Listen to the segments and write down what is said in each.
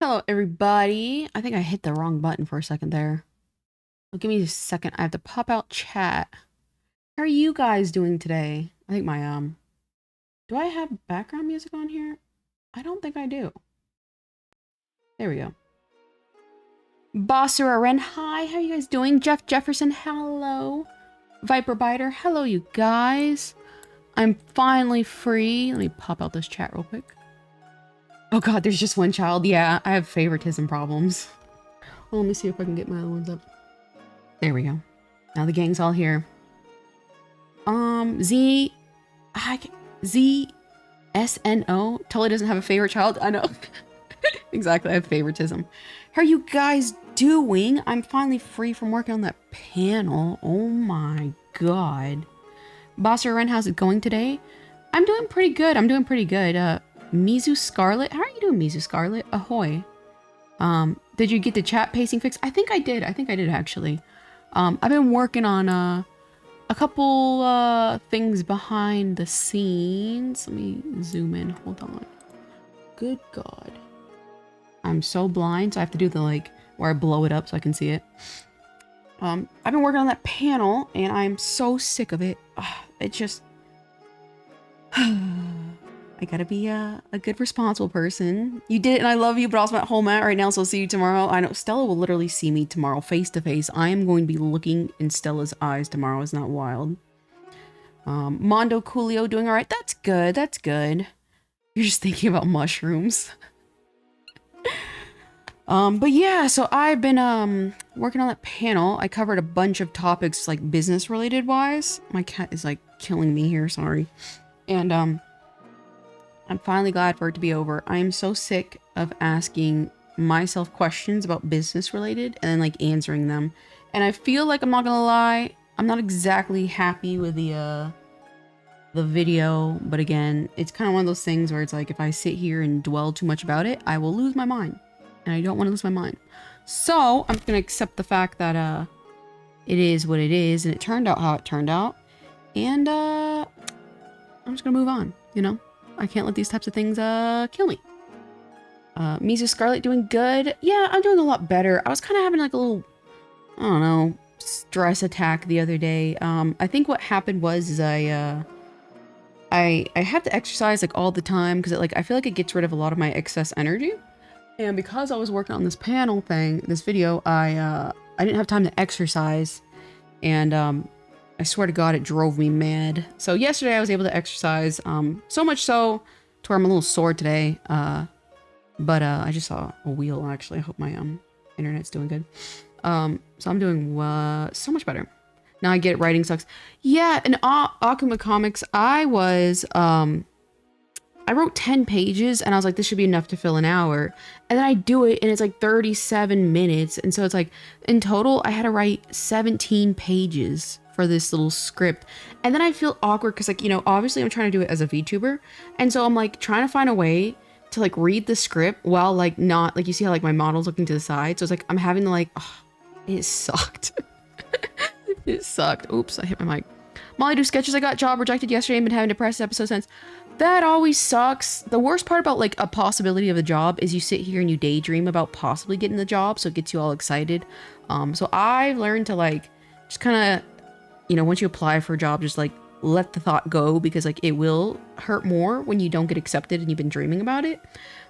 Hello, everybody. I think I hit the wrong button for a second there. Well, give me a second. I have to pop out chat. How are you guys doing today? I think my, do I have background music on here? I don't think I do. There we go. Bossera Ren, hi. How are you guys doing? Jeff Jefferson, hello. Viper Biter, hello, you guys. I'm finally free. Let me pop out this chat real quick. Oh god, there's just one child. Yeah, I have favoritism problems. Well, let me see if I can get my other ones up. There we go. Now the gang's all here. ZSNO totally doesn't have a favorite child. I know. Exactly, I have favoritism. How are you guys doing? I'm finally free from working on that panel. Oh my god. Bosser Ren, how's it going today? I'm doing pretty good. Mizu Scarlet. How are you doing, Mizu Scarlet? Ahoy. Did you get the chat pacing fixed? I think I did actually. I've been working on a couple things behind the scenes. Let me zoom in. Hold on. Good god. I'm so blind, so I have to do the like where I blow it up so I can see it. I've been working on that panel and I'm so sick of it. It just I gotta be a good, responsible person. You did it and I love you, but also I'm at home right now, so I'll see you tomorrow. I know Stella will literally see me tomorrow face to face. I am going to be looking in Stella's eyes tomorrow. It's not wild. Mondo Coolio doing all right. That's good. That's good. You're just thinking about mushrooms. But yeah, so I've been working on that panel. I covered a bunch of topics like business related wise. My cat is like killing me here, sorry. And I'm finally glad for it to be over. I am so sick of asking myself questions about business related and then like answering them. And I feel like, I'm not gonna lie, I'm not exactly happy with the video, but again, it's kind of one of those things where it's like if I sit here and dwell too much about it, I will lose my mind. And I don't want to lose my mind. So I'm gonna accept the fact that it is what it is and it turned out how it turned out. And I'm just gonna move on, you know? I can't let these types of things kill me. Mizu Scarlet doing good. Yeah, I'm doing a lot better. I was kind of having like a little, I don't know, stress attack the other day. I think what happened was I have to exercise like all the time because I feel like it gets rid of a lot of my excess energy. And because I was working on this panel thing, this video, I didn't have time to exercise, and I swear to God, it drove me mad. So yesterday I was able to exercise, so much so to where I'm a little sore today. But I just saw a wheel actually. I hope my internet's doing good. So I'm doing so much better. Now I get it, writing sucks. Yeah, in Akuma Comics, I wrote 10 pages and I was like, this should be enough to fill an hour. And then I do it and it's like 37 minutes. And so it's like, in total, I had to write 17 pages for this little script. And then I feel awkward because like, you know, obviously I'm trying to do it as a VTuber. And so I'm like trying to find a way to like read the script while like not, like you see how like my model's looking to the side. So it's like, I'm having to like, oh, it sucked. It sucked. Oops, I hit my mic. Molly do sketches. I got job rejected yesterday and been having depressed episodes since. That always sucks. The worst part about like a possibility of a job is you sit here and you daydream about possibly getting the job, so it gets you all excited. So I've learned to like just kind of, you know, once you apply for a job, just like let the thought go, because like it will hurt more when you don't get accepted and you've been dreaming about it.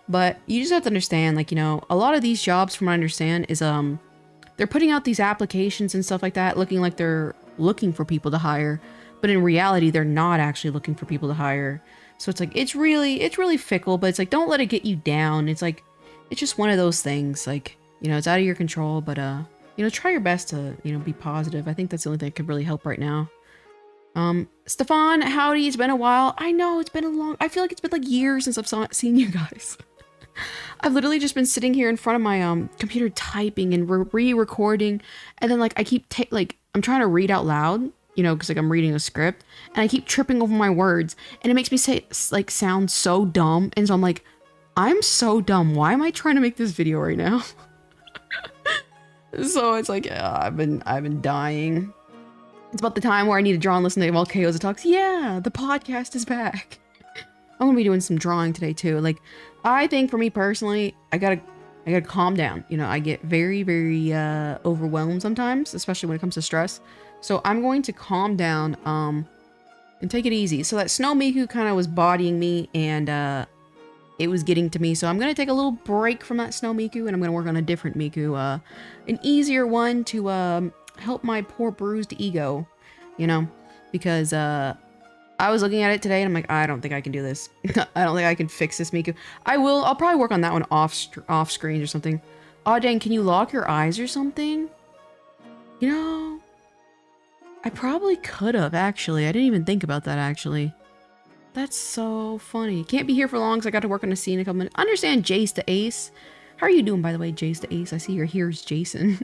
But you just have to understand, like, you know, a lot of these jobs, from what I understand, is they're putting out these applications and stuff like that, looking like they're looking for people to hire, but in reality, they're not actually looking for people to hire. So it's like, it's really fickle, but it's like, don't let it get you down. It's like, it's just one of those things, like, you know, it's out of your control, but, you know, try your best to, you know, be positive. I think that's the only thing that could really help right now. Stefan, howdy, it's been a while. I know, it's been I feel like it's been like years since I've seen you guys. I've literally just been sitting here in front of my, computer typing and re-recording, and then, like, I keep, I'm trying to read out loud, you know, because like I'm reading a script and I keep tripping over my words and it makes me sound so dumb. And so I'm like, I'm so dumb. Why am I trying to make this video right now? So it's like, I've been dying. It's about the time where I need to draw and listen to Volcanoes Talks. Yeah, the podcast is back. I'm gonna be doing some drawing today too. Like, I think for me personally, I gotta I gotta calm down. You know, I get very, very overwhelmed sometimes, especially when it comes to stress. So I'm going to calm down and take it easy. So that Snow Miku kind of was bodying me, and it was getting to me. So I'm gonna take a little break from that Snow Miku, and I'm gonna work on a different Miku, an easier one to help my poor bruised ego, you know, because I was looking at it today and I'm like, I don't think I can do this. I don't think I can fix this Miku. I'll probably work on that one off screen or something. Oh dang, can you lock your eyes or something? You know, I probably could have actually. I didn't even think about that actually. That's so funny. Can't be here for long because I got to work on a scene in a couple minutes. Understand, Jace the Ace. How are you doing, by the way, Jace the Ace? I see you're here as Jason.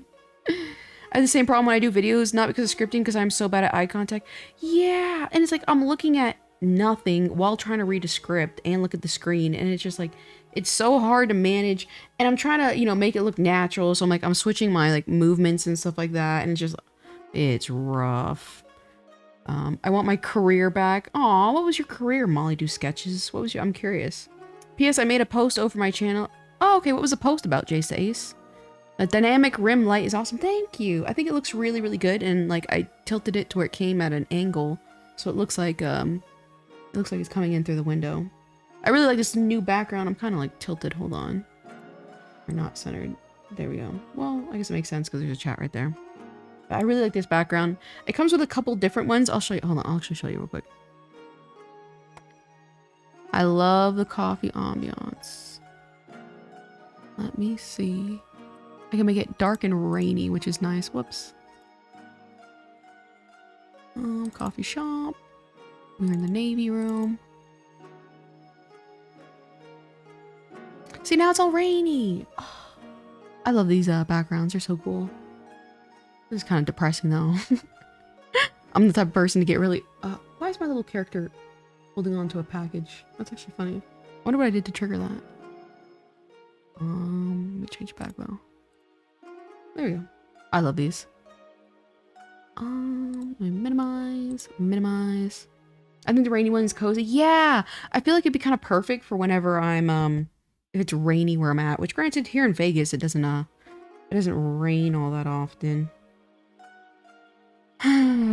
I have the same problem when I do videos, not because of scripting, because I'm so bad at eye contact. Yeah, and it's like I'm looking at nothing while trying to read a script and look at the screen, and it's just like, it's so hard to manage, and I'm trying to, you know, make it look natural, so I'm switching my, like, movements and stuff like that, and it's rough. I want my career back. Aw, what was your career, Molly Do Sketches? What was your, I'm curious. P.S. I made a post over my channel. Oh, okay, what was the post about, Jace the Ace? A dynamic rim light is awesome. Thank you. I think it looks really, really good. And like I tilted it to where it came at an angle. So it looks like it's coming in through the window. I really like this new background. I'm kind of like tilted. Hold on. Or not centered. There we go. Well, I guess it makes sense because there's a chat right there. But I really like this background. It comes with a couple different ones. I'll show you. Hold on. I'll actually show you real quick. I love the coffee ambiance. Let me see. I can make it dark and rainy, which is nice. Whoops. Coffee shop. We're in the Navy room. See, now it's all rainy. Oh, I love these backgrounds. They're so cool. This is kind of depressing, though. I'm the type of person to get really... why is my little character holding on to a package? That's actually funny. I wonder what I did to trigger that. Let me change back, though. There we go. I love these. Let me minimize. I think the rainy one's cozy. Yeah! I feel like it'd be kind of perfect for whenever I'm, if it's rainy where I'm at. Which, granted, here in Vegas, it doesn't rain all that often.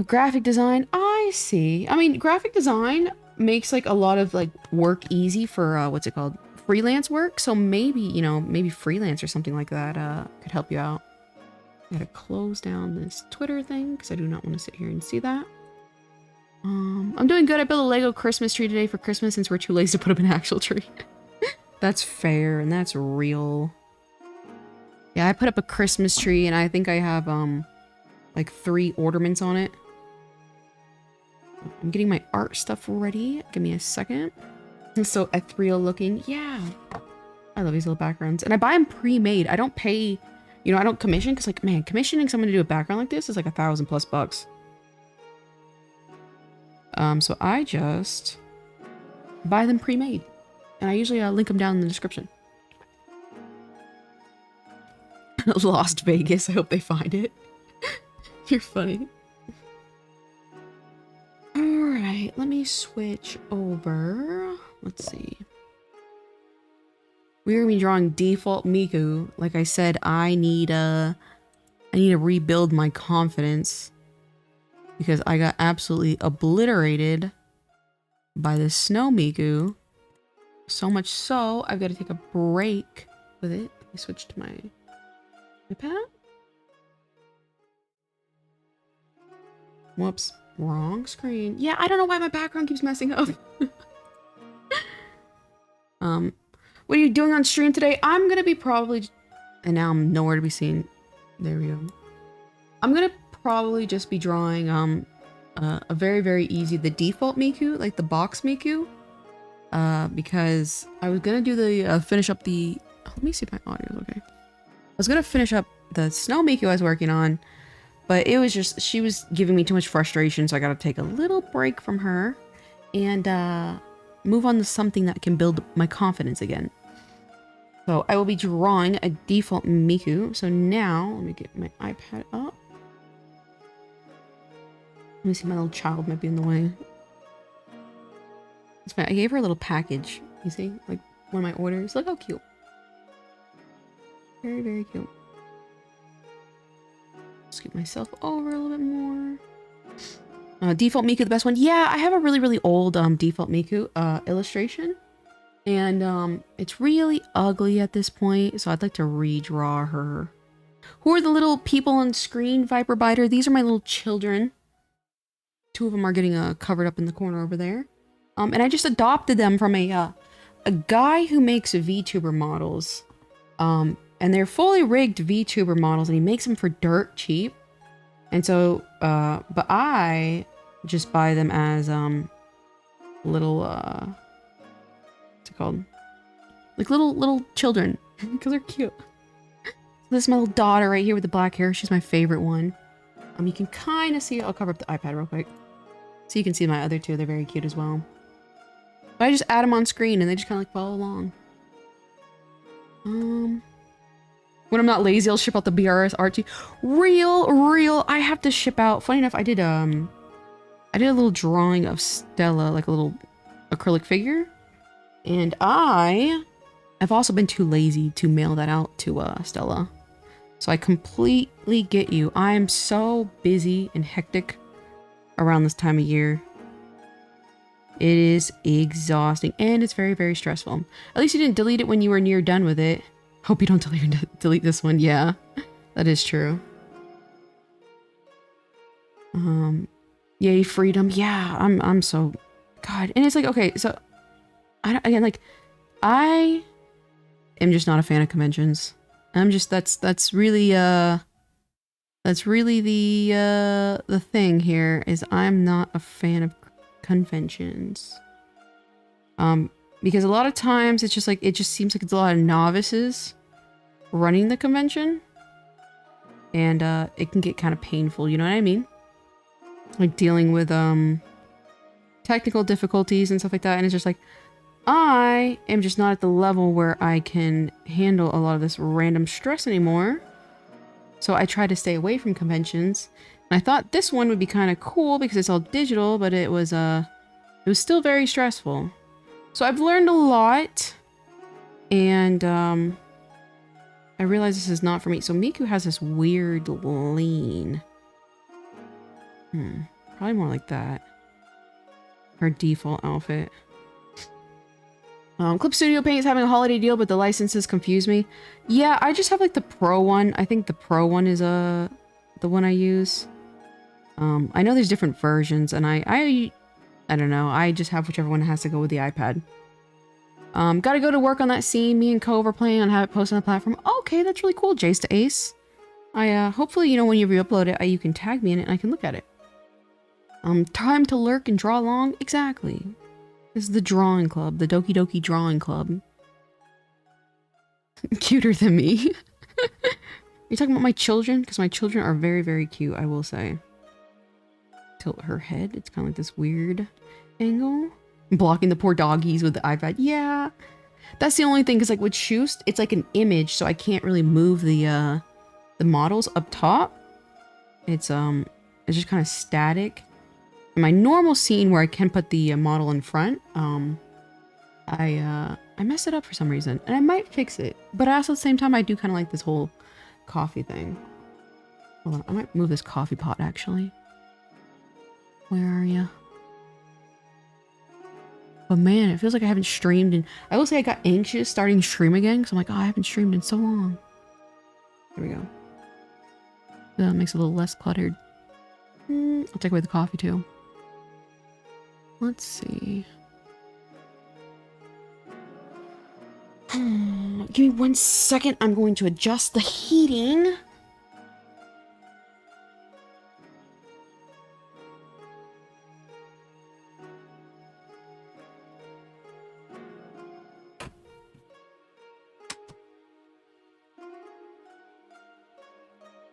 Graphic design. I see. I mean, graphic design makes, like, a lot of, like, work easy for, what's it called? Freelance work. So maybe, you know, maybe freelance or something like that, could help you out. I gotta close down this Twitter thing because I do not want to sit here and see that. I'm doing good. I built a Lego Christmas tree today for Christmas since we're too lazy to put up an actual tree. That's fair and that's real. Yeah, I put up a Christmas tree and I think I have like 3 ornaments on it. I'm getting my art stuff ready. Give me a second. It's so ethereal looking. Yeah. I love these little backgrounds. And I buy them pre-made. I don't pay... You know, I don't commission because, like, man, commissioning someone to do a background like this is like $1,000+ so I just buy them pre-made, and I usually link them down in the description. Lost Vegas. I hope they find it. You're funny. All right, let me switch over. Let's see. We're gonna be drawing default Miku. Like I said, I need to rebuild my confidence because I got absolutely obliterated by the Snow Miku. So much so, I've got to take a break with it. Let me switch to my iPad. Whoops, wrong screen. Yeah, I don't know why my background keeps messing up. What are you doing on stream today? I'm gonna be probably, and now I'm nowhere to be seen. There we go. I'm gonna probably just be drawing a very, very easy, the default Miku, like the box Miku. Because I was gonna do the, finish up the, let me see if my audio is okay. I was gonna finish up the Snow Miku I was working on, but it was just, she was giving me too much frustration, so I gotta take a little break from her and move on to something that can build my confidence again. So I will be drawing a default Miku. So now, let me get my iPad up. Let me see, my little child might be in the way. It's fine. I gave her a little package. You see? Like one of my orders. Look how cute. Very, very cute. Scoot myself over a little bit more. Default Miku, the best one. Yeah, I have a really, really old default Miku illustration. And it's really ugly at this point, so I'd like to redraw her. Who are the little people on screen, Viper Biter? These are my little children. Two of them are getting covered up in the corner over there. And I just adopted them from a guy who makes VTuber models. And they're fully rigged VTuber models, and he makes them for dirt cheap. And so, but I just buy them as little what's it called? Like little children, because they're cute. This is my little daughter right here with the black hair. She's my favorite one. You can kind of see. I'll cover up the iPad real quick, so you can see my other two. They're very cute as well. But I just add them on screen, and they just kind of like follow along. When I'm not lazy, I'll ship out the BRS art to you. Real. I have to ship out. Funny enough, I did a little drawing of Stella, like a little acrylic figure, and I've also been too lazy to mail that out to Stella. So I completely get you. I am so busy and hectic around this time of year. It is exhausting, and it's very, very stressful. At least you didn't delete it when you were near done with it. Hope you don't delete this one. Yeah, that is true. Yay, freedom. Yeah, I'm so... God. And it's like, okay, so... I am just not a fan of conventions. I'm just... That's really the thing here, is I'm not a fan of conventions. Because a lot of times it's just like, it just seems like it's a lot of novices running the convention. And it can get kind of painful, you know what I mean? Like dealing with technical difficulties and stuff like that. And it's just like, I am just not at the level where I can handle a lot of this random stress anymore. So I try to stay away from conventions. And I thought this one would be kind of cool because it's all digital, but it was still very stressful. So I've learned a lot, and I realize this is not for me. So Miku has this weird lean. Probably more like that. Her default outfit. Clip Studio Paint is having a holiday deal, but the licenses confuse me. Yeah, I just have like the Pro one. I think the Pro one is the one I use. I know there's different versions, and I don't know. I just have whichever one has to go with the iPad. Gotta go to work on that scene. Me and Cove are planning on have it posted on the platform. Okay, that's really cool, Jace to Ace. Hopefully, you know, when you re-upload it, you can tag me in it and I can look at it. Time to lurk and draw along. Exactly. This is the drawing club, the Doki Doki Drawing Club. Cuter than me. You're talking about my children? Because my children are very, very cute, I will say. Tilt her head. It's kind of like this weird angle. Blocking the poor doggies with the iPad. Yeah. That's the only thing, because like with Shoost, it's like an image, so I can't really move the models up top. It's just kind of static. In my normal scene where I can put the model in front, I messed it up for some reason, and I might fix it. But also at the same time, I do kind of like this whole coffee thing. Hold on, I might move this coffee pot actually. Where are you? But man, it feels like I haven't streamed, and I will say I got anxious starting stream again because I'm like, oh, I haven't streamed in so long. There we go. That makes it a little less cluttered. I'll take away the coffee too. Let's see. Give me 1 second. I'm going to adjust the heating.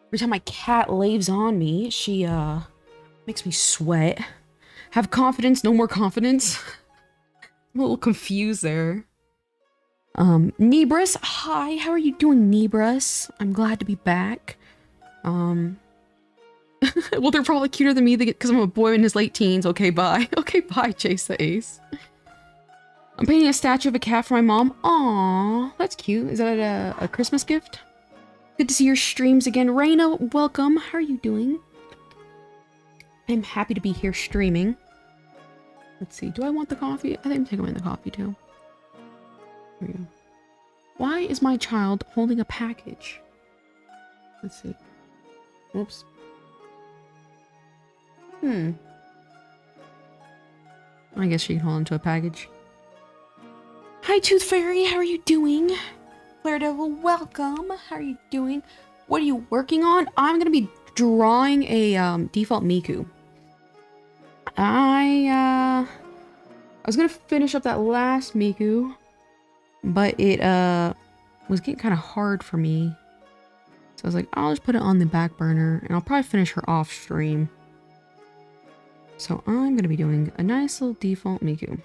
Every time my cat laves on me, she makes me sweat. Have confidence, no more confidence. I'm a little confused there. Nebras, hi, how are you doing, Nebras? I'm glad to be back. Well, they're probably cuter than me because I'm a boy in his late teens. Okay, bye. Okay, bye, Chase the Ace. I'm painting a statue of a cat for my mom. Aww, that's cute. Is that a Christmas gift? Good to see your streams again. Raina, welcome. How are you doing? I'm happy to be here streaming. Let's see. Do I want the coffee? I think I'm taking away the coffee too. Here we go. Why is my child holding a package? Let's see. Whoops. I guess she can hold onto a package. Hi, Tooth Fairy. How are you doing? Flare Devil, welcome. How are you doing? What are you working on? I'm going to be drawing a default Miku. I was going to finish up that last Miku, but it was getting kind of hard for me. So I was like, I'll just put it on the back burner and I'll probably finish her off stream. So I'm going to be doing a nice little default Miku.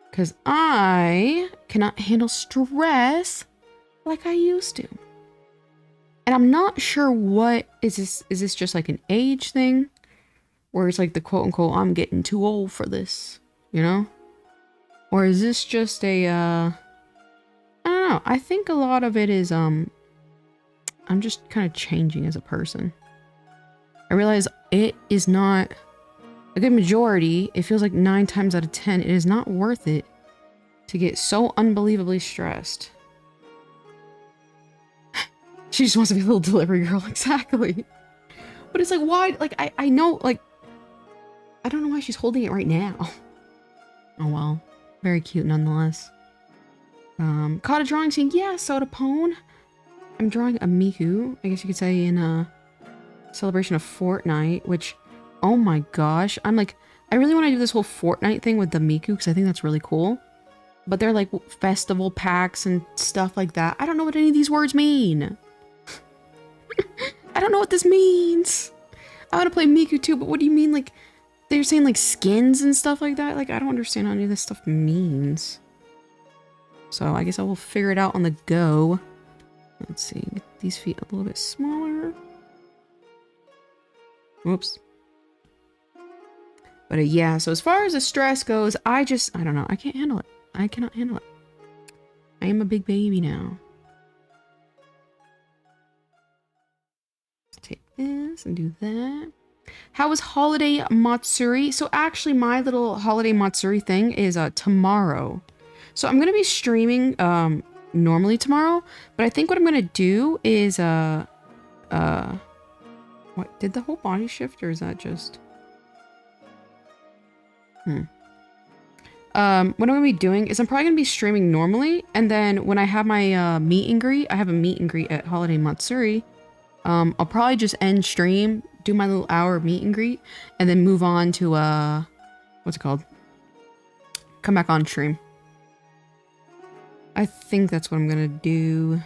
Because I cannot handle stress like I used to. And I'm not sure what is this just like an age thing? Where it's like the quote unquote, I'm getting too old for this, you know? Or is this just a, I don't know. I think a lot of it is, I'm just kind of changing as a person. I realize it is not a good majority. It feels like 9 times out of 10, it is not worth it to get so unbelievably stressed. She just wants to be a little delivery girl, exactly. But it's like, why? Like, I know, like, I don't know why she's holding it right now. Oh well, very cute nonetheless. Caught a drawing scene, yeah, Soda Pone. I'm drawing a Miku, I guess you could say, in a celebration of Fortnite, which, oh my gosh, I'm like, I really want to do this whole Fortnite thing with the Miku because I think that's really cool. But they're like festival packs and stuff like that. I don't know what any of these words mean. I don't know what this means. I want to play Miku too, but what do you mean? Like, they're saying like skins and stuff like that? Like, I don't understand what any of this stuff means. So I guess I will figure it out on the go. Let's see, get these feet a little bit smaller. Whoops. But yeah, so as far as the stress goes, I don't know. I can't handle it. I cannot handle it. I am a big baby now. Let's take this and do that. How was Holiday Matsuri? So actually my little Holiday Matsuri thing is tomorrow. So I'm going to be streaming normally tomorrow, but I think what I'm going to do is what, did the whole body shift or is that just... what I'm going to be doing is I'm probably going to be streaming normally, and then when I have my meet and greet, I have a meet and greet at Holiday Matsuri, I'll probably just end stream, do my little hour meet and greet, and then move on to, what's it called? Come back on stream. I think that's what I'm going to do.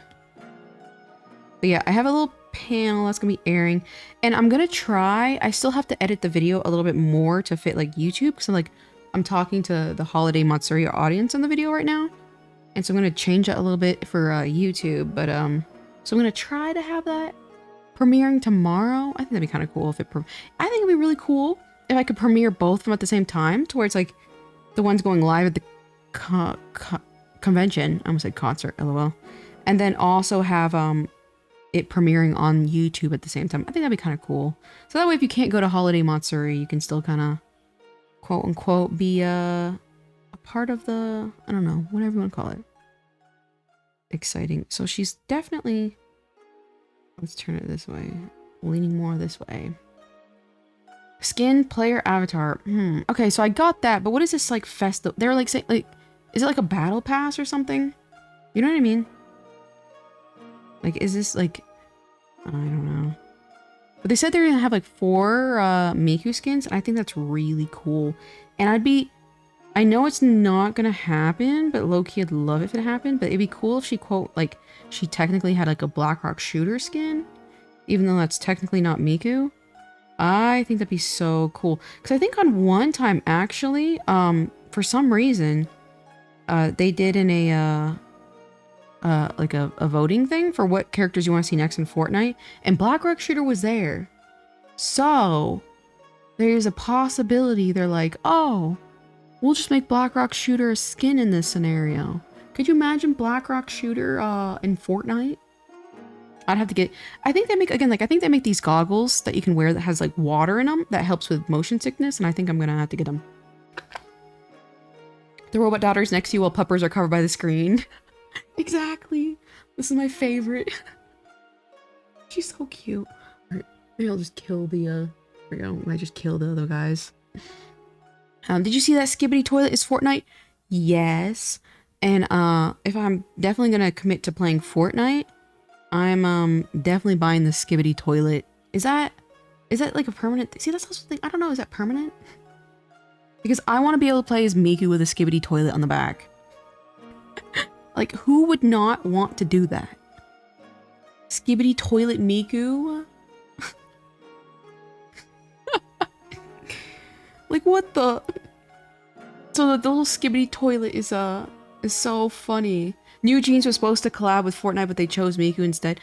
But yeah, I have a little panel that's going to be airing, and I'm going to try, I still have to edit the video a little bit more to fit like YouTube, because I'm talking to the Holiday Matsuri audience in the video right now. And so I'm going to change that a little bit for YouTube. But, so I'm going to try to have that premiering tomorrow. I think that'd be kind of cool if it, I think it'd be really cool if I could premiere both of them at the same time, to where it's like the one's going live at the convention. I almost said concert, lol. And then also have, it premiering on YouTube at the same time. I think that'd be kind of cool. So that way, if you can't go to Holiday Matsuri, you can still kind of, quote unquote, be a part of the, I don't know, whatever you want to call it. Exciting. So she's definitely, let's turn it this way, leaning more this way. Skin, player, avatar. Okay, so I got that, but what is this like festival? They're like saying, like, is it like a battle pass or something? You know what I mean? Like, is this like, I don't know. But they said they're gonna have like 4 Miku skins, and I think that's really cool. And I know it's not gonna happen, but low-key I'd love it if it happened, but it'd be cool if she she technically had like a Blackrock shooter skin, even though that's technically not Miku. I think that'd be so cool. Because I think on one time, actually, for some reason, they did in like a voting thing for what characters you want to see next in Fortnite, and Blackrock Shooter was there. So there's a possibility they're like, oh, we'll just make Blackrock Shooter a skin in this scenario. Could you imagine Blackrock Shooter in Fortnite? I'd have to get, I think they make, again, like, I think they make these goggles that you can wear that has, like, water in them that helps with motion sickness, and I think I'm gonna have to get them. The robot daughter's next to you while puppers are covered by the screen. Exactly. This is my favorite. She's so cute. Alright, maybe I'll just kill the, there we go. I just killed the other guys. Did you see that Skibbity toilet is Fortnite? Yes. And, if I'm definitely gonna commit to playing Fortnite, I'm, definitely buying the Skibbity toilet. Is that like a permanent thing? See, that's also the thing. I don't know. Is that permanent? Because I want to be able to play as Miku with a Skibbity toilet on the back. Like, who would not want to do that? Skibbity toilet Miku? Like, what the? So the little Skibbity toilet is so funny. New Jeans was supposed to collab with Fortnite, but they chose Miku instead.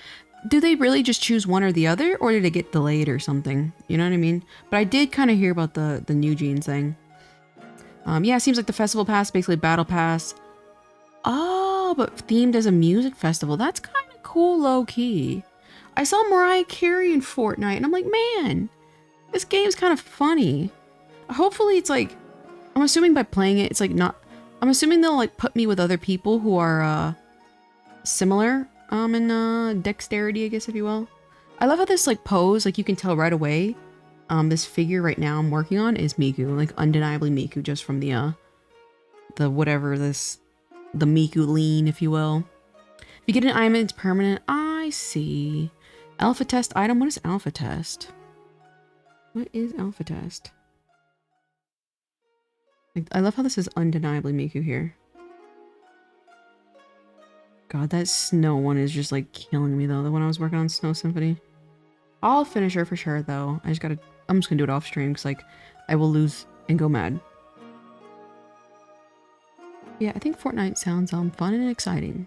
Do they really just choose one or the other, or did it get delayed or something? You know what I mean? But I did kind of hear about the New Jeans thing. Yeah, it seems like the festival pass, basically battle pass. Oh, but themed as a music festival. That's kind of cool, low-key. I saw Mariah Carey in Fortnite, and I'm like, man, this game's kind of funny. Hopefully it's like, I'm assuming by playing it, it's like not, I'm assuming they'll like put me with other people who are similar in dexterity, I guess, if you will. I love how this like pose, like you can tell right away, this figure right now I'm working on is Miku, like undeniably Miku, just from the whatever this, the Miku lean, if you will. If you get an item, it's permanent. I see. Alpha test item. What is alpha test? What is alpha test? Like, I love how this is undeniably Miku here. God, that snow one is just like killing me though. The one I was working on, Snow Symphony. I'll finish her for sure though. I'm just gonna do it off stream because like I will lose and go mad. Yeah, I think Fortnite sounds fun and exciting.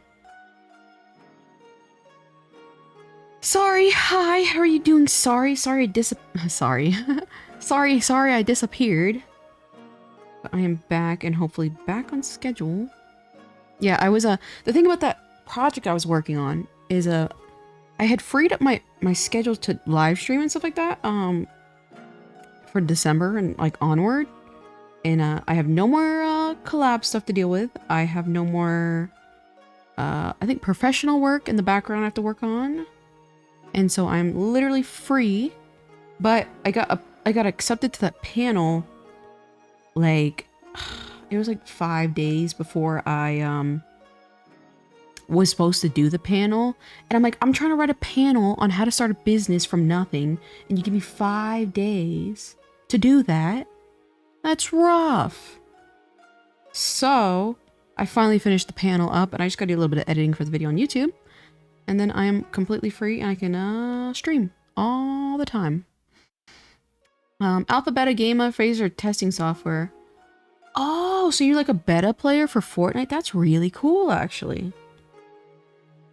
Sorry, hi, how are you doing? Sorry I sorry. sorry I disappeared. But I am back and hopefully back on schedule. Yeah, I was the thing about that project I was working on is I had freed up my schedule to live stream and stuff like that for December and like onward. And I have no more collab stuff to deal with. I have no more I think professional work in the background I have to work on. And so I'm literally free. But I got accepted to that panel like it was like 5 days before I was supposed to do the panel, and I'm like, I'm trying to write a panel on how to start a business from nothing, and you give me 5 days to do that. That's rough. So I finally finished the panel up, and I just gotta do a little bit of editing for the video on YouTube, and then I am completely free and I can stream all the time. Alpha, beta, gamma, phase, or testing software. Oh, so you're like a beta player for Fortnite? That's really cool, actually.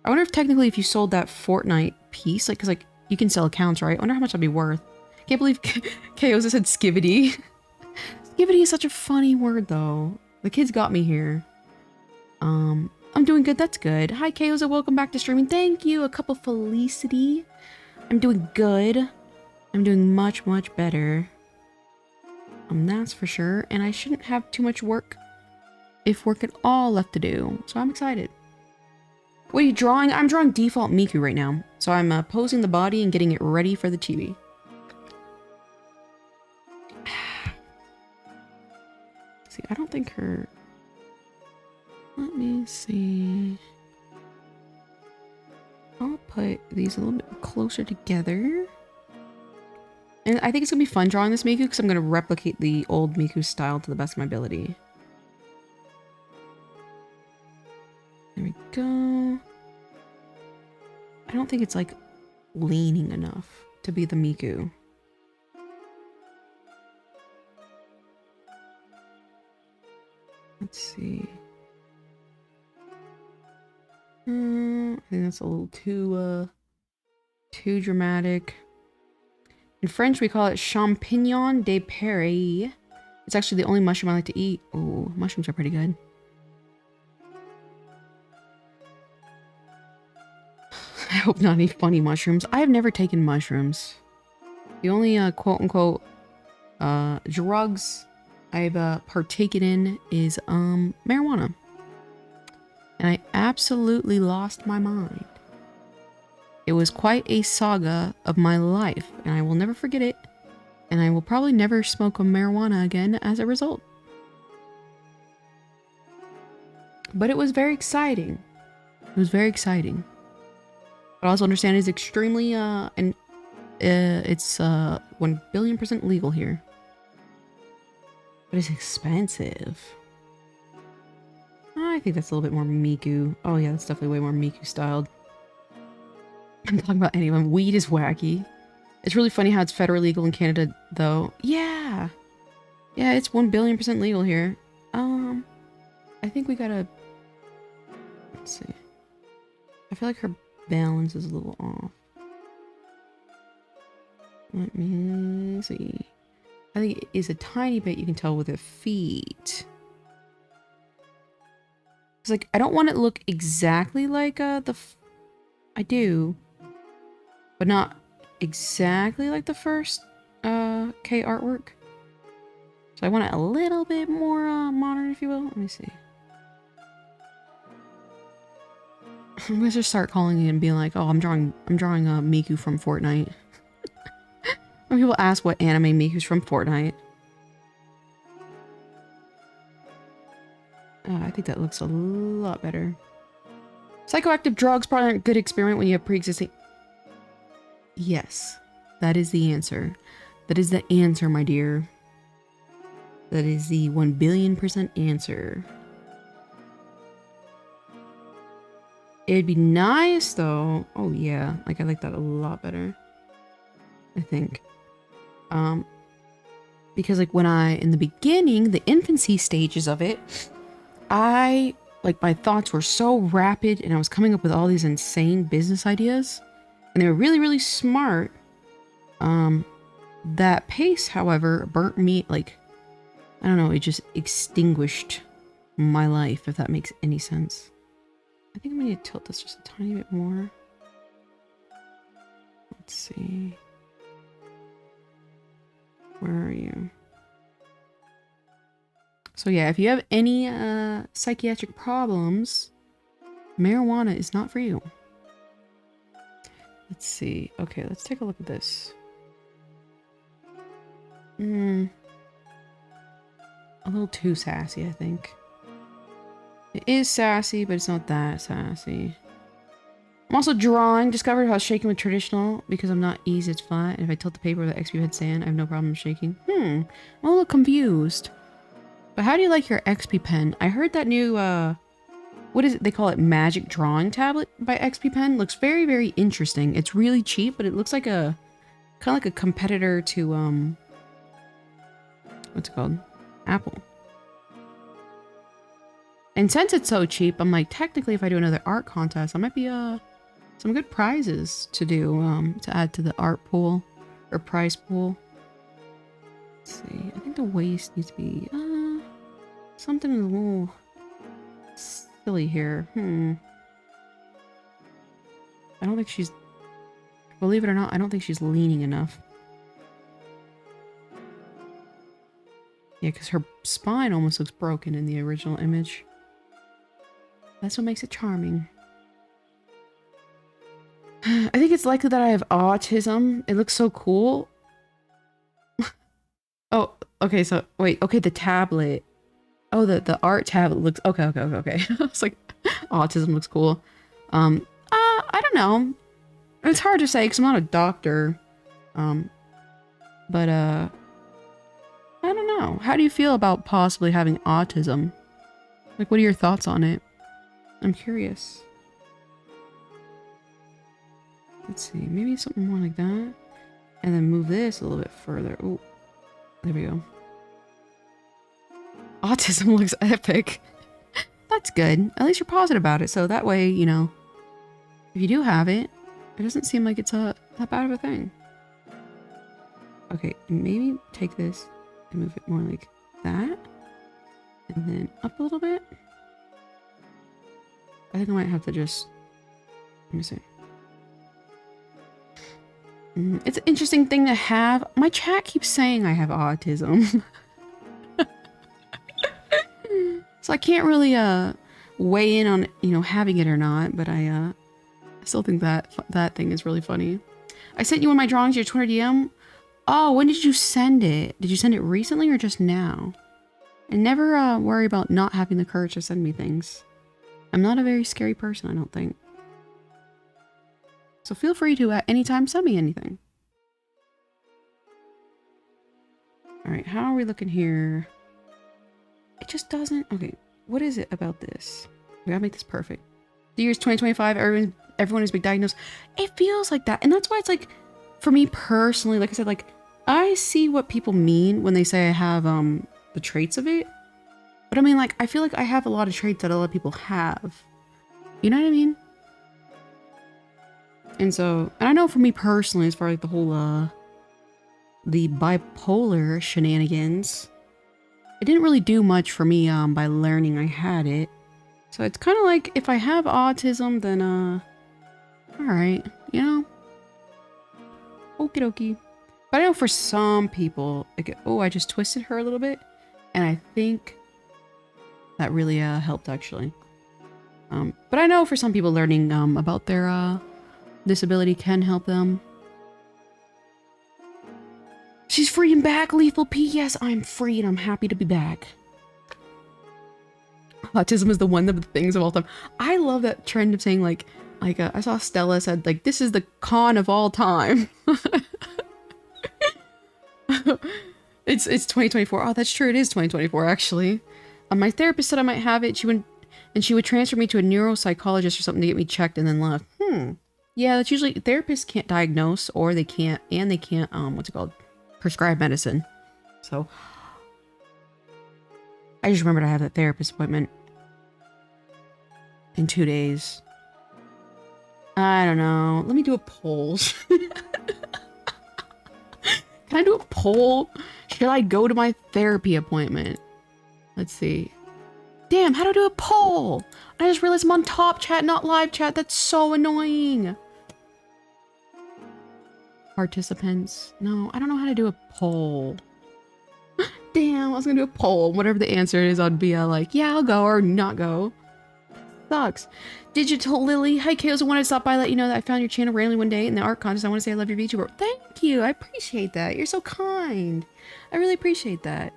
I wonder if technically if you sold that Fortnite piece, like, because like you can sell accounts, right? I wonder how much that'd be worth. Can't believe Chaos said skivity. Skivity is such a funny word, though. The kids got me here. I'm doing good. That's good. Hi, Chaos, and welcome back to streaming. Thank you. A cup of Felicity. I'm doing good. I'm doing much, much better. That's for sure. And I shouldn't have too much work, if work at all, left to do. So I'm excited. What are you drawing? I'm drawing default Miku right now. So I'm posing the body and getting it ready for the chibi. See, I don't think her... Let me see. I'll put these a little bit closer together. And I think it's going to be fun drawing this Miku because I'm going to replicate the old Miku style to the best of my ability. There we go. I don't think it's like leaning enough to be the Miku. Let's see. I think that's a little too dramatic. In French, we call it champignon de Paris. It's actually the only mushroom I like to eat. Ooh, mushrooms are pretty good. I hope not any funny mushrooms. I have never taken mushrooms. The only quote unquote drugs I've partaken in is marijuana. And I absolutely lost my mind. It was quite a saga of my life, and I will never forget it. And I will probably never smoke a marijuana again as a result. But it was very exciting. It was very exciting. But I also understand it's extremely it's 1 billion% legal here. But it's expensive. I think that's a little bit more Miku. Oh yeah, that's definitely way more Miku styled. I'm talking about any of them. Weed is wacky. It's really funny how it's federally legal in Canada, though. Yeah. Yeah, it's 1 billion% legal here. I think we gotta... Let's see. I feel like her balance is a little off. Let me see. I think it is a tiny bit, you can tell with her feet. It's like, I don't want it to look exactly like I do. But not exactly like the first K artwork. So I want it a little bit more modern, if you will. Let me see. I'm gonna just start calling it and being like, oh, I'm drawing Miku from Fortnite. When people ask what anime Miku's from Fortnite. I think that looks a lot better. Psychoactive drugs probably aren't a good experiment when you have pre-existing... Yes, that is the answer. That is the answer, my dear. That is the 1 billion% answer. It'd be nice, though. Oh, yeah. Like, I like that a lot better. I think. Because, like, when in the beginning, the infancy stages of it, my thoughts were so rapid, and I was coming up with all these insane business ideas. And they were really, really smart. That pace, however, burnt me, like, I don't know, it just extinguished my life, if that makes any sense. I think I'm gonna tilt this just a tiny bit more. Let's see. Where are you? So yeah, if you have any psychiatric problems, marijuana is not for you. Let's see. Okay, let's take a look at this. A little too sassy, I think. It is sassy, but it's not that sassy. I'm also drawing. Discovered how I was shaking with traditional because I'm not easy, it's flat. And if I tilt the paper with the XP head sand, I have no problem shaking. I'm a little confused. But how do you like your XP pen? I heard that new, what is it? They call it Magic Drawing Tablet by XP Pen. Looks very, very interesting. It's really cheap, but it looks like kind of like a competitor to, what's it called? Apple. And since it's so cheap, I'm like, technically, if I do another art contest, I might be, some good prizes to do, to add to the art pool, or prize pool. Let's see, I think the waist needs to be, something a little silly here. I don't think she's, believe it or not, I don't think she's leaning enough. Yeah, because her spine almost looks broken in the original image. That's what makes it charming. I think it's likely that I have autism. It looks so cool. Oh, okay, so, wait, okay, the tablet. Oh, the art tablet looks, okay. I was like, autism looks cool. I don't know. It's hard to say because I'm not a doctor. But, I don't know. How do you feel about possibly having autism? Like, what are your thoughts on it? I'm curious. Let's see, maybe something more like that. And then move this a little bit further. Oh, there we go. Autism looks epic. That's good. At least you're positive about it. So that way, you know, if you do have it, it doesn't seem like it's that bad of a thing. Okay, maybe take this and move it more like that. And then up a little bit. I think I might have to just, let me see. It's an interesting thing to have. My chat keeps saying I have autism. So I can't really weigh in on, you know, having it or not, but I still think that thing is really funny. I sent you one of my drawings, your Twitter DM. Oh, when did you send it? Did you send it recently or just now? And never worry about not having the courage to send me things. I'm not a very scary person, I don't think. So feel free to at any time send me anything. All right, how are we looking here? It just doesn't. Okay, what is it about this? We gotta make this perfect. The year's 2025. Everyone is being diagnosed. It feels like that, and that's why it's like, for me personally, like I said, like I see what people mean when they say I have the traits of it. But I mean, like, I feel like I have a lot of traits that a lot of people have. You know what I mean? And so, and I know for me personally, as far as like the whole, the bipolar shenanigans, it didn't really do much for me, by learning I had it. So it's kind of like, if I have autism, then, alright, you know? Okie dokie. But I know for some people, like, oh, I just twisted her a little bit. And I think that really, helped, actually. But I know for some people learning, about their, disability can help them. She's free and back, Lethal P. Yes, I'm free and I'm happy to be back. Autism is one of the things of all time. I love that trend of saying like I saw Stella said like, this is the con of all time. It's 2024. Oh, that's true. It is 2024 actually. My therapist said I might have it. She would transfer me to a neuropsychologist or something to get me checked and then left. Yeah, that's usually therapists can't diagnose or they can't what's it called? Prescribe medicine. So I just remembered I have that therapist appointment in 2 days. I don't know. Let me do a poll. Can I do a poll? Should I go to my therapy appointment? Let's see. Damn, how do I do a poll? I just realized I'm on top chat, not live chat. That's so annoying. Participants. No, I don't know how to do a poll. Damn, I was gonna do a poll. Whatever the answer is, I'd be like, yeah, I'll go or not go. Sucks. Digital Lily. Hi, Chaos. I wanted to stop by and let you know that I found your channel randomly one day in the art contest. I want to say I love your VTuber. Thank you. I appreciate that. You're so kind. I really appreciate that.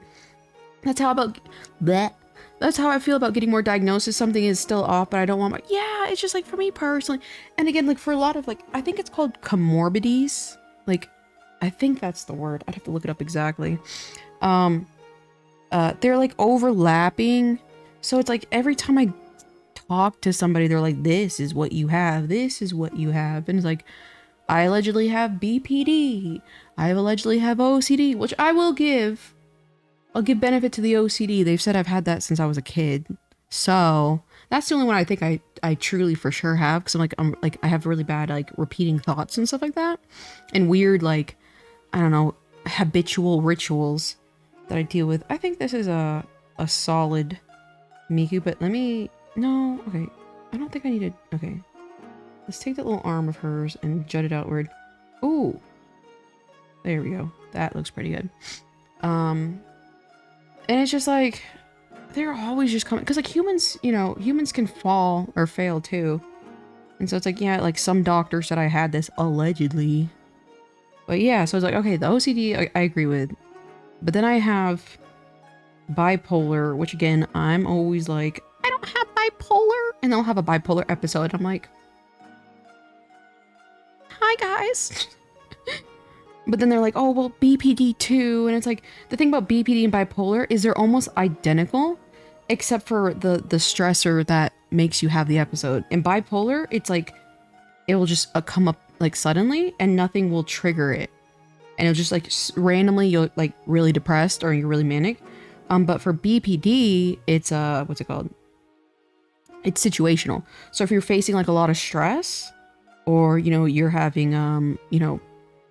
That's how about that. That's how I feel about getting more diagnosis. Something is still off, but I don't want my... Yeah, it's just like for me personally. And again, like for a lot of like, I think it's called comorbidities. Like, I think that's the word. I'd have to look it up exactly. They're like overlapping. So it's like every time I talk to somebody, they're like, this is what you have. This is what you have. And it's like, I allegedly have BPD. I allegedly have OCD, which I will give. I'll give benefit to the OCD. They've said I've had that since I was a kid. So that's the only one I think I truly for sure have. Cause I'm like, I have really bad, like repeating thoughts and stuff like that. And weird, like, I don't know, habitual rituals that I deal with. I think this is a solid Miku, but let me, no, okay. I don't think I need to, okay. Let's take that little arm of hers and jut it outward. Ooh. There we go. That looks pretty good. And it's just like, they're always just coming, because like humans, you know, humans can fall or fail too. And so it's like, yeah, like some doctor said I had this allegedly. But yeah, so it's like, okay, the OCD I agree with. But then I have bipolar, which again, I'm always like, I don't have bipolar. And they'll have a bipolar episode. I'm like, hi guys. But then they're like, oh, well, BPD too. And it's like, the thing about BPD and bipolar is they're almost identical, except for the stressor that makes you have the episode. In bipolar, it's like, it will just come up like suddenly and nothing will trigger it. And it'll just like randomly, you're like really depressed or you're really manic. But for BPD, it's, what's it called? It's situational. So if you're facing like a lot of stress or, you know, you're having, you know,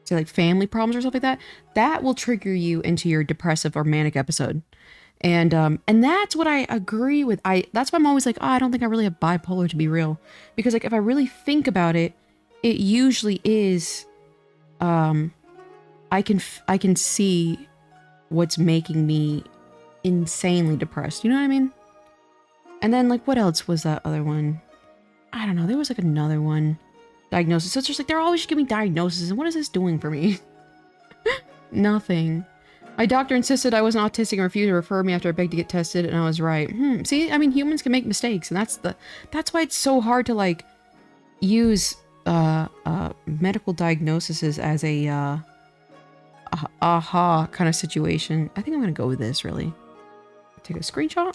say like family problems or stuff like that, that will trigger you into your depressive or manic episode. And that's what I agree with. That's why I'm always like, oh, I don't think I really have bipolar to be real. Because like, if I really think about it, it usually is I can see what's making me insanely depressed. You know what I mean? And then like, what else was that other one? I don't know. There was like another one. Diagnosis. So it's just like, they're always giving me diagnoses. And what is this doing for me? Nothing. My doctor insisted I wasn't autistic and refused to refer me after I begged to get tested, and I was right. See, I mean, humans can make mistakes, and that's why it's so hard to like use medical diagnoses as a aha kind of situation. I think I'm gonna go with this, really. Take a screenshot.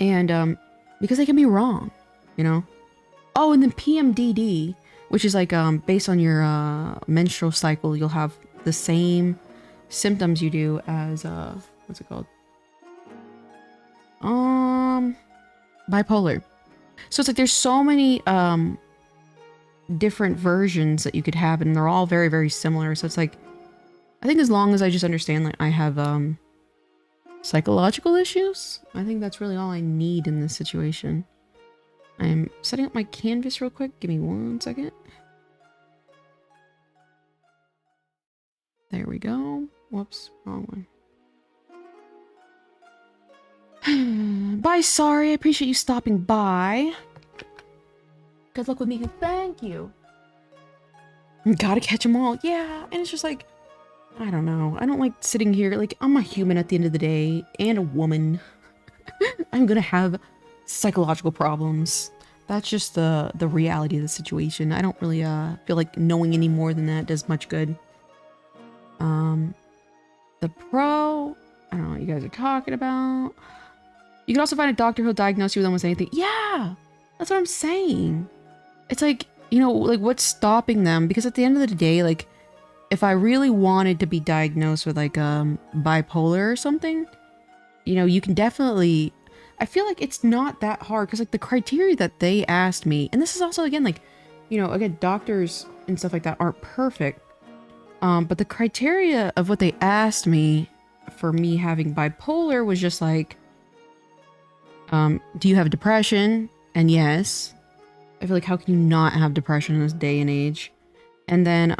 And because they can be wrong, you know? Oh, and then PMDD, which is like based on your menstrual cycle, you'll have the same symptoms you do as what's it called? Bipolar. So it's like there's so many different versions that you could have, and they're all very, very similar. So it's like, I think as long as I just understand like I have psychological issues, I think that's really all I need in this situation. I'm setting up my canvas real quick. Give me 1 second. There we go. Whoops, wrong one. Bye, sorry. I appreciate you stopping by. Good luck with me. Thank you. Gotta catch them all. Yeah, and it's just like, I don't know. I don't like sitting here. Like, I'm a human at the end of the day, and a woman. I'm gonna have psychological problems. That's just the reality of the situation. I don't really feel like knowing any more than that does much good. The Pro, I don't know what you guys are talking about. You can also find a doctor who'll diagnose you with almost anything. Yeah, that's what I'm saying. It's like, you know, like what's stopping them? Because at the end of the day, like, if I really wanted to be diagnosed with like bipolar or something, you know, you can definitely, I feel like it's not that hard because like the criteria that they asked me, and this is also again like, you know, again, doctors and stuff like that aren't perfect. But the criteria of what they asked me for me having bipolar was just like, do you have depression? And yes. I feel like, how can you not have depression in this day and age? And then,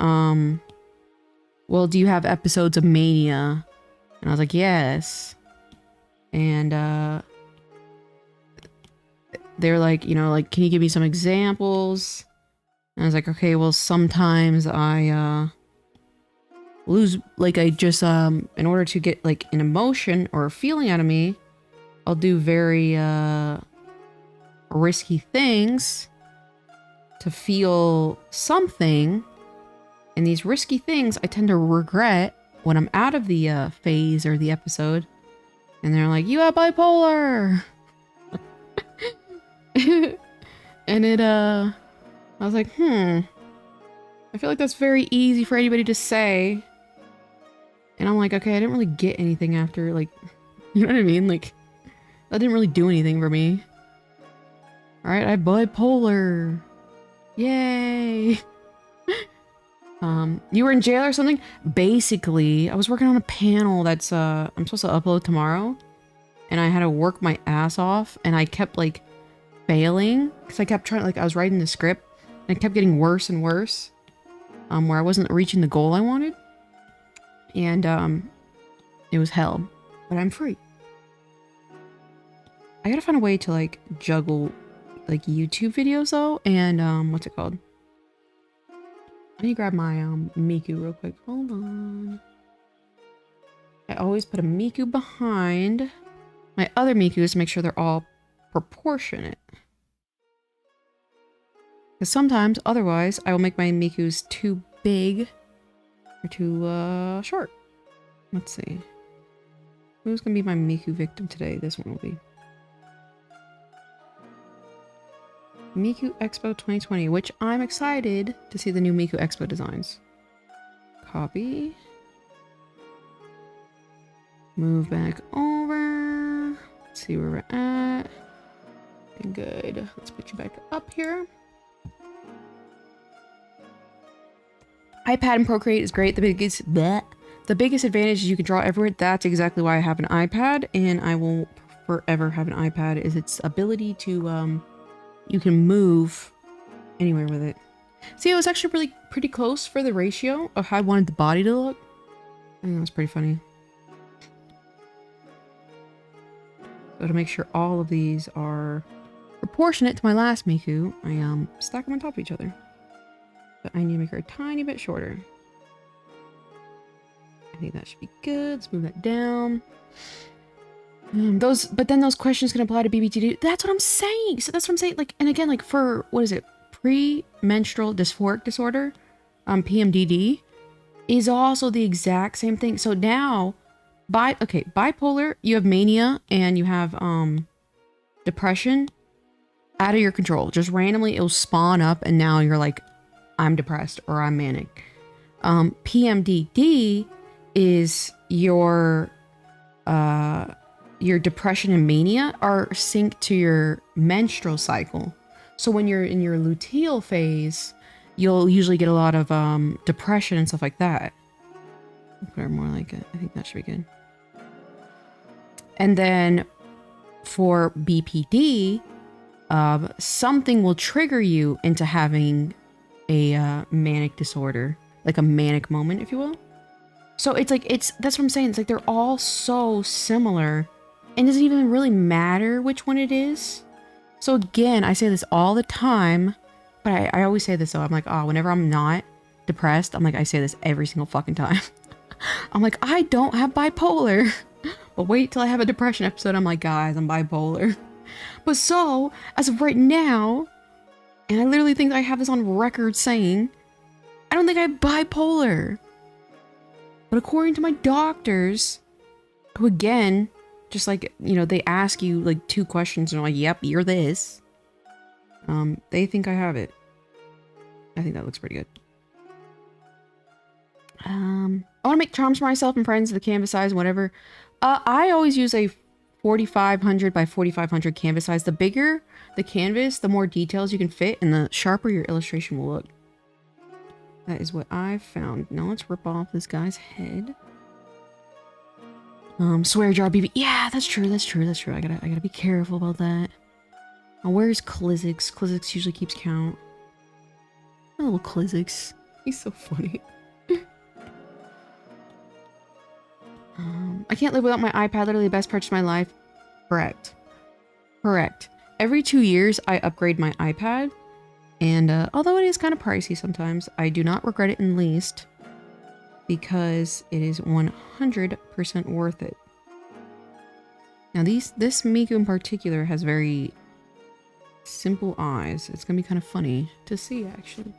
well, do you have episodes of mania? And I was like, yes. And, they're like, you know, like, can you give me some examples? And I was like, okay, well, sometimes I, lose, like, I just, in order to get, like, an emotion or a feeling out of me, I'll do very, risky things to feel something. And these risky things I tend to regret when I'm out of the, phase or the episode. And they're like, you have bipolar! And it, I was like, I feel like that's very easy for anybody to say. And I'm like, okay, I didn't really get anything after, like, you know what I mean? Like, that didn't really do anything for me. Alright, I have bipolar. Yay! You were in jail or something? Basically, I was working on a panel that's, I'm supposed to upload tomorrow. And I had to work my ass off, and I kept, like, failing. Because I kept trying, like, I was writing the script, and it kept getting worse and worse. Where I wasn't reaching the goal I wanted. And, it was hell. But I'm free. I gotta find a way to, like, juggle, like, YouTube videos, though. And, what's it called? I need to grab my, Miku real quick. Hold on. I always put a Miku behind my other Mikus to make sure they're all proportionate. Because sometimes, otherwise, I will make my Mikus too big or too, short. Let's see. Who's gonna be my Miku victim today? This one will be. Miku Expo 2020, which I'm excited to see the new Miku Expo designs. Copy. Move back over. Let's see where we're at. Okay, good. Let's put you back up here. iPad and Procreate is great. The biggest advantage is you can draw everywhere. That's exactly why I have an iPad, and I will forever have an iPad, is its ability to, you can move anywhere with it. See, it was actually pretty close for the ratio of how I wanted the body to look. I think that's pretty funny. So to make sure all of these are proportionate to my last Miku, I stack them on top of each other. But I need to make her a tiny bit shorter. I think that should be good. Let's move that down. But then those questions can apply to BBTD. That's what I'm saying. So that's what I'm saying. Like, and again, like for, what is it? Premenstrual dysphoric disorder, PMDD, is also the exact same thing. So now, bipolar, you have mania and you have depression out of your control. Just randomly, it'll spawn up and now you're like, I'm depressed or I'm manic. PMDD is your depression and mania are synced to your menstrual cycle. So when you're in your luteal phase, you'll usually get a lot of depression and stuff like that. Put her more like it. I think that should be good. And then for BPD, something will trigger you into having a manic disorder, like a manic moment, if you will. So it's like, that's what I'm saying. It's like they're all so similar and it doesn't even really matter which one it is. So again, I say this all the time, but I always say this though. I'm like, oh, whenever I'm not depressed, I'm like, I say this every single fucking time. I'm like, I don't have bipolar. But wait till I have a depression episode. I'm like, guys, I'm bipolar. But so, as of right now, and I literally think I have this on record saying, I don't think I have bipolar. But according to my doctors, who again, just like, you know, they ask you like 2 questions and they're like, yep, you're this. They think I have it. I think that looks pretty good. I want to make charms for myself and friends, the canvas size, whatever. I always use a 4500 by 4500 canvas size. The bigger the canvas, the more details you can fit and the sharper your illustration will look. That is what I've found. Now let's rip off this guy's head. Swear jar BB. Yeah, that's true. That's true. That's true. I gotta be careful about that. Now, where's Klizzix? Klizzix usually keeps count. Oh, little Klizzix. He's so funny. I can't live without my iPad. Literally the best purchase of my life. Correct. Correct. Every 2 years, I upgrade my iPad. And although it is kind of pricey sometimes, I do not regret it in the least. Because it is 100% worth it. Now this Miku in particular has very simple eyes. It's gonna be kind of funny to see, actually.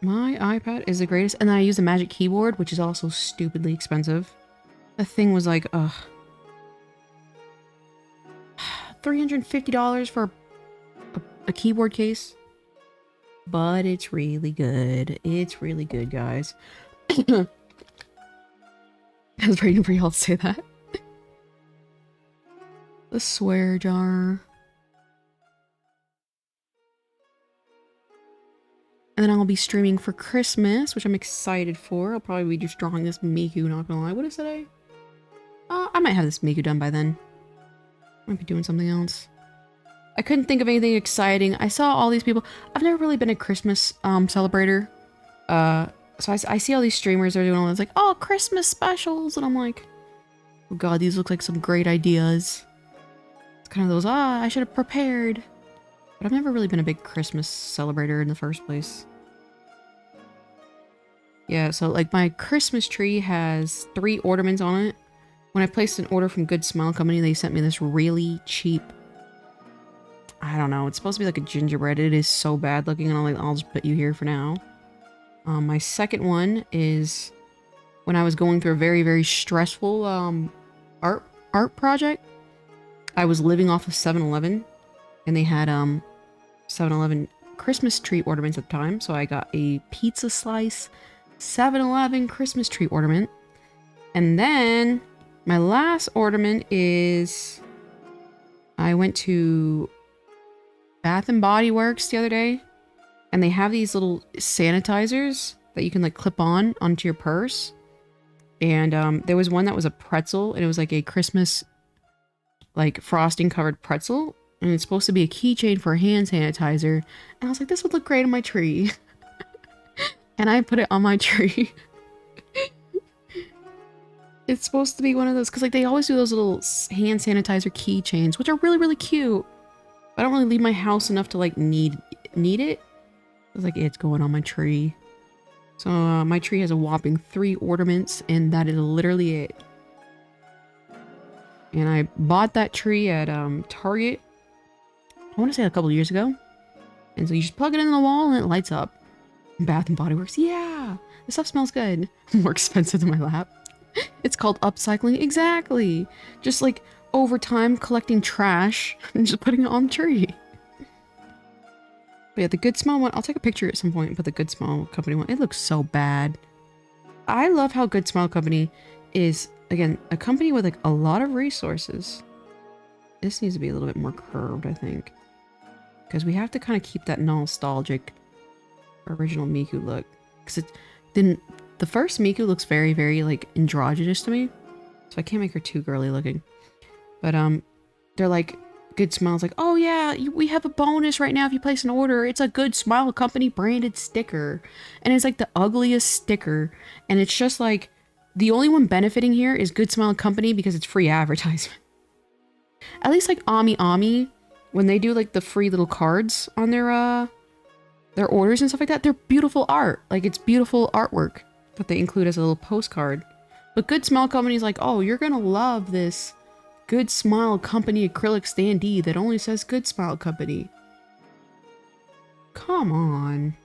My iPad is the greatest, and then I use a Magic Keyboard, which is also stupidly expensive. The thing was like, $350 for a keyboard case. But it's really good. It's really good, guys. I was waiting for y'all to say that. The swear jar. And then I'll be streaming for Christmas, which I'm excited for. I'll probably be just drawing this Miku, not gonna lie. What is today? I might have this Miku done by then. Might be doing something else. I couldn't think of anything exciting. I saw all these people. I've never really been a Christmas celebrator. So I see all these streamers are doing all this like, oh, Christmas specials. And I'm like, oh god, these look like some great ideas. It's kind of those, I should have prepared. But I've never really been a big Christmas celebrator in the first place. Yeah, so like my Christmas tree has 3 ornaments on it. When I placed an order from Good Smile Company, they sent me this really cheap, I don't know, it's supposed to be like a gingerbread. It is so bad looking, and I'll just put you here for now. My second one is when I was going through a very, very stressful art project. I was living off of 7-Eleven, and they had 7-Eleven Christmas tree ornaments at the time, so I got a pizza slice 7-Eleven Christmas tree ornament. And then my last ornament is I went to Bath and Body Works the other day, and they have these little sanitizers that you can like clip on onto your purse. And there was one that was a pretzel, and it was like a Christmas like frosting covered pretzel. And it's supposed to be a keychain for hand sanitizer. And I was like, this would look great on my tree. And I put it on my tree. It's supposed to be one of those, because like they always do those little hand sanitizer keychains, which are really, really cute. I don't really leave my house enough to like need it. I was like, it's going on my tree. So my tree has a whopping 3 ornaments, and that is literally it. And I bought that tree at Target, I want to say a couple years ago. And so you just plug it in the wall and it lights up. Bath and Body Works, yeah! The stuff smells good. More expensive than my lap. It's called upcycling, exactly! Just like over time collecting trash and just putting it on the tree. But yeah, the Good Smell one, I'll take a picture at some point, but the Good Smell Company one, it looks so bad. I love how Good Smell Company is, again, a company with like a lot of resources. This needs to be a little bit more curved, I think. Because we have to kind of keep that nostalgic original Miku look. Because then the first Miku looks very, very like androgynous to me. So I can't make her too girly looking. But they're like, Good Smile's like, oh yeah, we have a bonus right now if you place an order. It's a Good Smile Company branded sticker. And it's like the ugliest sticker. And it's just like, the only one benefiting here is Good Smile Company because it's free advertisement. At least like Ami Ami, when they do like the free little cards on their orders and stuff like that, they're beautiful art. Like it's beautiful artwork that they include as a little postcard. But Good Smile Company's like, oh, you're gonna love this Good Smile Company acrylic standee that only says Good Smile Company. Come on.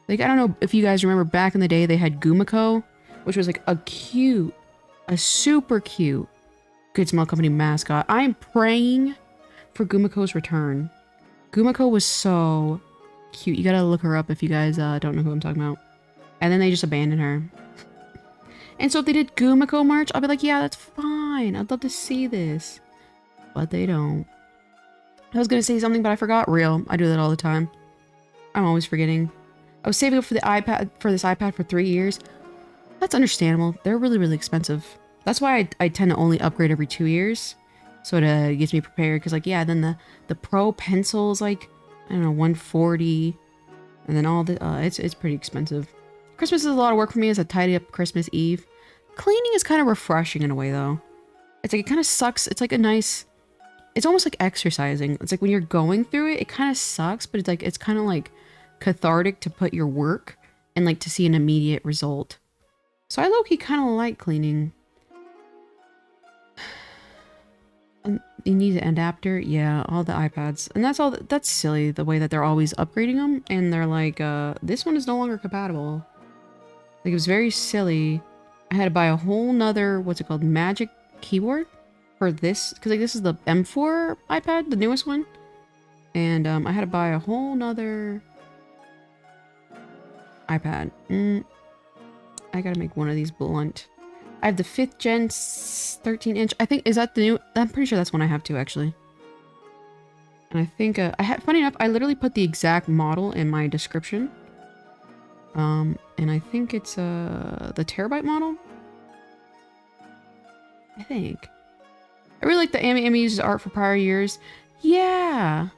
Like, I don't know if you guys remember back in the day, they had Gumiko, which was like a super cute Good Smile Company mascot. I'm praying for Gumiko's return. Gumiko was so cute. You gotta look her up if you guys don't know who I'm talking about. And then they just abandoned her. And so if they did Gumiko merch, I'll be like, yeah, that's fine. I'd love to see this. But they don't. I was gonna say something, but I forgot. Real. I do that all the time. I'm always forgetting. I was saving up for the iPad, for this iPad for 3 years. That's understandable. They're really, really expensive. That's why I tend to only upgrade every 2 years. So it gets me prepared. Because like, yeah, then the Pro Pencil is like, I don't know, 140. And then all the, it's pretty expensive. Christmas is a lot of work for me as I tidy up Christmas Eve. Cleaning is kind of refreshing in a way though. It's like, it kind of sucks. It's like a nice, it's almost like exercising. It's like when you're going through it, it kind of sucks, but it's like, it's kind of like cathartic to put your work and like to see an immediate result. So I low-key kind of like cleaning. You need an adapter? Yeah, all the iPads. And that's all, that's silly, the way that they're always upgrading them. And they're like, this one is no longer compatible. Like, it was very silly. I had to buy a whole nother, what's it called, Magic keyboard for this. Because like this is the M4 iPad, the newest one. And I had to buy a whole nother iPad. I gotta make one of these blunt. I have the 5th gen 13 inch. I think, is that the new? I'm pretty sure that's one I have too, actually. And I think, funny enough, I literally put the exact model in my description. And I think it's, the terabyte model. I think. I really like the Ami uses art for prior years. Yeah.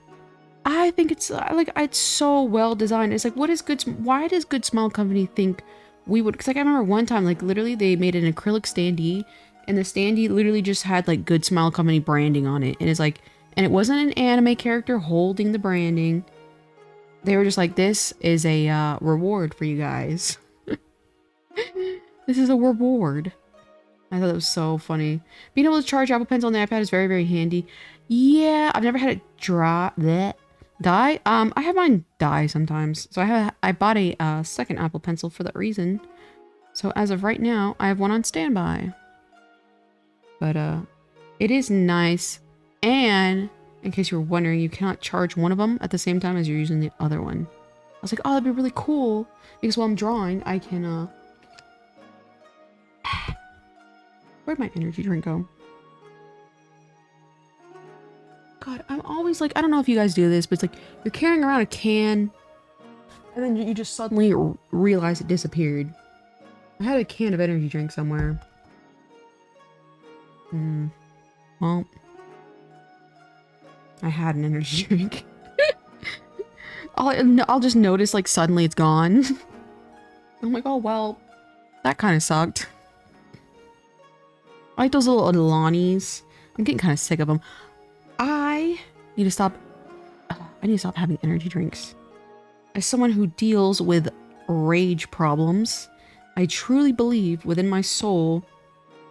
I think it's, like, it's so well designed. It's like, why does Good Smile Company think we would, because like I remember one time, like literally they made an acrylic standee, and the standee literally just had like Good Smile Company branding on it. And it's like, and it wasn't an anime character holding the branding. They were just like, this is a reward for you guys. This is a reward. I thought that was so funny. Being able to charge Apple Pencil on the iPad is very, very handy. Yeah, I've never had it die. I have mine die sometimes. So I bought a second Apple Pencil for that reason. So as of right now, I have one on standby. But it is nice. And in case you were wondering, you cannot charge one of them at the same time as you're using the other one. I was like, oh, that'd be really cool. Because while I'm drawing, I can where'd my energy drink go? God, I'm always like, I don't know if you guys do this, but it's like, you're carrying around a can, and then you just suddenly realize it disappeared. I had a can of energy drink somewhere. Well. I had an energy drink. I'll just notice like suddenly it's gone. I'm like, oh well, that kind of sucked. I like those little Alani's. I'm getting kind of sick of them. I need to stop. I need to stop having energy drinks. As someone who deals with rage problems, I truly believe within my soul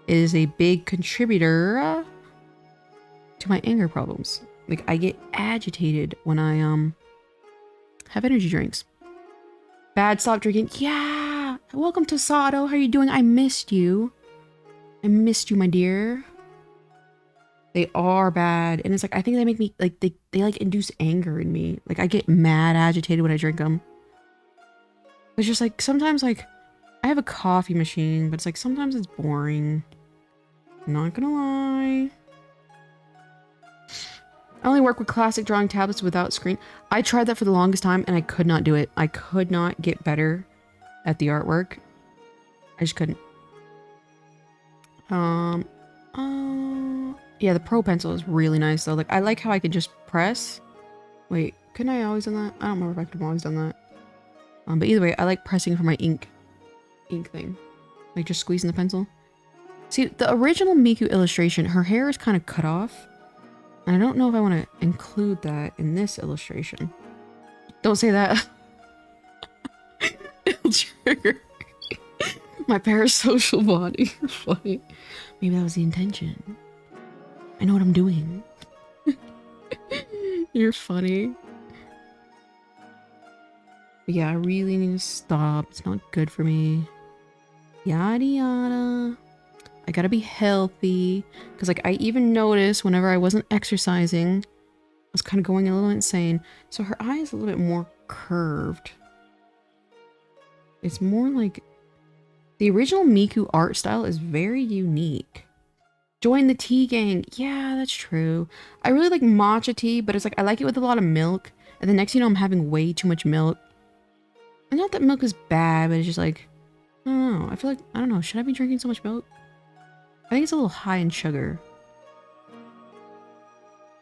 it is a big contributor to my anger problems. Like, I get agitated when I have energy drinks. Bad, stop drinking. Yeah! Welcome to Sato. How are you doing? I missed you. I missed you, my dear. They are bad. And it's like, I think they make me, like, they like induce anger in me. Like, I get mad, agitated when I drink them. It's just like, sometimes, like, I have a coffee machine, but it's like, sometimes it's boring. Not gonna lie. I only work with classic drawing tablets without screen. I tried that for the longest time and I could not do it. I could not get better at the artwork. I just couldn't. Yeah, the Pro Pencil is really nice though. Like, I like how I could just press. Wait, couldn't I always done that? I don't remember if I could have always done that. But either way, I like pressing for my ink thing. Like just squeezing the pencil. See, the original Miku illustration, her hair is kind of cut off. And I don't know if I want to include that in this illustration. Don't say that. It'll trigger my parasocial body. Funny. Maybe that was the intention. I know what I'm doing. You're funny. But yeah, I really need to stop. It's not good for me. Yada yada. I gotta be healthy. Because like I even noticed whenever I wasn't exercising, I was kind of going a little insane. So her eye is a little bit more curved. It's more like... The original Miku art style is very unique. Join the tea gang. Yeah, that's true. I really like matcha tea, but it's like I like it with a lot of milk. And the next thing you know, I'm having way too much milk. And not that milk is bad, but it's just like... I don't know. I feel like... I don't know. Should I be drinking so much milk? I think it's a little high in sugar.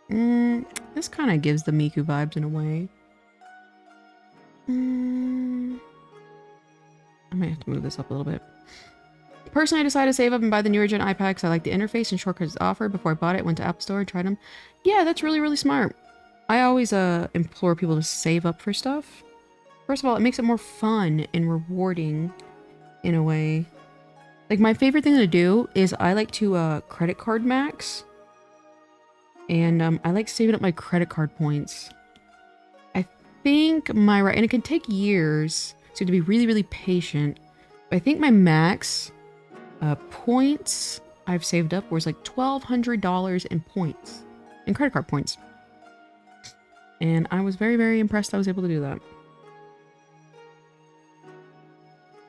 This kind of gives the Miku vibes in a way. I might have to move this up a little bit. Personally, I decided to save up and buy the newer gen iPad because I like the interface and shortcuts offered. Before I bought it, went to Apple Store and tried them. Yeah, that's really, really smart. I always implore people to save up for stuff. First of all, it makes it more fun and rewarding in a way. Like, my favorite thing to do is I like to credit card max. And I like saving up my credit card points. I think and it can take years, so you have to be really, really patient. But I think my max points I've saved up was like $1,200 in points, in credit card points. And I was very, very impressed I was able to do that.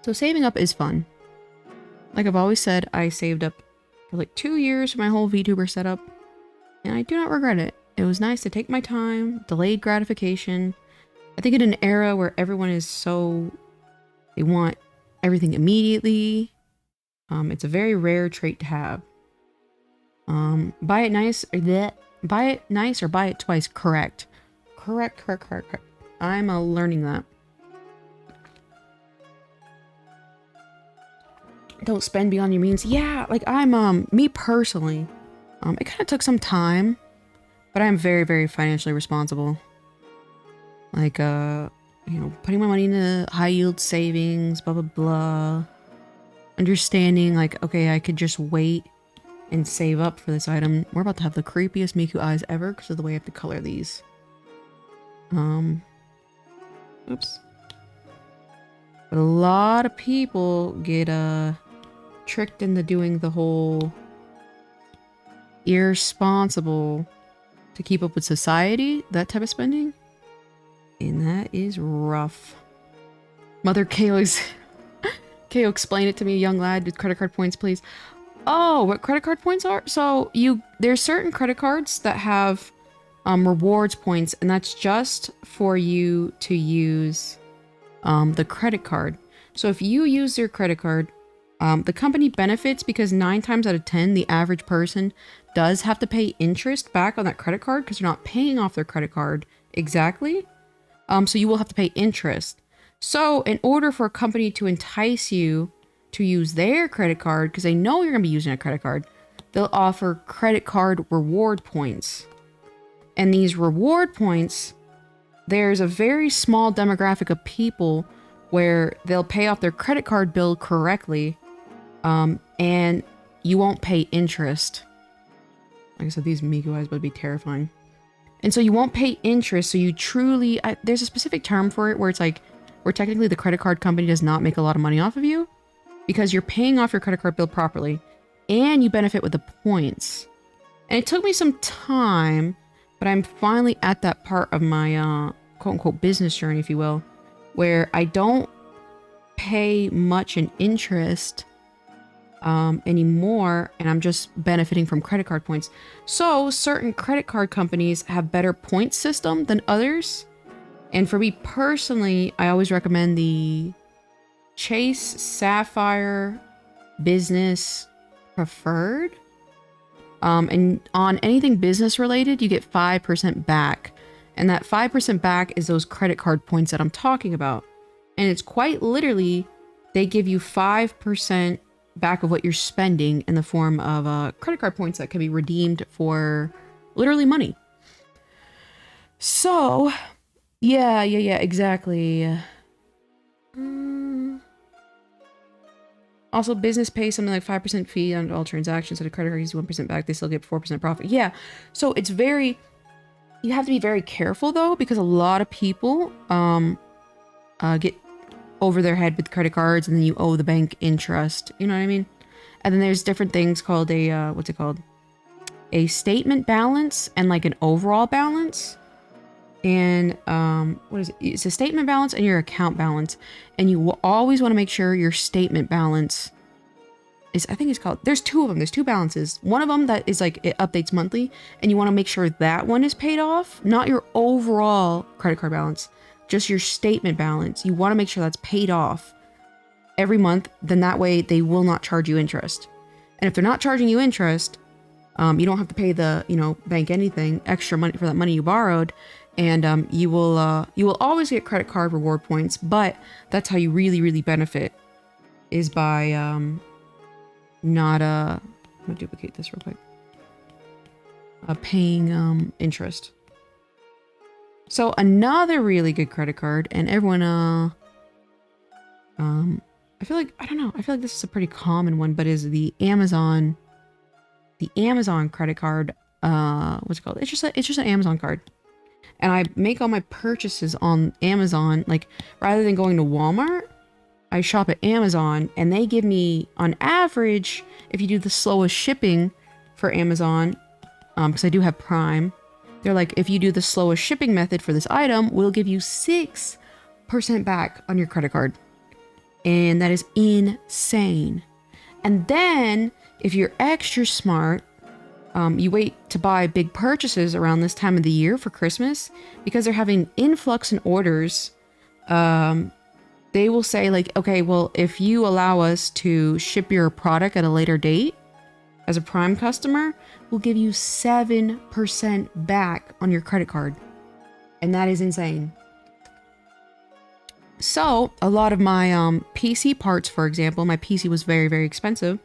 So saving up is fun. Like I've always said, I saved up for like 2 years for my whole VTuber setup. And I do not regret it. It was nice to take my time, delayed gratification. I think in an era where everyone is so... They want everything immediately. It's a very rare trait to have. Buy it nice or buy it twice. Correct. Correct. I'm learning that. Don't spend beyond your means. Yeah, like I'm, me personally, it kind of took some time, but I'm very, very financially responsible. Like, you know, putting my money into high yield savings, blah, blah, blah. Understanding, like, okay, I could just wait and save up for this item. We're about to have the creepiest Miku eyes ever because of the way I have to color these. Oops. But a lot of people get, tricked into doing the whole irresponsible to keep up with society, that type of spending. And that is rough. Mother KO is... KO, explain it to me, young lad, with credit card points, please. Oh, what credit card points are? So there's certain credit cards that have rewards points, and that's just for you to use the credit card. So if you use your credit card The company benefits because 9 times out of 10, the average person does have to pay interest back on that credit card because you're not paying off their credit card exactly. So you will have to pay interest. So in order for a company to entice you to use their credit card, because they know you're going to be using a credit card, they'll offer credit card reward points. And these reward points, there's a very small demographic of people where they'll pay off their credit card bill correctly, and you won't pay interest. Like I said, these Miku eyes would be terrifying. And so you won't pay interest, so you truly... there's a specific term for it where it's like, where technically the credit card company does not make a lot of money off of you, because you're paying off your credit card bill properly, and you benefit with the points. And it took me some time, but I'm finally at that part of my quote-unquote business journey, if you will, where I don't pay much in interest anymore, and I'm just benefiting from credit card points. So certain credit card companies have better point system than others. And for me personally, I always recommend the Chase Sapphire Business Preferred. And on anything business related, you get 5% back. And that 5% back is those credit card points that I'm talking about. And it's quite literally, they give you 5% back of what you're spending in the form of credit card points that can be redeemed for literally money. So, yeah, exactly. Also, business pays something like 5% fee on all transactions, so the credit card gives you 1% back, they still get 4% profit. Yeah, so it's very... You have to be very careful, though, because a lot of people get over their head with credit cards, and then you owe the bank interest. You know what I mean? And then there's different things called a, what's it called? A statement balance and like an overall balance. And what is it? It's a statement balance and your account balance. And you will always want to make sure your statement balance is, I think it's called, there's two of them. There's two balances. One of them that is like, it updates monthly, and you want to make sure that one is paid off, not your overall credit card balance, just your statement balance. You want to make sure that's paid off every month. Then that way they will not charge you interest. And if they're not charging you interest, you don't have to pay the, bank anything extra money for that money you borrowed. And you will always get credit card reward points, but that's how you really benefit, is by not I'm gonna duplicate this real quick. Paying interest. So another really good credit card, and everyone I feel like, I don't know, I feel like this is a pretty common one, but is the Amazon credit card. What's it called? It's just an Amazon card. And I make all my purchases on Amazon. Like, rather than going to Walmart, I shop at Amazon, and they give me, on average, if you do the slowest shipping for Amazon, because I do have Prime, they're like, if you do the slowest shipping method for this item, we'll give you 6% back on your credit card. And that is insane. And then, if you're extra smart, you wait to buy big purchases around this time of the year for Christmas, because they're having influx in orders. They will say like, okay, well, if you allow us to ship your product at a later date as a Prime customer, we'll give you 7% back on your credit card. And that is insane. So a lot of my PC parts, for example, my PC was very expensive.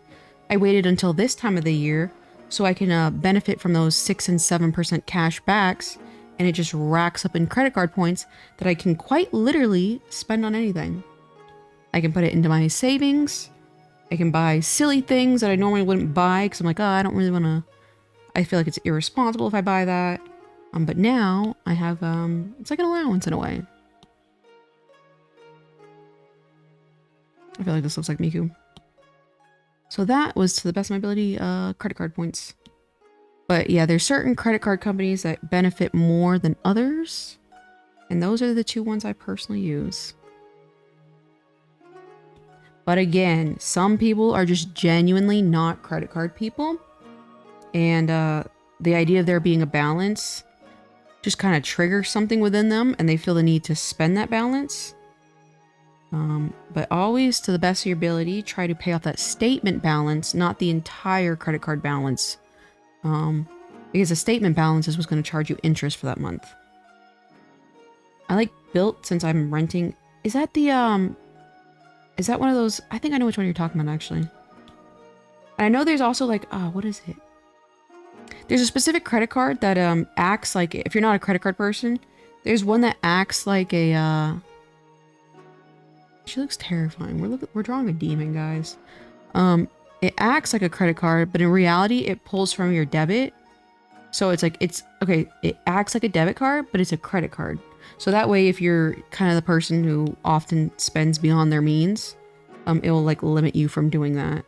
I waited until this time of the year so I can benefit from those 6 and 7% cash backs, and it just racks up in credit card points that I can quite literally spend on anything. I can put it into my savings. I can buy silly things that I normally wouldn't buy because I'm like, oh, I don't really want to. I feel like it's irresponsible if I buy that. But now I have, it's like an allowance in a way. I feel like this looks like Miku. So that was, to the best of my ability, credit card points. But yeah, there's certain credit card companies that benefit more than others. And those are the two ones I personally use. But again, some people are just genuinely not credit card people. And the idea of there being a balance just kind of triggers something within them, and they feel the need to spend that balance. But always, to the best of your ability, try to pay off that statement balance, not the entire credit card balance. Because the statement balance is what's going to charge you interest for that month. I like Built since I'm renting. Is that the, is that one of those? I think I know which one you're talking about, actually. And I know there's also like, what is it? There's a specific credit card that, acts like, if you're not a credit card person, there's one that acts like a, she looks terrifying. We're drawing a demon, guys. It acts like a credit card, but in reality, it pulls from your debit. So it's like, okay, it acts like a debit card, but it's a credit card. So that way, if you're kind of the person who often spends beyond their means, it will like limit you from doing that.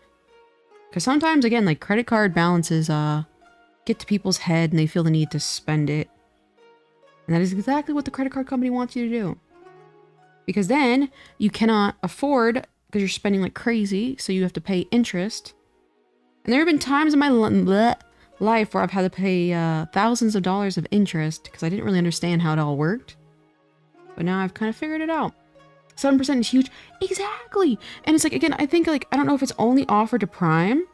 Because sometimes, again, like credit card balances get to people's head and they feel the need to spend it. And that is exactly what the credit card company wants you to do. Because then you cannot afford, because you're spending like crazy, so you have to pay interest. And there have been times in my life where I've had to pay thousands of dollars of interest because I didn't really understand how it all worked. But now I've kind of figured it out. 7% is huge. Exactly. And it's like, again, I think like, I don't know if it's only offered to Prime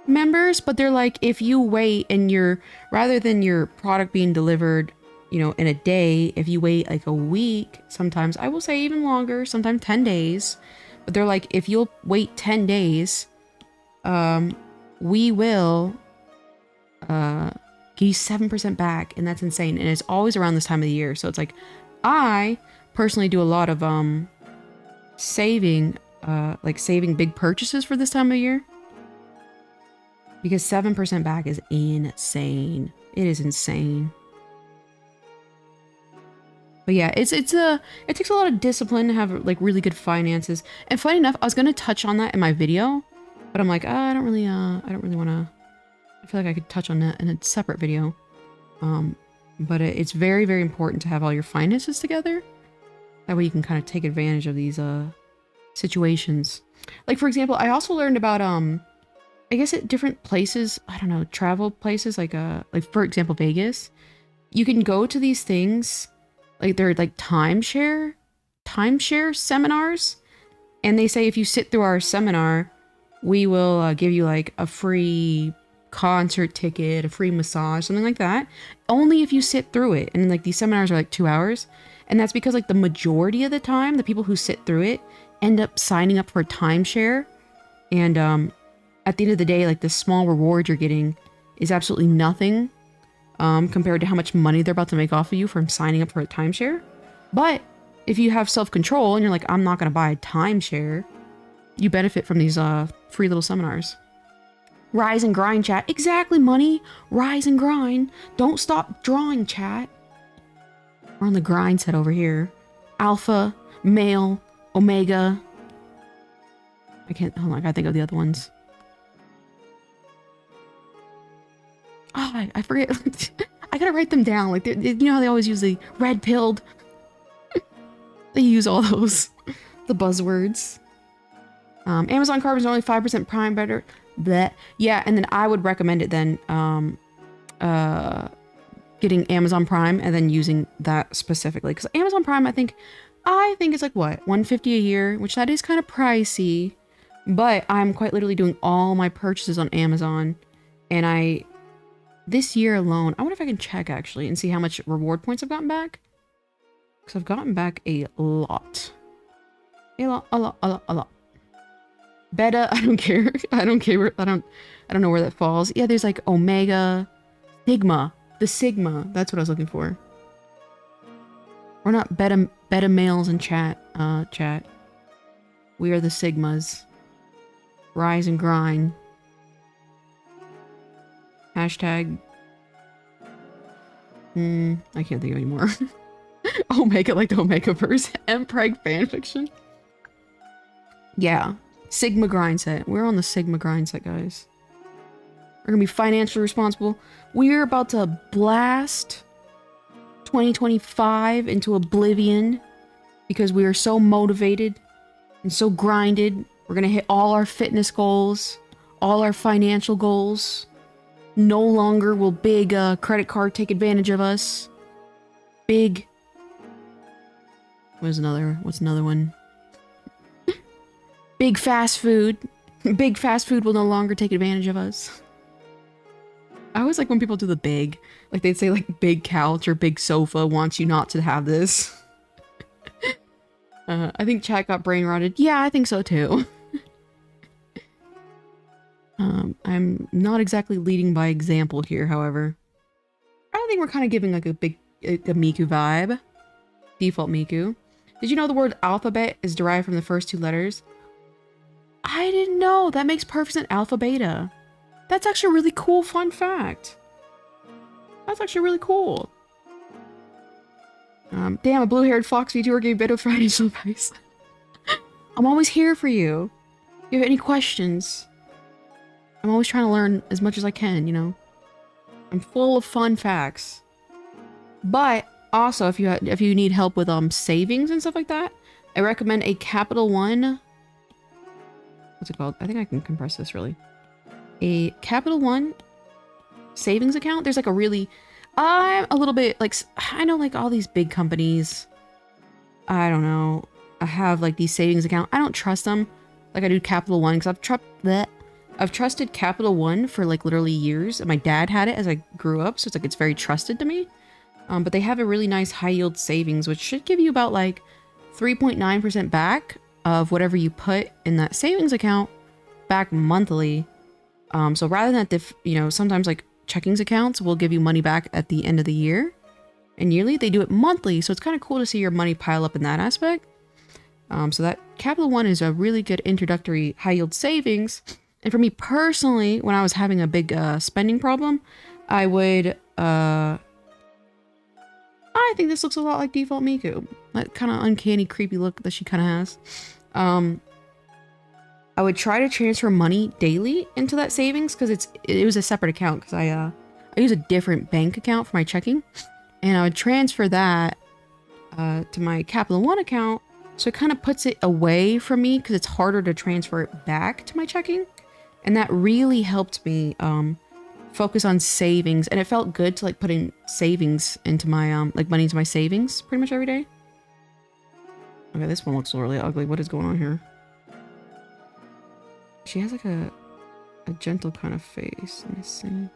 members, but they're like, if you wait and rather than your product being delivered, you know, in a day, if you wait like a week, sometimes I will say even longer, sometimes 10 days, but they're like, if you'll wait 10 days, we will, give you 7% back. And that's insane. And it's always around this time of the year. So it's like, I personally do a lot of, saving big purchases for this time of year. Because 7% back is insane. It is insane. But yeah, it takes a lot of discipline to have like really good finances. And funny enough, I was gonna touch on that in my video, but I'm like, I don't really want to. I feel like I could touch on that in a separate video. But it's very, very important to have all your finances together. That way you can kind of take advantage of these situations. Like for example, I also learned about I guess at different places, I don't know, travel places like for example Vegas, you can go to these things. Like they're like timeshare seminars, and they say if you sit through our seminar, we will give you like a free concert ticket, a free massage, something like that. Only if you sit through it. And like these seminars are like 2 hours, and that's because like the majority of the time, the people who sit through it end up signing up for a timeshare, and at the end of the day, like the small reward you're getting is absolutely nothing. Compared to how much money they're about to make off of you from signing up for a timeshare. But if you have self-control and you're like, I'm not going to buy a timeshare, you benefit from these free little seminars. Rise and grind, chat. Exactly, money. Rise and grind. Don't stop drawing, chat. We're on the grind set over here. Alpha, male, omega. Hold on, I gotta think of the other ones. Oh, I forget. I gotta write them down. Like, you know how they always use the red pilled? They use all those, the buzzwords. Amazon card is only 5% Prime better. Bleh. Yeah, and then I would recommend it then, getting Amazon Prime and then using that specifically. Because Amazon Prime, I think it's like, what, $150 a year? Which that is kind of pricey. But I'm quite literally doing all my purchases on Amazon. And this year alone, I wonder if I can check actually and see how much reward points I've gotten back. Because I've gotten back a lot. A lot. Beta, I don't care. I don't know where that falls. Yeah, there's like Omega, Sigma. The Sigma. That's what I was looking for. We're not beta males in chat. We are the Sigmas. Rise and grind. Hashtag. I can't think of any more. Omega, like the Omegaverse. Mpreg fanfiction. Yeah. Sigma grind set. We're on the Sigma grind set, guys. We're gonna be financially responsible. We're about to blast 2025 into oblivion because we are so motivated and so grinded. We're gonna hit all our fitness goals, all our financial goals. No longer will big credit card take advantage of us. Big. What's another one? Big fast food. Big fast food will no longer take advantage of us. I always like when people do the big. Like they'd say like big couch or big sofa wants you not to have this. I think chat got brain rotted. Yeah, I think so too. I'm not exactly leading by example here, however. I think we're kind of giving like a Miku vibe. Default Miku. Did you know the word alphabet is derived from the first 2 letters? I didn't know. That makes perfect sense. Alpha beta. That's actually a really cool fun fact. That's actually really cool. Damn, a blue-haired fox VTuber gave bit of financial advice. I'm always here for you. If you have any questions, I'm always trying to learn as much as I can, you know? I'm full of fun facts. But also, if you need help with savings and stuff like that, I recommend a Capital One. What's it called? I think I can compress this really. A Capital One savings account. There's like a really, I'm a little bit like, I know like all these big companies, I don't know, I have like these savings account. I don't trust them like I do Capital One because I've trusted Capital One for like literally years, and my dad had it as I grew up, so it's like it's very trusted to me. But they have a really nice high yield savings, which should give you about like 3.9% back of whatever you put in that savings account back monthly. So rather than that, you know, sometimes like checkings accounts will give you money back at the end of the year and yearly, they do it monthly. So it's kind of cool to see your money pile up in that aspect. So that Capital One is a really good introductory high yield savings. And for me personally, when I was having a big spending problem, I would, I think this looks a lot like Default Miku. That kind of uncanny, creepy look that she kind of has. I would try to transfer money daily into that savings because it was a separate account because I use a different bank account for my checking, and I would transfer that to my Capital One account. So it kind of puts it away from me because it's harder to transfer it back to my checking, and that really helped me focus on savings. And it felt good to like put in savings into my like money into my savings pretty much every day. Okay, this one looks really ugly. What is going on here? She has like a gentle kind of face. Let me see.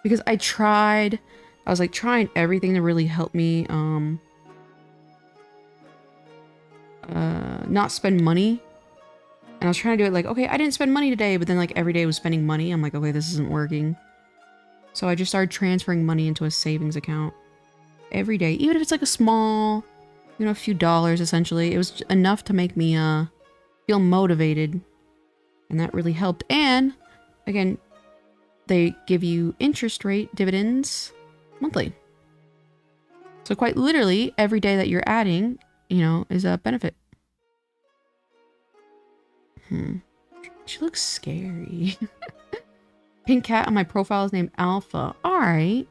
Because I was like trying everything to really help me not spend money. And I was trying to do it like, okay, I didn't spend money today, but then like every day I was spending money. I'm like, okay, this isn't working. So I just started transferring money into a savings account every day, even if it's like a small, you know, a few dollars essentially. It was enough to make me feel motivated, and that really helped. And again, they give you interest rate dividends monthly. So quite literally, every day that you're adding, you know, is a benefit. She looks scary. Pink cat on my profile is named Alpha. Alright.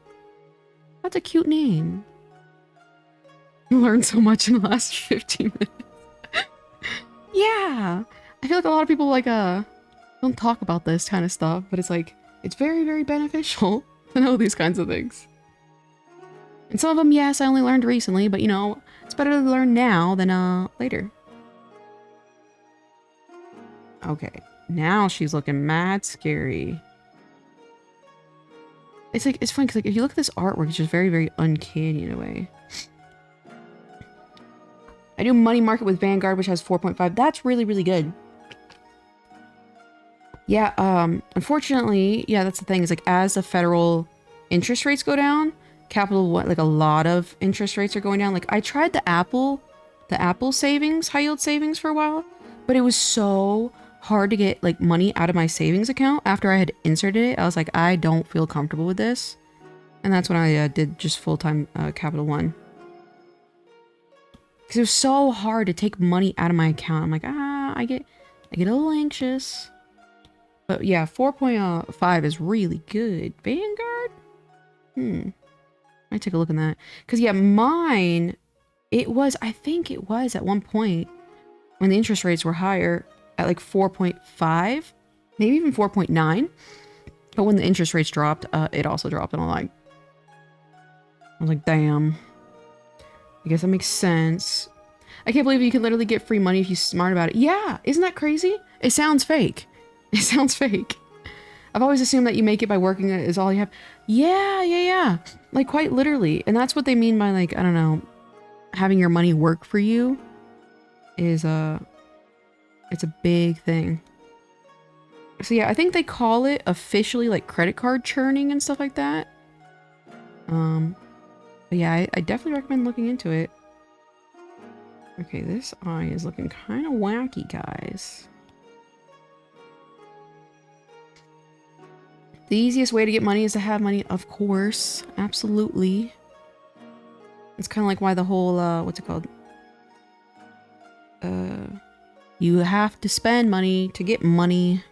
That's a cute name. You learned so much in the last 15 minutes. Yeah. I feel like a lot of people like don't talk about this kind of stuff, but it's like it's very, very beneficial to know these kinds of things. And some of them, yes, I only learned recently, but you know, it's better to learn now than later. Okay, now she's looking mad scary. It's like, it's funny because like if you look at this artwork, it's just very, very uncanny in a way. I do money market with Vanguard, which has 4.5. That's really, really good. Yeah, unfortunately, yeah, that's the thing, is like as the federal interest rates go down, Capital One, like a lot of interest rates are going down. Like I tried the Apple savings, high yield savings for a while, but it was so hard to get like money out of my savings account after I had inserted it. I was like, I don't feel comfortable with this. And that's when I did just full-time Capital One. Because it was so hard to take money out of my account. I'm like, I get a little anxious. But yeah, 4.5 is really good. Vanguard? Might take a look at that. Because yeah, mine, I think it was at one point when the interest rates were higher at like 4.5, maybe even 4.9. But when the interest rates dropped, it also dropped. And I was like, damn. I guess that makes sense. I can't believe you can literally get free money if you're smart about it. Yeah, isn't that crazy? It sounds fake. It sounds fake. I've always assumed that you make it by working is all you have. Yeah. Like quite literally. And that's what they mean by like, I don't know, having your money work for you is it's a big thing. So yeah, I think they call it officially like credit card churning and stuff like that. But yeah, I definitely recommend looking into it. Okay, this eye is looking kind of wacky, guys. The easiest way to get money is to have money, of course. Absolutely. It's kind of like why the whole, what's it called? You have to spend money to get money.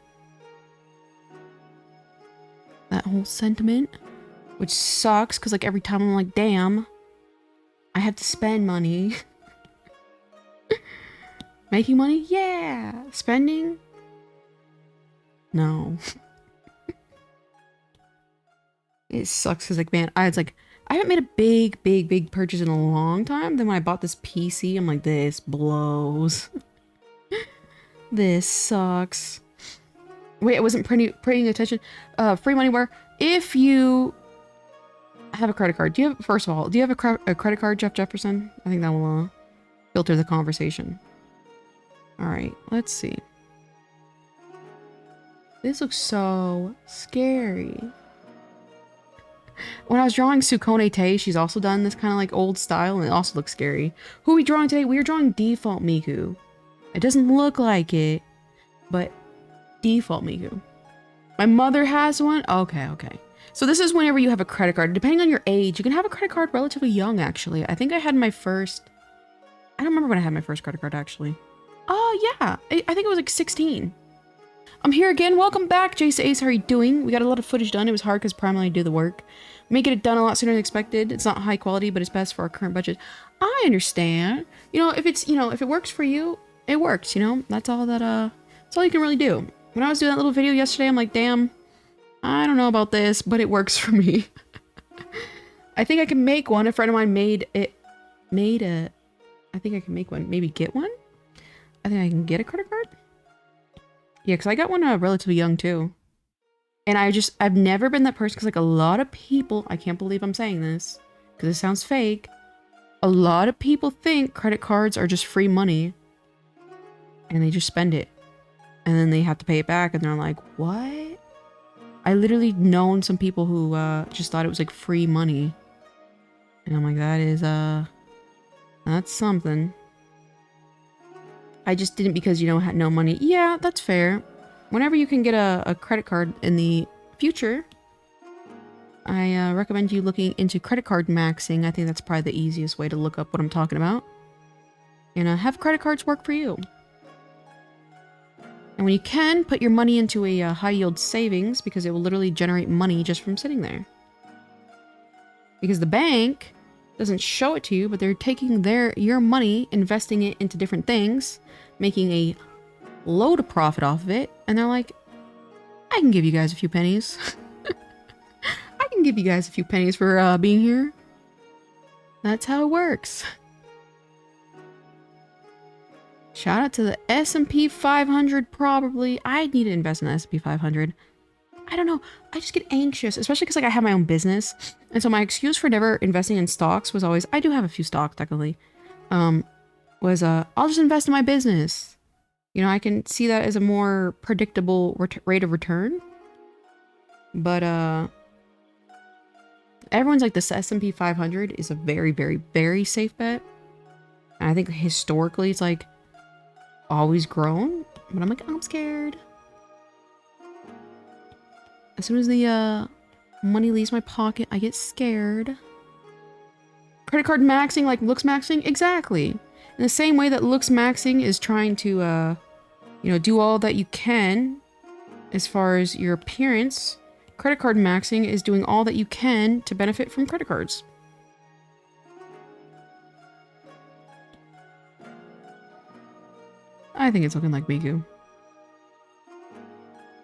That whole sentiment. Which sucks, because like every time I'm like, damn, I have to spend money. Making money? Yeah. Spending? No. It sucks because like, man, I haven't made a big purchase in a long time. Then when I bought this PC, I'm like, this blows. This sucks. Wait, I wasn't paying attention. Free money where if you have a credit card, first of all, do you have a credit card, Jeff Jefferson? I think that will filter the conversation. All right, let's see. This looks so scary. When I was drawing Sukone Tay, she's also done this kind of like old style, and it also looks scary. Who are we drawing today? We are drawing Default Miku. It doesn't look like it, but Default Miku. My mother has one. Okay. So this is whenever you have a credit card. Depending on your age, you can have a credit card relatively young, actually. I think I had my first... I don't remember when I had my first credit card, actually. Oh, yeah. I think it was like 16. I'm here again. Welcome back, Jace Ace. How are you doing? We got a lot of footage done. It was hard because primarily I do the work. Making it done a lot sooner than expected. It's not high quality, but it's best for our current budget. I understand. You know, if it works for you, it works, you know? That's all you can really do. When I was doing that little video yesterday, I'm like, damn, I don't know about this, but it works for me. I think I can make one. A friend of mine I think I can make one. Maybe get one? I think I can get a credit card? Yeah, because I got one relatively young too. And I've never been that person because like a lot of people, I can't believe I'm saying this because it sounds fake. A lot of people think credit cards are just free money and they just spend it and then they have to pay it back and they're like, what? I literally known some people who just thought it was like free money. And I'm like, that is, that's something. I just didn't because, had no money. Yeah, that's fair. Whenever you can get a credit card in the future, I recommend you looking into credit card maxing. I think that's probably the easiest way to look up what I'm talking about. And have credit cards work for you. And when you can, put your money into a high yield savings because it will literally generate money just from sitting there. Because the bank doesn't show it to you, but they're taking your money, investing it into different things, making a load of profit off of it, and they're like, I can give you guys a few pennies. I can give you guys a few pennies for being here. That's how it works. Shout out to the S&P 500 probably. I need to invest in the S&P 500. I don't know. I just get anxious, especially because like I have my own business. And so my excuse for never investing in stocks was always, I do have a few stocks technically, I'll just invest in my business. I can see that as a more predictable rate of return. But everyone's like this S&P 500 is a very, very, very safe bet. And I think historically it's like always grown, but I'm like, I'm scared. As soon as the money leaves my pocket, I get scared. Credit card maxing, like looks maxing? Exactly. In the same way that looks maxing is trying to, do all that you can as far as your appearance, credit card maxing is doing all that you can to benefit from credit cards. I think it's looking like Miku.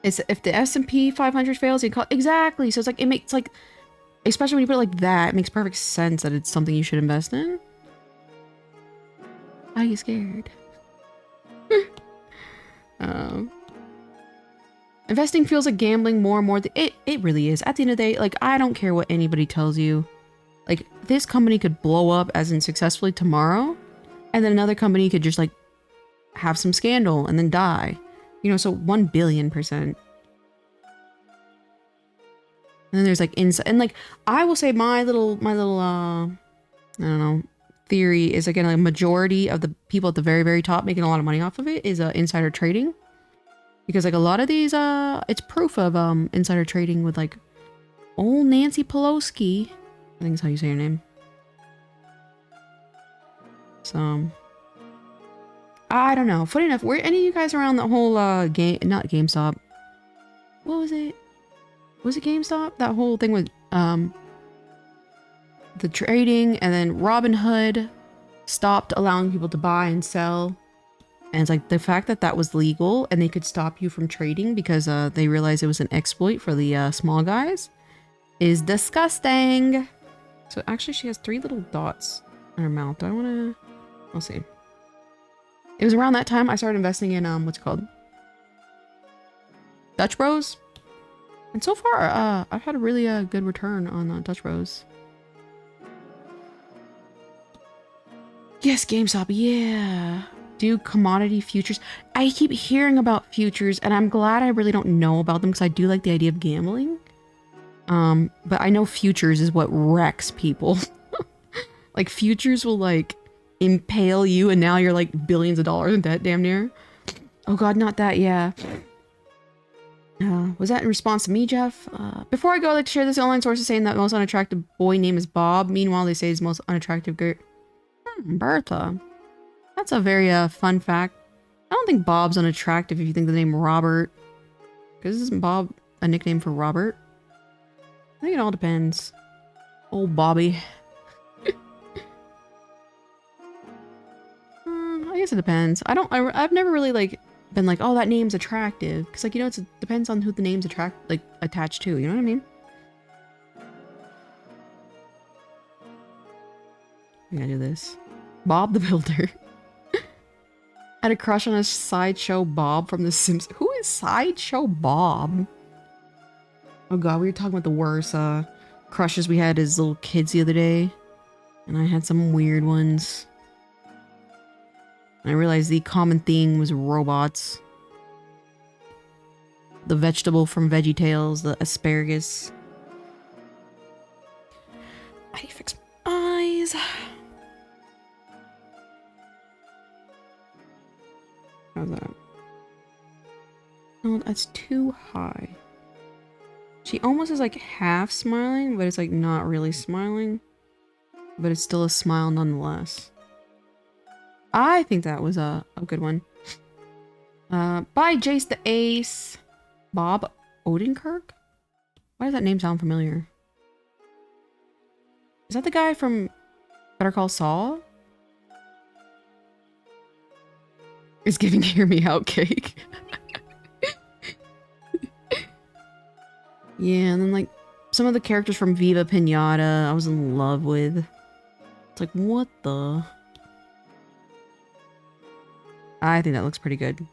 If the S&P 500 fails, you call exactly. So it's like, it makes like, especially when you put it like that, it makes perfect sense that it's something you should invest in. Are you scared? um, Investing feels like gambling more and more. It really is. At the end of the day, like, I don't care what anybody tells you. Like, this company could blow up as in successfully tomorrow, and then another company could just, like, have some scandal and then die. You know, so 1,000,000,000%. And then there's, like, inside, and, like, I will say my little, I don't know, theory is, again, a majority of the people at the very, very top making a lot of money off of it is insider trading. Because, like, a lot of these, it's proof of insider trading with, like, old Nancy Pelosi. I think that's how you say her name. So, I don't know. Funny enough, were any of you guys around the whole not GameStop? What was it? Was it GameStop? That whole thing with the trading, and then Robinhood stopped allowing people to buy and sell. And it's like the fact that that was legal and they could stop you from trading because they realized it was an exploit for the small guys is disgusting. So actually she has 3 little dots on her mouth. Do I want to... We'll see. It was around that time I started investing in, what's it called? Dutch Bros. And so far, I've had a really good return on Dutch Bros. Yes, GameStop, yeah. Do commodity futures. I keep hearing about futures, and I'm glad I really don't know about them because I do like the idea of gambling. But I know futures is what wrecks people. Like, futures will, like, impale you, and now you're, like, billions of dollars in debt, damn near. Oh god, not that, yeah. Was that in response to me, Jeff? Before I go, I'd like to share this online source is saying that most unattractive boy name is Bob. Meanwhile, they say his most unattractive girl... Bertha. That's a very fun fact. I don't think Bob's unattractive if you think the name Robert. Because isn't Bob a nickname for Robert? I think it all depends. Old Bobby. I guess it depends. I've never really, like, been like, oh, that name's attractive. Because, like, you know, it depends on who the name's attached to. You know what I mean? I gotta do this. Bob the Builder. Had a crush on a Sideshow Bob from The Simpsons. Who is Sideshow Bob? Oh god, we were talking about the worst crushes we had as little kids the other day. And I had some weird ones. And I realized the common theme was robots. The vegetable from VeggieTales, the asparagus. I need to fix my eyes. How's that? Oh, that's too high. She almost is like half smiling, but it's like not really smiling. But it's still a smile nonetheless. I think that was a good one. Bye, Jace the Ace. Bob Odenkirk? Why does that name sound familiar? Is that the guy from Better Call Saul? Is giving Hear Me Out cake. Yeah, and then like some of the characters from Viva Pinata I was in love with. It's like, what the? I think that looks pretty good.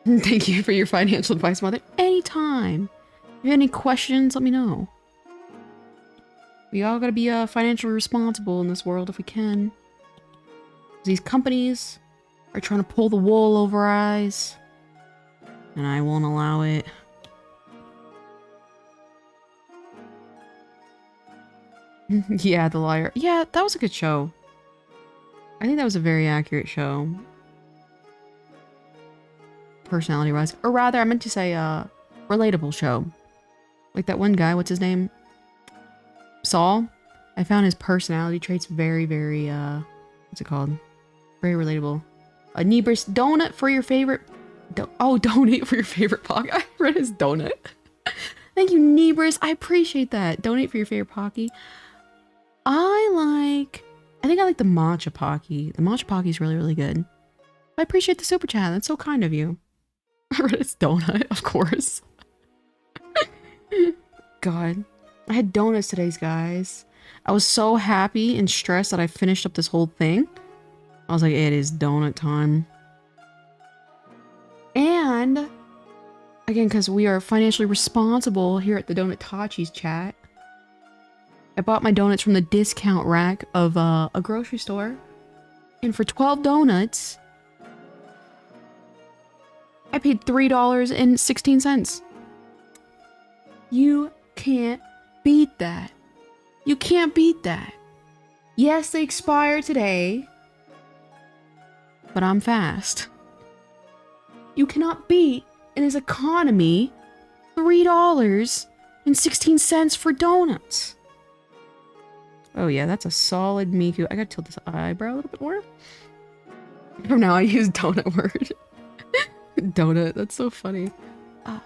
Thank you for your financial advice, Mother. Anytime. If you have any questions, let me know. We all gotta be financially responsible in this world if we can. These companies are trying to pull the wool over our eyes. And I won't allow it. Yeah, The Liar. Yeah, that was a good show. I think that was a very accurate show. Personality-wise. Or rather, I meant to say, relatable show. Like that one guy, what's his name? Saul? I found his personality traits very, very, what's it called? Very relatable. A Nebris donut for your favorite... donate for your favorite Pocky. I read his donut. Thank you, Nebris. I appreciate that. Donate for your favorite Pocky. I think I like the matcha Pocky. The matcha Pocky is really, really good. I appreciate the super chat. That's so kind of you. I read his donut, of course. God. I had donuts today, guys. I was so happy and stressed that I finished up this whole thing. I was like, it is donut time. And again, because we are financially responsible here at the Donut Tachis chat, I bought my donuts from the discount rack of a grocery store. And for 12 donuts, I paid $3.16. You can't beat that. You can't beat that. Yes, they expire today, but I'm fast. You cannot beat, in this economy, $3.16 for donuts. Oh yeah, that's a solid Miku. I gotta tilt this eyebrow a little bit more. From now I use donut word. Donut, that's so funny. I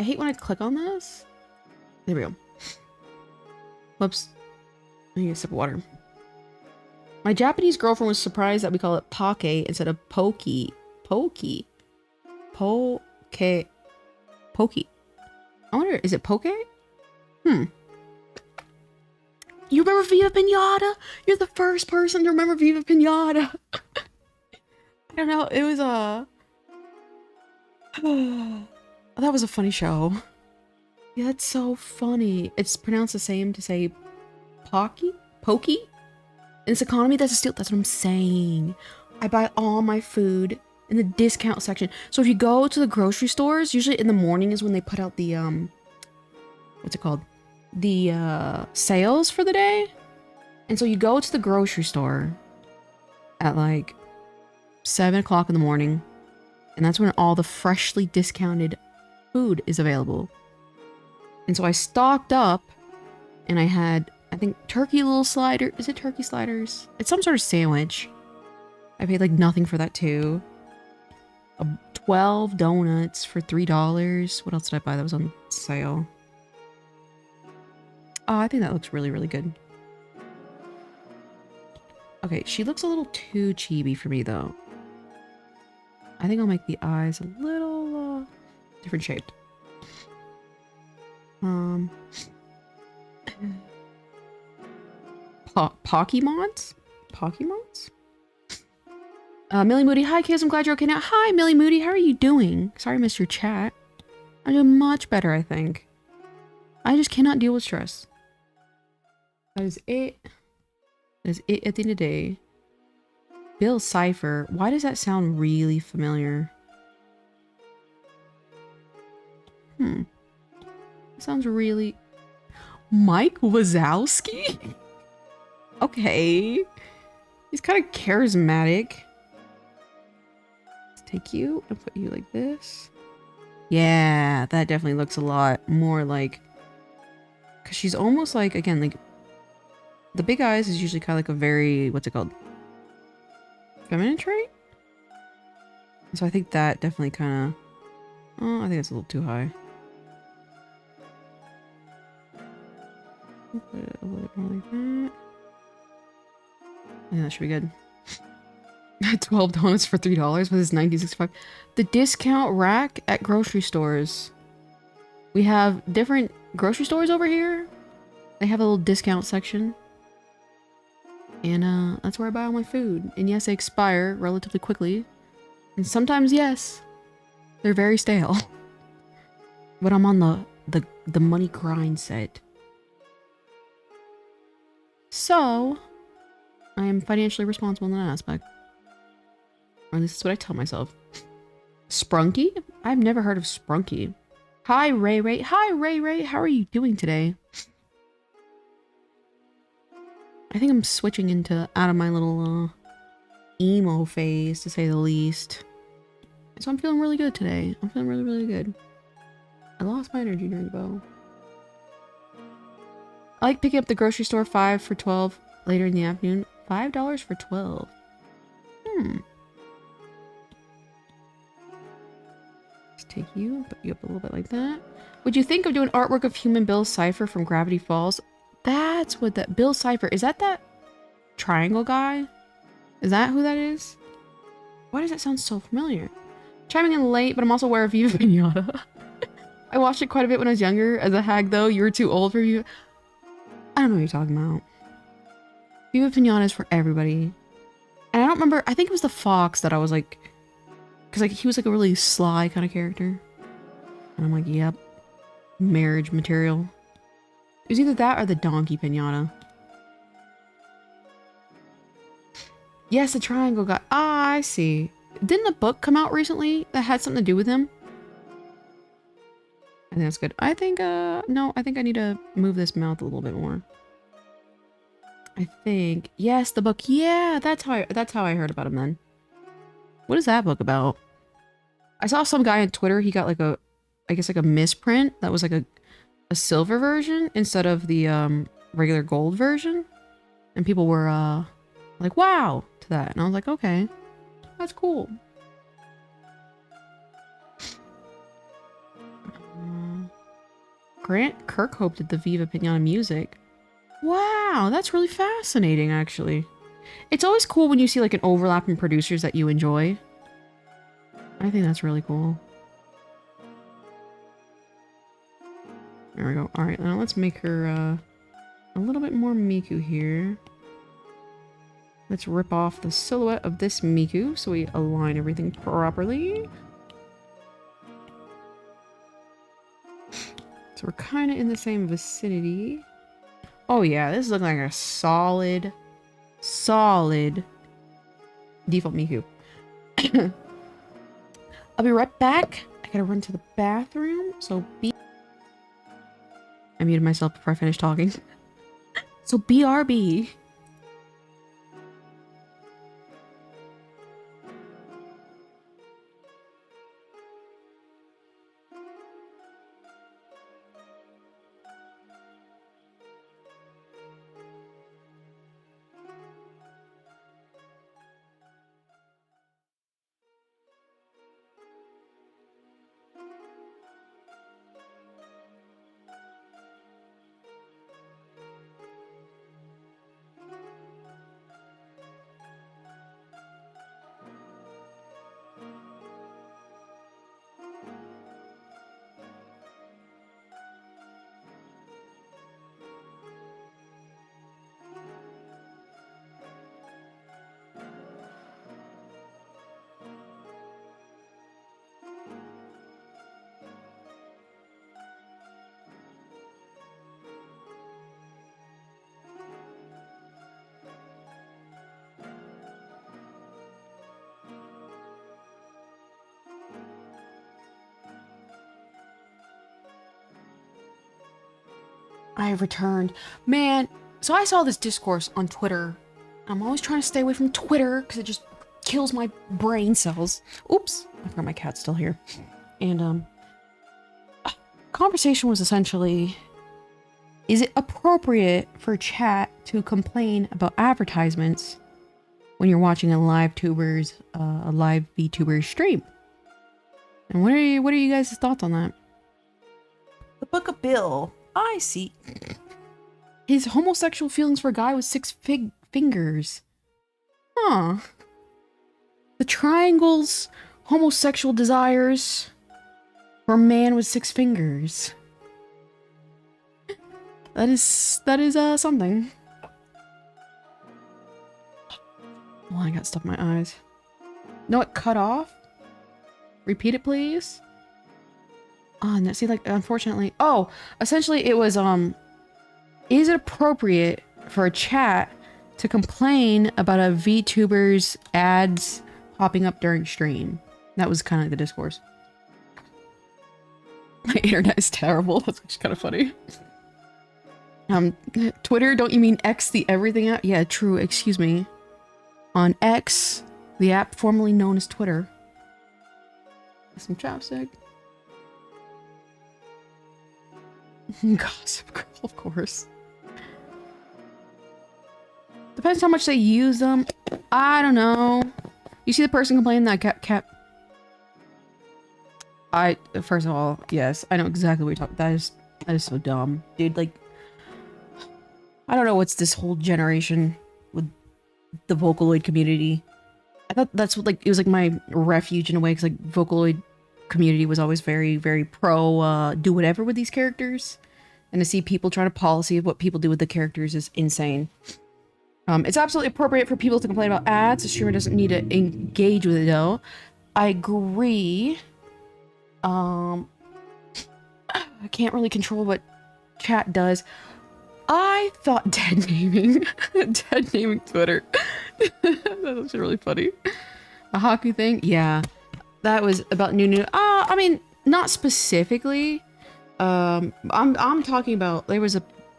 hate when I click on this. There we go. Whoops. I need a sip of water. My Japanese girlfriend was surprised that we call it poke instead of pokey. Pokey. Poke. Pokey. I wonder, is it poke? You remember Viva Pinata? You're the first person to remember Viva Pinata. I don't know, it was that was a funny show. Yeah, that's so funny. It's pronounced the same to say Pocky? Pokey? In this economy, that's a steal. That's what I'm saying. I buy all my food in the discount section. So if you go to the grocery stores, usually in the morning is when they put out the, what's it called? The, sales for the day. And so you go to the grocery store at like 7 o'clock in the morning. And that's when all the freshly discounted food is available. And so I stocked up and I had, I think, turkey little slider. Is it turkey sliders? It's some sort of sandwich. I paid like nothing for that too. 12 donuts for $3. What else did I buy that was on sale? Oh, I think that looks really, really good. Okay, she looks a little too chibi for me though. I think I'll make the eyes a little different shaped. Pokemons? Pokemons? Millie Moody, hi kids, I'm glad you're okay now. Hi Millie Moody, how are you doing? Sorry I missed your chat. I'm doing much better, I think. I just cannot deal with stress. That is it. That is it at the end of the day. Bill Cipher. Why does that sound really familiar? It sounds really... Mike Wazowski? Okay. He's kind of charismatic. Let's take you and put you like this. Yeah, that definitely looks a lot more like... Because she's almost like, again, like... The big eyes is usually kind of like a very... What's it called? Feminine trait? So I think that definitely kind of... Oh, I think it's a little too high. Put it a little bit more like that. Yeah, that should be good. 12 donuts for $3 with this $19.65. The discount rack at grocery stores. We have different grocery stores over here. They have a little discount section. And that's where I buy all my food. And yes, they expire relatively quickly. And sometimes, yes, they're very stale. But I'm on the money grind set. So, I am financially responsible in that aspect. Or at least that's what I tell myself. Sprunky? I've never heard of Sprunky. Hi, Ray Ray. Hi, Ray Ray. How are you doing today? I think I'm switching out of my little emo phase, to say the least. So I'm feeling really good today. I'm feeling really, really good. I lost my energy during the bow. I like picking up the grocery store 5 for 12 later in the afternoon. $5 for 12. Just take you, put you up a little bit like that. Would you think of doing artwork of human Bill Cipher from Gravity Falls? That's what that Bill Cipher is. That triangle guy? Is that who that is? Why does that sound so familiar? Chiming in late, but I'm also aware of Viva Pinata. I watched it quite a bit when I was younger. As a hag, though, you were too old for Viva. I don't know what you're talking about. Viva Pinata is for everybody. And I don't remember, I think it was the fox that I was like, because like he was like a really sly kind of character. And I'm like, yep, marriage material. It was either that or the donkey pinata. Yes, the triangle guy. Ah, I see. Didn't a book come out recently that had something to do with him? I think that's good. I think, no, I think I need to move this mouth a little bit more. I think, yes, the book. Yeah, that's how I heard about him then. What is that book about? I saw some guy on Twitter, he got like a, I guess like a misprint that was like a silver version instead of the regular gold version. And people were like, wow, to that. And I was like, okay, that's cool. Grant Kirkhope did the Viva Pinata music. Wow, that's really fascinating, actually. It's always cool when you see like an overlap in producers that you enjoy. I think that's really cool. There we go. All right, now let's make her a little bit more Miku here. Let's rip off the silhouette of this Miku so we align everything properly. So we're kind of in the same vicinity. Oh yeah, this is looking like a solid default Miku. I'll be right back. I gotta run to the bathroom, so I muted myself before I finished talking. So BRB. I have returned. Man, so I saw this discourse on Twitter. I'm always trying to stay away from Twitter because it just kills my brain cells. Oops, I forgot my cat's still here. And conversation was essentially, is it appropriate for chat to complain about advertisements when you're watching a live VTuber stream? And what are you guys' thoughts on that? The Book of Bill. I see. His homosexual feelings for a guy with 6 fingers. Huh. The triangle's homosexual desires for a man with 6 fingers. That is something. Oh, I got stuff in my eyes. No, it cut off? Repeat it, please. Oh, no, see, like, unfortunately... Oh, essentially it was, is it appropriate for a chat to complain about a VTuber's ads popping up during stream? That was kind of like the discourse. My internet is terrible. That's just kind of funny. Twitter, don't you mean X, the everything app? Yeah, true, excuse me. On X, the app formerly known as Twitter. Some chapstick. Gossip Girl, of course. Depends how much they use them. I don't know. You see the person complaining that first of all, yes, I know exactly what you're talking. That is so dumb. Dude, like, I don't know what's this whole generation with the Vocaloid community. I thought that's what, like, it was like my refuge in a way, because like Vocaloid community was always very, very pro do whatever with these characters, and to see people trying to policy of what people do with the characters is insane. It's absolutely appropriate for people to complain about ads. The streamer doesn't need to engage with it though. I agree. I can't really control what chat does. I thought dead naming Twitter. That was really funny. A hockey thing? Yeah. That was about new. I mean, not specifically. I'm talking about, there was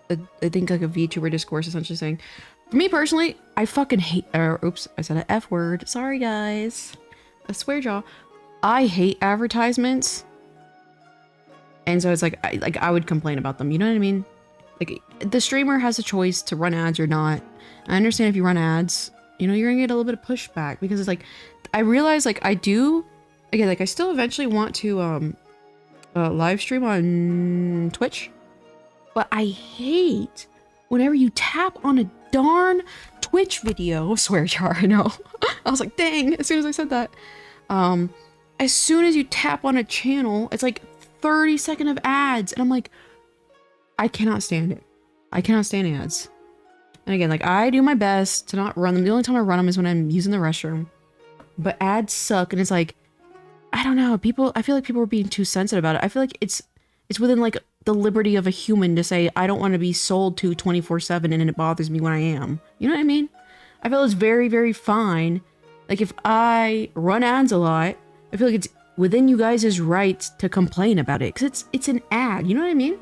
I think like a VTuber discourse essentially saying, for me personally, I fucking hate, oops, I said an F word. Sorry guys. I swear y'all. I hate advertisements. And so it's like I would complain about them. You know what I mean? Like the streamer has a choice to run ads or not. I understand if you run ads, you know, you're gonna get a little bit of pushback because it's like, I realize like I do, again, like I still eventually want to live stream on Twitch, but I hate whenever you tap on a darn Twitch video. Swear jar, I know. I was like, dang, as soon as I said that. As soon as you tap on a channel, it's like 30 seconds of ads. And I'm like, I cannot stand it. I cannot stand ads. And again, like I do my best to not run them. The only time I run them is when I'm using the restroom. But ads suck. And it's like, I don't know. I feel like people are being too sensitive about it. I feel like it's within like the liberty of a human to say, I don't want to be sold to 24/7 and it bothers me when I am. You know what I mean? I feel it's very, very fine. Like if I run ads a lot, I feel like it's within you guys' rights to complain about it. Because it's an ad. You know what I mean?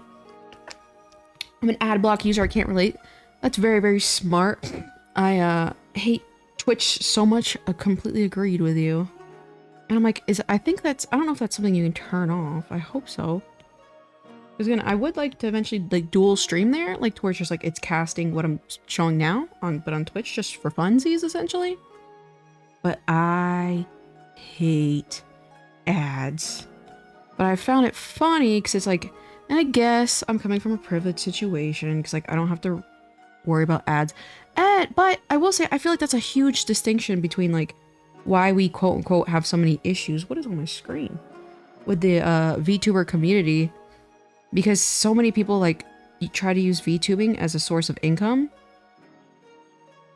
I'm an ad block user. I can't relate. That's very, very smart. I hate Twitch so much. I completely agreed with you. And I'm like, I think that's, I don't know if that's something you can turn off. I hope so. Because again, I would like to eventually like dual stream there, like to where it's just like it's casting what I'm showing now but on Twitch just for funsies essentially. But I hate ads. But I found it funny because it's like, and I guess I'm coming from a privileged situation because like I don't have to worry about ads. But I will say, I feel like that's a huge distinction between like why we quote unquote have so many issues. What is on my screen? With the VTuber community. Because so many people like try to use VTubing as a source of income.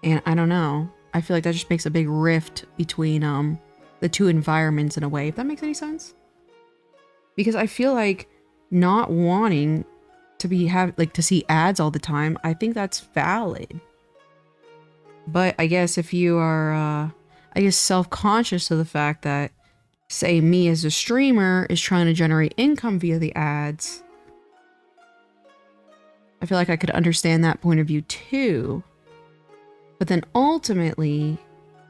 And I don't know. I feel like that just makes a big rift between the two environments in a way, if that makes any sense. Because I feel like not wanting to to see ads all the time, I think that's valid. But I guess if you are self-conscious of the fact that, say, me as a streamer is trying to generate income via the ads, I feel like I could understand that point of view too. But then ultimately,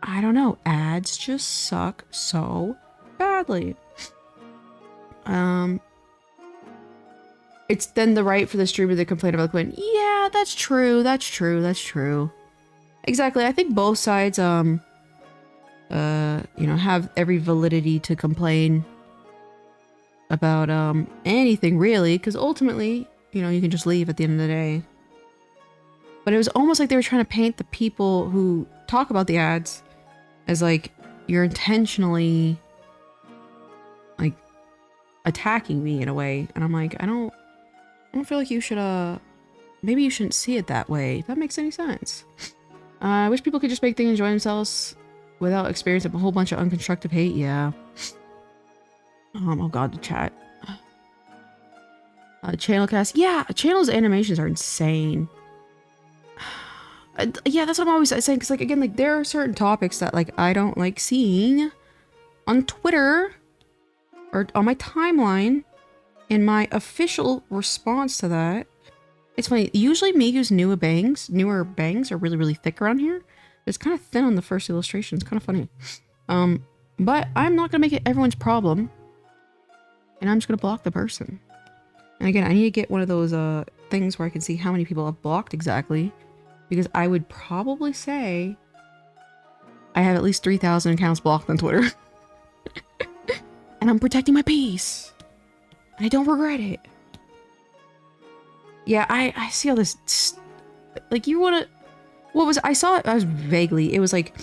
I don't know, ads just suck so badly. It's then the right for the streamer to complain about going, yeah, that's true, that's true, that's true. Exactly, I think both sides, you know, have every validity to complain about, anything really, because ultimately, you know, you can just leave at the end of the day. But it was almost like they were trying to paint the people who talk about the ads as like, you're intentionally, like, attacking me in a way. And I'm like, I don't feel like you should, maybe you shouldn't see it that way. If that makes any sense. I wish people could just make things enjoy themselves without experiencing a whole bunch of unconstructive hate. Yeah. Oh god, the chat. Channel cast. Yeah, channel's animations are insane. Yeah, that's what I'm always saying. Because, like, again, like, there are certain topics that, like, I don't like seeing on Twitter or on my timeline. And my official response to that, it's funny. Usually Migu's newer bangs are really, really thick around here. It's kind of thin on the first illustration. It's kind of funny. But I'm not going to make it everyone's problem. And I'm just going to block the person. And again, I need to get one of those things where I can see how many people I've blocked exactly. Because I would probably say I have at least 3,000 accounts blocked on Twitter. And I'm protecting my peace. And I don't regret it. Yeah, I see all this. Like, you wanna... What was... I saw it, I was vaguely... It was like...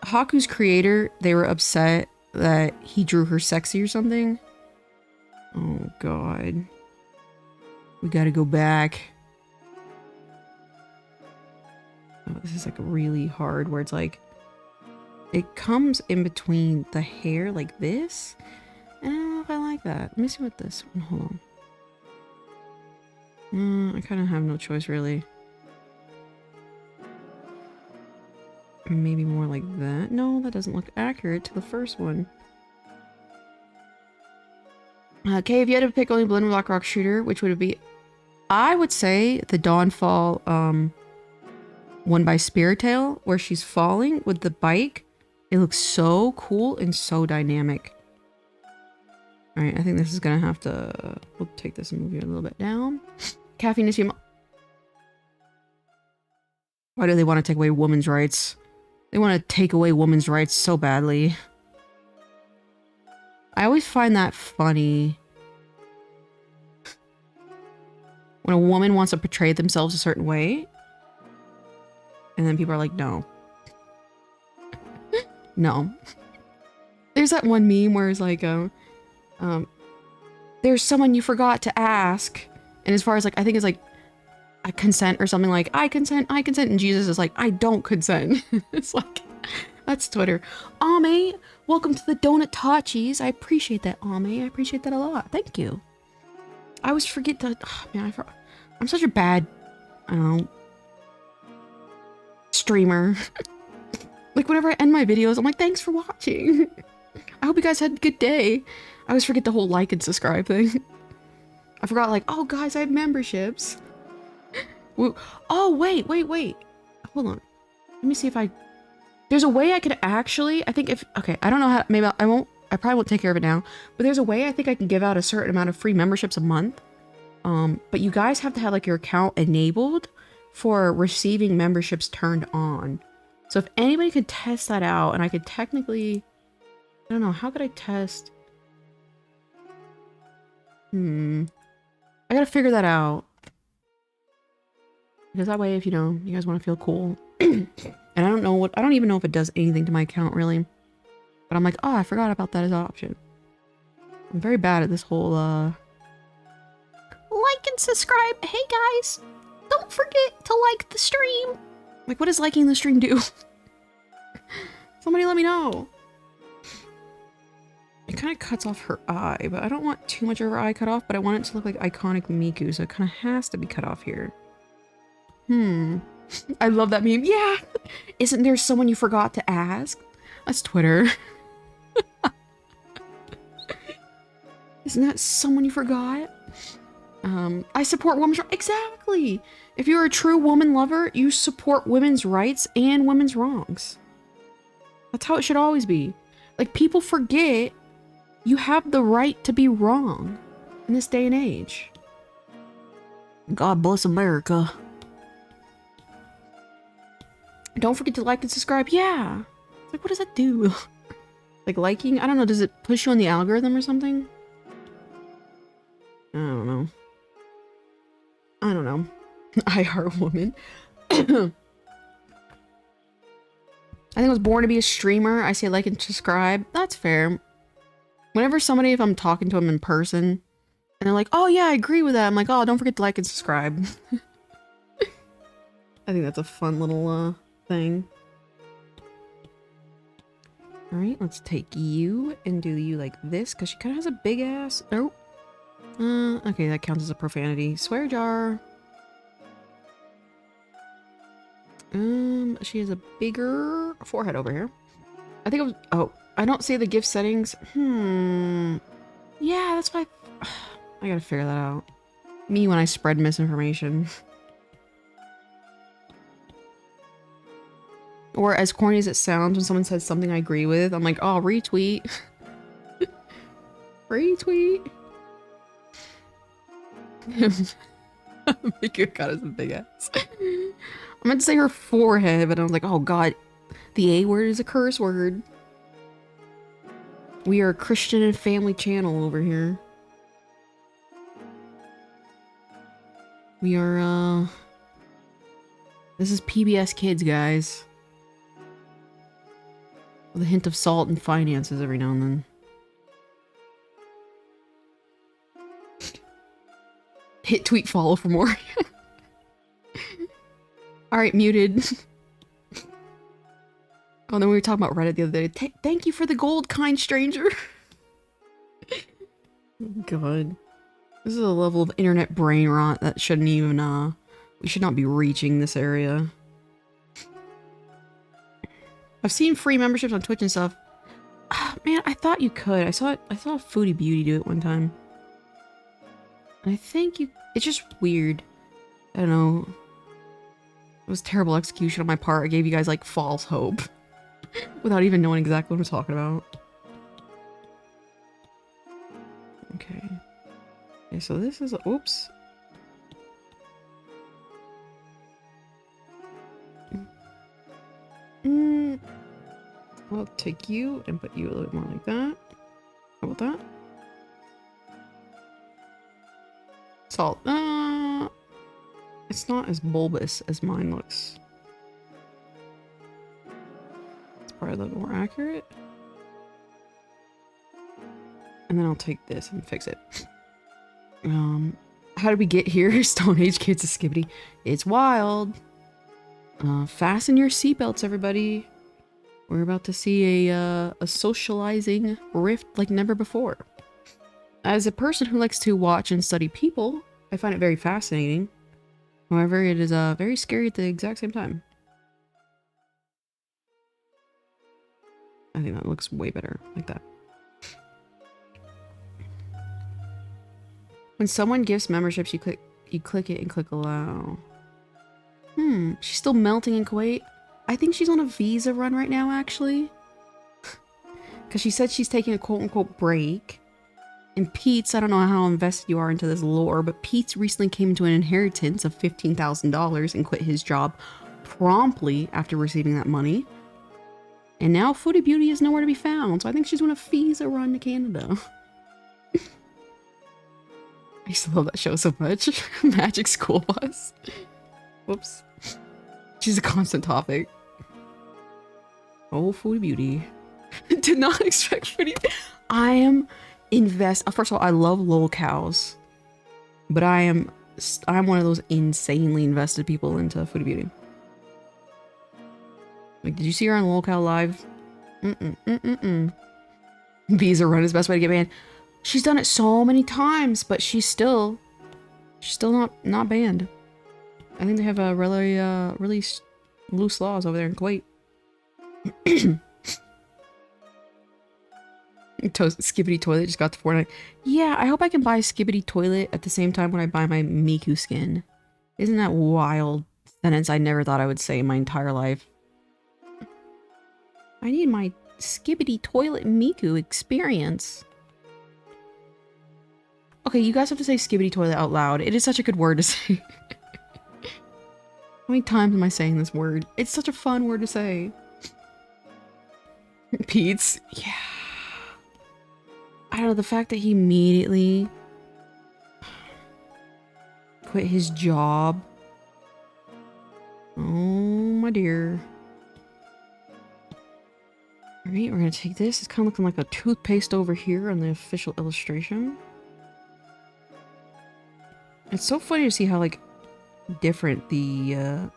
Haku's creator, they were upset that he drew her sexy or something. Oh, God. We gotta go back. Oh, this is like really hard where it's like, it comes in between the hair like this. And I don't know if I like that. Let me see what this one, hold on. I kind of have no choice really. Maybe more like that. No, that doesn't look accurate to the first one. Okay, if you had to pick only Blend Block Rock Shooter, which would it be? I would say the Dawnfall one by Spiritail, where she's falling with the bike. It looks so cool and so dynamic. Alright, I think this is gonna have to... We'll take this and move it a little bit down. Caffeine is human. Why do they want to take away women's rights? They want to take away women's rights so badly. I always find that funny. When a woman wants to portray themselves a certain way. And then people are like, no. No. There's that one meme where it's like, there's someone you forgot to ask. And as far as like, I think it's like, I consent or something like, I consent. And Jesus is like, I don't consent. It's like, that's Twitter. Ame, welcome to the Donut Tachis. I appreciate that, Ame. I appreciate that a lot. Thank you. I always forget to, oh, man, I'm such a bad, I don't know, streamer. Like whenever I end my videos, I'm like, thanks for watching. I hope you guys had a good day. I always forget the whole like and subscribe thing. I forgot like, oh guys, I have memberships. Oh, wait. Hold on. Let me see if there's a way I could actually, I think if, okay, I don't know how, maybe I probably won't take care of it now, but there's a way I think I can give out a certain amount of free memberships a month. But you guys have to have like your account enabled for receiving memberships turned on. So if anybody could test that out and I could technically, I don't know, how could I test? I gotta figure that out. Because that way, if you know, you guys want to feel cool. And I don't even know if it does anything to my account really. But I'm like, oh, I forgot about that as an option. I'm very bad at this whole, like and subscribe. Hey guys, don't forget to like the stream. Like, what does liking the stream do? Somebody let me know. It kind of cuts off her eye, but I don't want too much of her eye cut off, but I want it to look like iconic Miku, so it kind of has to be cut off here. I love that meme. Yeah! Isn't there someone you forgot to ask? That's Twitter. Isn't that someone you forgot? I support women's rights. Exactly! If you're a true woman lover, you support women's rights and women's wrongs. That's how it should always be. Like, people forget you have the right to be wrong in this day and age. God bless America. Don't forget to like and subscribe. Yeah. It's like, what does that do? Like liking? I don't know. Does it push you on the algorithm or something? I don't know. I heart woman. I think I was born to be a streamer. I say like and subscribe. That's fair. Whenever somebody, if I'm talking to them in person, and they're like, oh yeah, I agree with that. I'm like, oh, don't forget to like and subscribe. I think that's a fun little, thing. Alright, let's take you and do you like this, because she kind of has a big ass. Oh. Okay, that counts as a profanity. Swear jar. She has a bigger forehead over here. I think it was, oh, I don't see the gift settings. Yeah, that's why I gotta figure that out. Me when I spread misinformation. Or as corny as it sounds when someone says something I agree with, I'm like, oh, retweet. Retweet. Make your god is a big ass. I meant to say her forehead, but I was like, oh god, the A word is a curse word. We are a Christian and family channel over here. We are, this is PBS Kids, guys. With a hint of salt and finances every now and then. Hit tweet follow for more. Alright, muted. Oh, then we were talking about Reddit the other day. Thank you for the gold, kind stranger. God. This is a level of internet brain rot that shouldn't even, we should not be reaching this area. I've seen free memberships on Twitch and stuff. Man, I thought you could. I saw Foodie Beauty do it one time. I think it's just weird. I don't know. It was terrible execution on my part. I gave you guys like false hope. Without even knowing exactly what I'm talking about. Okay. Okay, so this is oops. I'll take you and put you a little bit more like that. How about that? Salt. It's not as bulbous as mine looks. It's probably a little more accurate. And then I'll take this and fix it. How did we get here? Stone Age kids a skibbity. It's wild. Fasten your seatbelts, everybody. We're about to see a socializing rift like never before. As a person who likes to watch and study people, I find it very fascinating. However, it is very scary at the exact same time. I think that looks way better like that. When someone gives memberships, you click it and click allow. She's still melting in Kuwait. I think she's on a visa run right now, actually. Because she said she's taking a quote-unquote break. And Pete's, I don't know how invested you are into this lore, but Pete's recently came into an inheritance of $15,000 and quit his job promptly after receiving that money. And now Foodie Beauty is nowhere to be found, so I think she's on a visa run to Canada. I used to love that show so much. Magic School Bus. Whoops. She's a constant topic. Oh, Foodie Beauty. Did not expect Foodie. I am first of all, I love lol cows, but I'm one of those insanely invested people into Foodie Beauty. Like, did you see her on lol cow live? Visa run is the best way to get banned. She's done it so many times, but she's still not banned. I think they have a really loose laws over there in Kuwait. Skibbity Toilet just got to Fortnite. Yeah, I hope I can buy Skibbity Toilet at the same time when I buy my Miku skin. Isn't that wild sentence I never thought I would say in my entire life? I need my Skibbity Toilet Miku experience. Okay, you guys have to say Skibbity Toilet out loud. It is such a good word to say. How many times am I saying this word? It's such a fun word to say. Pete's. Yeah. I don't know, the fact that he immediately quit his job. Oh, my dear. Alright, we're gonna take this. It's kind of looking like a toothpaste over here on the official illustration. It's so funny to see how, like, different the,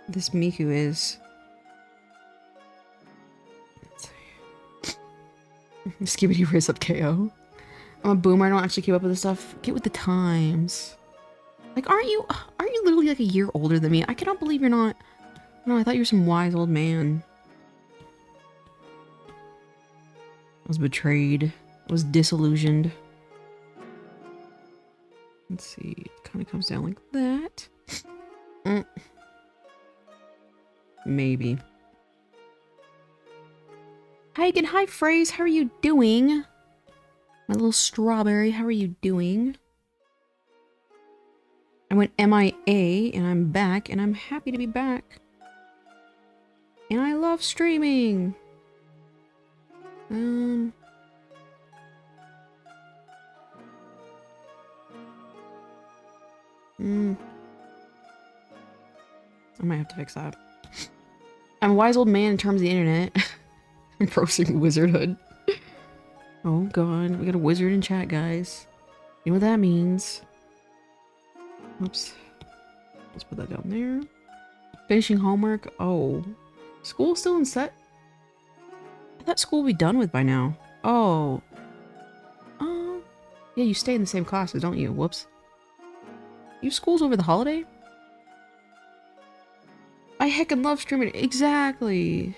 this Miku is. Skibbity raise up KO. I'm a boomer. I don't actually keep up with this stuff. Get with the times. Like, aren't you literally like a year older than me? I cannot believe you're not. No, I thought you were some wise old man. I was betrayed. I was disillusioned. Let's see. It kind of comes down like that. Maybe. Hi again. Hi, Phrase. How are you doing? My little strawberry. How are you doing? I went MIA and I'm back and I'm happy to be back. And I love streaming. I might have to fix that. I'm a wise old man in terms of the internet. I'm prosing wizardhood. Oh god, we got a wizard in chat, guys. You know what that means. Oops. Let's put that down there. Finishing homework. Oh. School still in set? I thought school would be done with by now. Oh. Yeah, you stay in the same classes, don't you? Whoops. You have schools over the holiday? I heckin' love streaming. Exactly.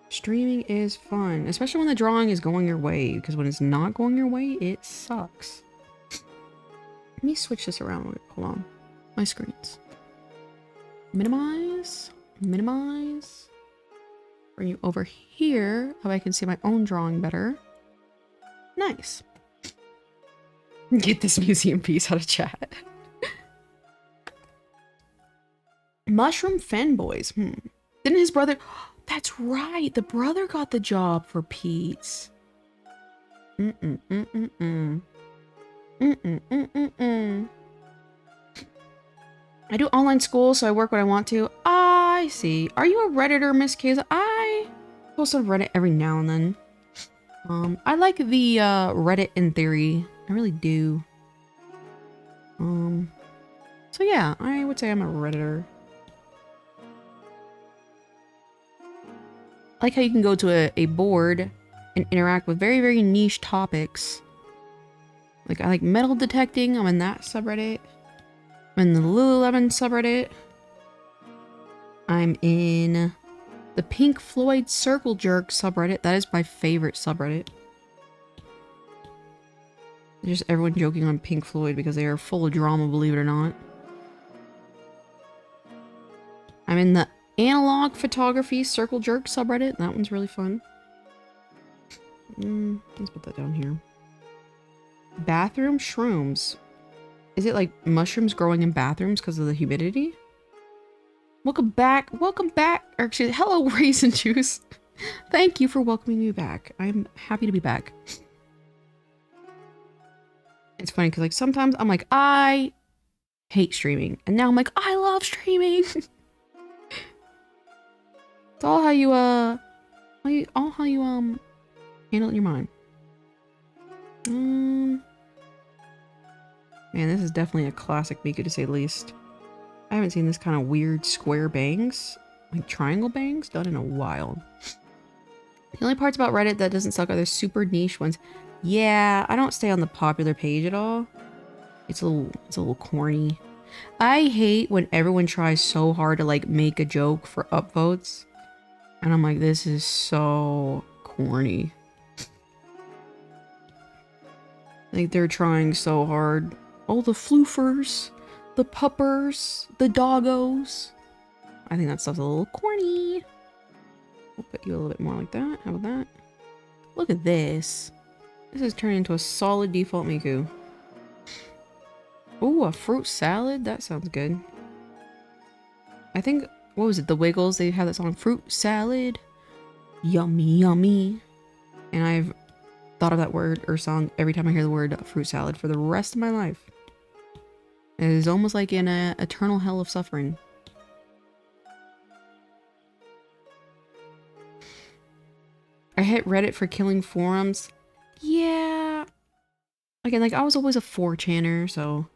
Streaming is fun, especially when the drawing is going your way, because when it's not going your way, it sucks. Let me switch this around. Hold on. My screens. Minimize. Minimize. Bring you over here, so I can see my own drawing better. Nice. Get this museum piece out of chat. Mushroom fanboys. Didn't his brother... That's right. The brother got the job for Pete's. I do online school, so I work when I want to. I see. Are you a Redditor, Miss Kayla? I post on Reddit every now and then. I like the Reddit in theory. I really do. So yeah, I would say I'm a Redditor. I like how you can go to a board and interact with very, very niche topics. Like, I like metal detecting. I'm in that subreddit. I'm in the Lululemon subreddit. I'm in the Pink Floyd Circle Jerk subreddit. That is my favorite subreddit. Just everyone joking on Pink Floyd because they are full of drama, believe it or not. I'm in the Analog Photography Circle Jerk subreddit. That one's really fun. Let's put that down here. Bathroom shrooms. Is it like mushrooms growing in bathrooms because of the humidity? Welcome back. Welcome back. Or actually, hello, Raisin Juice. Thank you for welcoming me back. I'm happy to be back. It's funny because like sometimes I'm like, I hate streaming. And now I'm like, I love streaming. It's all how you handle it in your mind. Man, this is definitely a classic Mika to say the least. I haven't seen this kind of weird square bangs, like triangle bangs, done in a while. The only parts about Reddit that doesn't suck are the super niche ones. Yeah, I don't stay on the popular page at all. It's a little corny. I hate when everyone tries so hard to like make a joke for upvotes. And I'm like, this is so corny. Like, they're trying so hard. All the floofers, the puppers, the doggos. I think that stuff's a little corny. We'll put you a little bit more like that. How about that? Look at this. This is turning into a solid default Miku. Ooh, a fruit salad? That sounds good. I think... What was it? The Wiggles, they have that song, Fruit Salad. Yummy, yummy. And I've thought of that word or song every time I hear the word fruit salad for the rest of my life. It is almost like in an eternal hell of suffering. I hit Reddit for killing forums. Yeah. Again, like I was always a 4chaner, so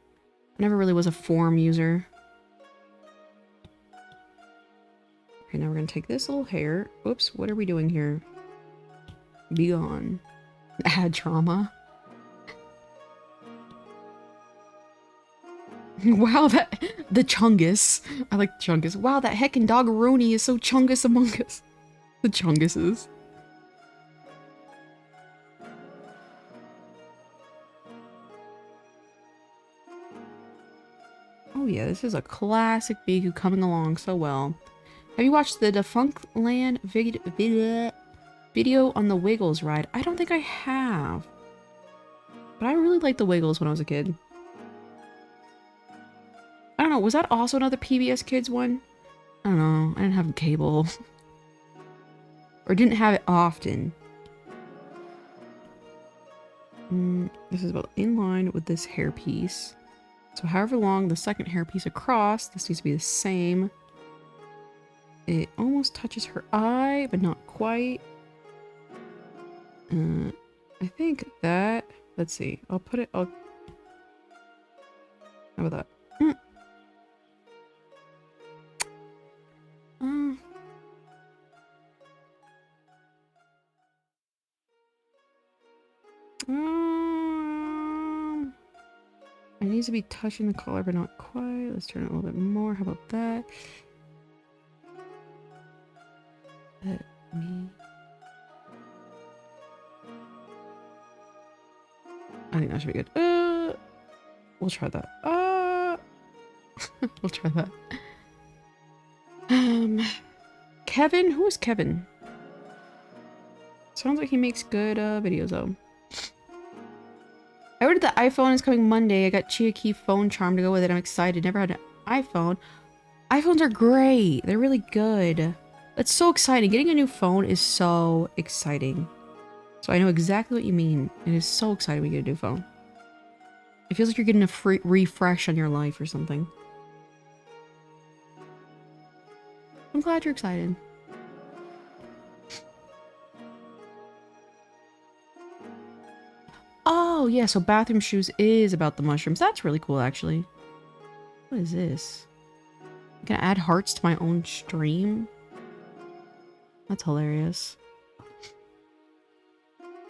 I never really was a forum user. Okay, now we're gonna take this little hair. Oops, what are we doing here? Be gone. Add trauma. Wow, the Chungus. I like the Chungus. Wow, that heckin' doggeroni is so Chungus among us. The Chunguses. Oh yeah, this is a classic Bigu coming along so well. Have you watched the Defunct Land video on the Wiggles ride? I don't think I have. But I really liked the Wiggles when I was a kid. I don't know, was that also another PBS Kids one? I don't know, I didn't have cable. Or didn't have it often. This is about in line with this hairpiece. So however long the second hairpiece across, this needs to be the same. It almost touches her eye, but not quite. I think that... Let's see. I'll put it... How about that? It needs to be touching the collar, but not quite. Let's turn it a little bit more. How about that? Let me... I think that should be good. We'll try that. We'll try that. Kevin? Who is Kevin? Sounds like he makes good videos though. I ordered the iPhone. It's coming Monday. I got Chia Key phone charm to go with it. I'm excited. Never had an iPhone. iPhones are great. They're really good. That's so exciting. Getting a new phone is so exciting. So I know exactly what you mean. It is so exciting when you get a new phone. It feels like you're getting a free refresh on your life or something. I'm glad you're excited. Oh, yeah, so Bathroom Shoes is about the mushrooms. That's really cool, actually. What is this? I'm gonna add hearts to my own stream? That's hilarious.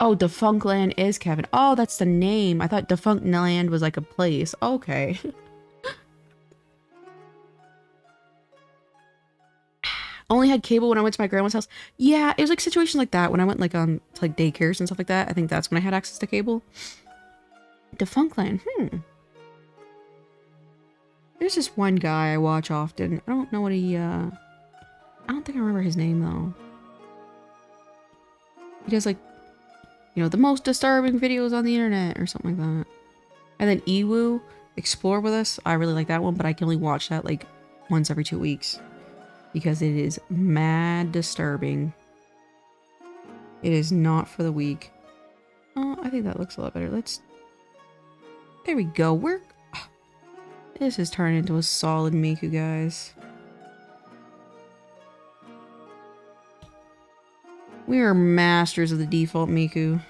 Oh, Defunct Land is Kevin. Oh, that's the name. I thought Defunct Land was like a place. Okay. Only had cable when I went to my grandma's house. Yeah, it was like situations like that when I went like to like daycares and stuff like that. I think that's when I had access to cable. Defunct Land. There's this one guy I watch often. I don't know what he I don't think I remember his name though. He does like, you know, the most disturbing videos on the internet or something like that. And then Ewu, Explore With Us. I really like that one, but I can only watch that like once every 2 weeks. Because it is mad disturbing. It is not for the weak. Oh, I think that looks a lot better. There we go. This is turning into a solid Miku, guys. We are masters of the default Miku.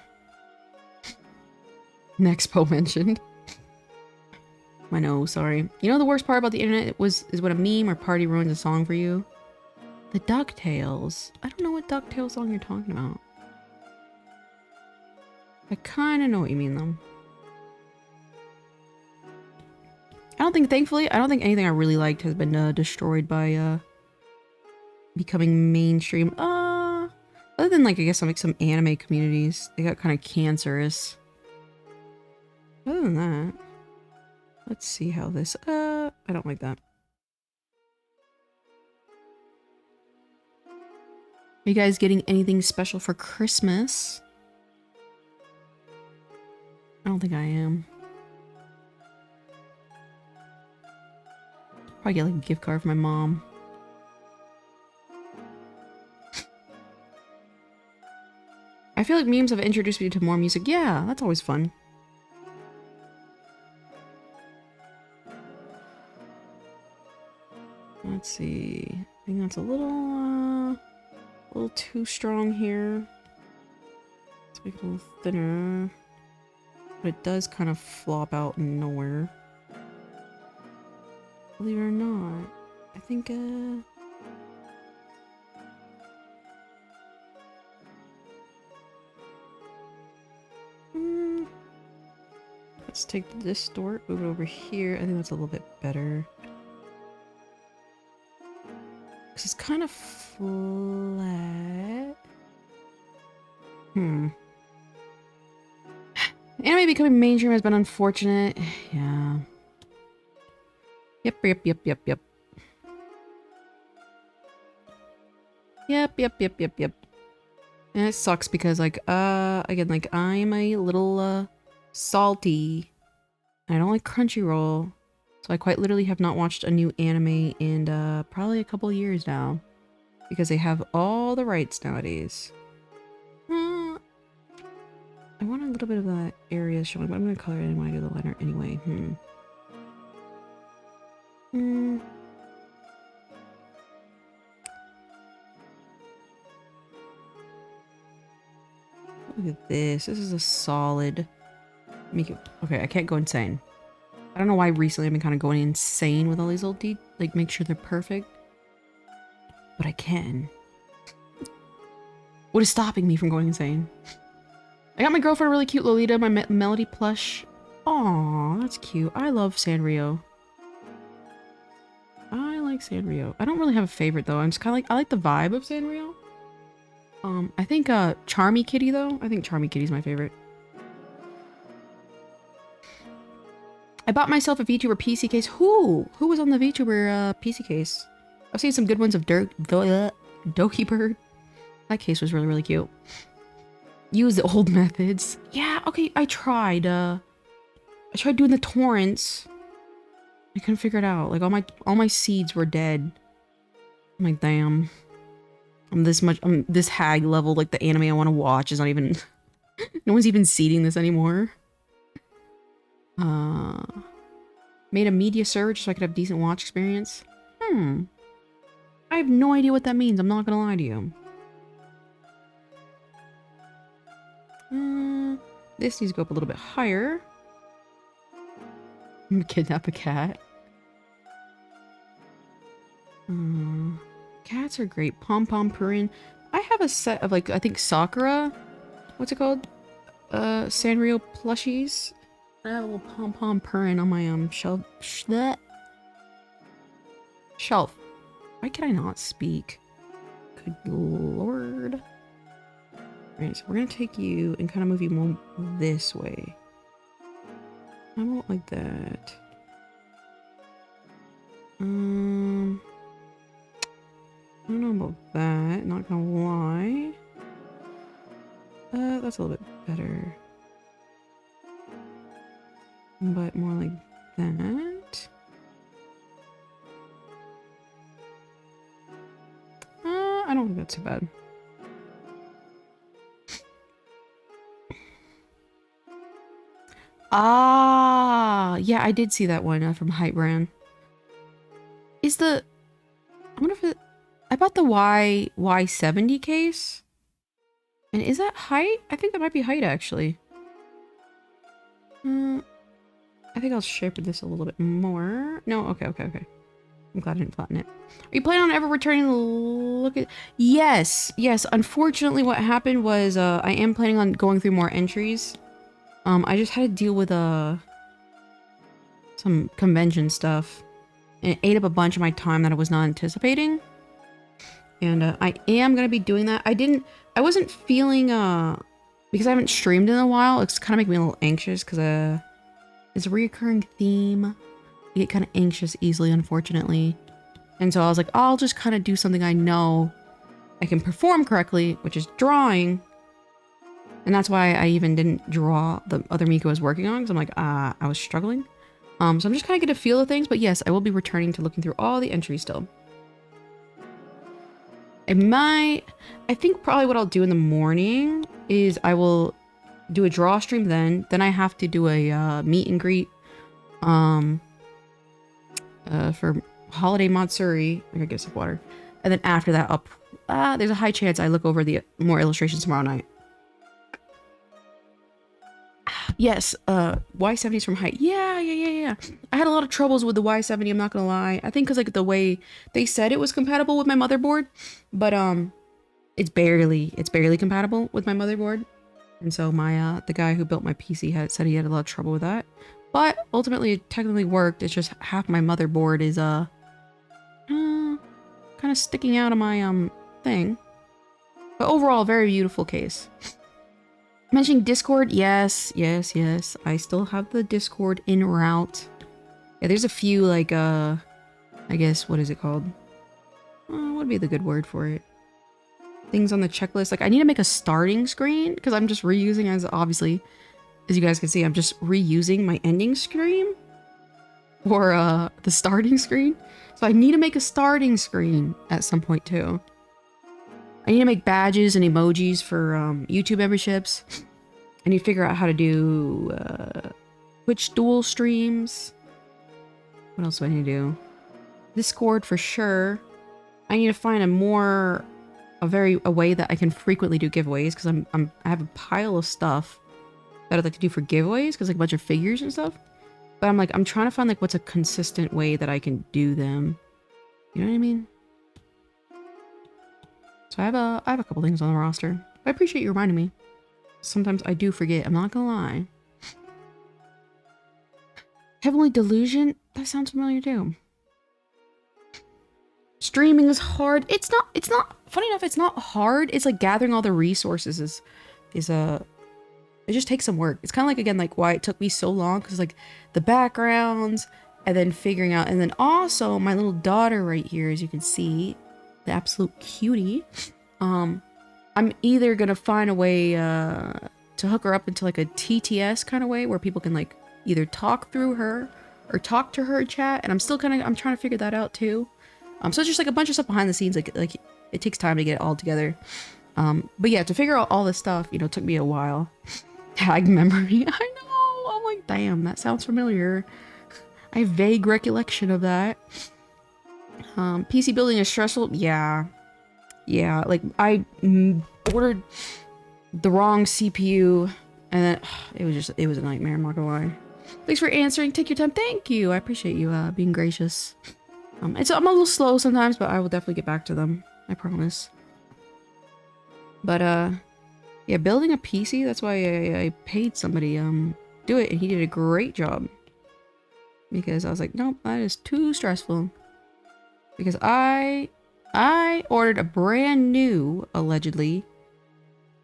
Nexpo mentioned. I know, sorry. You know the worst part about the internet is when a meme or party ruins a song for you? The DuckTales. I don't know what DuckTales song you're talking about. I kind of know what you mean, though. Thankfully, I don't think anything I really liked has been destroyed by becoming mainstream. Other than like, I guess some anime communities. They got kind of cancerous. Other than that, let's see how this, I don't like that. Are you guys getting anything special for Christmas? I don't think I am. Probably get like a gift card for my mom. I feel like memes have introduced me to more music. Yeah, that's always fun. Let's see. I think that's a little too strong here. Let's make it a little thinner. But it does kind of flop out nowhere. Believe it or not. I think, let's take the distort, move it over here. I think that's a little bit better. Because it's kind of flat. Anime becoming mainstream has been unfortunate. Yeah. Yep. And it sucks because like, again, like I'm a little, salty. I don't like Crunchyroll. So I quite literally have not watched a new anime in, probably a couple years now. Because they have all the rights nowadays. I want a little bit of that area showing, but I'm gonna color it in when I do the liner anyway. Look at this. This is a solid. Make it okay. I can't go insane. I don't know why recently I've been kind of going insane with all these little like make sure they're perfect. But I can. What is stopping me from going insane? I got my girlfriend a really cute Lolita, my Melody plush. Aw, that's cute. I love Sanrio. I like Sanrio. I don't really have a favorite though. I'm just kind of like, I like the vibe of Sanrio. I think Charmy Kitty though. I think Charmy Kitty's my favorite. I bought myself a VTuber PC case. Who was on the VTuber PC case? I've seen some good ones of Doki Bird. That case was really, really cute. Use the old methods. Yeah, okay, I tried doing the torrents. I couldn't figure it out. Like all my seeds were dead. I'm like, damn. I'm this hag level, like the anime I want to watch is not even no one's even seeding this anymore. Made a media search so I could have decent watch experience. I have no idea what that means, I'm not gonna lie to you. This needs to go up a little bit higher. Kidnap a cat. Cats are great. Pom Pom Purin. I have a set of like, I think Sakura. What's it called? Sanrio plushies. I have a little Pom Pom Purin on my shelf. Why can I not speak? Good lord. Alright, so we're gonna take you and kind of move you more this way. I won't like that. I don't know about that, not gonna lie. That's a little bit better. But more like that. I don't think that's too bad. Ah, yeah, I did see that one from Hype Brand. Is the... I wonder if it... I bought the Y70 case. And is that height? I think that might be height, actually. I think I'll shape this a little bit more. No, okay. I'm glad I didn't flatten it. Are you planning on ever returning to look at... Yes. Unfortunately, what happened was I am planning on going through more entries. I just had to deal with some convention stuff. And it ate up a bunch of my time that I was not anticipating. And I am going to be doing that. I wasn't feeling... because I haven't streamed in a while, it's kind of making me a little anxious because it's a reoccurring theme. I get kind of anxious easily, unfortunately. And so I was like, I'll just kind of do something I know I can perform correctly, which is drawing. And that's why I even didn't draw the other Miku I was working on, because I'm like, I was struggling. So I'm just kind of getting a feel of things, but yes, I will be returning to looking through all the entries still. I think probably what I'll do in the morning is I will do a draw stream then I have to do a meet and greet for Holiday Matsuri, like a gift of water. And then after that there's a high chance I look over the more illustrations tomorrow night. Yes, Y70's from height. Yeah. I had a lot of troubles with the Y70, I'm not gonna lie. I think because like the way they said it was compatible with my motherboard, but it's barely compatible with my motherboard. And so my the guy who built my PC said he had a lot of trouble with that. But ultimately it technically worked. It's just half my motherboard is kind of sticking out of my thing. But overall, very beautiful case. Mentioning Discord, yes. I still have the Discord en route. Yeah, there's a few like I guess, what is it called? What would be the good word for it? Things on the checklist. Like I need to make a starting screen because I'm just reusing, as obviously, as you guys can see, I'm just reusing my ending screen or the starting screen. So I need to make a starting screen at some point too. I need to make badges and emojis for YouTube memberships. I need to figure out how to do Twitch dual streams. What else do I need to do? Discord for sure. I need to find a way that I can frequently do giveaways because I have a pile of stuff that I'd like to do for giveaways because like a bunch of figures and stuff. But I'm like, I'm trying to find like what's a consistent way that I can do them. You know what I mean? So I have a couple things on the roster. I appreciate you reminding me. Sometimes I do forget, I'm not gonna lie. Heavenly Delusion? That sounds familiar too. Streaming is hard. It's not, funny enough, it's not hard. It's like gathering all the resources is it just takes some work. It's kind of like, again, like why it took me so long, because like the backgrounds and then figuring out, and then also my little daughter right here, as you can see, the absolute cutie. I'm either gonna find a way to hook her up into like a TTS kind of way where people can like either talk through her or talk to her in chat, and I'm trying to figure that out too. So it's just like a bunch of stuff behind the scenes, like it takes time to get it all together. But yeah, to figure out all this stuff, you know, took me a while. Tag memory, I know. I'm like, damn, that sounds familiar. I have vague recollection of that. PC building is stressful. Yeah, like I ordered the wrong CPU, and then it was a nightmare. I'm not gonna lie. Thanks for answering. Take your time. Thank you. I appreciate you being gracious. I'm a little slow sometimes, but I will definitely get back to them. I promise. But yeah, building a PC. That's why I paid somebody do it, and he did a great job. Because I was like, nope, that is too stressful. Because I ordered a brand new, allegedly,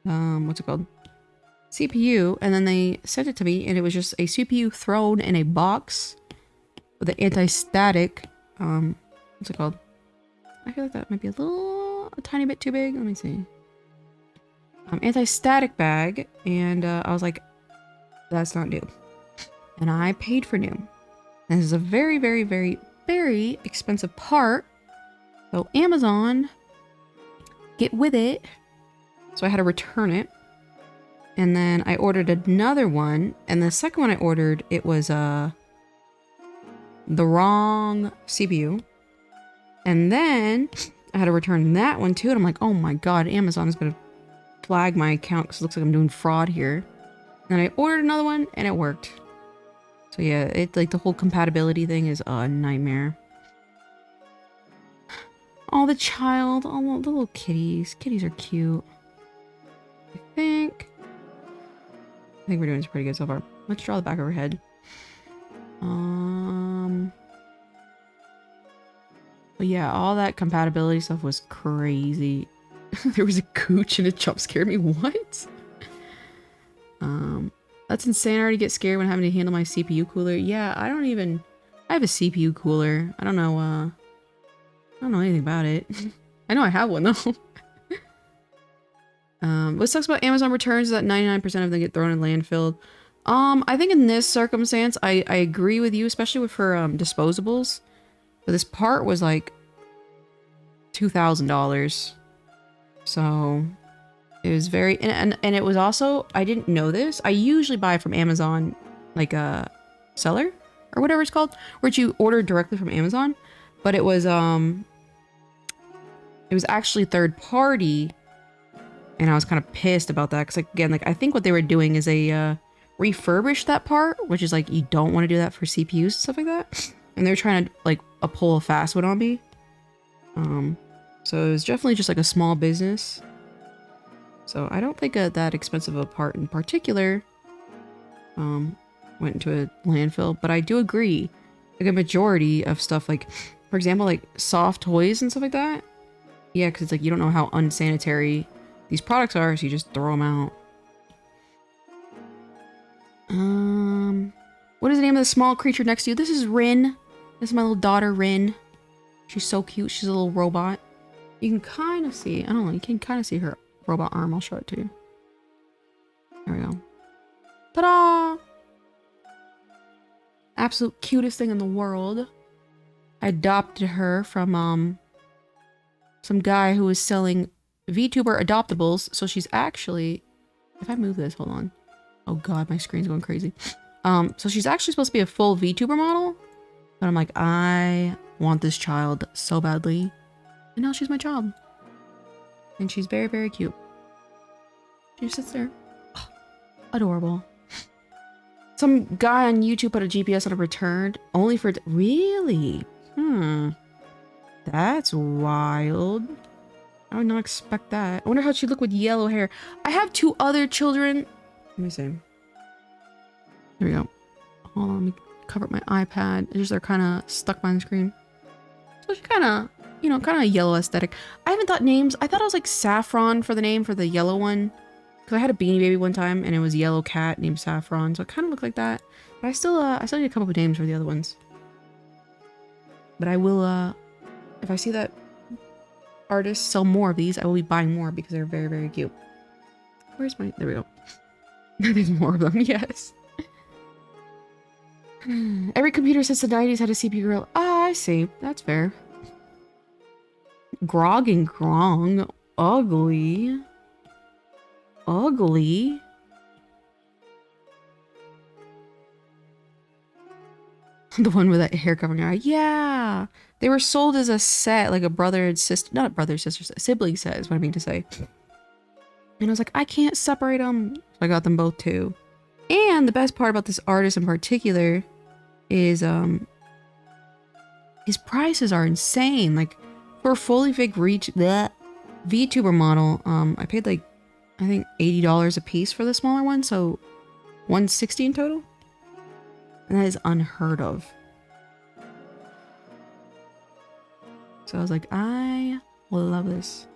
what's it called? CPU, and then they sent it to me, and it was just a CPU thrown in a box with an anti-static, what's it called? I feel like that might be a tiny bit too big. Let me see. Anti-static bag, and I was like, that's not new. And I paid for new. And this is a very, very, very, very expensive part. So Amazon, get with it. So I had to return it. And then I ordered another one. And the second one I ordered, it was the wrong CPU. And then I had to return that one too. And I'm like, oh my god, Amazon is going to flag my account because it looks like I'm doing fraud here. And I ordered another one and it worked. So yeah, it like the whole compatibility thing is a nightmare. Oh, the child. Oh, the little kitties. Kitties are cute. I think we're doing pretty good so far. Let's draw the back of her head. But yeah, all that compatibility stuff was crazy. There was a cooch and it jump scared me. What? That's insane. I already get scared when having to handle my CPU cooler. Yeah, I have a CPU cooler. I don't know anything about it. I know I have one though. What sucks about Amazon returns is that 99% of them get thrown in landfill. I think in this circumstance, I agree with you, especially with her disposables. But this part was like $2,000. So it was very, and it was also, I didn't know this. I usually buy from Amazon, like a seller or whatever it's called, where you order directly from Amazon. But it was actually third party. And I was kind of pissed about that. Cause like, again, like I think what they were doing is they refurbished that part, which is like, you don't want to do that for CPUs and stuff like that. And they're trying to like pull a fast one on me. So it was definitely just like a small business. So I don't think that expensive a part in particular went into a landfill, but I do agree. Like a majority of stuff, like for example, like soft toys and stuff like that. Yeah, because it's like you don't know how unsanitary these products are, so you just throw them out. What is the name of the small creature next to you? This is Rin. This is my little daughter, Rin. She's so cute. She's a little robot. You can kind of see, I don't know, you can kind of see her robot arm. I'll show it to you. There we go. Ta-da! Absolute cutest thing in the world. I adopted her from some guy who was selling VTuber adoptables. So she's actually, if I move this, hold on. Oh god, my screen's going crazy. So she's actually supposed to be a full VTuber model. But I'm like, I want this child so badly. And now she's my child. And she's very, very cute. She just sits there. Oh, adorable. Some guy on YouTube put a GPS on a return only for really? That's wild. I would not expect that. I wonder how she'd look with yellow hair. I have 2 other children. Let me see. There we go. Hold on, let me cover up my iPad. It's just they're kind of stuck behind the screen. So she's kind of, you know, kind of yellow aesthetic. I haven't thought names. I thought it was like Saffron for the name for the yellow one. Because I had a Beanie Baby one time and it was a yellow cat named Saffron. So it kind of looked like that. But I still need to come up with names for the other ones. But I will, if I see that artists sell more of these, I will be buying more because they're very, very cute. Where's my... There we go. There's more of them, yes. Every computer since the 90s had a CPU grill. Ah, I see. That's fair. Grog and Grong. Ugly. Ugly. The one with that hair covering her eye. Yeah. They were sold as a set, like a brother and sister. Not a brother, sister, sibling set is what I mean to say. And I was like, I can't separate them. So I got them both too. And the best part about this artist in particular is his prices are insane. Like for a fully fake VTuber model, I paid like I think $80 a piece for the smaller one, so $160 in total. And that is unheard of. So I was like, I love this.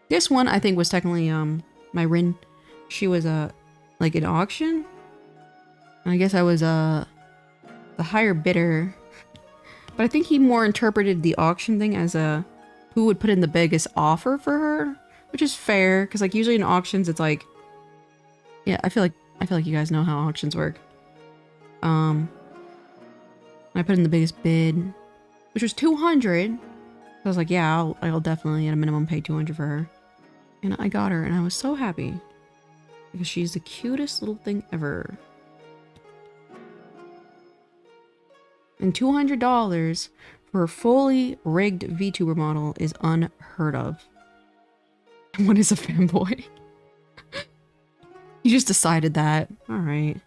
This one I think was technically my Rin. She was like an auction. And I guess I was the higher bidder. But I think he more interpreted the auction thing as a who would put in the biggest offer for her, which is fair because like usually in auctions it's like, yeah, I feel like you guys know how auctions work. I put in the biggest bid, which was 200. So I was like, yeah, I'll definitely at a minimum pay 200 for her. And I got her and I was so happy because she's the cutest little thing ever. And $200 for a fully rigged VTuber model is unheard of. What is a fanboy? You just decided that. Alright.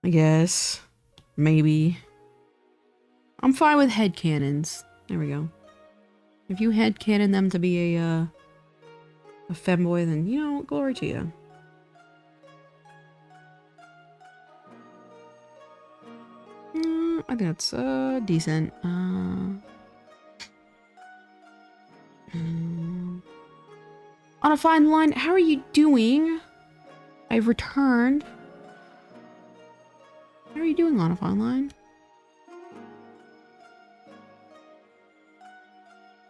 I guess. Maybe. I'm fine with headcanons. There we go. If you headcanon them to be a femboy, then, you know, glory to you. I think that's decent. On a fine line, how are you doing? I've returned. How are you doing on a fine line?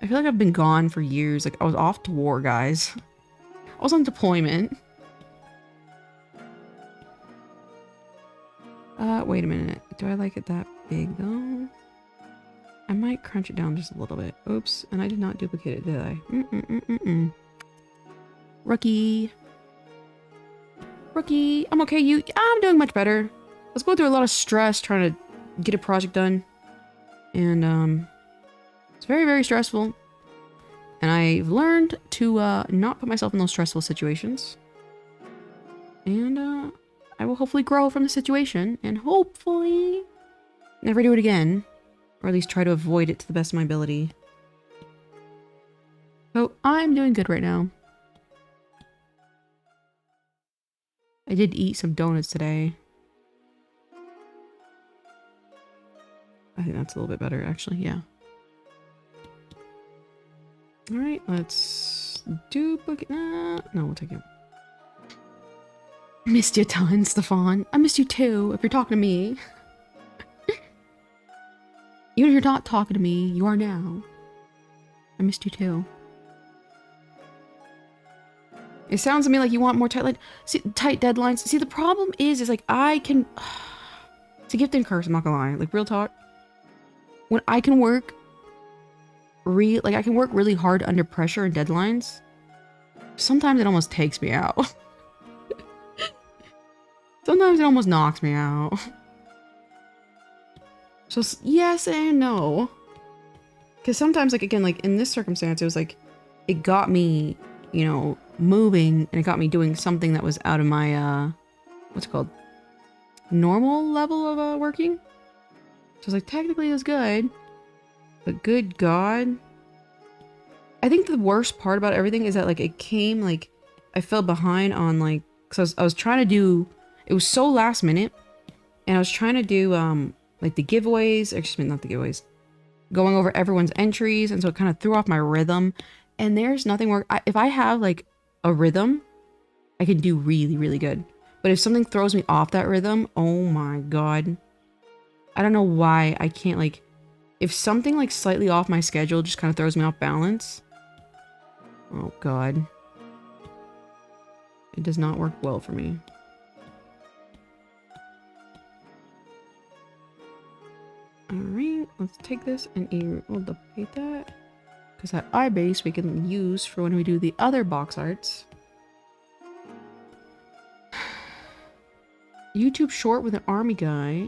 I feel like I've been gone for years. Like I was off to war, guys. I was on deployment. Wait a minute. Do I like it that big though? I might crunch it down just a little bit. Oops, and I did not duplicate it, did I? Rookie. Rookie. I'm okay, I'm doing much better. I was going through a lot of stress trying to get a project done. And, it's very, very stressful. And I've learned to, not put myself in those stressful situations. And, I will hopefully grow from the situation and hopefully never do it again. Or at least try to avoid it to the best of my ability. So, I'm doing good right now. I did eat some donuts today. I think that's a little bit better, actually, yeah. Alright, let's duplicate. No, we'll take it. Missed you a ton, Stefan. I missed you too, if you're talking to me. Even if you're not talking to me, you are now. I missed you too. It sounds to me like you want more tight deadlines. See, the problem is like I can... It's a gift and curse, I'm not gonna lie. Like, real talk. When I can work... I can work really hard under pressure and deadlines. Sometimes it almost takes me out. Sometimes it almost knocks me out. So, yes and no. Because sometimes, like, again, like, in this circumstance, it was like, it got me, you know, moving, and it got me doing something that was out of my, what's it called? Normal level of working. So it's like technically it was good, but good God. I think the worst part about everything is that like it came like I fell behind on like because I was trying to do it was so last minute, and I was trying to do like the giveaways, excuse me, not the giveaways, going over everyone's entries, and so it kind of threw off my rhythm. And there's nothing where if I have like a rhythm, I can do really, really good. But if something throws me off that rhythm, oh my God. I don't know why I can't like, if something like slightly off my schedule just kind of throws me off balance. Oh God. It does not work well for me. Alright, let's take this and we'll duplicate that. Because that eye base we can use for when we do the other box arts. YouTube short with an army guy.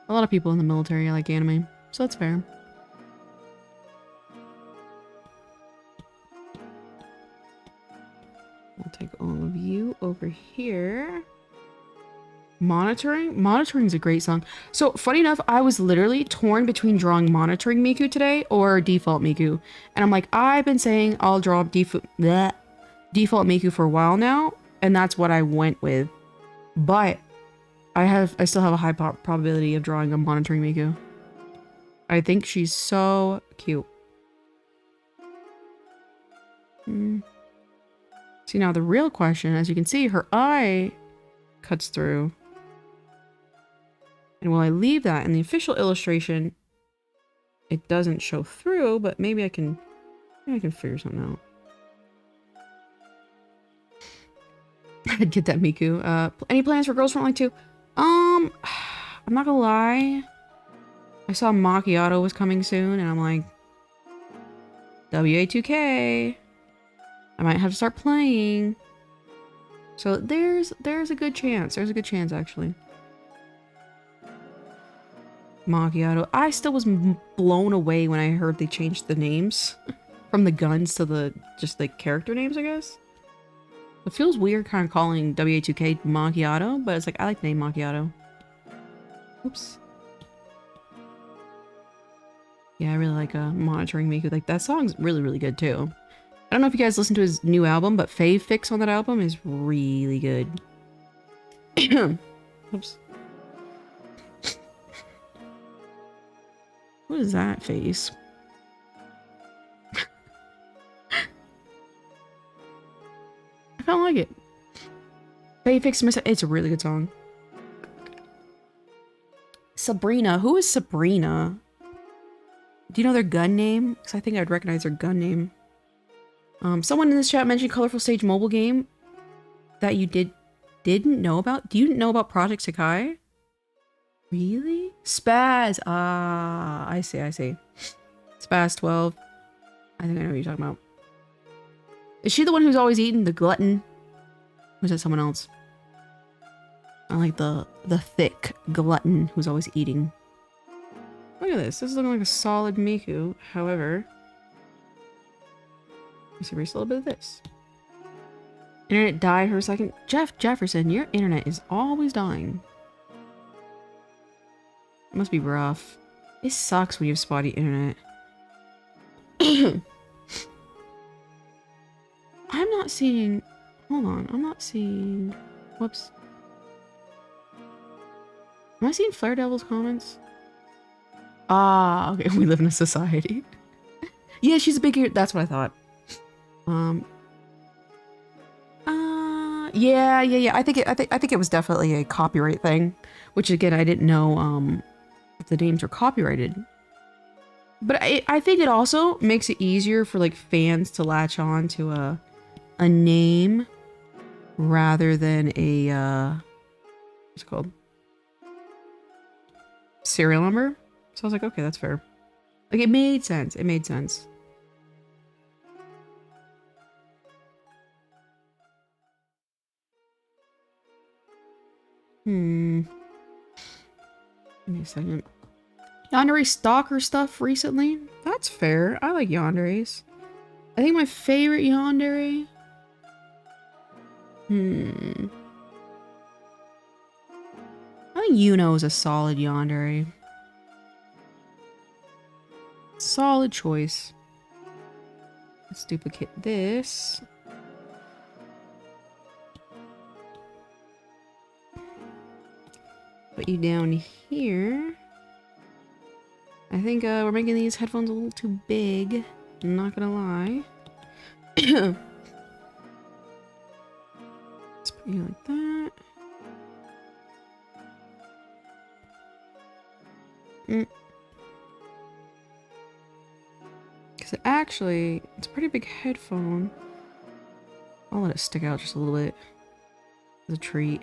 A lot of people in the military like anime, so that's fair. We'll take all of you over here. Monitoring? Monitoring is a great song. So, funny enough, I was literally torn between drawing Monitoring Miku today or Default Miku. And I'm like, I've been saying I'll draw Default Miku for a while now, and that's what I went with. But I still have a high probability of drawing a Monitoring Miku. I think she's so cute. See, now the real question, as you can see, her eye cuts through. And will I leave that in the official illustration? It doesn't show through, but maybe I can figure something out. I'd get that Miku. Any plans for Girls Frontline 2? I'm not gonna lie. I saw Macchiato was coming soon, and I'm like, WA2K. I might have to start playing. So there's a good chance. There's a good chance, actually. Macchiato. I still was blown away when I heard they changed the names from the guns to the just the character names, I guess. It feels weird kind of calling WA2K Macchiato, but it's like, I like the name Macchiato. Oops. Yeah, I really like Monitoring Miku. Like, that song's really, really good, too. I don't know if you guys listened to his new album, but Fave Fix on that album is really good. Oops. What is that face? I kind of like it. Fave Fix, it's a really good song. Sabrina. Who is Sabrina? Do you know their gun name? Because I think I'd recognize their gun name. Someone in this chat mentioned Colorful Stage mobile game that you didn't know about. Do you know about Project Sakai? Really? Spaz. Ah, I see. Spaz 12. I think I know what you're talking about. Is she the one who's always eating, the glutton? Or is that someone else? I like the thick glutton who's always eating. Look at this. This is looking like a solid Miku. However, let's erase a little bit of this. Internet died for a second. Jeff Jefferson, your internet is always dying. It must be rough. It sucks when you have spotty internet. I'm not seeing... Hold on. I'm not seeing... Whoops. Am I seeing Flare Devil's comments? Ah, okay. We live in a society. Yeah, she's a big... That's what I thought. Yeah. I think it was definitely a copyright thing, which again I didn't know if the names were copyrighted. But I think it also makes it easier for like fans to latch on to a name rather than a what's it called? Serial number. So I was like, okay, that's fair. Like it made sense. It made sense. Give me a second. Yandere stalker stuff recently? That's fair. I like Yandere's. I think my favorite Yandere I think Yuno is a solid yandere. Solid choice. Let's duplicate this. Put you down here. I think we're making these headphones a little too big. I'm not gonna lie. Let's put you like that. Because actually, it's a pretty big headphone. I'll let it stick out just a little bit as a treat.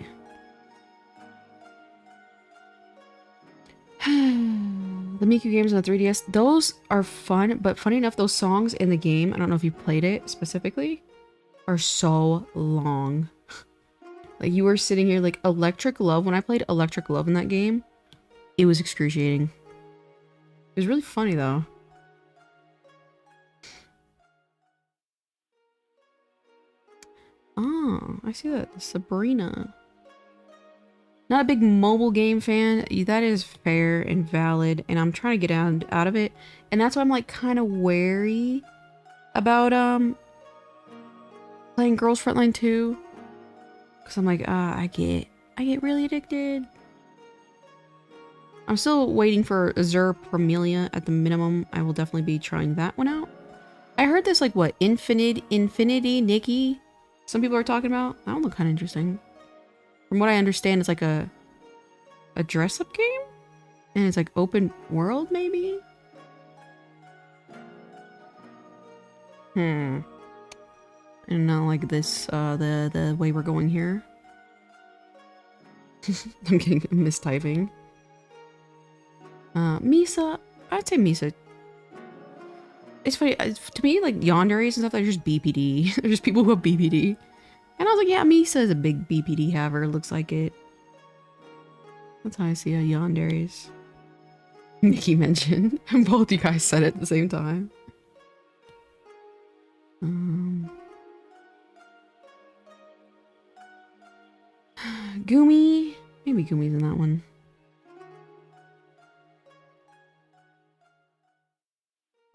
The Miku games on the 3DS, those are fun, but funny enough, those songs in the game, I don't know if you played it specifically, are so long. Like, you were sitting here like Electric Love. When I played Electric Love in that game, it was excruciating. It was really funny though. Oh, I see that. Sabrina. Not a big mobile game fan. That is fair and valid, and I'm trying to get out of it. And that's why I'm like kind of wary about playing Girls Frontline 2. Cause I'm like, I get really addicted. I'm still waiting for Azure Promelia at the minimum. I will definitely be trying that one out. I heard this like what Infinity Nikki. Some people are talking about. That one look kind of interesting. From what I understand, it's like a dress-up game, and it's like open world, maybe. And not like this. The way we're going here. I'm getting mistyping. Misa. I'd say Misa. It's funny to me, like yanderes and stuff. They're just BPD. They're just people who have BPD. And I was like, yeah, Misa is a big BPD haver. Looks like it. That's how I see yanderes. Nikki mentioned. And both you guys said it at the same time. Gumi. Maybe Gumi's in that one.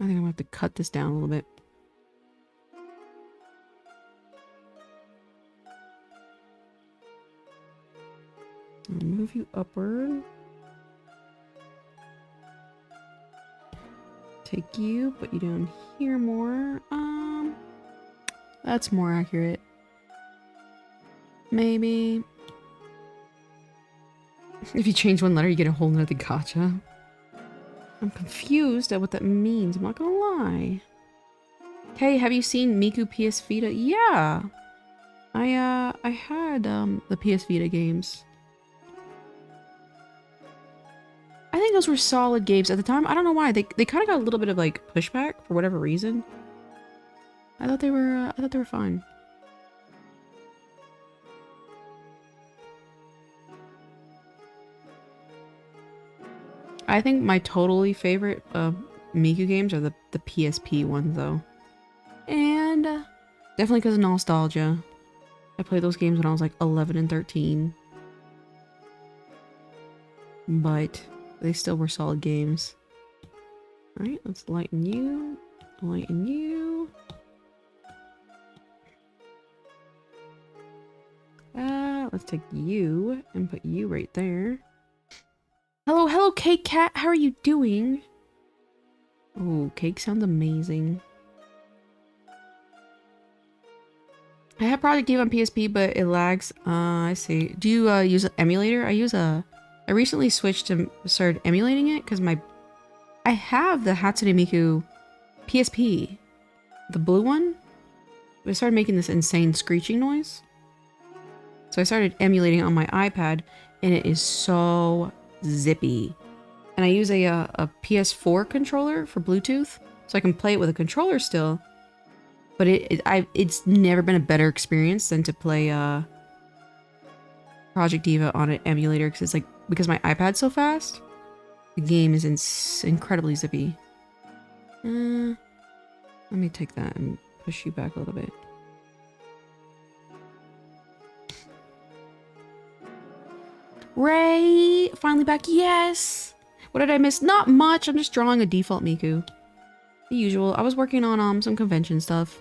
I think I'm gonna have to cut this down a little bit. I'll move you upward. Take you, put you down here more. That's more accurate. Maybe. If you change one letter, you get a whole nother gotcha. I'm confused at what that means. I'm not gonna lie. Hey, have you seen Miku PS Vita? Yeah. I had the PS Vita games. I think those were solid games at the time. I don't know why. They kind of got a little bit of like pushback for whatever reason. I thought they were fine. I think my totally favorite Miku games are the PSP ones though. And definitely because of nostalgia. I played those games when I was like 11 and 13. But they still were solid games. Alright, let's lighten you. Lighten you. Let's take you and put you right there. Hello, Cake Cat. How are you doing? Oh, cake sounds amazing. I have Project Eve on PSP, but it lags. I see. Do you use an emulator? I recently switched to started emulating it because I have the Hatsune Miku PSP, the blue one. It started making this insane screeching noise. So I started emulating it on my iPad, and it is so zippy. And I use a PS4 controller for Bluetooth, so I can play it with a controller still. But it's never been a better experience than to play Project Diva on an emulator, because my iPad's so fast, the game is incredibly zippy. Let me take that and push you back a little bit. Ray, finally back. Yes. What did I miss? Not much. I'm just drawing a default Miku. The usual. I was working on some convention stuff,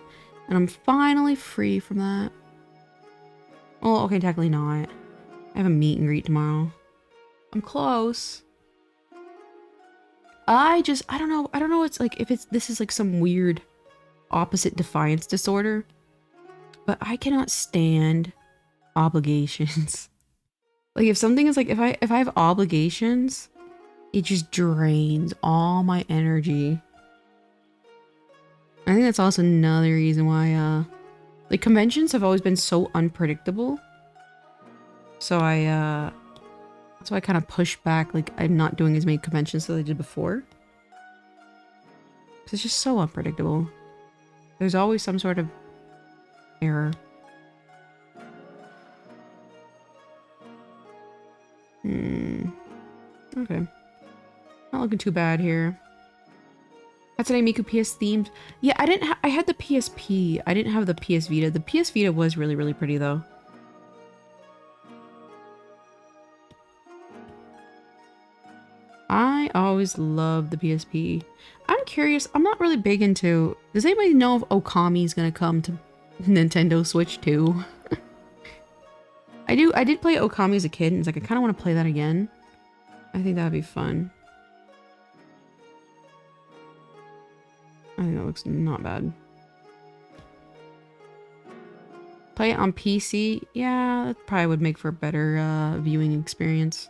and I'm finally free from that. Oh, okay, technically not. I have a meet and greet tomorrow. I'm close. I don't know. It's like if this is like some weird opposite defiance disorder, but I cannot stand obligations. Like if something is like if I have obligations, it just drains all my energy. I think that's also another reason why like conventions have always been so unpredictable. So that's why I kind of push back, like I'm not doing as many conventions as I did before. Cause it's just so unpredictable. There's always some sort of error. Okay. Not looking too bad here. Hatsune Miku PS themed. Yeah, I had the PSP. I didn't have the PS Vita. The PS Vita was really, really pretty though. I always loved the PSP. I'm curious, I'm not really big into... Does anybody know if Okami's gonna come to Nintendo Switch too? I did play Okami as a kid, and it's like, I kind of want to play that again. I think that'd be fun. I think that looks not bad. Play it on PC? Yeah, that probably would make for a better viewing experience.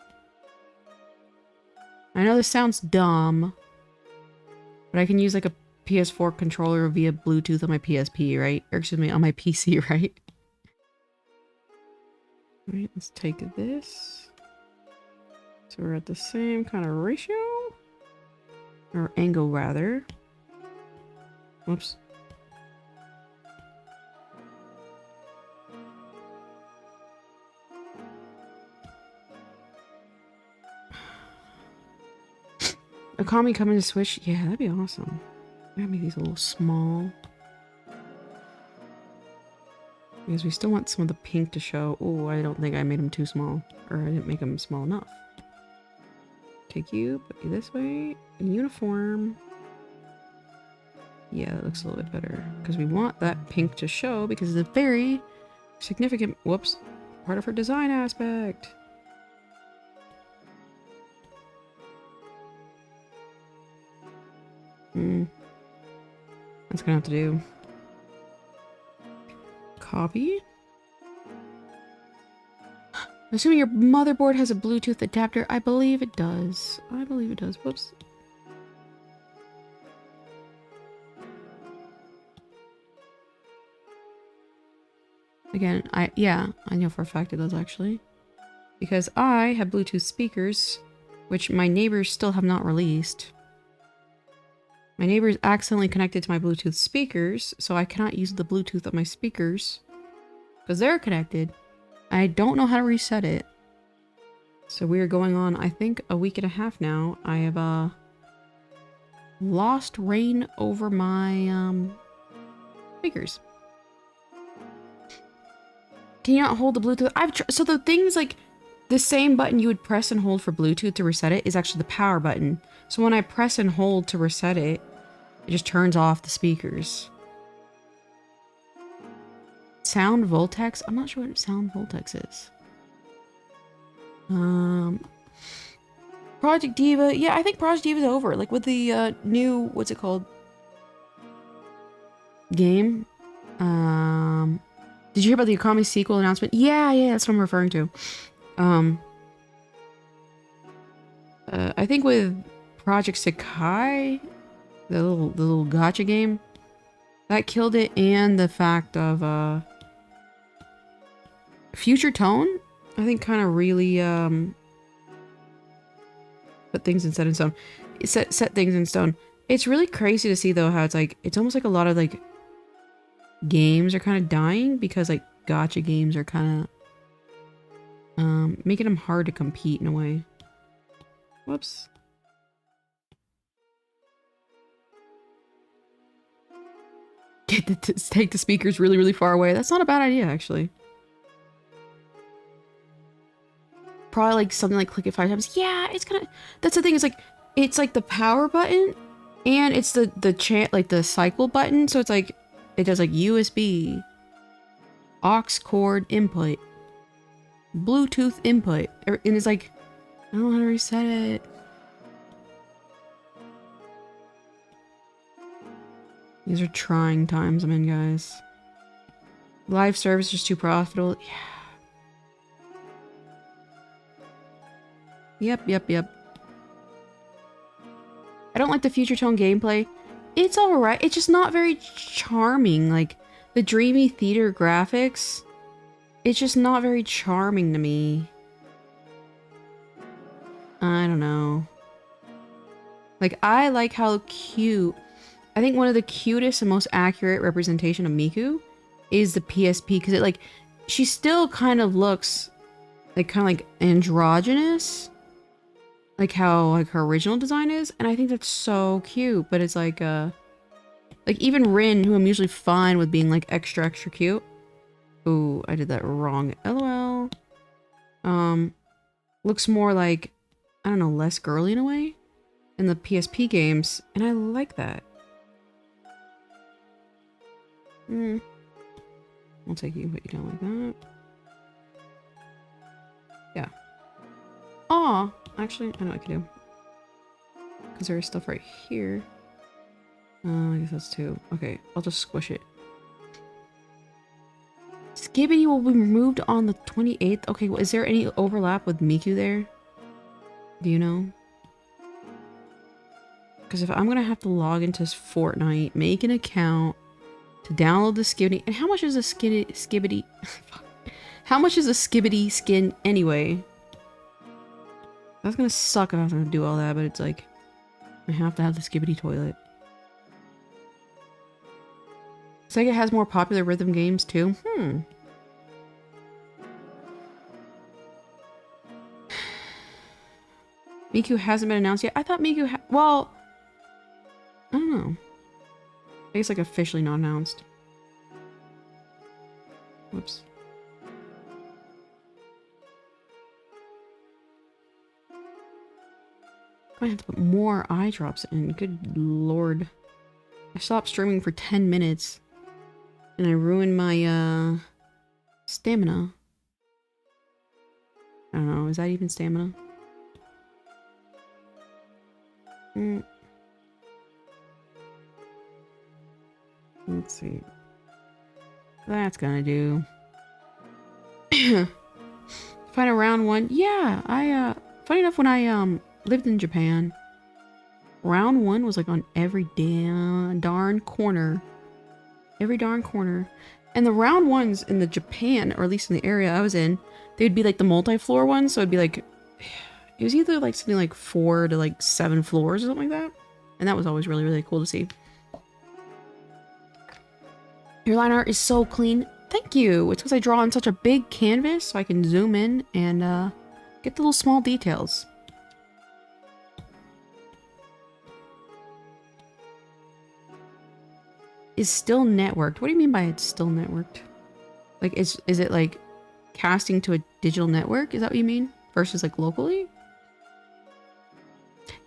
I know this sounds dumb, but I can use like a PS4 controller via Bluetooth on my PSP, right? Or excuse me, on my PC, right? Alright, let's take this. So we're at the same kind of ratio? Or angle, rather. Whoops. Okami coming to Switch? Yeah, that'd be awesome. I gotta make these a little small. Because we still want some of the pink to show. Oh, I don't think I made them too small. Or I didn't make them small enough. Take you, put you this way. Uniform. Yeah, that looks a little bit better. Because we want that pink to show because it's a very significant, whoops, part of her design aspect. That's gonna have to do. Copy. Assuming your motherboard has a Bluetooth adapter, I believe it does. I believe it does. Whoops. Again, I know for a fact it does actually. Because I have Bluetooth speakers, which my neighbors still have not released. My neighbor's accidentally connected to my Bluetooth speakers, so I cannot use the Bluetooth of my speakers. Because they're connected. I don't know how to reset it. So we are going on, I think, a week and a half now. I have, lost reign over my, speakers. Can you not hold the Bluetooth? So the things like the same button you would press and hold for Bluetooth to reset it is actually the power button. So when I press and hold to reset it, it just turns off the speakers. Sound Voltex? I'm not sure what Sound Voltex is. Project Diva. Yeah, I think Project Diva's over. Like with the new, what's it called? Game. Did you hear about the Okami sequel announcement? Yeah, that's what I'm referring to. I think with Project Sakai, the little gacha game, that killed it, and the fact of Future Tone, I think kind of really put things in set in stone. Set things in stone. It's really crazy to see though how it's like it's almost like a lot of like games are kind of dying because like gacha games are kind of making them hard to compete in a way. Whoops. Take the speakers really far away. That's not a bad idea actually. probably like something like click it 5 times. Yeah, it's gonna, that's the thing, it's like the power button and it's like the cycle button. So it's like, it does like USB, aux cord input, Bluetooth input. And it's like, I don't know how to reset it. These are trying times I'm in, guys. Live service is too profitable. Yeah. Yep. I don't like the future tone gameplay. It's alright. It's just not very charming. Like, the dreamy theater graphics, it's just not very charming to me. I don't know. Like, I like how cute. I think one of the cutest and most accurate representation of Miku is the PSP, because it, like, she still kind of looks like androgynous. Like how like her original design is, and I think that's so cute. But it's like even Rin, who I'm usually fine with being like extra cute. Ooh, I did that wrong. LOL. Looks more like, I don't know, less girly in a way in the PSP games, and I like that. I'll take you, put you down like that. Yeah. Aw. Actually, I know what I can do. Because there's stuff right here. I guess that's 2. Okay, I'll just squish it. Skibidi will be removed on the 28th. Okay, well, is there any overlap with Miku there? Do you know? Because if I'm going to have to log into Fortnite, make an account to download the Skibidi. And how much is a Skibidi? How much is a Skibidi skin anyway? That's gonna suck if I have to do all that, but it's like, I have to have the Skibidi toilet. It's like it has more popular rhythm games too. Miku hasn't been announced yet. I thought Miku well, I don't know. I guess like officially not announced. Whoops. I have to put more eye drops in. Good lord. I stopped streaming for 10 minutes. And I ruined my, stamina. I don't know. Is that even stamina? Let's see. That's gonna do. Find a round 1. Yeah, funny enough, when I, lived in Japan, round 1 was like on every darn corner. Every darn corner. And the round 1s in the Japan, or at least in the area I was in, they'd be like the multi-floor ones, so it'd be like, it was either like something like 4 to like 7 floors or something like that. And that was always really, really cool to see. Your line art is so clean. Thank you. It's because I draw on such a big canvas, so I can zoom in and get the little small details. Is still networked. What do you mean by it's still networked? Like, is it like casting to a digital network? Is that what you mean? Versus like locally?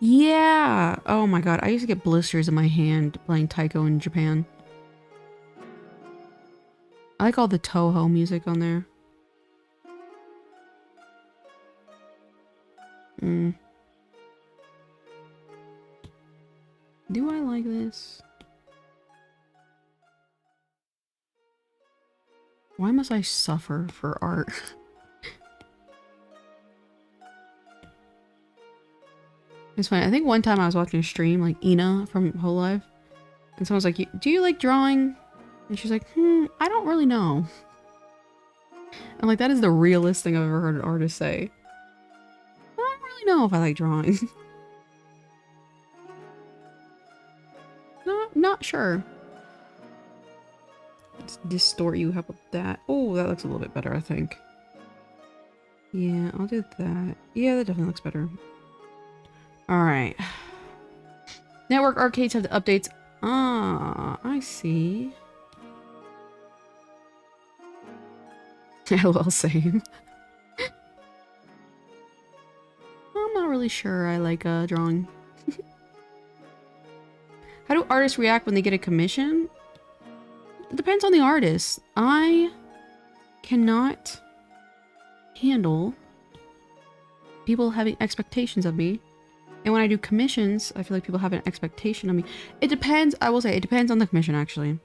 Yeah. Oh my god. I used to get blisters in my hand playing Taiko in Japan. I like all the Toho music on there. Do I like this? Why must I suffer for art? It's funny. I think one time I was watching a stream, like Ina from Whole Life, and someone was like, "Do you like drawing?" And she's like, I don't really know. I'm like, that is the realest thing I've ever heard an artist say. I don't really know if I like drawing. Not sure. Let's distort you. How about that? Oh, that looks a little bit better, I think. Yeah, I'll do that. Yeah, that definitely looks better. Alright. Network arcades have the updates. Ah, I see. LOL, same. really sure I like drawing. How do artists react when they get a commission? It depends on the artist. I cannot handle people having expectations of me. And when I do commissions, I feel like people have an expectation of me. It depends. I will say it depends on the commission, actually.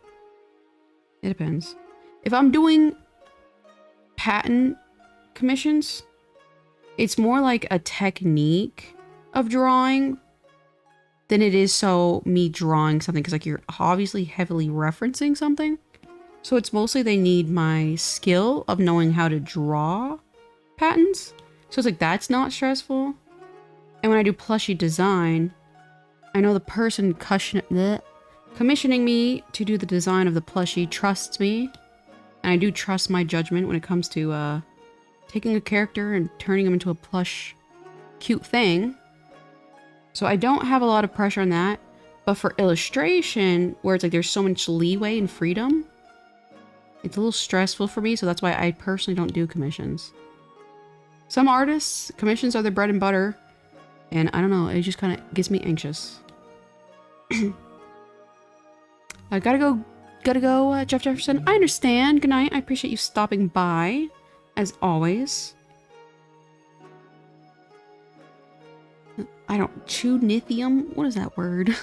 It depends. If I'm doing patent commissions, it's more like a technique of drawing than it is so me drawing something, because like you're obviously heavily referencing something. So it's mostly they need my skill of knowing how to draw patents. So it's like that's not stressful. And when I do plushie design, I know the person commissioning me to do the design of the plushie trusts me. And I do trust my judgment when it comes to taking a character and turning him into a plush, cute thing. So I don't have a lot of pressure on that. But for illustration, where it's like there's so much leeway and freedom, it's a little stressful for me. So that's why I personally don't do commissions. Some artists, commissions are their bread and butter. And I don't know, it just kind of gets me anxious. I gotta go, Jeff Jefferson. I understand. Good night. I appreciate you stopping by, as always. I don't chew lithium. What is that word?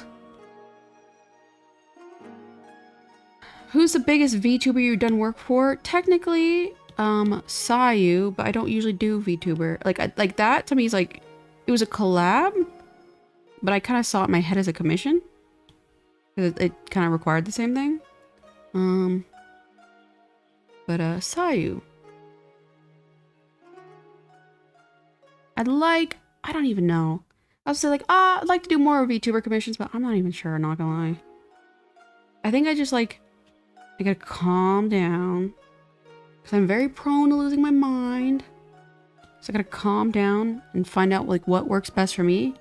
Who's the biggest VTuber you've done work for? Technically, Sayu, but I don't usually do VTuber. Like that to me is like, it was a collab, but I kind of saw it in my head as a commission. It kind of required the same thing. But Sayu. I don't even know. I was like, I'd like to do more VTuber commissions, but I'm not even sure, not gonna lie. I think I just like, I gotta calm down. Because I'm very prone to losing my mind. So I gotta calm down and find out like what works best for me.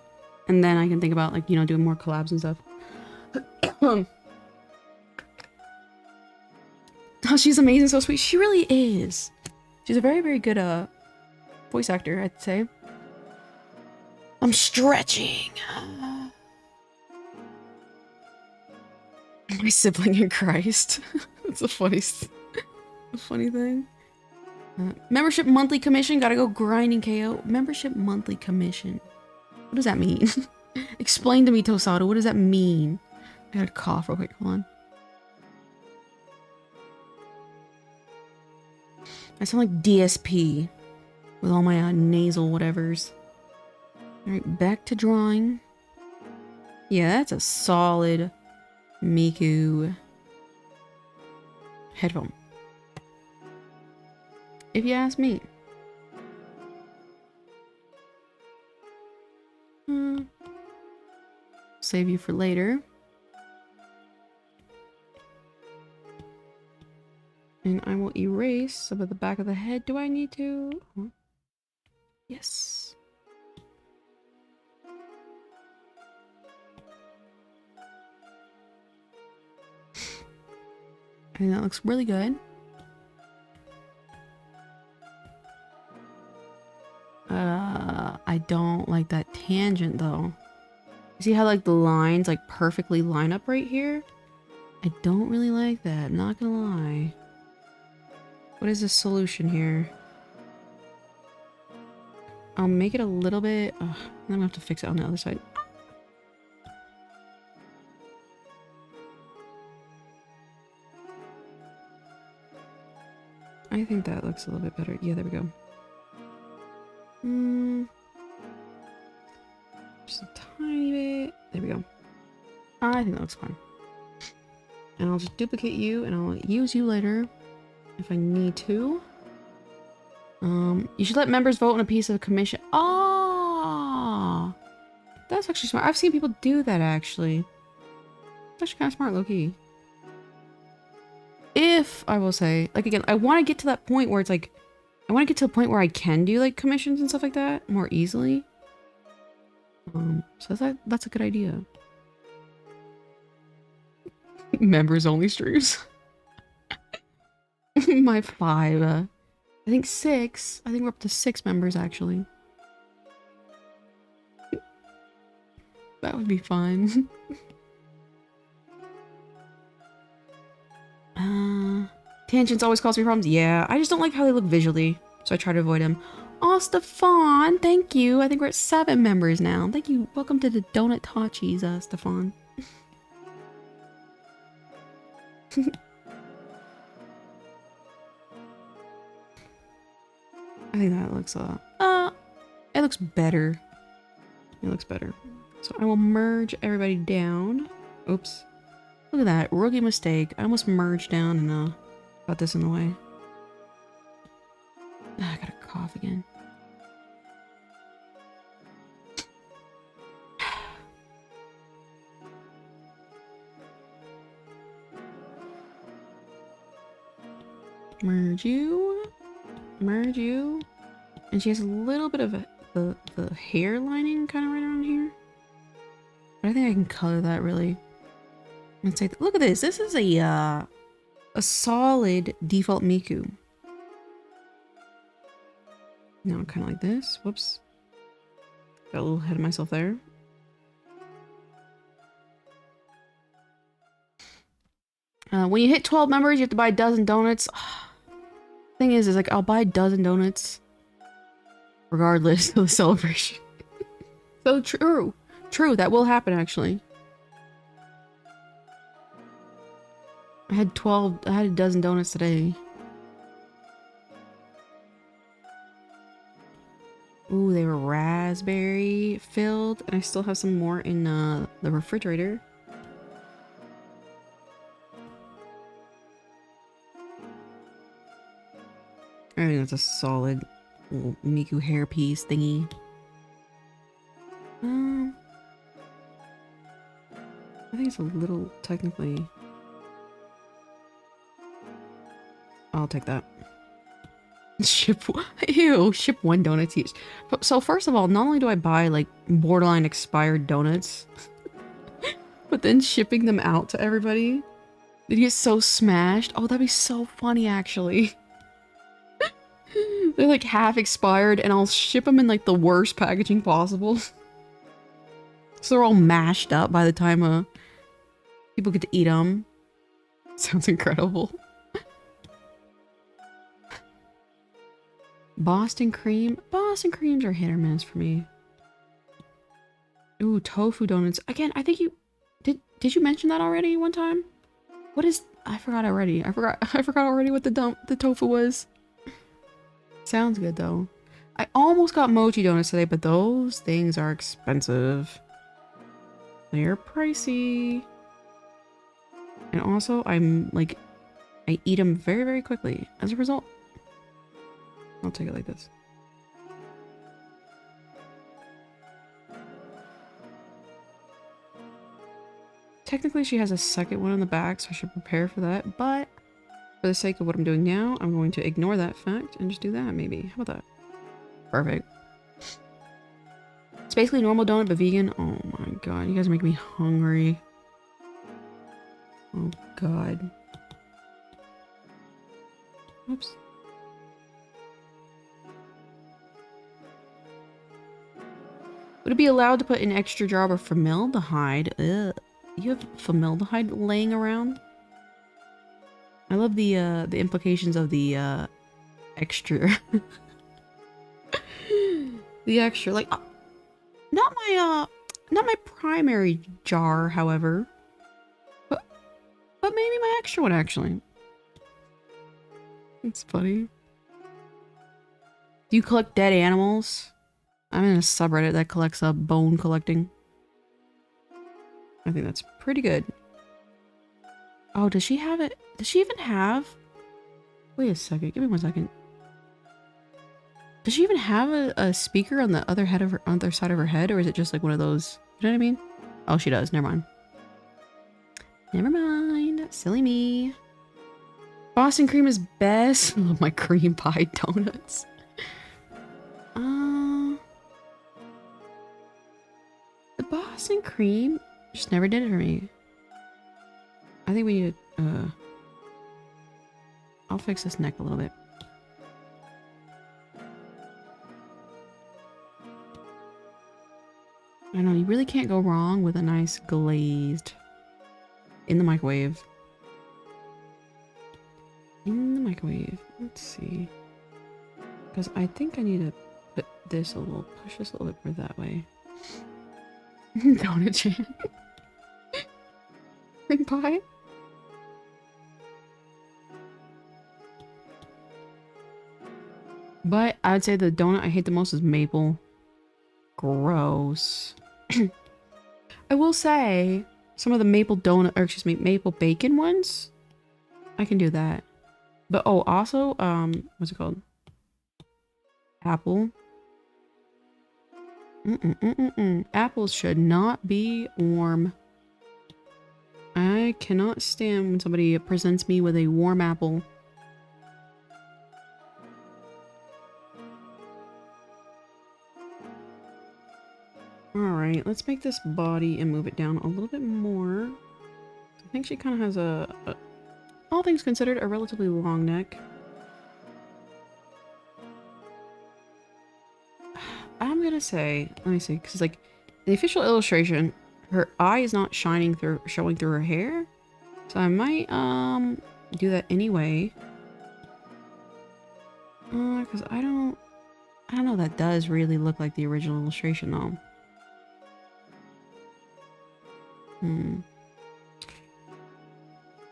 And then I can think about like, you know, doing more collabs and stuff. Oh, she's amazing, so sweet. She really is. She's a very, very good voice actor, I'd say. I'm stretching. My sibling in Christ. That's a funny thing. Membership monthly commission. Gotta go grinding KO. Membership monthly commission. What does that mean? Explain to me, Tosado. What does that mean? I gotta cough real quick. Hold on. I sound like DSP with all my nasal whatevers. Alright, back to drawing. Yeah, that's a solid Miku headphone. If you ask me. Save you for later. And I will erase some of the back of the head. Do I need to? Yes. I think that looks really good. I don't like that tangent though. You see how like the lines like perfectly line up right here? I don't really like that, not gonna lie. What is the solution here? I'll make it a little bit... I'm gonna have to fix it on the other side. I think that looks a little bit better. Yeah, there we go. Just a tiny bit. There we go. I think that looks fine. And I'll just duplicate you and I'll use you later if I need to. You should let members vote on a piece of commission. Oh, that's actually smart. I've seen people do that actually. It's actually kind of smart, low-key. If I will say, like again, I want to get to that point where it's like, I want to get to a point where I can do like commissions and stuff like that more easily. So that's a good idea. Members only streams. My 5, I think 6. I think we're up to 6 members actually. That would be fun. Tangents always cause me problems. Yeah, I just don't like how they look visually, so I try to avoid them. Oh, Stefan, thank you. I think we're at 7 members now. Thank you. Welcome to the Donut Tachis, Stefan. I think that looks it looks better. It looks better. So I will merge everybody down. Oops. Look at that. Rookie mistake. I almost merged down and got this in the way. I gotta cough again. Merge you. Merge you. And she has a little bit of the hair lining kind of right around here. But I think I can color that really. Let's say, look at this. This is a solid default Miku. Now kind of like this. Whoops. Got a little ahead of myself there. When you hit 12 members, you have to buy a dozen donuts. Thing is like, I'll buy a dozen donuts regardless of the celebration. So true. True, that will happen actually. I had a dozen donuts today. Ooh, they were raspberry filled, and I still have some more in the refrigerator. I think that's a solid little Miku hairpiece thingy. I think it's a little technically. I'll take that. Ship ship 1 donut each. So first of all, not only do I buy like borderline expired donuts, but then shipping them out to everybody, they get so smashed. Oh, that'd be so funny actually. They're like half expired and I'll ship them in like the worst packaging possible. So they're all mashed up by the time people get to eat them. Sounds incredible. Boston cream. Boston creams are hit or miss for me. Ooh, tofu donuts. Again, I think you did you mention that already one time? What is I forgot already. I forgot already what the tofu was. Sounds good though. I almost got mochi donuts today, but those things are expensive. They're pricey. And also I'm like I eat them very, very quickly as a result. I'll take it like this. Technically, she has a second one on the back, so I should prepare for that. But for the sake of what I'm doing now, I'm going to ignore that fact and just do that, maybe. How about that? Perfect. It's basically normal donut, but vegan. Oh my god, you guys make me hungry. Oh god. Oops. Would it be allowed to put an extra jar of formaldehyde? Ugh. You have formaldehyde laying around? I love the implications of the extra. The extra, like not my primary jar, however. But maybe my extra one actually. It's funny. Do you collect dead animals? I'm in a subreddit that collects bone collecting. I think that's pretty good. Oh, does she have it? Does she even have? Wait a second. Give me 1 second. Does she even have a speaker on the other side of her head, or is it just like one of those? You know what I mean? Oh, she does. Never mind. Never mind. Silly me. Boston cream is best. I love my cream pie donuts. The Boston cream just never did it for me. I think we need to, I'll fix this neck a little bit. I know, you really can't go wrong with a nice glazed in the microwave. In the microwave. Let's see. Because I think I need to put this a little, push this a little bit more that way. Donut chan. Big pie. But I would say the donut I hate the most is maple. Gross. I will say some of the maple donut, or excuse me, maple bacon ones, I can do that. But oh, also, what's it called? Apple. Apples should not be warm. I cannot stand when somebody presents me with a warm apple. Alright, let's make this body and move it down a little bit more. I think she kind of has all things considered, a relatively long neck. I'm gonna say, let me see, because like in the official illustration, her eye is not showing through her hair. So I might do that anyway. Because I don't know, that does really look like the original illustration though. I'm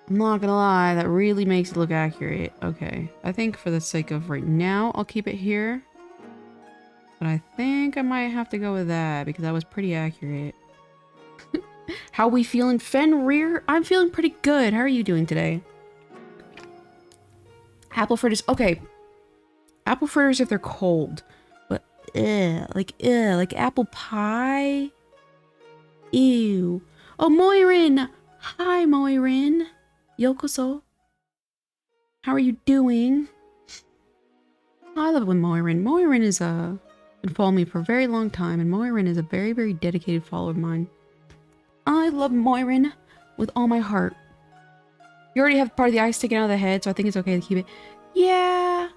not gonna lie, that really makes it look accurate. Okay, I think for the sake of right now, I'll keep it here. But I think I might have to go with that because that was pretty accurate. How we feeling, Fenrir? I'm feeling pretty good. How are you doing today? Apple fritters. Okay. Apple fritters if they're cold. But, like apple pie? Ew. Oh, Moirin! Hi, Moirin. Yokoso. How are you doing? I love it when Moirin is, been following me for a very long time, and Moirin is a very, very dedicated follower of mine. I love Moirin with all my heart. You already have part of the eye sticking out of the head, so I think it's okay to keep it. Yeah.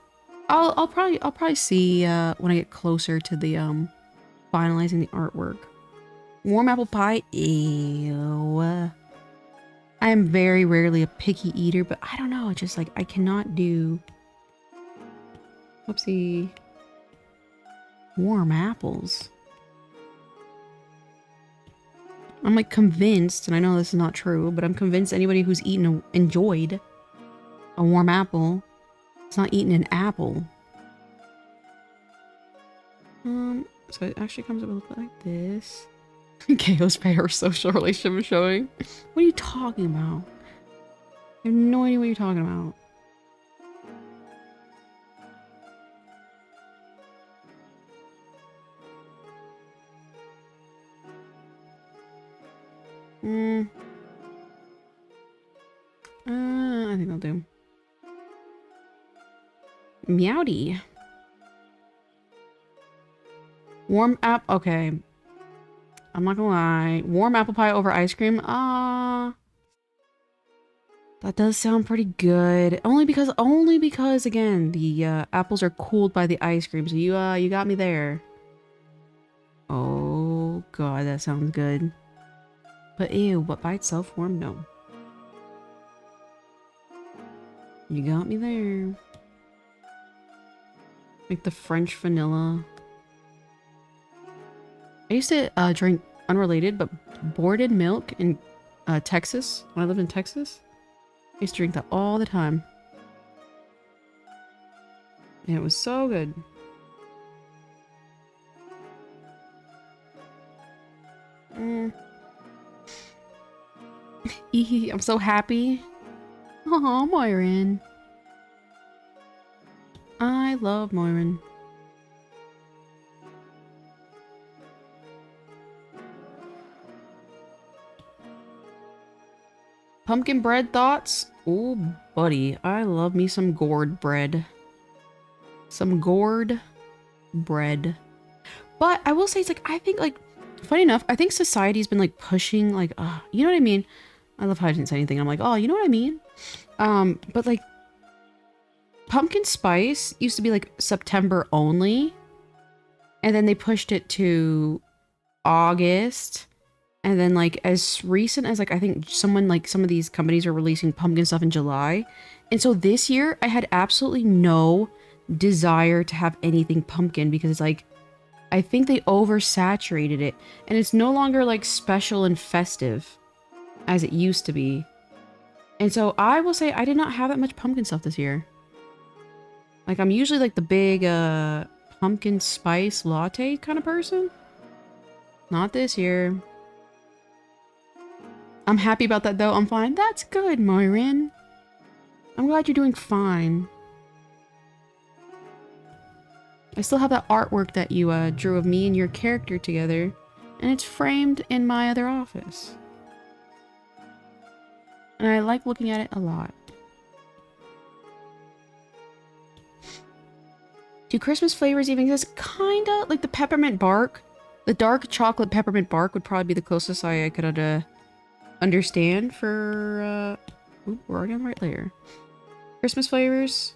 I'll probably see, when I get closer to the, finalizing the artwork. Warm apple pie? Ew. I am very rarely a picky eater, but I don't know. It's just like, I cannot do... Whoopsie. Warm apples. I'm like convinced, and I know this is not true, but I'm convinced anybody who's enjoyed a warm apple is not eating an apple. So it actually comes up a little bit like this. Chaos parasocial relationship is showing. What are you talking about? I have no idea what you're talking about. I think I'll do. Meowdy. Warm okay. I'm not gonna lie. Warm apple pie over ice cream? That does sound pretty good. Only because again, the apples are cooled by the ice cream. So you got me there. Oh god, that sounds good. But ew, but by itself warm? No. You got me there. Like the French vanilla. I used to drink, unrelated, but boarded milk in Texas. When I lived in Texas, I used to drink that all the time. And it was so good. I'm so happy. Oh, Moirin. I love Moirin. Pumpkin bread thoughts? Ooh, buddy. I love me some gourd bread. Some gourd bread. But I will say, it's like, I think, like, funny enough, I think society's been, like, pushing, like, you know what I mean? I love how I didn't say anything. I'm like, oh, you know what I mean? But, like, pumpkin spice used to be, like, September only. And then they pushed it to August. And then like as recent as like I think some of these companies are releasing pumpkin stuff in July. And so this year I had absolutely no desire to have anything pumpkin because it's like I think they oversaturated it and it's no longer like special and festive as it used to be. And so I will say I did not have that much pumpkin stuff this year. Like I'm usually like the big pumpkin spice latte kind of person. Not this year. I'm happy about that though. I'm fine. That's good, Myron. I'm glad you're doing fine. I still have that artwork that you drew of me and your character together, and it's framed in my other office. And I like looking at it a lot. Do Christmas flavors even exist? Kinda. Like the peppermint bark. The dark chocolate peppermint bark would probably be the closest I could understand for, ooh, we're already on the right layer. Christmas flavors.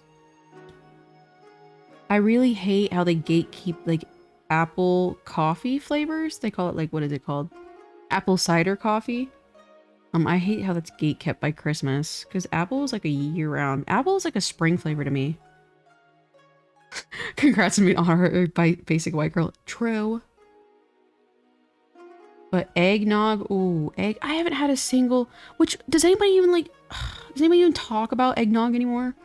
I really hate how they gatekeep, like, apple coffee flavors. They call it, like, what is it called? Apple cider coffee. I hate how that's gatekept by Christmas. Because apple is, like, a year-round. Apple is, like, a spring flavor to me. Congrats on being our basic white girl. True. But eggnog, ooh, I haven't had a single, which, does anybody even talk about eggnog anymore?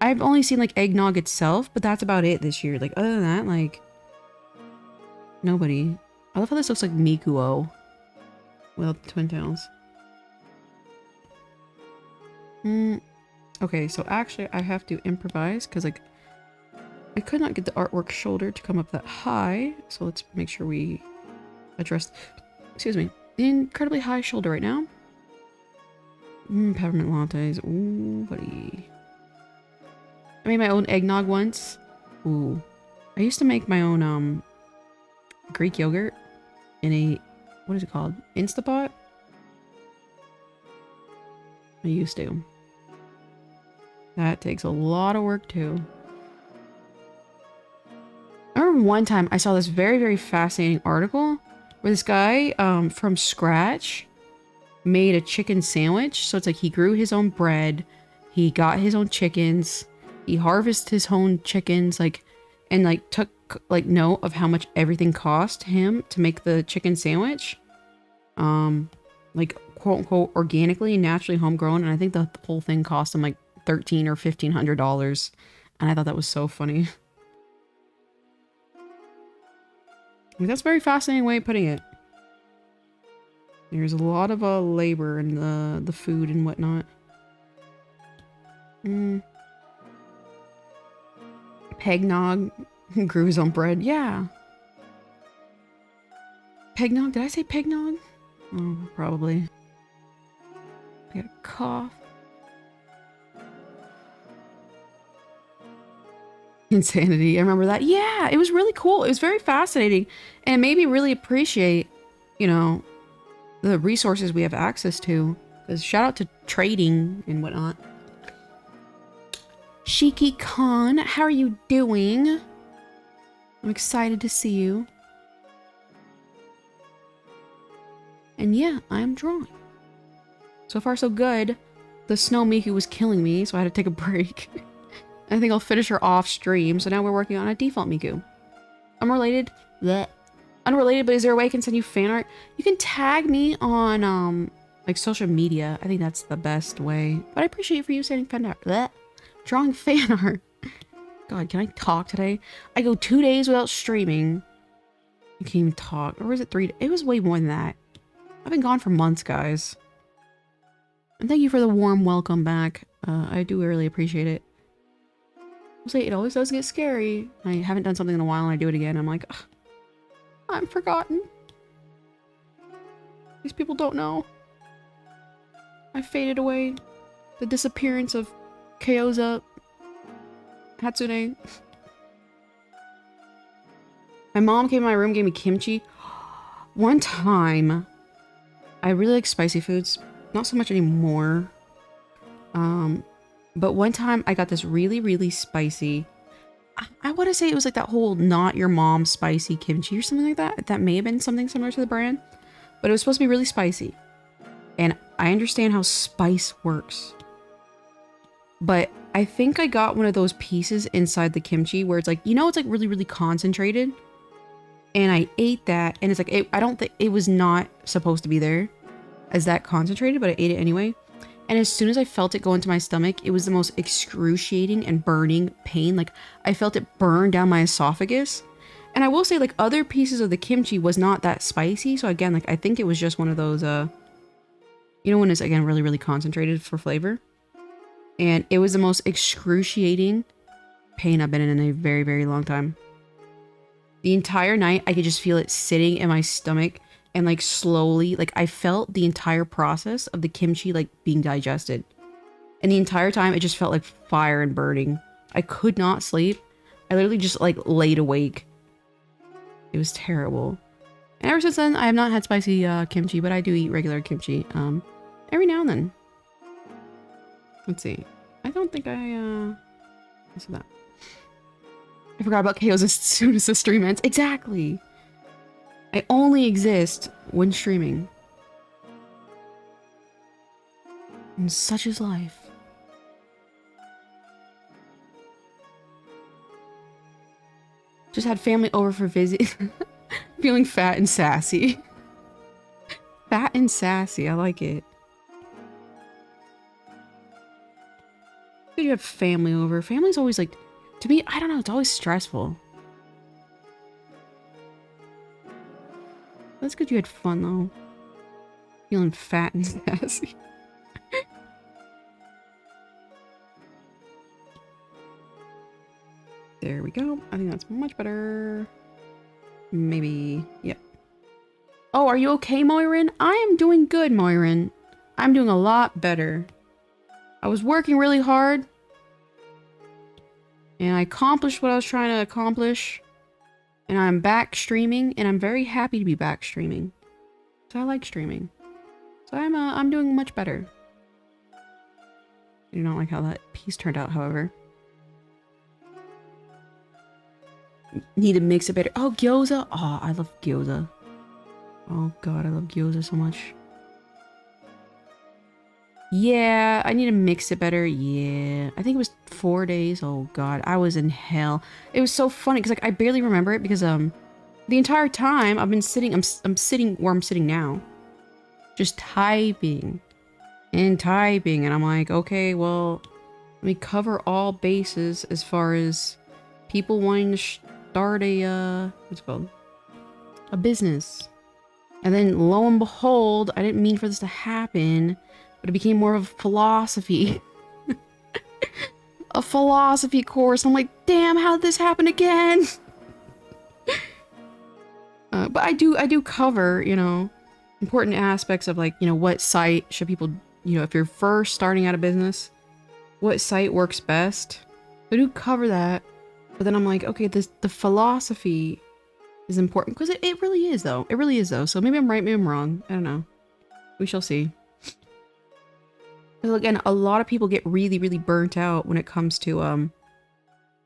I've only seen, like, eggnog itself, but that's about it this year. Like, other than that, like, nobody. I love how this looks like Mikuo without the twin tails. Okay, so actually I have to improvise, because, like, I could not get the artwork shoulder to come up that high, so let's make sure we address, excuse me, the incredibly high shoulder right now. Peppermint lattes, ooh, buddy. I made my own eggnog once. Ooh. I used to make my own, Greek yogurt in a, what is it called? Instapot? I used to. That takes a lot of work too. I remember one time I saw this very, very fascinating article where this guy, from scratch made a chicken sandwich. So it's like he grew his own bread. He got his own chickens. He harvested his own chickens, like, and like took like note of how much everything cost him to make the chicken sandwich. Like quote unquote organically and naturally homegrown. And I think the whole thing cost him like $1,300 or $1,500. And I thought that was so funny. I mean, that's a very fascinating way of putting it. There's a lot of labor in the food and whatnot. Pegnog grew his own bread. Yeah. Pegnog? Did I say pegnog? Oh, probably. I got a cough. Insanity. I remember that. Yeah, it was really cool. It was very fascinating. And it made me really appreciate, you know, the resources we have access to. Because shout out to trading and whatnot. Shiki Khan, how are you doing? I'm excited to see you. And yeah, I'm drawing. So far, so good. The Snow Miku was killing me, so I had to take a break. I think I'll finish her off stream. So now we're working on a default Miku. Unrelated. Blech. Unrelated, but is there a way I can send you fan art? You can tag me on like social media. I think that's the best way. But I appreciate for you sending fan art. Blech. Drawing fan art. God, can I talk today? I go 2 days without streaming. I can't even talk. Or was it 3 days? It was way more than that. I've been gone for months, guys. And thank you for the warm welcome back. I do really appreciate it. I'll say it always does get scary. I haven't done something in a while and I do it again. I'm like, ugh, I'm forgotten. These people don't know. I faded away. The disappearance of Kyoza Hatsune. My mom came in my room, gave me kimchi. One time, I really like spicy foods. Not so much anymore. But one time I got this really, really spicy. I want to say it was like that whole not your mom's spicy kimchi or something like that. That may have been something similar to the brand, but it was supposed to be really spicy. And I understand how spice works. But I think I got one of those pieces inside the kimchi where it's like, you know, it's like really, really concentrated. And I ate that and it's like, I don't think it was not supposed to be there as that concentrated, but I ate it anyway. And as soon as I felt it go into my stomach, it was the most excruciating and burning pain. Like I felt it burn down my esophagus. And I will say like other pieces of the kimchi was not that spicy. So again, like I think it was just one of those, you know, when it's again, really, really concentrated for flavor. And it was the most excruciating pain I've been in a very, very long time. The entire night, I could just feel it sitting in my stomach and like slowly, like I felt the entire process of the kimchi like being digested. And the entire time, it just felt like fire and burning. I could not sleep. I literally just like laid awake. It was terrible. And ever since then, I have not had spicy kimchi, but I do eat regular kimchi every now and then. Let's see. I don't think I said that. I forgot about KOs as soon as the stream ends. Exactly. I only exist when streaming. And such is life. Just had family over for visit. Feeling fat and sassy. Fat and sassy. I like it. You have family over. Family's always like, to me, I don't know, it's always stressful. That's good you had fun though. Feeling fat and sassy. There we go. I think that's much better. Maybe, yep. Oh, are you okay, Moirin? I am doing good, Moirin. I'm doing a lot better. I was working really hard. And I accomplished what I was trying to accomplish. And I'm back streaming, and I'm very happy to be back streaming. So I like streaming. So I'm doing much better. I do not like how that piece turned out, however. Need to mix it better. Oh, gyoza. Oh, I love gyoza. Oh god, I love gyoza so much. Yeah, I need to mix it better. Yeah, I think it was 4 days. Oh god, I was in hell. It was so funny because like I barely remember it because the entire time I've been sitting. I'm sitting where I'm sitting now, just typing and typing, and I'm like, okay, well, let me cover all bases as far as people wanting to start a what's it called, a business. And then lo and behold, I didn't mean for this to happen. But it became more of a philosophy. A philosophy course. I'm like, damn, how did this happen again? But I do cover, you know, important aspects of like, you know, what site should people, you know, if you're first starting out a business, what site works best. I do cover that. But then I'm like, okay, the philosophy is important. Because it really is, though. It really is, though. So maybe I'm right, maybe I'm wrong. I don't know. We shall see. Because again, a lot of people get really, really burnt out when it comes to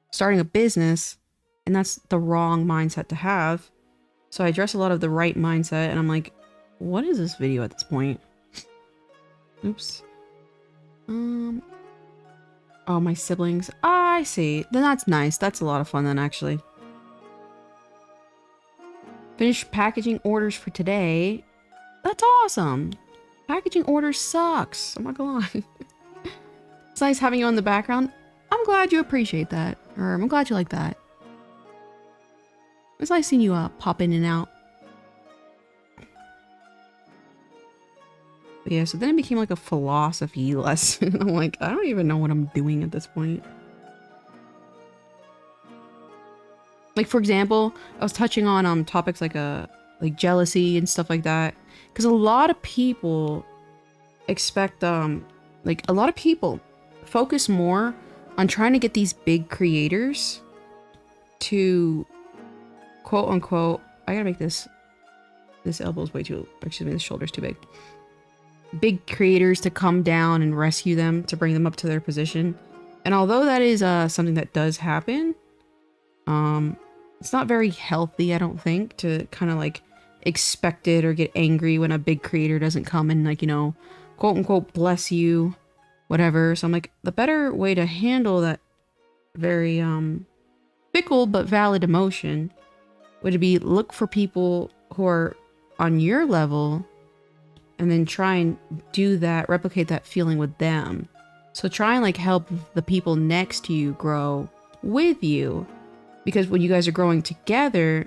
starting a business, and that's the wrong mindset to have. So I address a lot of the right mindset, and I'm like, what is this video at this point? Oops. Oh, my siblings. I see. Then that's nice. That's a lot of fun then, actually. Finished packaging orders for today. That's awesome. Packaging orders sucks. I'm not gonna lie. It's nice having you on the background. I'm glad you appreciate that. Or I'm glad you like that. It's nice seeing you pop in and out. But yeah, so then it became like a philosophy lesson. I'm like, I don't even know what I'm doing at this point. Like, for example, I was touching on topics like jealousy and stuff like that. Because a lot of people expect, like, a lot of people focus more on trying to get these big creators to, quote unquote, I gotta make this elbow's way too, excuse me, this shoulder's too big. Big creators to come down and rescue them, to bring them up to their position. And although that is something that does happen, It's not very healthy, I don't think, to kind of like expect it or get angry when a big creator doesn't come and like, you know, quote unquote bless you, whatever. So I'm like, the better way to handle that very fickle but valid emotion would be look for people who are on your level and then try and do that, replicate that feeling with them. So try and like help the people next to you grow with you, because when you guys are growing together,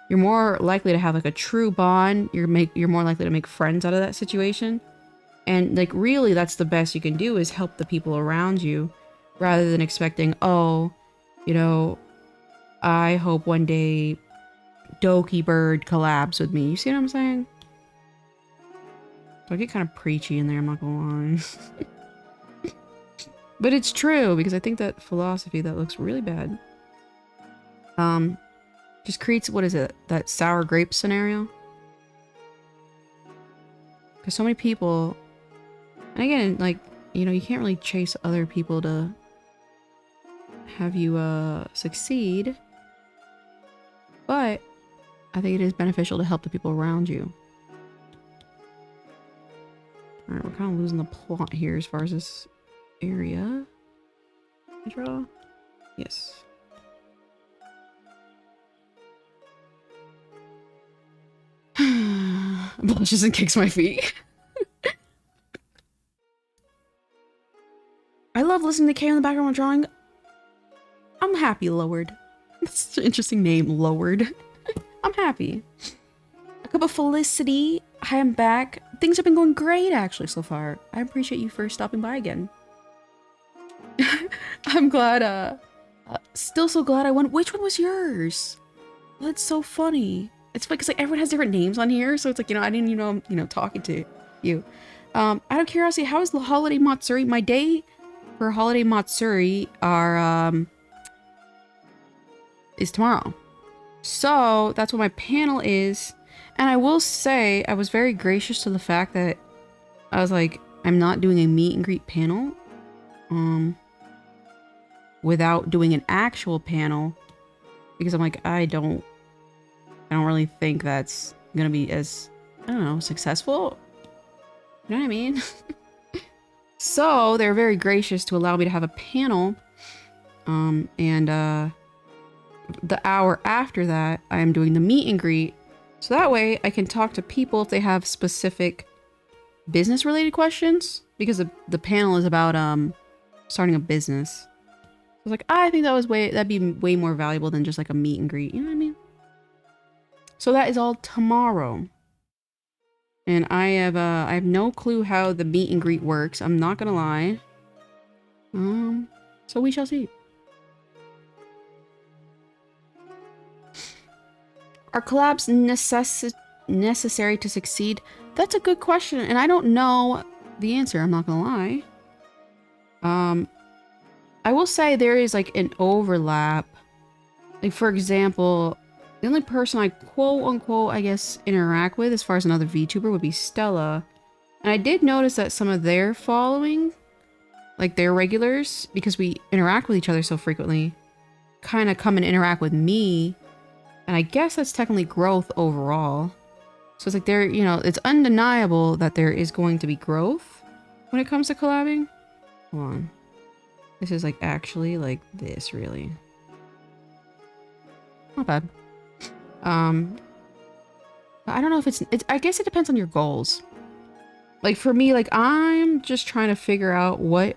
you're more likely to have like a true bond. You're more likely to make friends out of that situation. And like really that's the best you can do, is help the people around you rather than expecting, oh, you know, I hope one day Doki Bird collabs with me. You see what I'm saying? So I get kind of preachy in there, I'm not gonna lie. But it's true, because I think that philosophy that looks really bad just creates, what is it, that sour grape scenario? Because so many people, and again, like, you know, you can't really chase other people to have you succeed, but I think it is beneficial to help the people around you. Alright, we're kind of losing the plot here as far as this area. I draw? Yes. Blushes and kicks my feet. I love listening to Kay in the background while drawing. I'm happy, Lowered. That's an interesting name, Lowered. I'm happy. A cup of Felicity. Hi, I'm back. Things have been going great, actually, so far. I appreciate you for stopping by again. I'm glad, still so glad I won. Which one was yours? Well, that's so funny. It's because like everyone has different names on here, so it's like, you know, I didn't even know I'm, you know, talking to you. Out of curiosity, how is the holiday Matsuri? My day for holiday Matsuri is tomorrow. So that's what my panel is. And I will say I was very gracious to the fact that I was like, I'm not doing a meet and greet panel without doing an actual panel, because I'm like, I don't really think that's gonna be as, I don't know, successful. You know what I mean? So they're very gracious to allow me to have a panel. The hour after that, I am doing the meet and greet. So that way I can talk to people if they have specific business related questions, because the panel is about starting a business. I was like, I think that'd be way more valuable than just like a meet and greet. You know what I mean? So that is all tomorrow. And I have no clue how the meet and greet works. I'm not gonna lie. So we shall see. Are collabs necessary to succeed? That's a good question, and I don't know the answer, I'm not gonna lie. I will say there is like an overlap. Like, for example, the only person I quote unquote, I guess, interact with as far as another VTuber would be Stella. And I did notice that some of their following, like their regulars, because we interact with each other so frequently, kind of come and interact with me. And I guess that's technically growth overall. So it's like there, you know, it's undeniable that there is going to be growth when it comes to collabing. Hold on. This is like actually like this, really. Not bad. I don't know if it's I guess it depends on your goals. Like for me, like I'm just trying to figure out what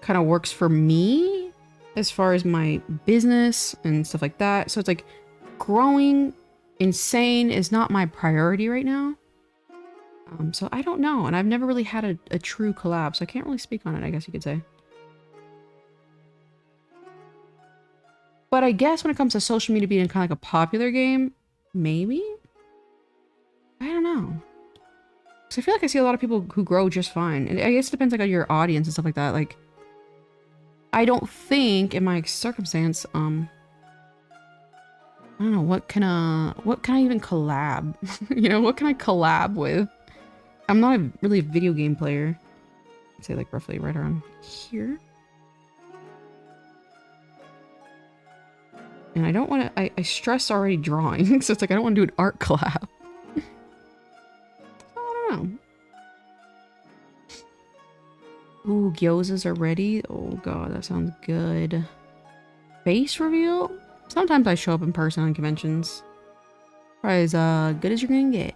kind of works for me as far as my business and stuff like that. So it's like growing insane is not my priority right now. So I don't know. And I've never really had a true collab, so I can't really speak on it, I guess you could say. But I guess when it comes to social media being kind of like a popular game, maybe? I don't know. Because I feel like I see a lot of people who grow just fine. And I guess it depends like on your audience and stuff like that. Like, I don't think in my circumstance, I don't know, what can I even collab? You know, what can I collab with? I'm not really a video game player. I'd say like roughly right around here. And I don't want to, I stress already drawing, so it's like I don't want to do an art collab. I don't know. Ooh, gyozas are ready. Oh god, that sounds good. Face reveal? Sometimes I show up in person on conventions. Probably as good as you're gonna get.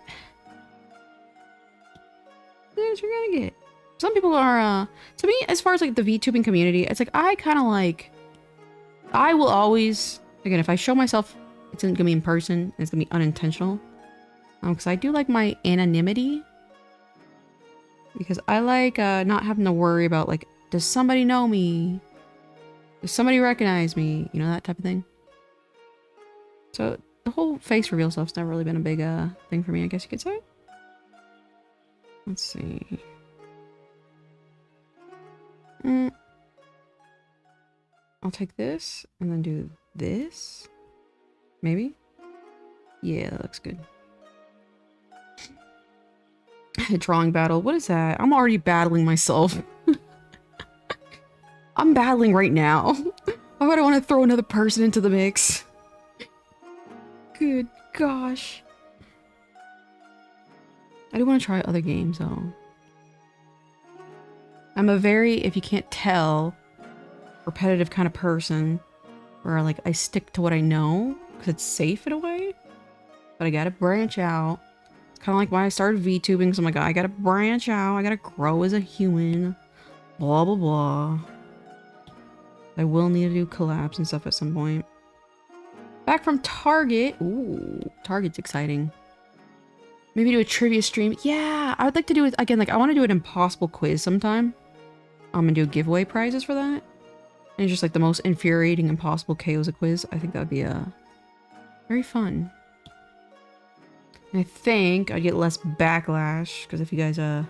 Good as you're gonna get. Some people are, to me, as far as like the VTubing community, it's like I kind of like, I will always, again, if I show myself, it's gonna be in person, it's gonna be unintentional. Because I do like my anonymity. Because I like not having to worry about like, does somebody know me? Does somebody recognize me? You know, that type of thing. So the whole face reveal stuff's never really been a big thing for me, I guess you could say. Let's see. I'll take this and then do this. Maybe? Yeah, that looks good. Drawing battle. What is that? I'm already battling myself. I'm battling right now. Why would I want to throw another person into the mix? Good gosh. I do want to try other games though. I'm a very, if you can't tell, repetitive kind of person where like I stick to what I know because it's safe in a way, but I gotta branch out. It's kind of like why I started VTubing, so I'm like, I gotta branch out, I gotta grow as a human, blah blah blah. I will need to do collabs and stuff at some point. Back from Target. Ooh, Target's exciting. Maybe do a trivia stream. Yeah, I would like to do it again. Like I want to do an impossible quiz sometime. I'm gonna do giveaway prizes for that. And it's just like the most infuriating impossible KOs a quiz. I think that would be very fun. And I think I'd get less backlash because if you guys I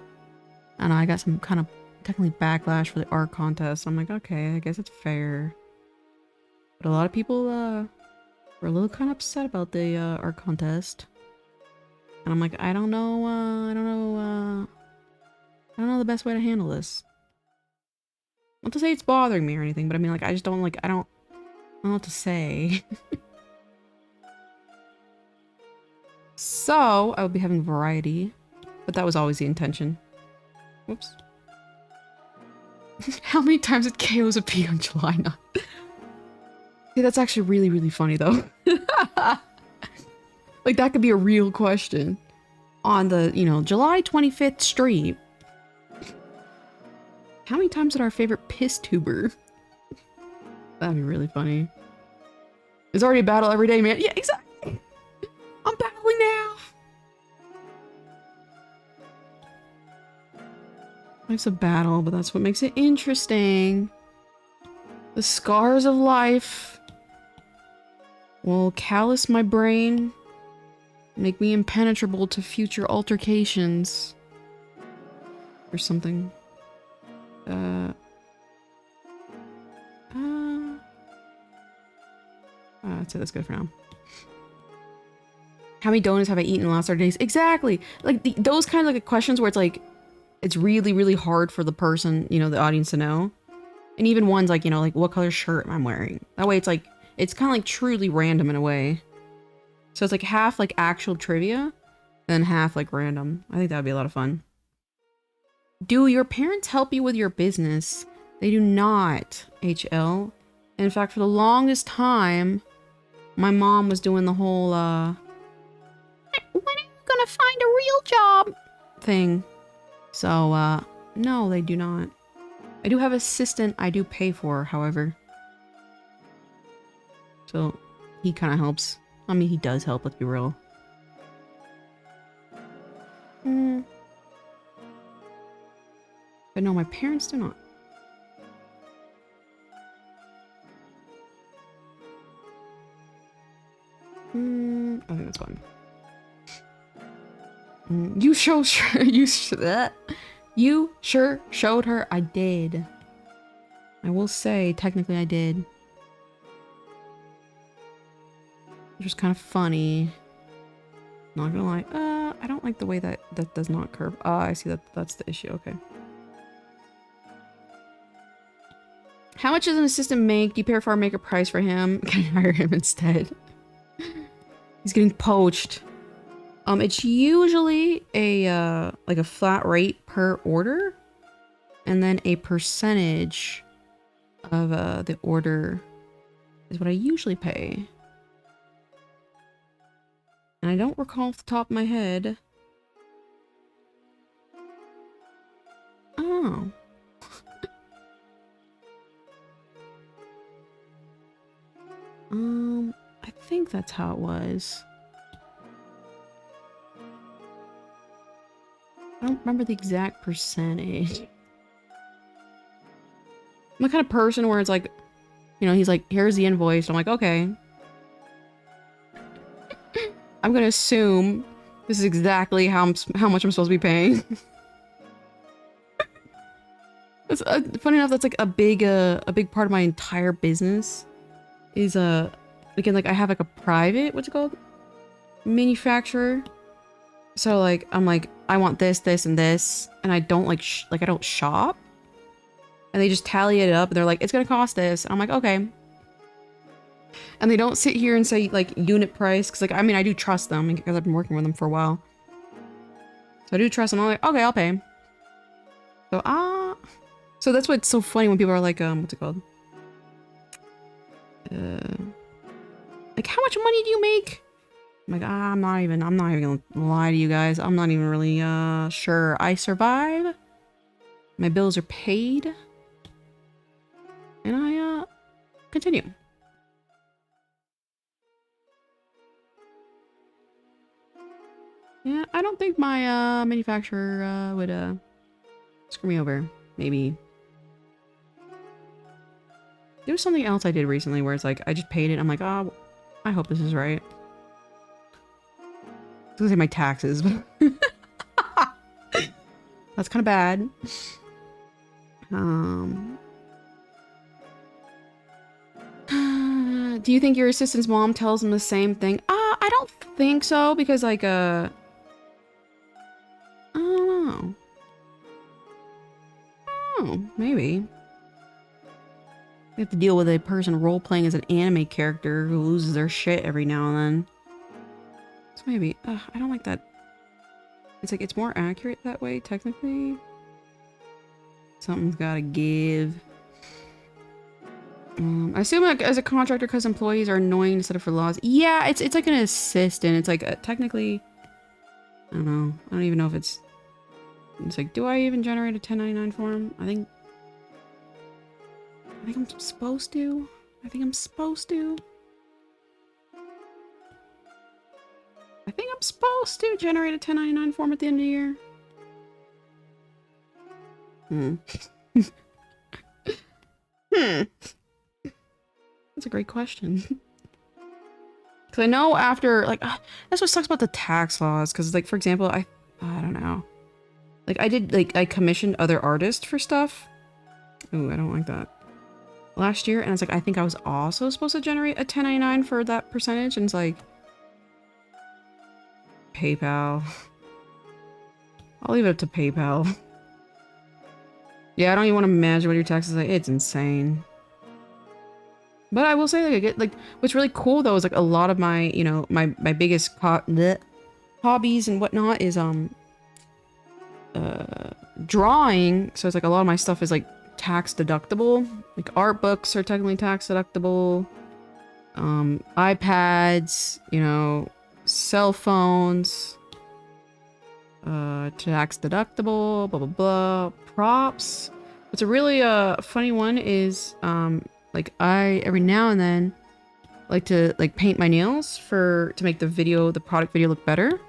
don't know, I got some kind of technically backlash for the art contest. I'm like, okay, I guess it's fair. But a lot of people were a little kind of upset about the art contest. And I'm like, I don't know the best way to handle this. Not to say it's bothering me or anything, but I mean, like, I just don't, like, I don't know what to say. So, I will be having variety, but that was always the intention. Whoops. How many times did KOs appear on July 9th? See, that's actually really, really funny, though. Like, that could be a real question on the, you know, July 25th stream. How many times did our favorite piss tuber? That'd be really funny. There's already a battle every day, man. Yeah, exactly. I'm battling now. Life's a battle, but that's what makes it interesting. The scars of life will callous my brain, make me impenetrable to future altercations. Or something. I'd say that's good for now. How many donuts have I eaten in the last 30 days? Exactly! Like, those kind of like questions where it's like, it's really, really hard for the person, you know, the audience to know. And even ones like, you know, like, what color shirt am I wearing? That way it's like, it's kind of like truly random in a way. So it's like half like actual trivia, then half like random. I think that would be a lot of fun. Do your parents help you with your business? They do not, HL. In fact, for the longest time, my mom was doing the whole, when are you gonna find a real job thing? So, no, they do not. I do have an assistant I do pay for, however. So, he kind of helps. I mean, he does help, let's be real. But no, my parents do not. I think that's fine. You sure showed her. I did. I will say, technically I did. Which is kind of funny. Not gonna lie. I don't like the way that does not curve. Ah, I see that's the issue. Okay. How much does an assistant make? Do you pay a farm make a price for him? Can I hire him instead? He's getting poached. It's usually a like a flat rate per order, and then a percentage of the order is what I usually pay. And I don't recall off the top of my head. Oh. I think that's how it was. I don't remember the exact percentage. I'm the kind of person where it's like, you know, he's like, here's the invoice. I'm like, okay. I'm gonna assume this is exactly how much I'm supposed to be paying. It's, funny enough, that's like a big part of my entire business. Is again, like I have like a private, what's it called, manufacturer. So like I'm like, I want this, this, and this, and I don't like I don't shop. And they just tally it up, and they're like, it's gonna cost this. And I'm like, okay. And they don't sit here and say like unit price, because like I mean I do trust them because I've been working with them for a while. So I do trust them. I'm like, okay, I'll pay. So so that's what's so funny when people are like, what's it called? Like how much money do you make? I'm like, I'm not even gonna lie to you guys. I'm not even really sure. I survive. My bills are paid. And I continue. Yeah, I don't think my manufacturer would screw me over. Maybe. There was something else I did recently where it's like I just paid it. I'm like, oh, I hope this is right. I was gonna say my taxes, but that's kind of bad. Do you think your assistant's mom tells him the same thing? I don't think so, because like I don't know. Oh, maybe. You have to deal with a person role-playing as an anime character who loses their shit every now and then. So maybe. I don't like that. It's like, it's more accurate that way, technically. Something's gotta give. I assume like as a contractor, because employees are annoying instead of for laws. Yeah, it's like an assistant. It's like technically, I don't know. I don't even know if it's like, do I even generate a 1099 form? I think I'm supposed to. I think I'm supposed to generate a 1099 form at the end of the year. That's a great question. Because I know after, like, that's what sucks about the tax laws. Because, like, for example, I don't know. Like, I commissioned other artists for stuff. Ooh, I don't like that. Last year, and it's like, I think I was also supposed to generate a 1099 for that percentage, and it's like, PayPal. I'll leave it up to PayPal. Yeah, I don't even want to imagine what your taxes are. It's insane. But I will say, like, I get, like, what's really cool though is like a lot of my, you know, my biggest hobbies and whatnot is drawing. So it's like a lot of my stuff is like tax deductible. Like art books are technically tax deductible. iPads, you know, cell phones, tax deductible, blah blah blah. Props. What's a really funny one is like I every now and then like to like paint my nails to make the product video look better,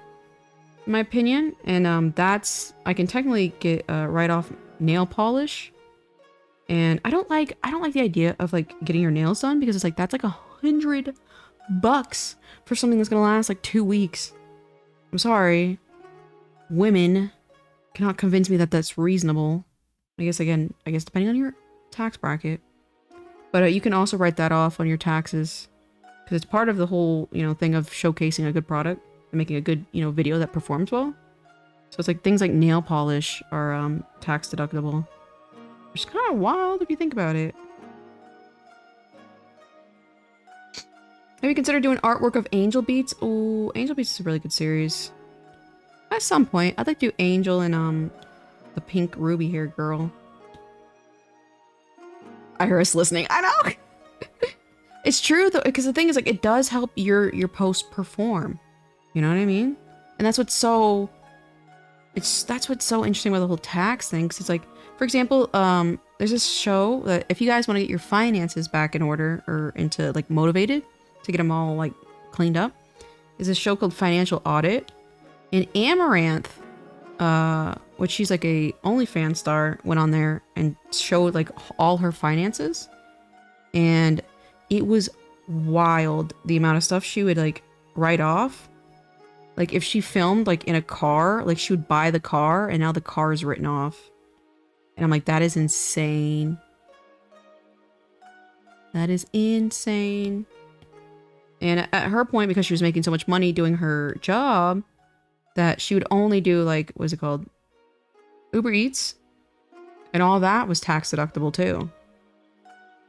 in my opinion. And that's, I can technically get right off nail polish. And I don't like the idea of like getting your nails done, because it's like that's like $100 for something that's gonna last like 2 weeks. I'm sorry, women cannot convince me that that's reasonable. I guess depending on your tax bracket. But you can also write that off on your taxes, because it's part of the whole, you know, thing of showcasing a good product and making a good, you know, video that performs well. So it's like things like nail polish are tax deductible, which is kind of wild if you think about it. Have you considered doing artwork of Angel Beats? Oh, Angel Beats is a really good series. At some point, I'd like to do Angel and the pink ruby haired girl. I hear us listening. I know. It's true though, because the thing is, like, it does help your post perform. You know what I mean? And that's what's so. That's what's so interesting about the whole tax thing. Cause it's like, for example, there's this show that if you guys want to get your finances back in order or into like motivated to get them all like cleaned up, is a show called Financial Audit. And Amaranth, which she's like a OnlyFans star, went on there and showed like all her finances. And it was wild the amount of stuff she would like write off. Like if she filmed like in a car, like she would buy the car and now the car is written off. And I'm like, that is insane. That is insane. And at her point, because she was making so much money doing her job, that she would only do like, what is it called? Uber Eats. And all that was tax deductible too. And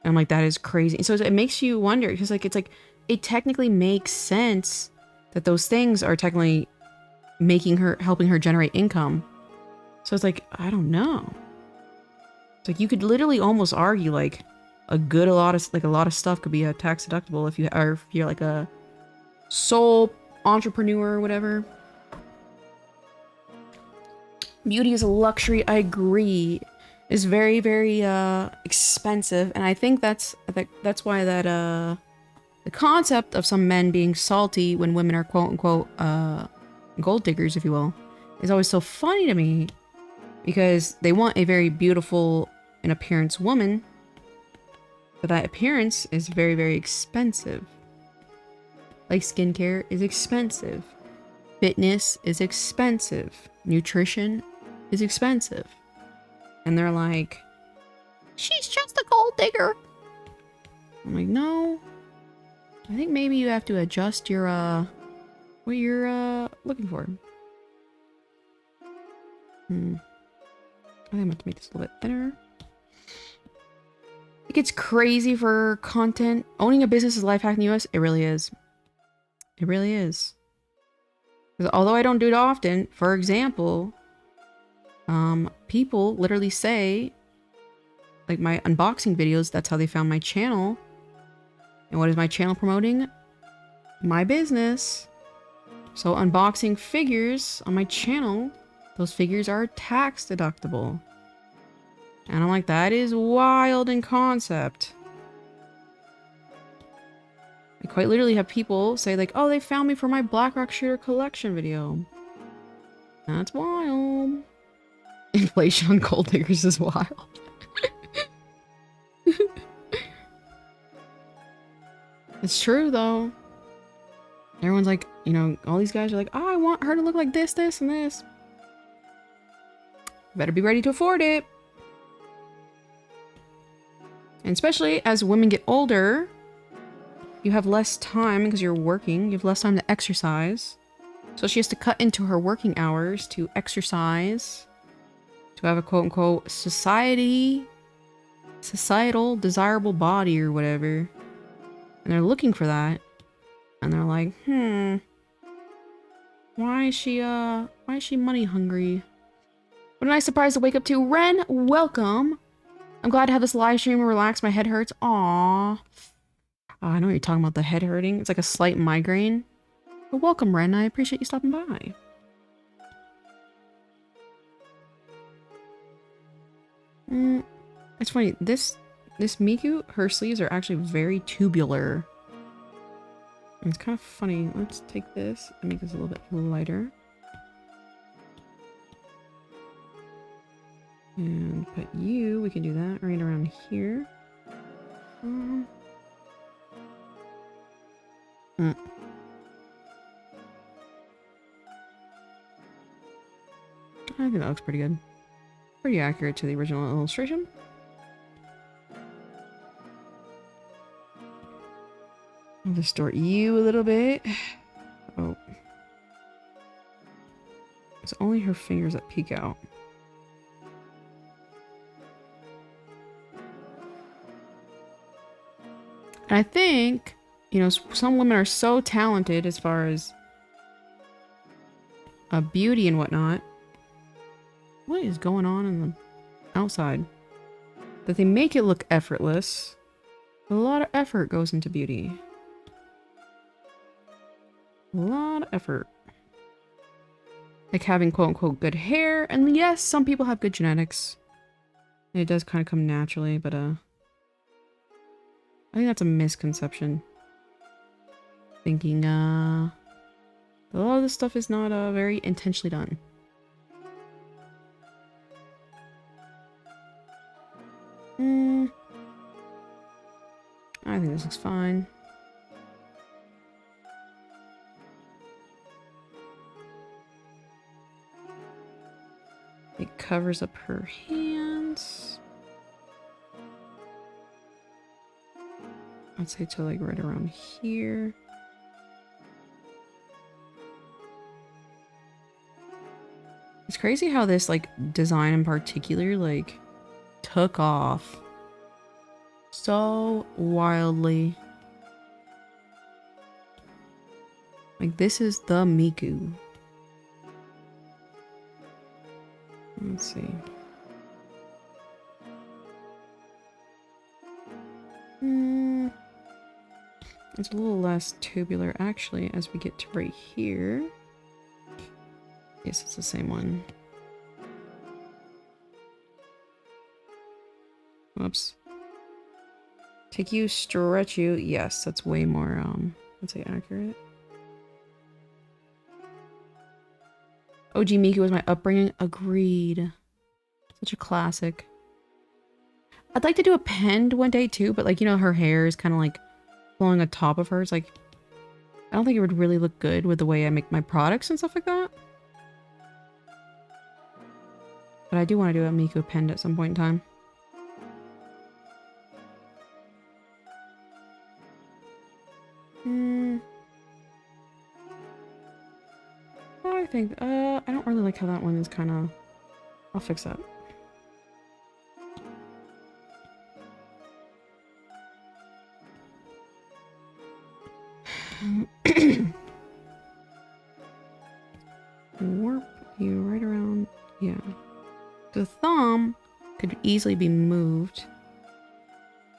I'm like, that is crazy. So it makes you wonder, because like, it's like, it technically makes sense that those things are technically helping her generate income. So it's like, I don't know. It's like, you could literally almost argue like a lot of stuff could be a tax deductible if you're like a sole entrepreneur or whatever. Beauty is a luxury. I agree. It's very, very expensive, and I think that's why that the concept of some men being salty when women are quote unquote gold diggers, if you will, is always so funny to me, because they want a very beautiful in appearance woman, but that appearance is very, very expensive. Like skincare is expensive, fitness is expensive, nutrition is expensive. And they're like, she's just a gold digger. I'm like, no. I think maybe you have to adjust your, what you're, looking for. I think I'm going to make this a little bit thinner. It gets crazy for content. Owning a business is a life hack in the US. It really is. It really is. Because although I don't do it often, for example, people literally say, like my unboxing videos, that's how they found my channel. And what is my channel promoting? My business. So unboxing figures on my channel, those figures are tax deductible. And I'm like, that is wild in concept. I quite literally have people say like, oh, they found me for my Black Rock Shooter collection video. That's wild. Inflation on gold diggers is wild. It's true though. Everyone's like, you know, all these guys are like, oh, I want her to look like this, this, and this. Better be ready to afford it. And especially as women get older, you have less time because you're working. You have less time to exercise. So she has to cut into her working hours to exercise. To have a quote-unquote societal desirable body or whatever. And they're looking for that. And they're like, why is she money hungry? What a nice surprise to wake up to. Ren, welcome. I'm glad to have this live stream and relax. My head hurts. Aww. I know what you're talking about, the head hurting. It's like a slight migraine. But welcome, Ren. I appreciate you stopping by. It's funny. This Miku, her sleeves are actually very tubular. And it's kind of funny. Let's take this and make this a little bit lighter. And put you, we can do that right around here. I think that looks pretty good. Pretty accurate to the original illustration. I'll distort you a little bit. Oh. It's only her fingers that peek out. And I think You know, some women are so talented as far as beauty and whatnot. What is going on in the outside? That they make it look effortless. A lot of effort goes into beauty. A lot of effort. Like having quote-unquote good hair. And yes, some people have good genetics. And it does kind of come naturally, but I think that's a misconception. Thinking a lot of this stuff is not very intentionally done. I think this looks fine. It covers up her hands. I'd say to like right around here. It's crazy how this like design in particular like took off so wildly. Like this is the Miku. Let's see. It's a little less tubular actually as we get to right here. Yes, it's the same one. Whoops. Take you, stretch you. Yes, that's way more, let's say accurate. OG Miku was my upbringing. Agreed. Such a classic. I'd like to do a penned one day too, but like, you know, her hair is kind of like flowing on top of her. It's like, I don't think it would really look good with the way I make my products and stuff like that. But I do want to do a Miku penned at some point in time. I think, I don't really like how that one is kind of... I'll fix that. Warp you right around, yeah. The thumb could easily be moved,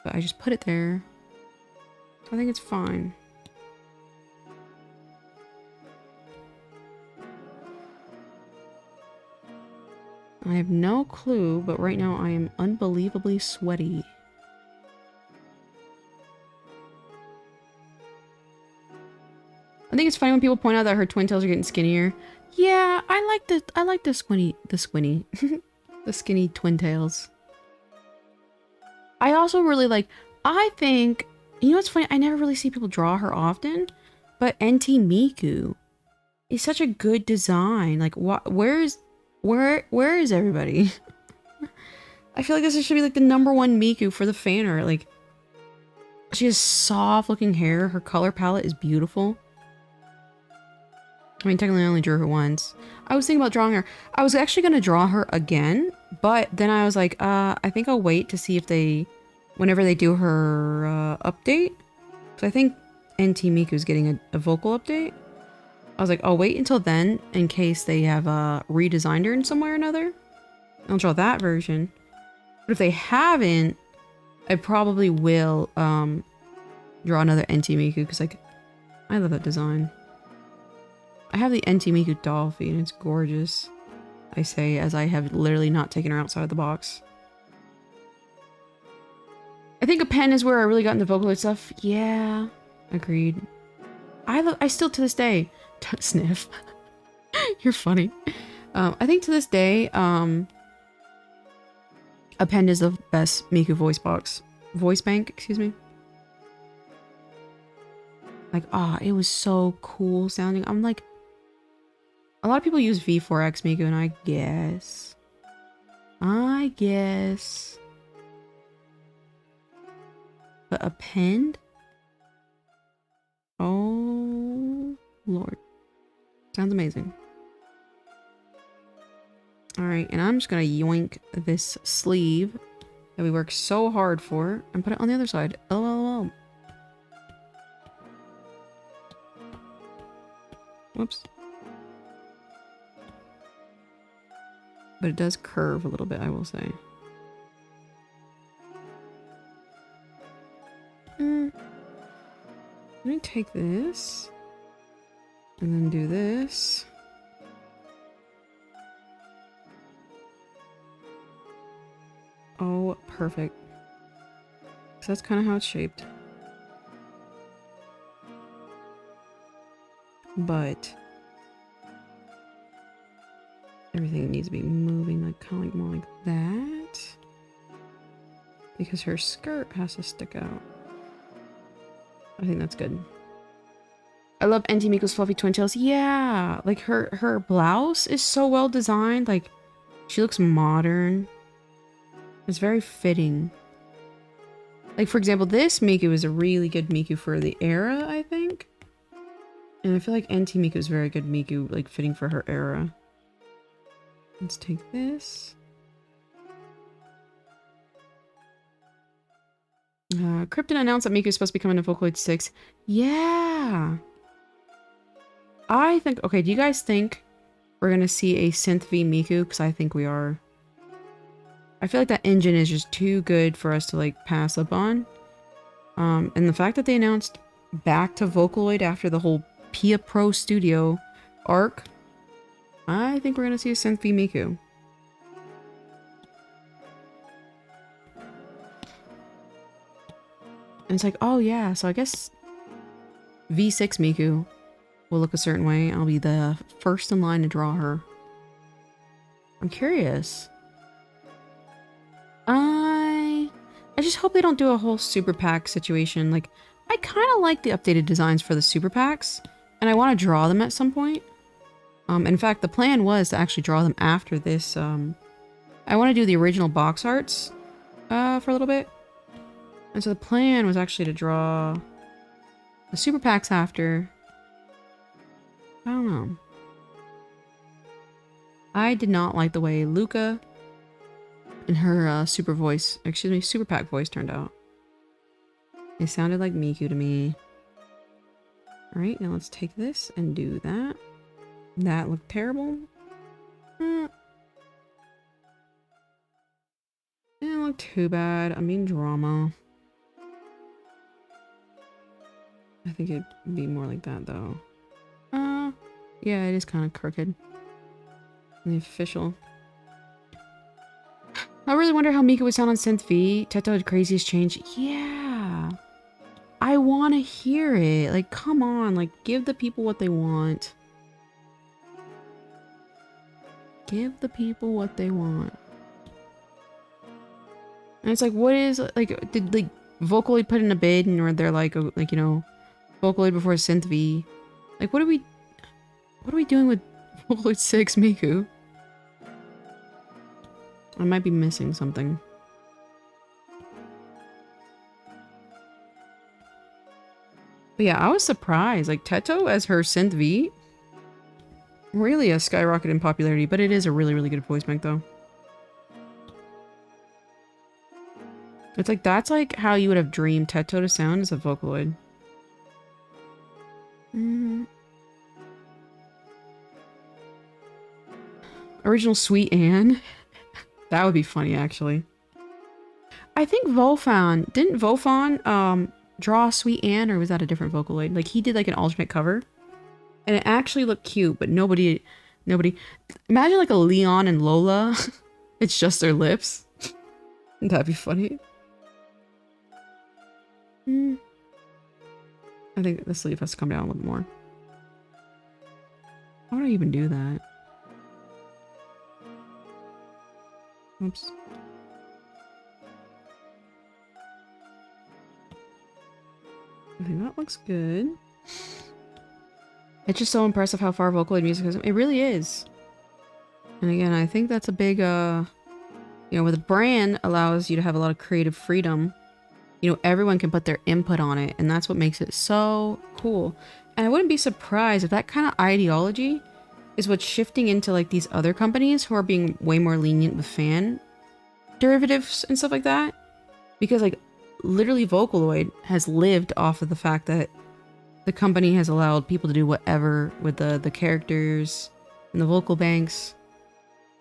but I just put it there. So I think it's fine. I have no clue, but right now I am unbelievably sweaty. I think it's funny when people point out that her twin tails are getting skinnier. Yeah, I like the squinty, the skinny twin tails. I also really like, I think, you know what's funny? I never really see people draw her often, but NT Miku is such a good design. Like, where is everybody? I feel like this should be like the #1 Miku for the fan art. Like, she has soft looking hair. Her color palette is beautiful. I mean, technically I only drew her once. I was thinking about drawing her. I was actually going to draw her again, but then I was like, I think I'll wait to see if they, whenever they do her update. So I think NT Miku's getting a vocal update. I was like, I'll wait until then in case they have redesigned her in some way or another. I'll draw that version. But if they haven't, I probably will draw another NT Miku because like, I love that design. I have the NT Miku doll feet and it's gorgeous. I say as I have literally not taken her outside of the box. I think a pen is where I really got into Vocaloid stuff. Yeah, agreed. I still to this day, sniff. You're funny. I think to this day, a pen is the best Miku voice bank, excuse me. Like, it was so cool sounding. I'm like, a lot of people use V4X Miku, and I guess. But a pen? Oh, Lord. Sounds amazing. Alright, and I'm just gonna yoink this sleeve that we worked so hard for and put it on the other side. LOL. Whoops. But it does curve a little bit, I will say. Let me take this. And then do this. Oh, perfect. So that's kind of how it's shaped. But everything needs to be moving like kind of like more like that. Because her skirt has to stick out. I think that's good. I love Auntie Miko's fluffy twin tails. Yeah, like her blouse is so well designed. Like, she looks modern. It's very fitting. Like, for example, this Miku is a really good Miku for the era, I think. And I feel like Auntie Miku is very good Miku, like, fitting for her era. Let's take this. Krypton announced that Miku is supposed to be coming to Vocaloid 6. Yeah! I think... Okay, do you guys think we're gonna see a Synth V Miku? Because I think we are. I feel like that engine is just too good for us to, like, pass up on. And the fact that they announced back to Vocaloid after the whole Pia Pro Studio arc, I think we're gonna see a Synth V Miku. And it's like, oh yeah, so I guess V6 Miku will look a certain way. I'll be the first in line to draw her. I'm curious. I just hope they don't do a whole super pack situation. Like, I kind of like the updated designs for the super packs, and I want to draw them at some point. In fact, the plan was to actually draw them after this. I want to do the original box arts for a little bit. And so the plan was actually to draw the super packs after. I don't know. I did not like the way Luca and her super pack voice turned out. It sounded like Miku to me. Alright, now let's take this and do that. That looked terrible. It didn't look too bad. I mean, drama. I think it'd be more like that, though. Yeah, it is kind of crooked. The official. I really wonder how Miku would sound on Synth V. Teto had craziest change. Yeah. I want to hear it. Like, come on. Like, give the people what they want. Give the people what they want. And it's like, what is, like, did, like, Vocaloid put in a bid and or they're like, you know, Vocaloid before Synth V? Like, what are we doing with Vocaloid 6 Miku? I might be missing something. But yeah, I was surprised. Like, Teto as her Synth V really has skyrocketed in popularity, but it is a really, really good voice bank, though. It's like, that's like how you would have dreamed Teto to sound as a Vocaloid. Original Sweet Anne. That would be funny, actually. I think didn't Vofon draw Sweet Anne, or was that a different Vocaloid? Like, he did like an alternate cover. And it actually looked cute, but nobody... Imagine like a Leon and Lola. It's just their lips. That'd be funny. I think the sleeve has to come down a little more. How would I even do that? Oops. I think that looks good. It's just so impressive how far Vocaloid music is. It really is. And again, I think that's a big, you know, with a brand allows you to have a lot of creative freedom. You know, everyone can put their input on it, and that's what makes it so cool. And I wouldn't be surprised if that kind of ideology is what's shifting into like these other companies who are being way more lenient with fan derivatives and stuff like that. Because like literally Vocaloid has lived off of the fact that the company has allowed people to do whatever with the characters and the vocal banks.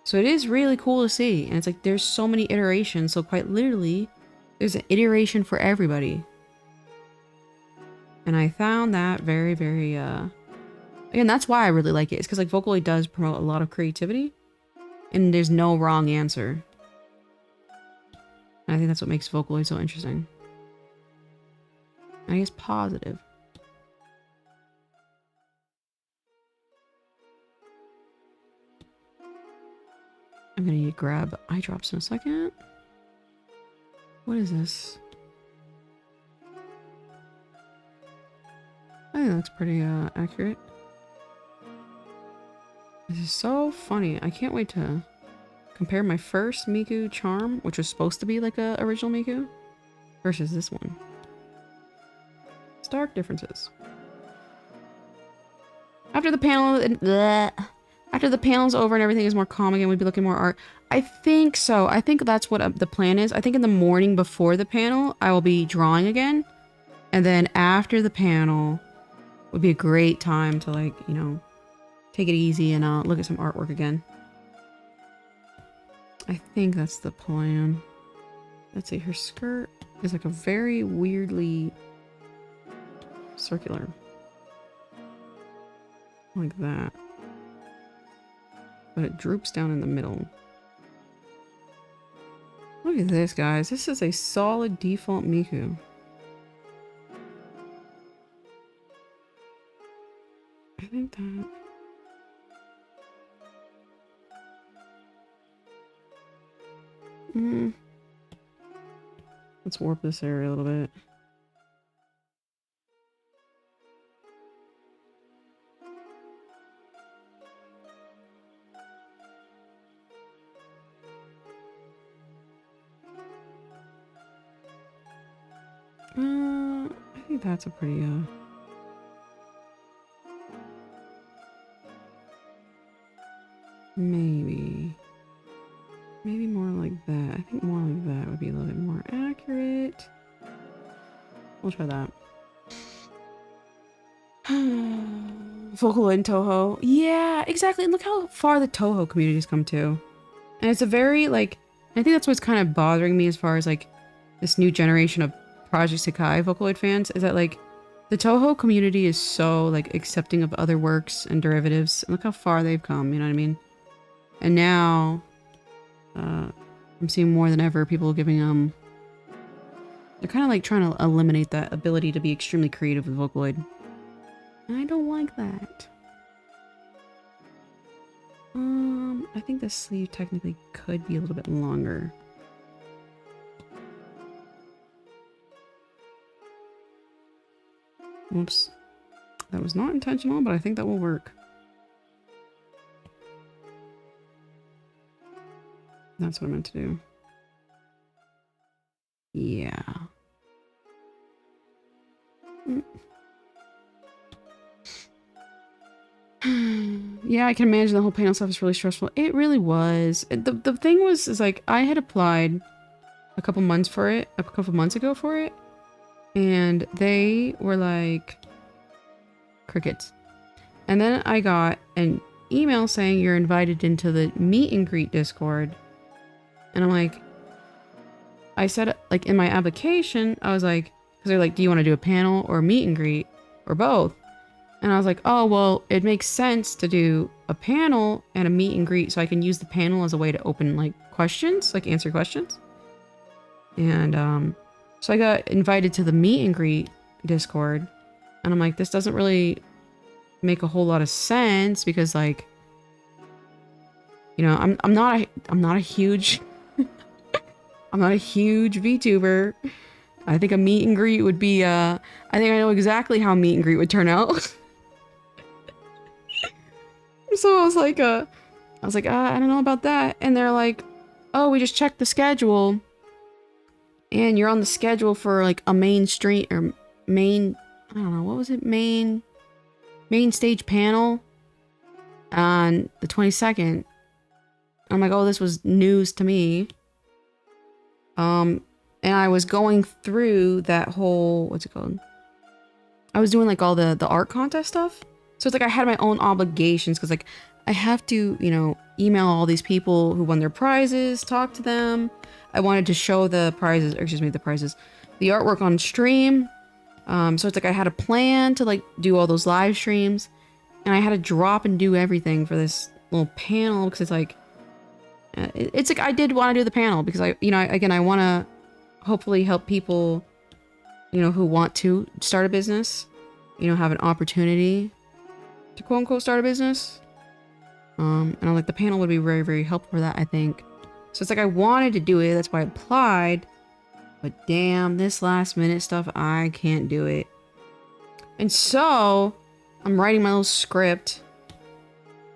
So it is really cool to see. And it's like there's so many iterations. So quite literally, there's an iteration for everybody. And I found that very, very, again, that's why I really like it. It's because like Vocaloid does promote a lot of creativity. And there's no wrong answer. And I think that's what makes Vocaloid so interesting. And I guess positive. I'm gonna need to grab eye drops in a second. What is this? I think that looks pretty accurate. This is so funny. I can't wait to compare my first Miku charm, which was supposed to be like a original Miku, versus this one. Stark differences. After the panel's over and everything is more calm again, we'd be looking more art. I think so. I think that's what the plan is. I think in the morning before the panel, I will be drawing again. And then after the panel would be a great time to, like, you know, take it easy and look at some artwork again. I think that's the plan. Let's see, her skirt is like a very weirdly circular. Like that. But it droops down in the middle. Look at this, guys. This is a solid default Miku. I think that... Let's warp this area a little bit. I think that's a pretty, maybe more like that. I think more like that would be a little bit more accurate. We'll try that. Vocaloid and Toho. Yeah, exactly. And look how far the Toho community's come too. And it's a very, like, I think that's what's kind of bothering me as far as, like, this new generation of Project Sekai Vocaloid fans, is that, like, the Toho community is so, like, accepting of other works and derivatives. And look how far they've come, you know what I mean? And now, I'm seeing more than ever people giving, they're kind of, like, trying to eliminate that ability to be extremely creative with Vocaloid. And I don't like that. I think this sleeve technically could be a little bit longer. Whoops. That was not intentional, but I think that will work. That's what I meant to do. Yeah. Yeah, I can imagine the whole panel stuff is really stressful. It really was. The thing was, is like, I had applied a couple months ago for it, and they were like, crickets. And then I got an email saying you're invited into the meet and greet Discord. And I'm like, I said, like, in my application, I was like, because they're like, do you want to do a panel or a meet and greet or both? And I was like, oh, well, it makes sense to do a panel and a meet and greet so I can use the panel as a way to open, like, questions, like answer questions. And so I got invited to the meet and greet Discord, and I'm like, this doesn't really make a whole lot of sense because, like, you know, I'm not a huge I'm not a huge VTuber. I think a meet and greet would be I think I know exactly how meet and greet would turn out. So I was like, I don't know about that. And they're like, oh, we just checked the schedule. And you're on the schedule for, like, a main stream, or main, I don't know, what was it? Main stage panel on the 22nd. I'm like, oh, this was news to me. And I was going through that whole, what's it called? I was doing like all the art contest stuff. So it's like I had my own obligations because like I have to, you know, email all these people who won their prizes, talk to them. I wanted to show the prizes, or excuse me, the artwork on stream. So it's like I had a plan to like do all those live streams, and I had to drop and do everything for this little panel because it's like I did want to do the panel because I want to hopefully help people, you know, who want to start a business, you know, have an opportunity to quote unquote start a business. And I'm like, the panel would be very, very helpful for that, I think. So it's like I wanted to do it, that's why I applied. But damn, this last minute stuff, I can't do it. And so I'm writing my little script,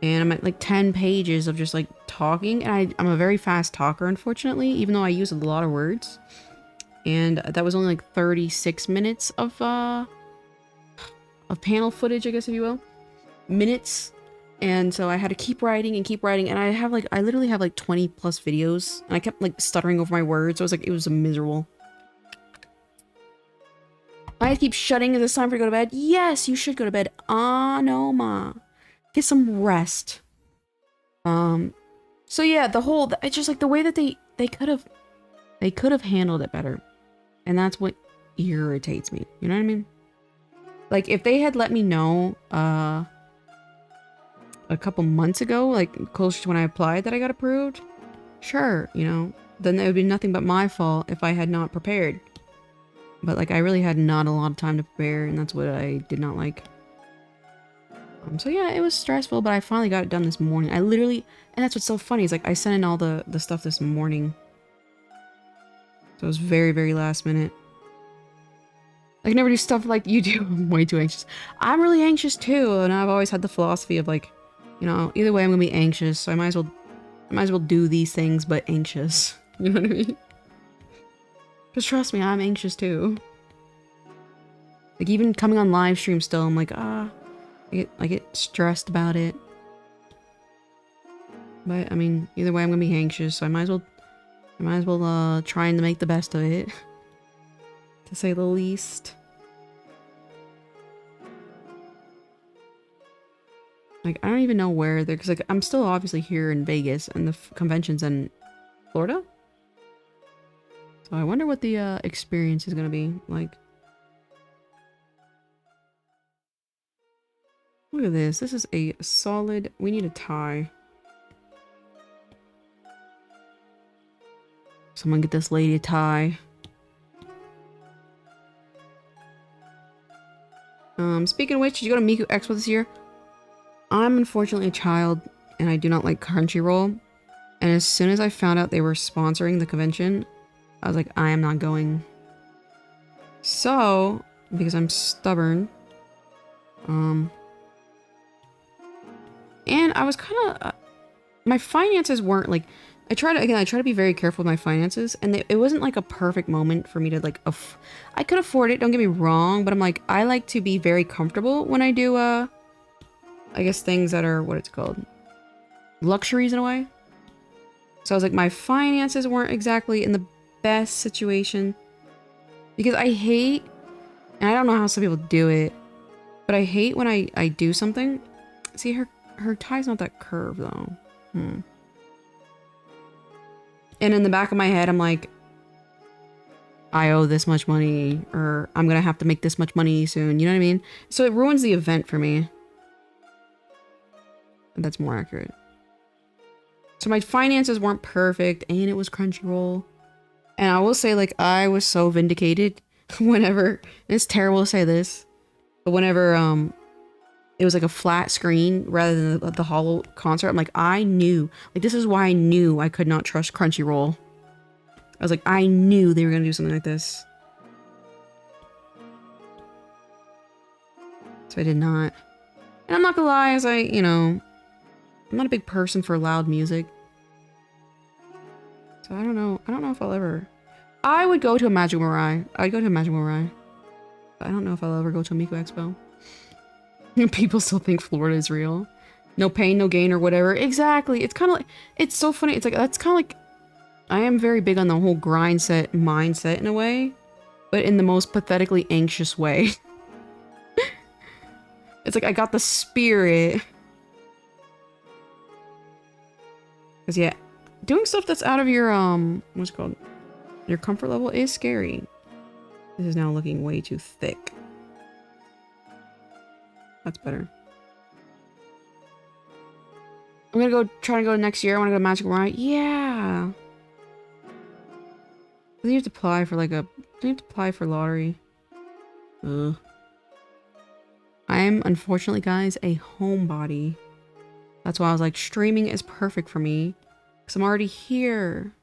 and I'm at like 10 pages of just like talking. And I'm a very fast talker, unfortunately, even though I use a lot of words. And that was only like 36 minutes of panel footage, I guess, if you will. Minutes. And so I had to keep writing, and I literally have like 20 plus videos, and I kept like stuttering over my words. So it was like, it was miserable. I keep shutting. Is it time for you to go to bed? Yes, you should go to bed. Ah, no, ma. Get some rest. So yeah, it's just like the way that they could have handled it better. And that's what irritates me. You know what I mean? Like if they had let me know, a couple months ago, like closer to when I applied, that I got approved, sure, you know, then it would be nothing but my fault if I had not prepared. But like I really had not a lot of time to prepare, and that's what I did not like. So yeah, it was stressful, but I finally got it done this morning. I literally, and that's what's so funny, is like I sent in all the stuff this morning. So it was very, very last minute. I can never do stuff like you do. I'm way too anxious. I'm really anxious too, and I've always had the philosophy of like, you know, either way I'm gonna be anxious, so I might as well do these things but anxious. You know what I mean? Because trust me, I'm anxious too. Like even coming on live stream still, I'm like, I get stressed about it. But I mean, either way I'm gonna be anxious, so I might as well try and make the best of it. To say the least. Like, I don't even know where they're, because like I'm still obviously here in Vegas, and the convention's in Florida. So I wonder what the experience is gonna be like. Look at this. This is a solid. We need a tie. Someone get this lady a tie. Speaking of which, did you go to Miku Expo this year? I'm unfortunately a child, and I do not like Crunchyroll. And as soon as I found out they were sponsoring the convention, I was like, I am not going. So, because I'm stubborn, and I was kind of, my finances weren't like, I try to be very careful with my finances, and it wasn't like a perfect moment for me to like, I could afford it, don't get me wrong, but I'm like, I like to be very comfortable when I do, I guess things that are, what it's called, luxuries in a way. So I was like, my finances weren't exactly in the best situation, because I hate, and I don't know how some people do it, but I hate when I do something. See, her tie's not that curved though. And in the back of my head, I'm like, I owe this much money, or I'm gonna have to make this much money soon. You know what I mean? So it ruins the event for me. That's more accurate. So my finances weren't perfect, and it was Crunchyroll. And I will say, like, I was so vindicated whenever, and it's terrible to say this, but whenever it was like a flat screen rather than the hollow concert, I'm like, I knew, like, this is why I knew I could not trust Crunchyroll. I was like, I knew they were gonna do something like this. So I did not. And I'm not gonna lie, as I'm not a big person for loud music. So I don't know if I'll ever, I would go to a Magic Mirai. I'd go to a Magic Mirai. But I don't know if I'll ever go to a Miku Expo. People still think Florida is real. No pain, no gain, or whatever. Exactly. It's kind of like, it's so funny. It's like, that's kind of like, I am very big on the whole mindset in a way, but in the most pathetically anxious way. It's like I got the spirit. Cause yeah, doing stuff that's out of your what's it called? Your comfort level is scary. This is now looking way too thick. That's better. I'm gonna go try to go next year. I wanna go to Magic Ride. Yeah. Do you have to apply for like a... Do you have to apply for lottery? Ugh. I'm, unfortunately, guys, a homebody. That's why I was like, streaming is perfect for me. Because I'm already here.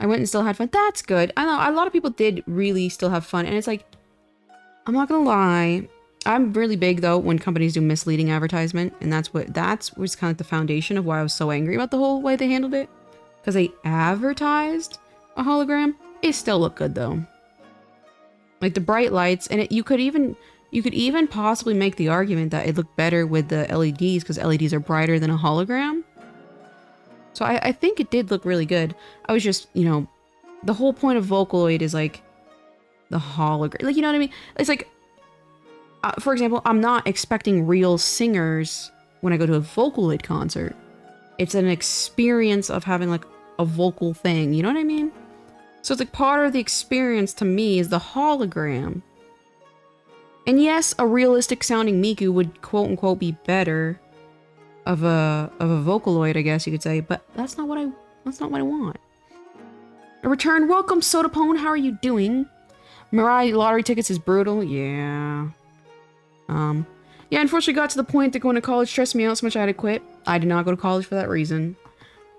I went and still had fun. That's good. I know, a lot of people did really still have fun. And it's like, I'm not gonna lie. I'm really big, though, when companies do misleading advertisement. And that's was kind of like the foundation of why I was so angry about the whole way they handled it. Because they advertised a hologram. It still looked good, though. Like the bright lights, and you could even possibly make the argument that it looked better with the LEDs because LEDs are brighter than a hologram. So I think it did look really good. I was just, you know, the whole point of Vocaloid is like the hologram. Like, you know what I mean? It's like, for example, I'm not expecting real singers when I go to a Vocaloid concert. It's an experience of having like a vocal thing. You know what I mean? So it's like part of the experience to me is the hologram. And yes, a realistic sounding Miku would quote unquote be better of a Vocaloid, I guess you could say, but that's not what I want. A return, welcome Sodapone, how are you doing? Mirai lottery tickets is brutal, yeah. Yeah, unfortunately got to the point that going to college stressed me out so much I had to quit. I did not go to college for that reason.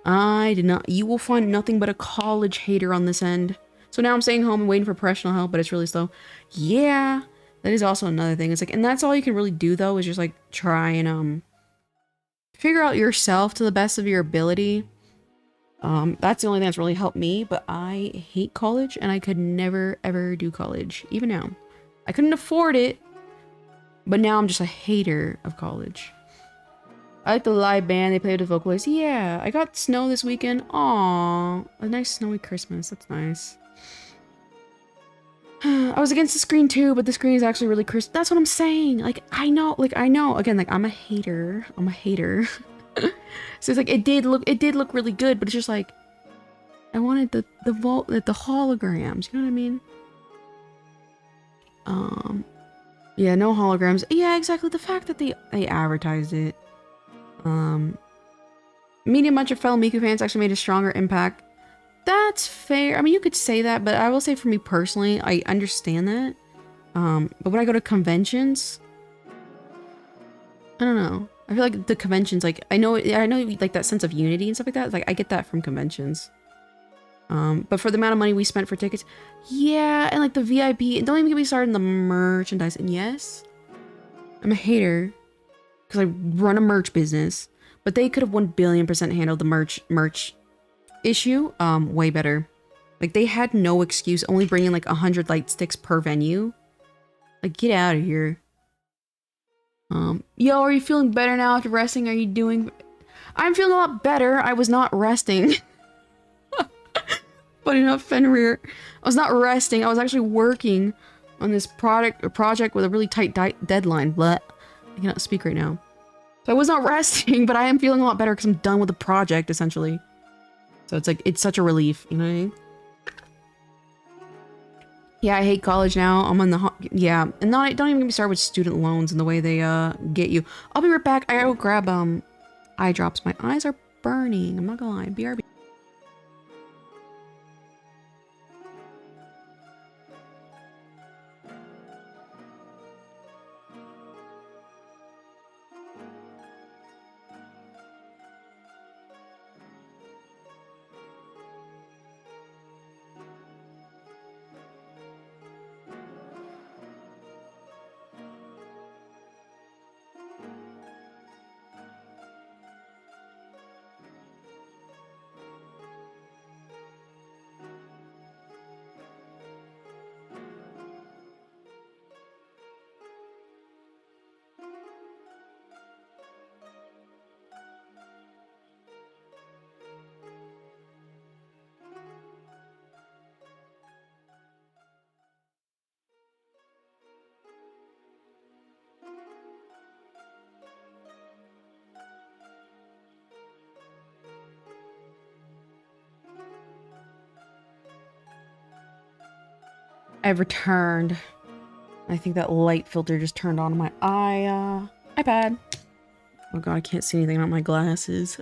I did not. You will find nothing but a college hater on this end. So now I'm staying home and waiting for professional help, but it's really slow. Yeah, that is also another thing. It's like, and that's all you can really do though, is just like try and figure out yourself to the best of your ability. That's the only thing that's really helped me, but I hate college and I could never ever do college, even now. I couldn't afford it, but now I'm just a hater of college. I like the live band. They played with vocalists. Yeah, I got snow this weekend. Aww, a nice snowy Christmas. That's nice. I was against the screen too, but the screen is actually really crisp. That's what I'm saying. Like, I know. Again, like, I'm a hater. So it's like, it did look really good, but it's just like, I wanted the holograms. You know what I mean? Yeah, no holograms. Yeah, exactly. The fact that they advertised it. Medium bunch of fellow Miku fans actually made a stronger impact. That's fair. I mean, you could say that, but I will say for me personally, I understand that. But when I go to conventions, I don't know. I feel like the conventions, like, I know like that sense of unity and stuff like that. Like, I get that from conventions. But for the amount of money we spent for tickets, yeah, and like the VIP, don't even get me started on the merchandise. And yes, I'm a hater because I run a merch business, but they could have 1,000,000,000% handled the merch issue way better. Like, they had no excuse only bringing like 100 light sticks per venue. Like, get out of here. Yo, are you feeling better now after resting? Are you doing... I'm feeling a lot better. I was not resting. Funny enough, Fenrir. I was not resting. I was actually working on this project with a really tight deadline. But I cannot speak right now. So I was not resting, but I am feeling a lot better because I'm done with the project, essentially. So it's like, it's such a relief, you know what I mean? Yeah, I hate college now. I'm on the... Yeah, and don't even get me started with student loans and the way they get you. I'll be right back. I gotta go grab eye drops. My eyes are burning. I'm not gonna lie. BRB. I've returned. I think that light filter just turned on my iPad. Oh god, I can't see anything on my glasses.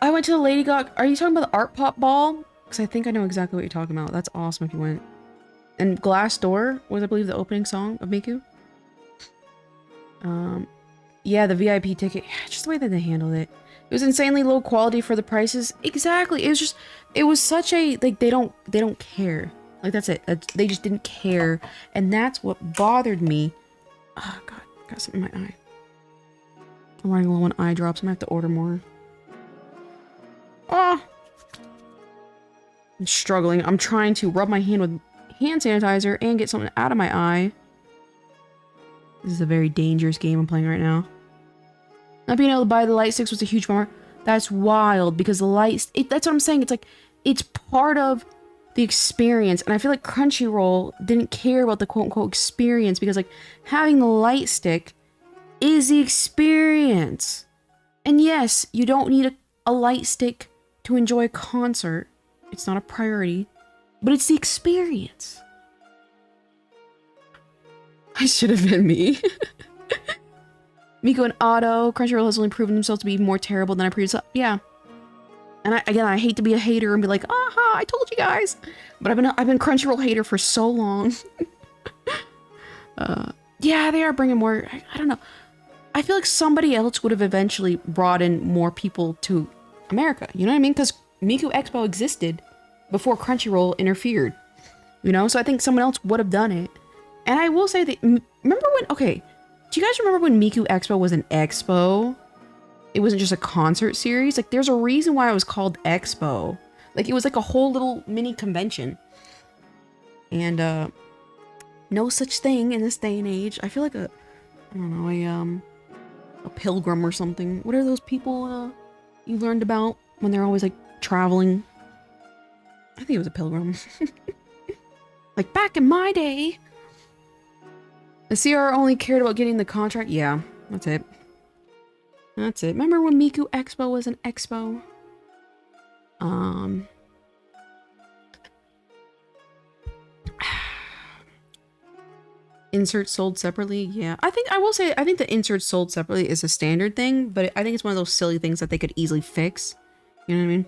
I went to the Lady Gaga. Are you talking about the Art Pop Ball? Because I think I know exactly what you're talking about. That's awesome if you went. And Glassdoor was, I believe, the opening song of Miku. Yeah, the VIP ticket. Yeah, just the way that they handled it. It was insanely low quality for the prices. Exactly. It was just, it was such a, like, they don't care. Like, that's it. They just didn't care. And that's what bothered me. Oh, God. Got something in my eye. I'm running low on eye drops. I'm gonna have to order more. Oh! I'm struggling. I'm trying to rub my hand with hand sanitizer and get something out of my eye. This is a very dangerous game I'm playing right now. Not being able to buy the light sticks was a huge bummer. That's wild because the light... that's what I'm saying. It's like, it's part of the experience. And I feel like Crunchyroll didn't care about the quote-unquote experience because, like, having the light stick is the experience. And yes, you don't need a light stick to enjoy a concert. It's not a priority. But it's the experience. I should have been me. Miku and Otto, Crunchyroll has only proven themselves to be more terrible than I previously... Yeah. And I hate to be a hater and be like, aha, I told you guys. But I've been Crunchyroll hater for so long. Yeah, they are bringing more... I don't know. I feel like somebody else would have eventually brought in more people to America. You know what I mean? Because Miku Expo existed before Crunchyroll interfered. You know? So I think someone else would have done it. And I will say that... Remember when... Okay. Do you guys remember when Miku Expo was an expo? It wasn't just a concert series. Like, there's a reason why it was called Expo. Like, it was like a whole little mini convention. And, no such thing in this day and age. I feel like I don't know, a pilgrim or something. What are those people, you learned about when they're always, like, traveling? I think it was a pilgrim. Like, back in my day. The CR only cared about getting the contract? Yeah, that's it. That's it. Remember when Miku Expo was an expo? Inserts sold separately? Yeah. I will say, I think the inserts sold separately is a standard thing, but I think it's one of those silly things that they could easily fix. You know what I mean?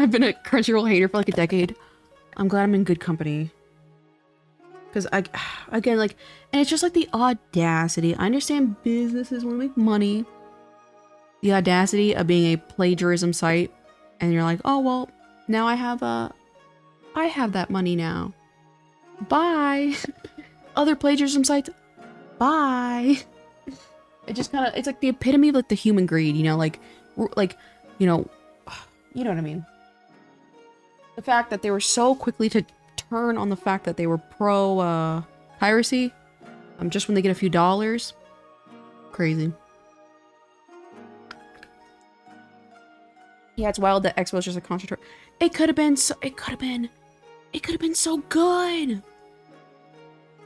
I've been a Crunchyroll hater for like a decade. I'm glad I'm in good company. Because, again, like, and it's just like the audacity. I understand businesses want to make money. The audacity of being a plagiarism site. And you're like, oh, well, now I have that money now. Bye. Other plagiarism sites, bye. It just kind of, it's like the epitome of like the human greed, you know, like, you know what I mean. The fact that they were so quickly to turn on the fact that they were pro piracy, just when they get a few dollars. Crazy. Yeah, it's wild that Expo is just a concert. It could have been so. It could have been so good.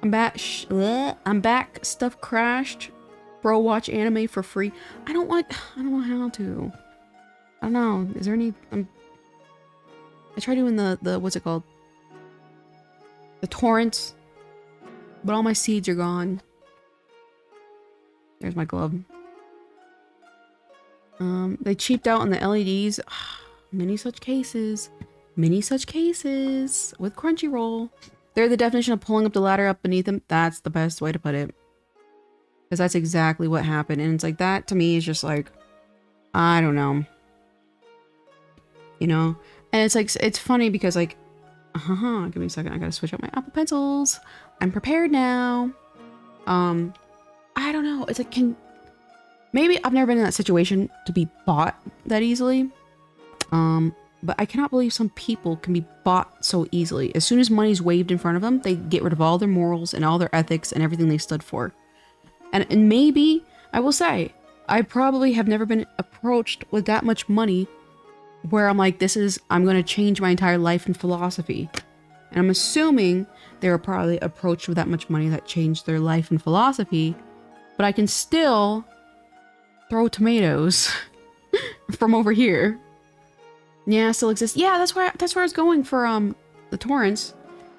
I'm back. I'm back. Stuff crashed. Bro, watch anime for free. I don't know how to. I don't know. Is there any? I tried doing the what's it called? The torrents, but all my seeds are gone. There's my glove. They cheaped out on the LEDs. Many such cases. Many such cases with Crunchyroll. They're the definition of pulling up the ladder up beneath them. That's the best way to put it. Because that's exactly what happened. And it's like, that to me is just like, I don't know. You know? And it's like, it's funny because like, give me a second. I gotta switch out my Apple Pencils. I'm prepared now. I don't know. It's like, maybe I've never been in that situation to be bought that easily. But I cannot believe some people can be bought so easily. As soon as money's waved in front of them, they get rid of all their morals and all their ethics and everything they stood for. And maybe, I will say, I probably have never been approached with that much money where I'm like, I'm going to change my entire life and philosophy. And I'm assuming they were probably approached with that much money that changed their life and philosophy. But I can still throw tomatoes from over here. Yeah, still exists. Yeah, that's where I was going for the torrents.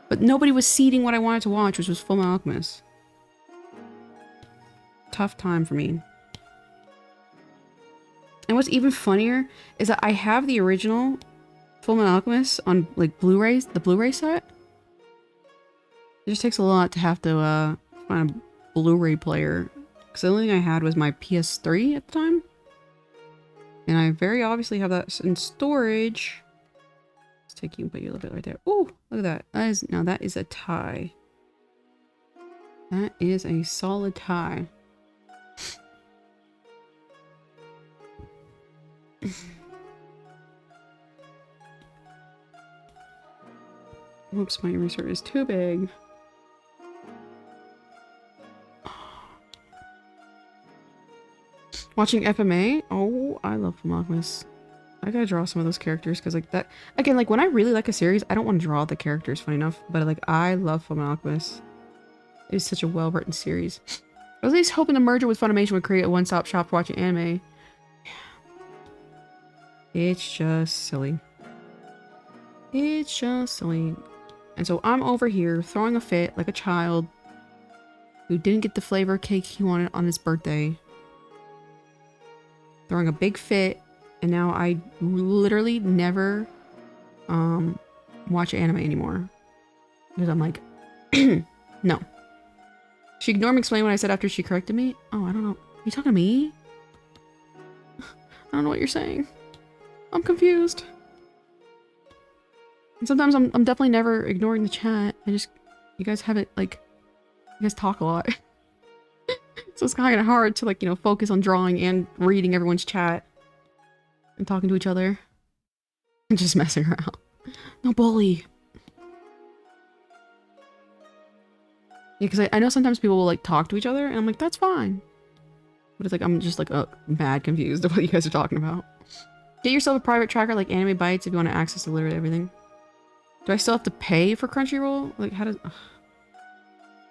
But nobody was seeding what I wanted to watch, which was Fullmetal Alchemist. Tough time for me. And what's even funnier is that I have the original Fullmetal Alchemist on like Blu-rays, the Blu-ray set. It just takes a lot to have to find a Blu-ray player. Because the only thing I had was my PS3 at the time. And I very obviously have that in storage. Let's take you and put you a little bit right there. Ooh, look at that. That is a tie. That is a solid tie. Whoops, my eraser is too big. Watching FMA? Oh, I love Fullmetal Alchemist. I gotta draw some of those characters because like that again, like when I really like a series, I don't want to draw the characters, funny enough, but like I love Fullmetal Alchemist. It is such a well-written series. I was at least hoping the merger with Funimation would create a one-stop shop for watching anime. It's just silly. It's just silly. And so I'm over here throwing a fit like a child who didn't get the flavor cake he wanted on his birthday. Throwing a big fit, and now I literally never watch anime anymore. Because I'm like, no. She ignored me explaining what I said after she corrected me. Oh, I don't know. Are you talking to me? I don't know what you're saying. I'm confused. And sometimes I'm definitely never ignoring the chat. You guys have it, like, you guys talk a lot. So it's kind of hard to, like, you know, focus on drawing and reading everyone's chat. And talking to each other. And just messing around. No bully. Yeah, because I know sometimes people will, like, talk to each other, and I'm like, that's fine. But it's like, I'm just, like, mad confused of what you guys are talking about. Get yourself a private tracker like Anime Bytes if you want to access to literally everything. Do I still have to pay for Crunchyroll? Like, how does... Ugh.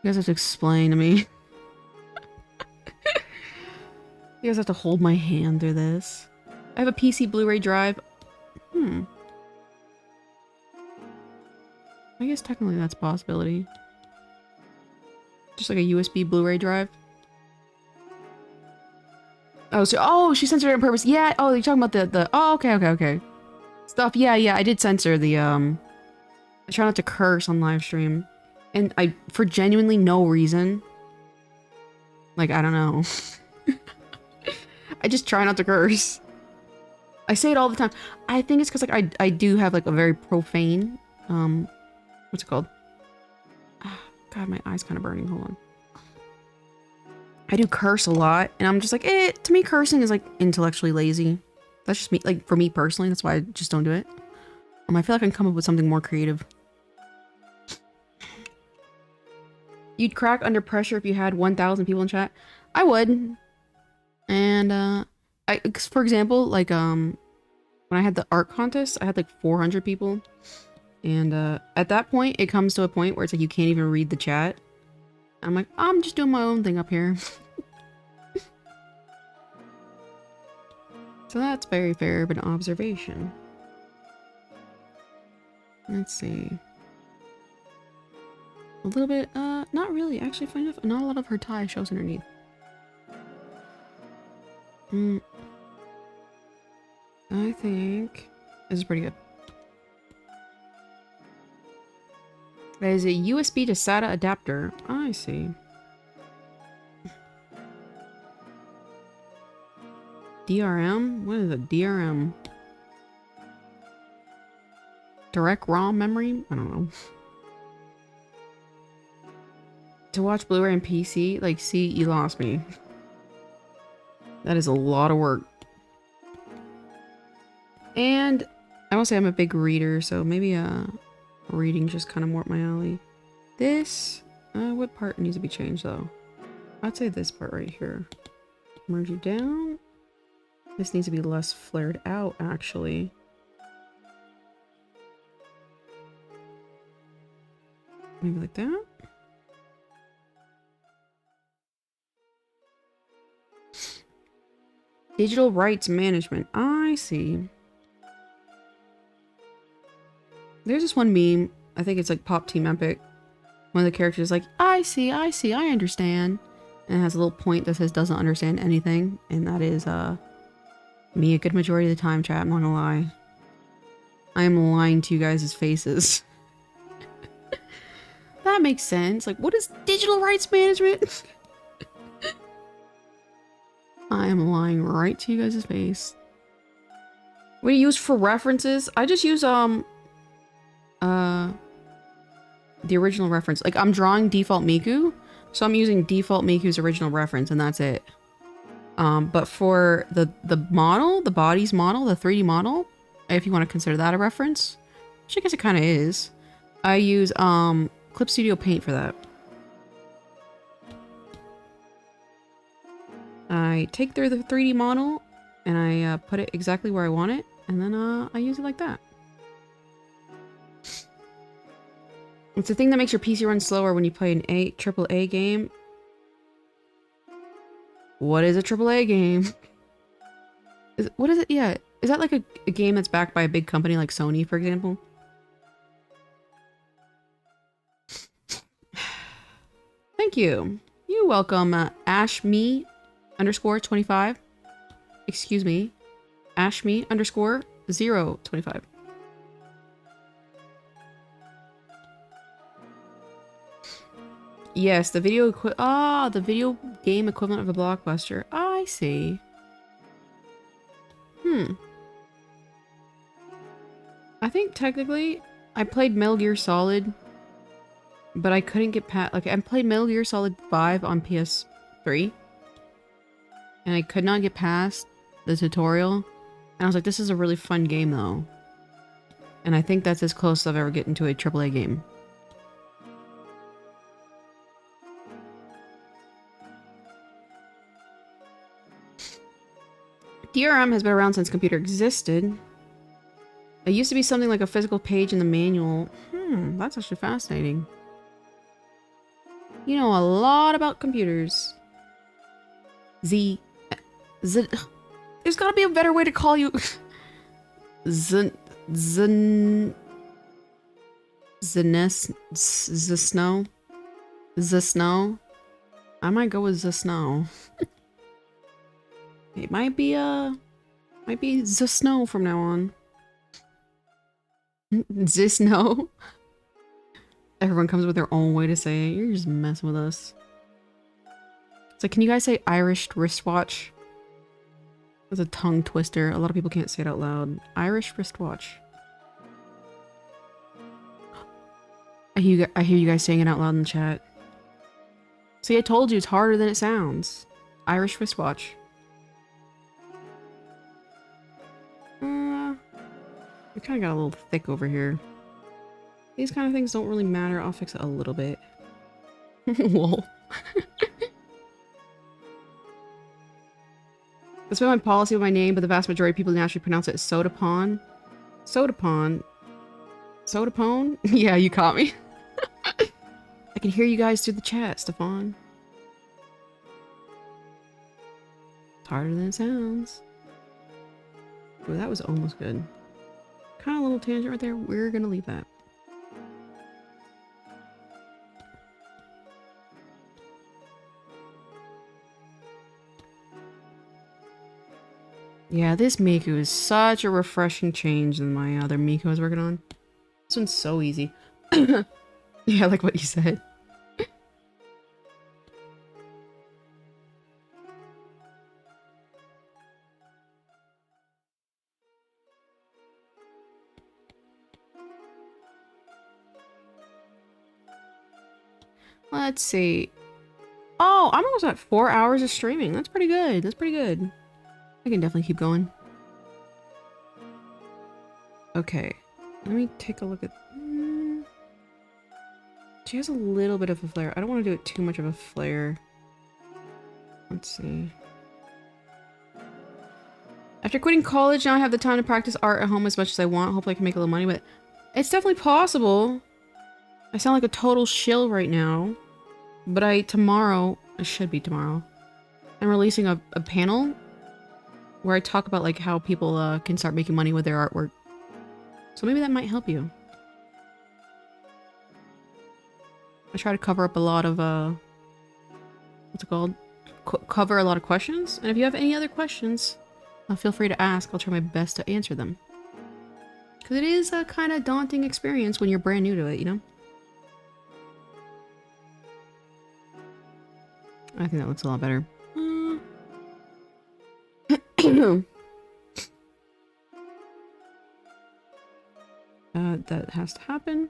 You guys have to explain to me. You guys have to hold my hand through this. I have a PC Blu-ray drive. I guess technically that's a possibility. Just like a USB Blu-ray drive. Oh, she censored it on purpose. Yeah. Oh, you're talking about the. Oh, okay. Stuff. Yeah. I did censor the. I try not to curse on live stream, and for genuinely no reason. Like, I don't know. I just try not to curse. I say it all the time. I think it's because like I do have like a very profane. What's it called? God, my eye's kind of burning. Hold on. I do curse a lot, and I'm just like, to me, cursing is like intellectually lazy. That's just me, like for me personally. That's why I just don't do it. I feel like I can come up with something more creative. You'd crack under pressure if you had 1,000 people in chat. I would. And for example, like when I had the art contest, I had like 400 people, and at that point, it comes to a point where it's like you can't even read the chat. I'm like, I'm just doing my own thing up here. So that's very fair of an observation. Let's see. A little bit, not really. Actually, funny enough, not a lot of her tie shows underneath. I think this is pretty good. That is a USB to SATA adapter. I see. DRM? What is a DRM? Direct ROM memory? I don't know. To watch Blu-ray and PC? Like, see, you lost me. That is a lot of work. And I won't say I'm a big reader, so maybe reading just kind of more up my alley. This, what part needs to be changed though? I'd say this part right here. Merge it down. This needs to be less flared out, actually. Maybe like that. Digital rights management. I see. There's this one meme, I think it's like Pop Team Epic. One of the characters is like, I see, I understand. And it has a little point that says doesn't understand anything. And that is, me a good majority of the time, chat, I'm not gonna lie. I am lying to you guys' faces. That makes sense. Like, what is digital rights management? I am lying right to you guys' face. What do you use for references? I just use, the original reference. Like, I'm drawing default Miku, so I'm using default Miku's original reference, and that's it. But for the model, the body's model, the 3D model, if you want to consider that a reference, which I guess it kind of is, I use, Clip Studio Paint for that. I take the 3D model, and I, put it exactly where I want it, and then, I use it like that. It's the thing that makes your PC run slower when you play an AAA game. What is a AAA game? What is it? Yeah. Is that like a game that's backed by a big company like Sony, for example? Thank you. You're welcome, ashme_25. Excuse me. ashme_025. Yes, the video the video game equivalent of a blockbuster. I see. I think technically I played Metal Gear Solid, but I couldn't get past, like, I played Metal Gear Solid 5 on PS3, and I could not get past the tutorial, and I was like, this is a really fun game though. And I think that's as close as I've ever gotten to a AAA game. DRM has been around since computer existed. It used to be something like a physical page in the manual. That's actually fascinating. You know a lot about computers. There's gotta be a better way to call you. Snow. I might go with the Snow. It might be the Snow from now on. The Snow. Everyone comes with their own way to say it. You're just messing with us. It's like, can you guys say Irish wristwatch? That's a tongue twister. A lot of people can't say it out loud. Irish wristwatch. I hear you guys saying it out loud in the chat. See, I told you it's harder than it sounds. Irish wristwatch. We kind of got a little thick over here. These kind of things don't really matter. I'll fix it a little bit. Lol. That's been my policy with my name, but the vast majority of people naturally pronounce it Sodapon. Sodapon. Sodapone? Yeah, you caught me. I can hear you guys through the chat, Stefan. It's harder than it sounds. Ooh, that was almost good. Kind of a little tangent right there. We're gonna leave that. Yeah, this Miku is such a refreshing change than my other Miku I was working on. This one's so easy. Yeah, like what you said. Let's see. Oh, I'm almost at 4 hours of streaming. That's pretty good. That's pretty good. I can definitely keep going. Okay. Let me take a look at... She has a little bit of a flare. I don't want to do it too much of a flare. Let's see. After quitting college, now I have the time to practice art at home as much as I want. Hopefully I can make a little money, but it's definitely possible. I sound like a total shill right now. But tomorrow, it should be tomorrow, I'm releasing a panel where I talk about like how people can start making money with their artwork. So maybe that might help you. I try to cover up a lot of, what's it called? Cover a lot of questions. And if you have any other questions, feel free to ask. I'll try my best to answer them. Because it is a kind of daunting experience when you're brand new to it, you know? I think that looks a lot better. That has to happen.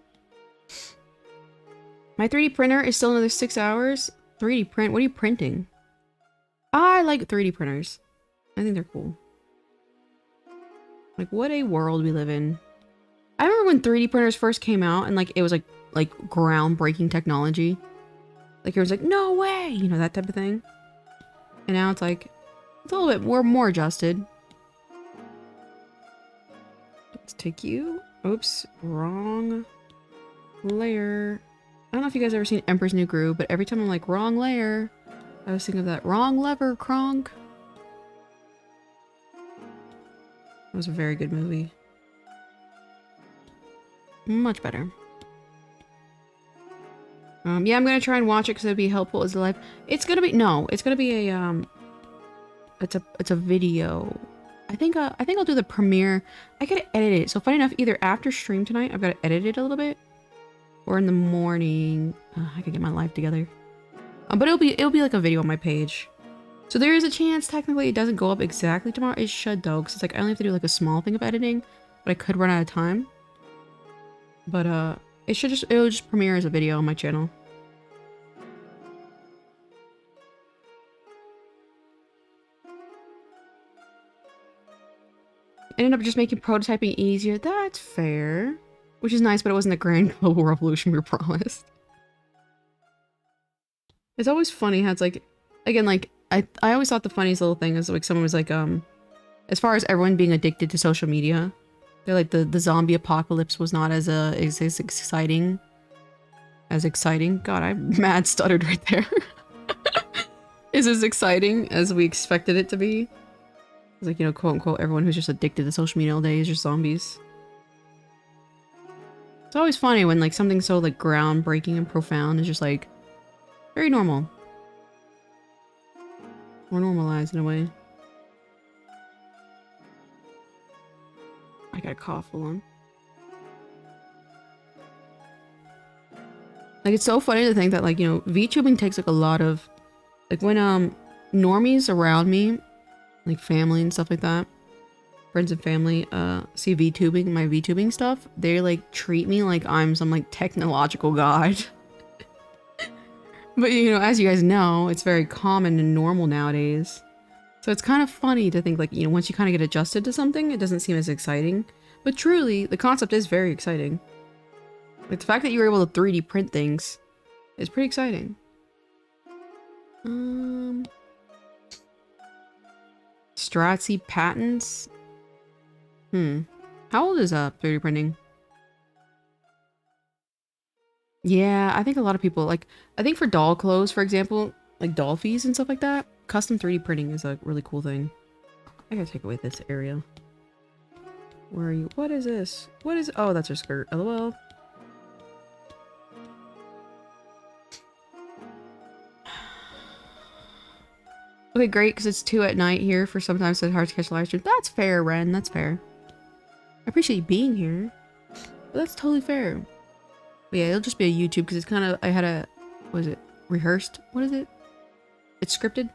My 3D printer is still another 6 hours. 3D print? What are you printing? I like 3D printers. I think they're cool. Like, what a world we live in. I remember when 3D printers first came out and, like, it was, like groundbreaking technology. Like, it was like, no way! You know, that type of thing. And now it's like, it's a little bit more adjusted. Let's take you. Oops, wrong layer. I don't know if you guys ever seen Emperor's New Groove, but every time I'm like, wrong layer, I was thinking of that wrong lever, Kronk. That was a very good movie. Much better. Yeah, I'm gonna try and watch it because it'd be helpful as a live. It's gonna be it's gonna be a it's a video. I think I'll do the premiere. I gotta edit it. So funny enough, either after stream tonight, I've got to edit it a little bit, or in the morning, I could get my life together. But it'll be like a video on my page. So there is a chance technically it doesn't go up exactly tomorrow. It should though, because it's like I only have to do like a small thing of editing, but I could run out of time. But it'll just premiere as a video on my channel. I ended up just making prototyping easier. That's fair. Which is nice, but it wasn't the grand global revolution we were promised. It's always funny how it's like, again, like, I always thought the funniest little thing is like someone was like, as far as everyone being addicted to social media, they're like the zombie apocalypse was not as exciting. God, I mad stuttered right there. Is as exciting as we expected it to be. It's like, you know, quote unquote, everyone who's just addicted to social media all day is just zombies. It's always funny when like something so like groundbreaking and profound is just like very normal. Or normalized in a way. I got a cough, hold on. Like, it's so funny to think that, like, you know, VTubing takes like a lot of, like, when normies around me, like family and stuff like that, friends and family, see VTubing, my VTubing stuff, they like treat me like I'm some like technological god. But, you know, as you guys know, it's very common and normal nowadays. So it's kind of funny to think, like, you know, once you kind of get adjusted to something, it doesn't seem as exciting. But truly, the concept is very exciting. Like, the fact that you were able to 3D print things is pretty exciting. Stratzy patents? How old is 3D printing? Yeah, I think a lot of people, like, I think for doll clothes, for example, like doll fees and stuff like that, custom 3D printing is a really cool thing. I gotta take away this area. Where are you? What is this? What is... Oh, that's her skirt. LOL. Okay, great, because it's 2 at night here for sometimes it's hard to catch the live stream. That's fair, Ren. That's fair. I appreciate you being here. But that's totally fair. But yeah, it'll just be a YouTube because it's kind of... I had a... What is it? Rehearsed? What is it? It's scripted?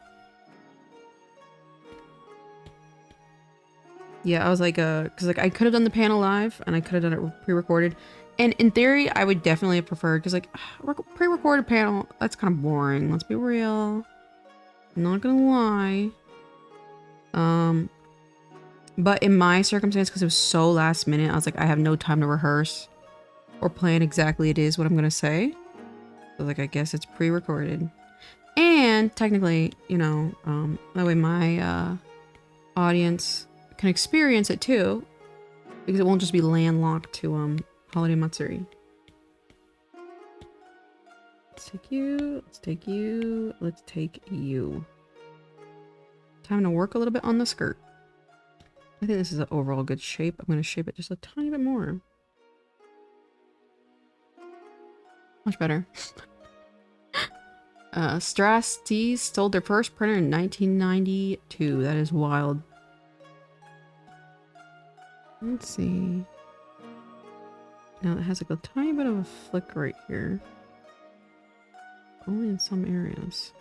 Yeah, I was like, because like I could have done the panel live and I could have done it pre-recorded. And in theory, I would definitely have preferred, because like, pre-recorded panel, that's kind of boring. Let's be real. I'm not gonna lie. But in my circumstance, because it was so last minute, I was like, I have no time to rehearse or plan exactly it is what I'm gonna say. So like, I guess it's pre-recorded. And technically, you know, that way my audience can experience it too, because it won't just be landlocked to Holiday Matsuri. Let's take you, let's take you, let's take you. Time to work a little bit on the skirt. I think this is an overall good shape. I'm going to shape it just a tiny bit more. Much better. Strasties sold their first printer in 1992. That is wild. Let's see. Now it has like a tiny bit of a flick right here. Only in some areas.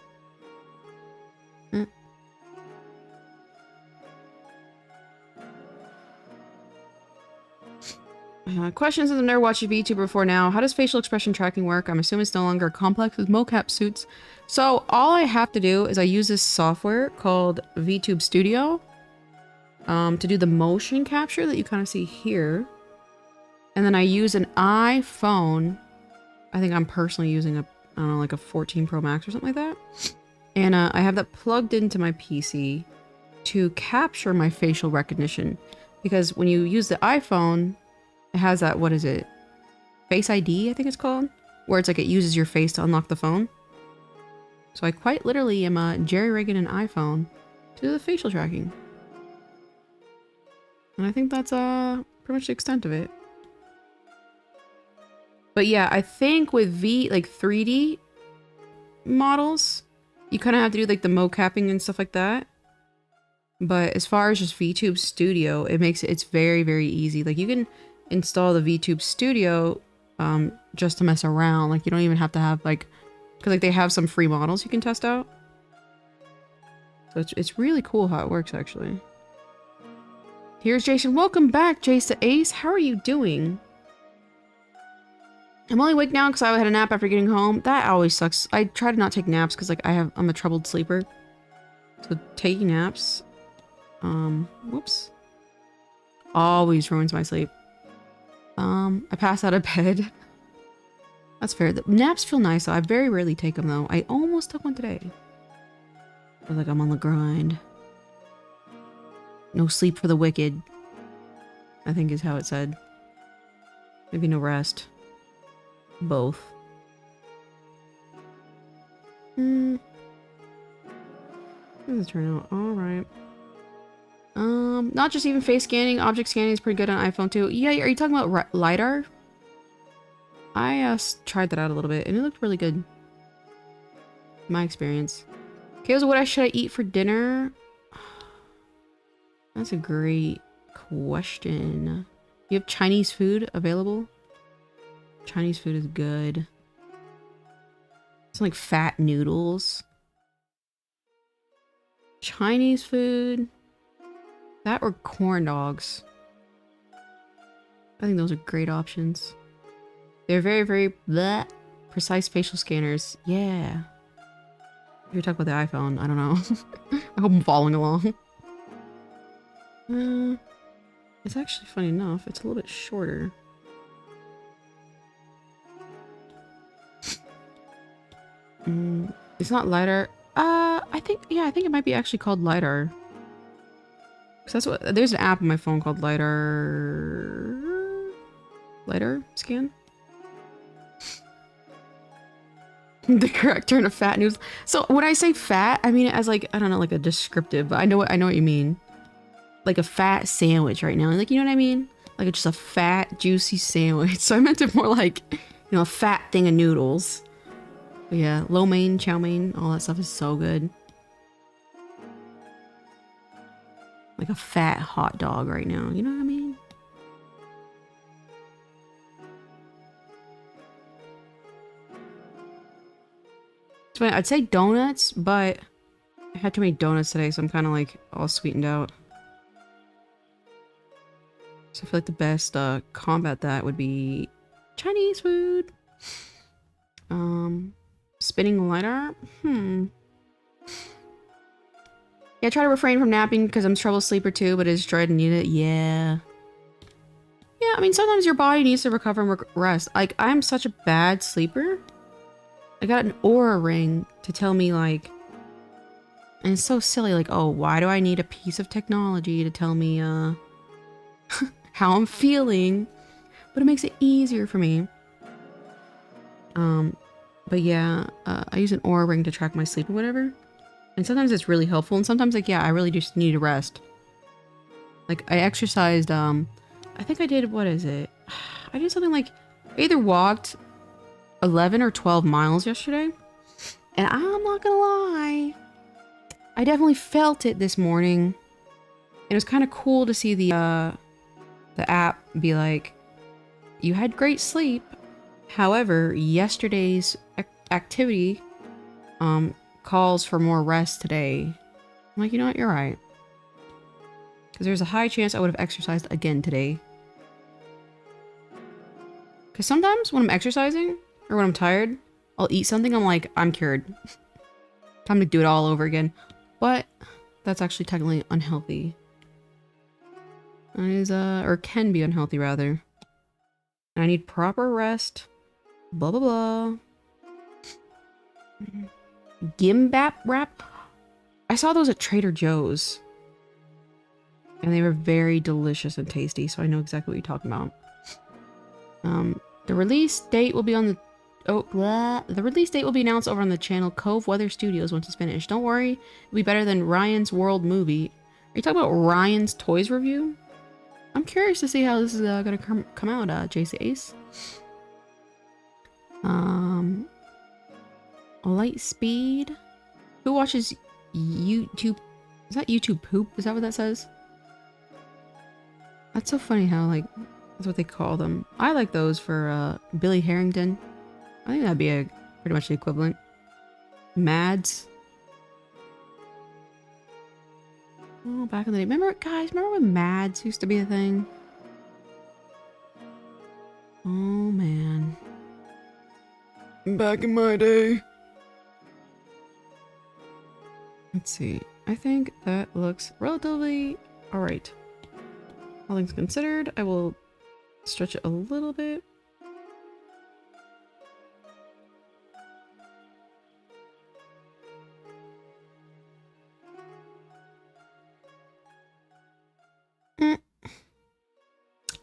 Questions I've never watched a VTuber before now. How does facial expression tracking work? I'm assuming it's no longer complex with mocap suits. So all I have to do is I use this software called VTube Studio to do the motion capture that you kind of see here. And then I use an iPhone. I think I'm personally using a, I don't know, like a 14 Pro Max or something like that. And I have that plugged into my PC to capture my facial recognition. Because when you use the iPhone, it has that, what is it? Face ID, I think it's called. Where it's like it uses your face to unlock the phone. So I quite literally am jerry-rigging an iPhone to do the facial tracking. And I think that's pretty much the extent of it. But yeah, I think with like 3D models, you kind of have to do like the mocapping and stuff like that. But as far as just VTube Studio, it's very, very easy. Like you can install the VTube Studio just to mess around. Like you don't even have to have like, because like they have some free models you can test out. So it's really cool how it works actually. Here's Jason. Welcome back, Jace the Ace. How are you doing? I'm only awake now because I had a nap after getting home. That always sucks. I try to not take naps because like I'm a troubled sleeper. So taking naps, whoops, always ruins my sleep. I pass out of bed. That's fair. The naps feel nice though. I very rarely take them though. I almost took one today. I feel like I'm on the grind. No sleep for the wicked, I think is how it said. Maybe no rest. Both. How does it turn out? Alright. Not just even face scanning, object scanning is pretty good on iPhone too. Yeah, are you talking about LiDAR? I tried that out a little bit and it looked really good. My experience. Okay, so what should I eat for dinner? That's a great question. You have Chinese food available? Chinese food is good. It's like fat noodles. Chinese food. That or corn dogs. I think those are great options. They're very, very bleh, precise facial scanners. Yeah. If you're talking about the iPhone, I don't know. I hope I'm following along. It's actually funny enough. It's a little bit shorter. It's not LiDAR. I think it might be actually called LiDAR. Cause that's what, there's an app on my phone called LiDAR scan. The correct term of fat news. So when I say fat, I mean it as like, I don't know, like a descriptive, but I know what you mean. Like a fat sandwich right now. Like, you know what I mean? Like it's just a fat, juicy sandwich. So I meant it more like, you know, a fat thing of noodles. But yeah, lo mein, chow mein, all that stuff is so good. Like a fat hot dog right now, you know what I mean? So I'd say donuts, but I had too many donuts today, so I'm kind of like all sweetened out. So I feel like the best combat that would be Chinese food. Spinning LiDAR? Yeah, try to refrain from napping because I'm a trouble sleeper too, but it's try to need it. Yeah. Yeah, I mean, sometimes your body needs to recover and rest. Like, I'm such a bad sleeper. I got an Aura ring to tell me, like... And it's so silly, like, oh, why do I need a piece of technology to tell me, how I'm feeling? But it makes it easier for me. But yeah, I use an Aura ring to track my sleep or whatever. And sometimes it's really helpful, and sometimes, like, yeah, I really just need to rest. Like, I exercised, I think I did, what is it? I did something like, I either walked 11 or 12 miles yesterday. And I'm not gonna lie, I definitely felt it this morning. It was kind of cool to see the app be like, you had great sleep. However, yesterday's activity calls for more rest today. I'm like, you know what? You're right. Because there's a high chance I would have exercised again today. Because sometimes when I'm exercising or when I'm tired, I'll eat something. I'm like, I'm cured. Time to do it all over again. But that's actually technically unhealthy. It is, or can be unhealthy rather. And I need proper rest. Blah, blah, blah. Gimbap wrap? I saw those at Trader Joe's. And they were very delicious and tasty, so I know exactly what you're talking about. The release date will be on the... Oh, blah. The release date will be announced over on the channel Cove Weather Studios once it's finished. Don't worry, it'll be better than Ryan's World movie. Are you talking about Ryan's Toys review? I'm curious to see how this is gonna come out, JC Ace. Light speed. Who watches YouTube? Is that YouTube poop? Is that what that says? That's so funny how, like, that's what they call them. I like those for Billy Harrington. I think that'd be pretty much the equivalent. Mads. Oh, back in the day. Remember, guys, remember when Mads used to be a thing? Oh, man. Back in my day. Let's see. I think that looks relatively alright. All things considered, I will stretch it a little bit.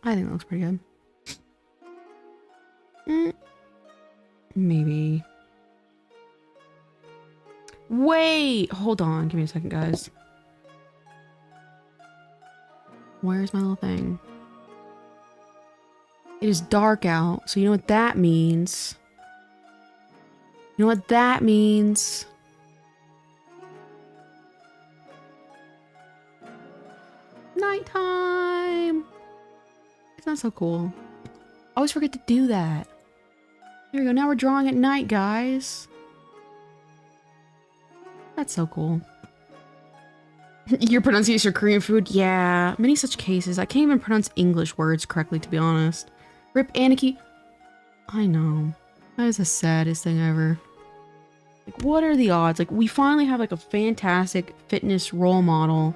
I think that looks pretty good. Maybe. Wait! Hold on. Give me a second, guys. Where's my little thing? It is dark out, so you know what that means. You know what that means? Nighttime! It's not so cool. I always forget to do that. There we go. Now we're drawing at night, guys. That's so cool. Your pronunciation of Korean food? Yeah, many such cases. I can't even pronounce English words correctly, to be honest. Rip Aniki. I know. That is the saddest thing ever. Like, what are the odds? Like, we finally have, like, a fantastic fitness role model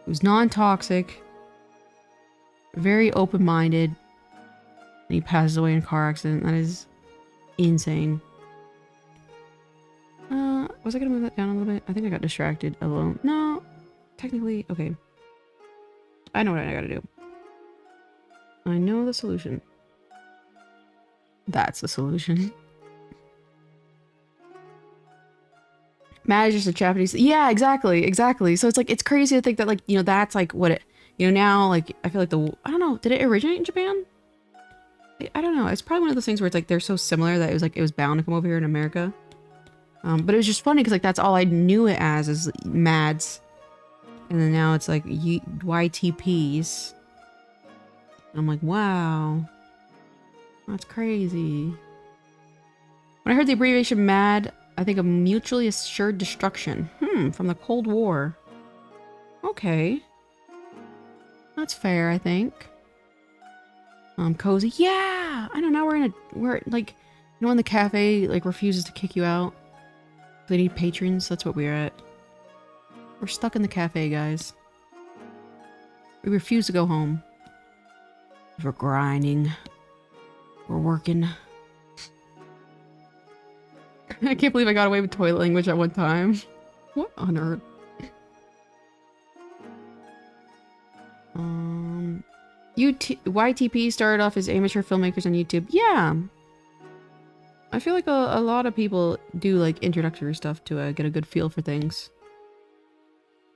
who's non-toxic, very open-minded, and he passes away in a car accident. That is insane. Was I gonna move that down a little bit? I think I got distracted a little. No, technically, okay. I know what I gotta do. I know the solution. That's the solution. Mad is just a Japanese. Yeah, exactly, exactly. So it's like, it's crazy to think that, like, you know, that's like what it, you know, now, like, I feel like I don't know, did it originate in Japan? I don't know. It's probably one of those things where it's like, they're so similar that it was like, it was bound to come over here in America. But it was just funny because, like, that's all I knew it as is Mads. And then now it's like YTPs. And I'm like, wow. That's crazy. When I heard the abbreviation MAD, I think of mutually assured destruction. From the Cold War. Okay. That's fair, I think. Cozy. Yeah! I know, now we're like, you know when the cafe, like, refuses to kick you out? They need patrons, that's what we're at. We're stuck in the cafe, guys. We refuse to go home. We're grinding. We're working. I can't believe I got away with toilet language at one time. What on earth? YTP started off as amateur filmmakers on YouTube. Yeah. I feel like a lot of people do, like, introductory stuff to get a good feel for things.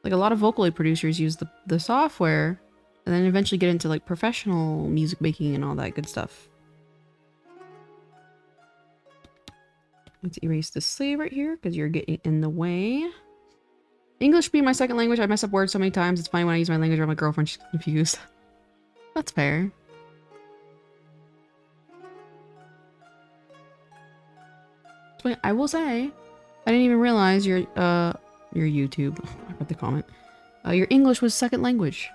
Like, a lot of Vocaloid producers use the software and then eventually get into, like, professional music making and all that good stuff. Let's erase the sleeve right here because you're getting in the way. English being my second language, I mess up words so many times. It's funny when I use my language around my girlfriend, she's confused. That's fair. I will say, I didn't even realize your YouTube, I read the comment, your English was second language.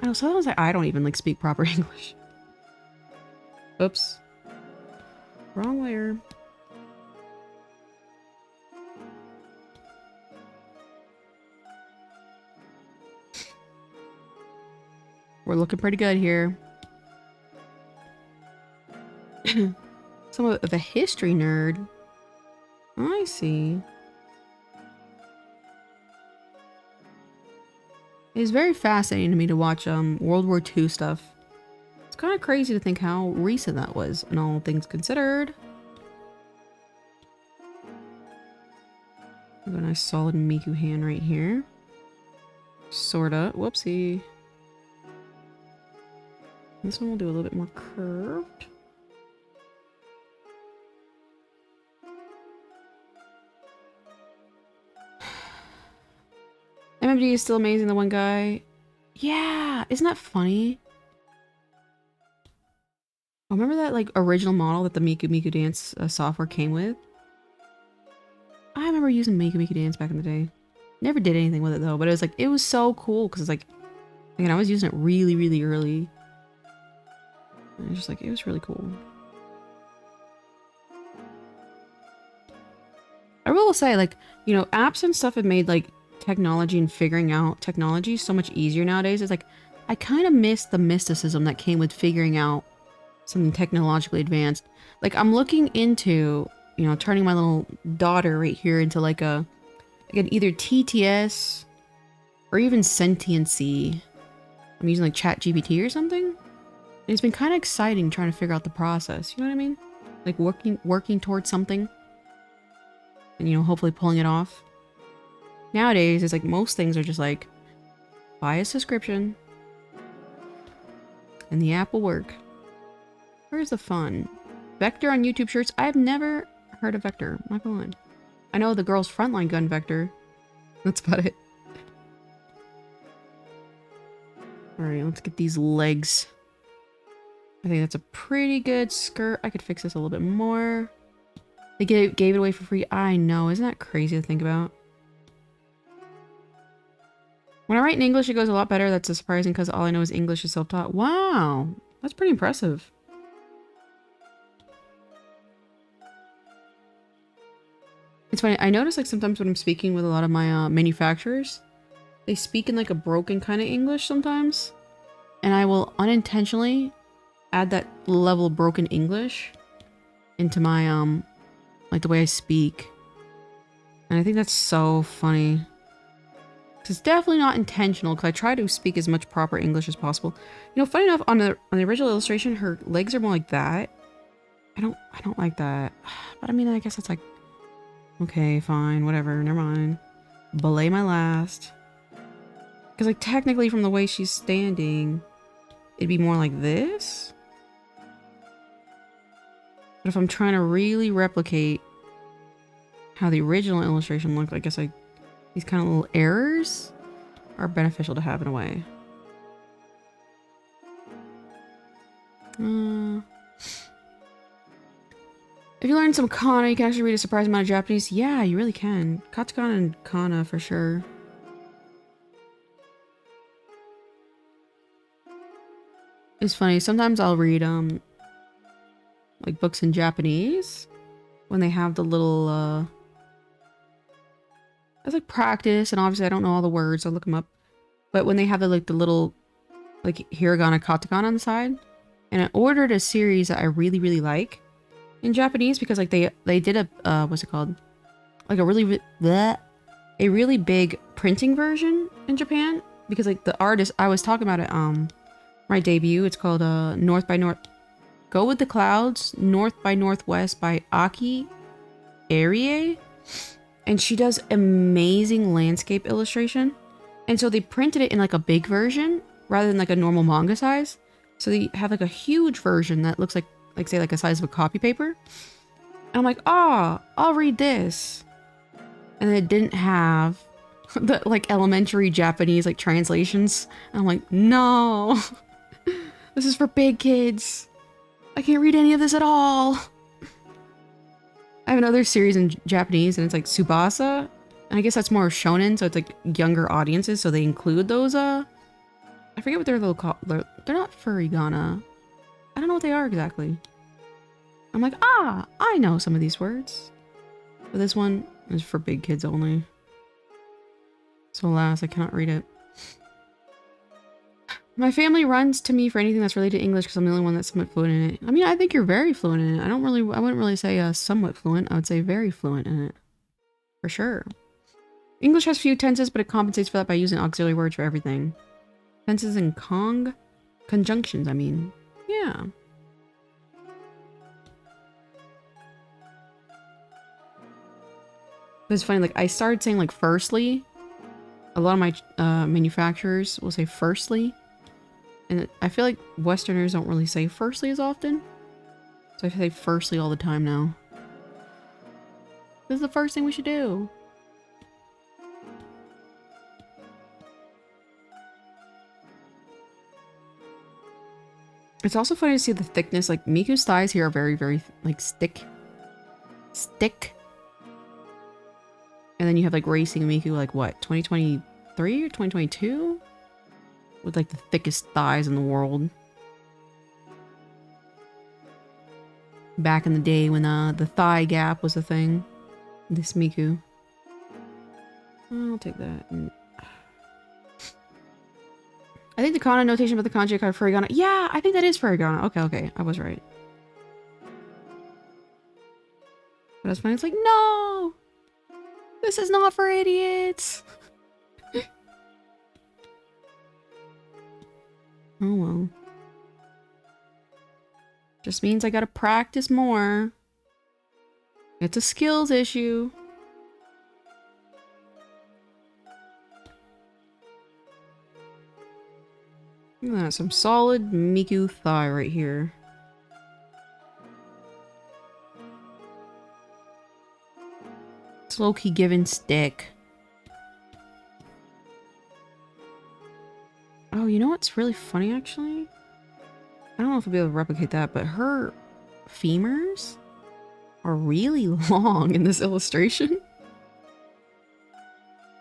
I know, sometimes I don't even like speak proper English. Oops. Wrong layer. We're looking pretty good here. Some of the history nerd. I see. It's very fascinating to me to watch World War II stuff. It's kind of crazy to think how recent that was, and all things considered. Got a nice solid Miku hand right here. Sorta. Whoopsie. This one we'll do a little bit more curved. MMD is still amazing, the one guy. Yeah, isn't that funny? Oh, remember that like original model that the Miku Dance software came with? I remember using Miku Dance back in the day. Never did anything with it though, but it was like, it was so cool because it's like, again, I was using it really, really early. And it's just like, it was really cool. I will say, like, you know, apps and stuff have made like technology and figuring out technology so much easier nowadays. It's like, I kind of miss the mysticism that came with figuring out something technologically advanced. Like, I'm looking into, you know, turning my little daughter right here into like a, again, either TTS or even sentiency. I'm using like ChatGPT or something. And it's been kind of exciting trying to figure out the process. You know what I mean? Like working towards something. And, you know, hopefully pulling it off. Nowadays, it's like most things are just like, buy a subscription. And the app will work. Where's the fun? Vector on YouTube shirts? I've never heard of Vector. I'm not gonna lie. I know the girl's frontline gun Vector. That's about it. Alright, let's get these legs. I think that's a pretty good skirt. I could fix this a little bit more. They gave it away for free. I know. Isn't that crazy to think about? When I write in English, it goes a lot better. That's surprising because all I know is English is self-taught. Wow. That's pretty impressive. It's funny. I notice like sometimes when I'm speaking with a lot of my manufacturers, they speak in like a broken kind of English sometimes. And I will unintentionally add that level of broken English into my like the way I speak. And I think that's so funny. It's definitely not intentional because I try to speak as much proper English as possible. You know, funny enough, on the original illustration, her legs are more like that. I don't like that. But I mean, I guess that's like, okay, fine, whatever, never mind. Belay my last. Because like technically from the way she's standing, it'd be more like this. But if I'm trying to really replicate how the original illustration looked, I guess like these kind of little errors are beneficial to have in a way. If you learn some kana, you can actually read a surprising amount of Japanese. Yeah, you really can. Katakana and kana for sure. It's funny, sometimes I'll read like books in Japanese when they have the little it's like practice, and obviously I don't know all the words, I'll look them up. But when they have the like the little like hiragana, katakana on the side, and I ordered a series that I really, really like in Japanese because like they did a what's it called? Like a really big printing version in Japan, because like the artist, I was talking about it my debut, it's called North by North, Go with the Clouds, North by Northwest by Aki Arie. And she does amazing landscape illustration. And so they printed it in like a big version rather than like a normal manga size. So they have like a huge version that looks like like say like a size of a copy paper. And I'm like, oh, I'll read this. And it didn't have the like elementary Japanese like translations. And I'm like, no, this is for big kids. I can't read any of this at all. I have another series in Japanese and it's like Tsubasa. And I guess that's more shonen, so it's like younger audiences, so they include those, I forget what they're little called. They're not furigana. I don't know what they are exactly. I'm like, ah, I know some of these words. But this one is for big kids only. So alas, I cannot read it. My family runs to me for anything that's related to English because I'm the only one that's somewhat fluent in it. I mean, I think you're very fluent in it. I wouldn't really say somewhat fluent. I would say very fluent in it. For sure. English has few tenses, but it compensates for that by using auxiliary words for everything. Tenses and conjunctions, I mean. Yeah. But it's funny, like, I started saying, like, firstly. A lot of my manufacturers will say firstly. And I feel like Westerners don't really say firstly as often. So I say firstly all the time now. This is the first thing we should do. It's also funny to see the thickness. Like, Miku's thighs here are very, very, like, thick. And then you have, like, Racing Miku, like, what, 2023 or 2022? With, like, the thickest thighs in the world. Back in the day when the thigh gap was a thing. This Miku. I'll take that. I think the kana notation about the kanji card furigana. Yeah, I think that is furigana. Okay, I was right. But it's funny. It's like, no, this is not for idiots. Oh well. Just means I gotta practice more. It's a skills issue. Look at that, some solid Miku thigh right here. It's low-key given stick. Oh, you know what's really funny actually? I don't know if I'll be able to replicate that, but her femurs are really long in this illustration.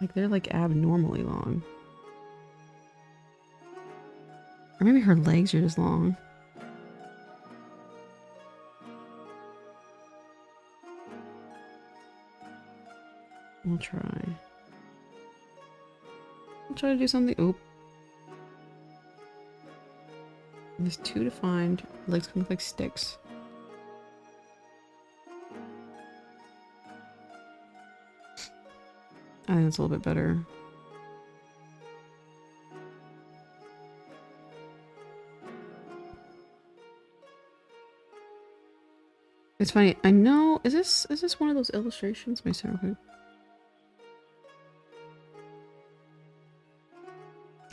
Like, they're like abnormally long. Or maybe her legs are just long. I'll try. I'll try to do something. Oop. It's too defined. Legs can look like sticks. I think it's a little bit better. It's funny. I know. Is this one of those illustrations? Let me see real quick.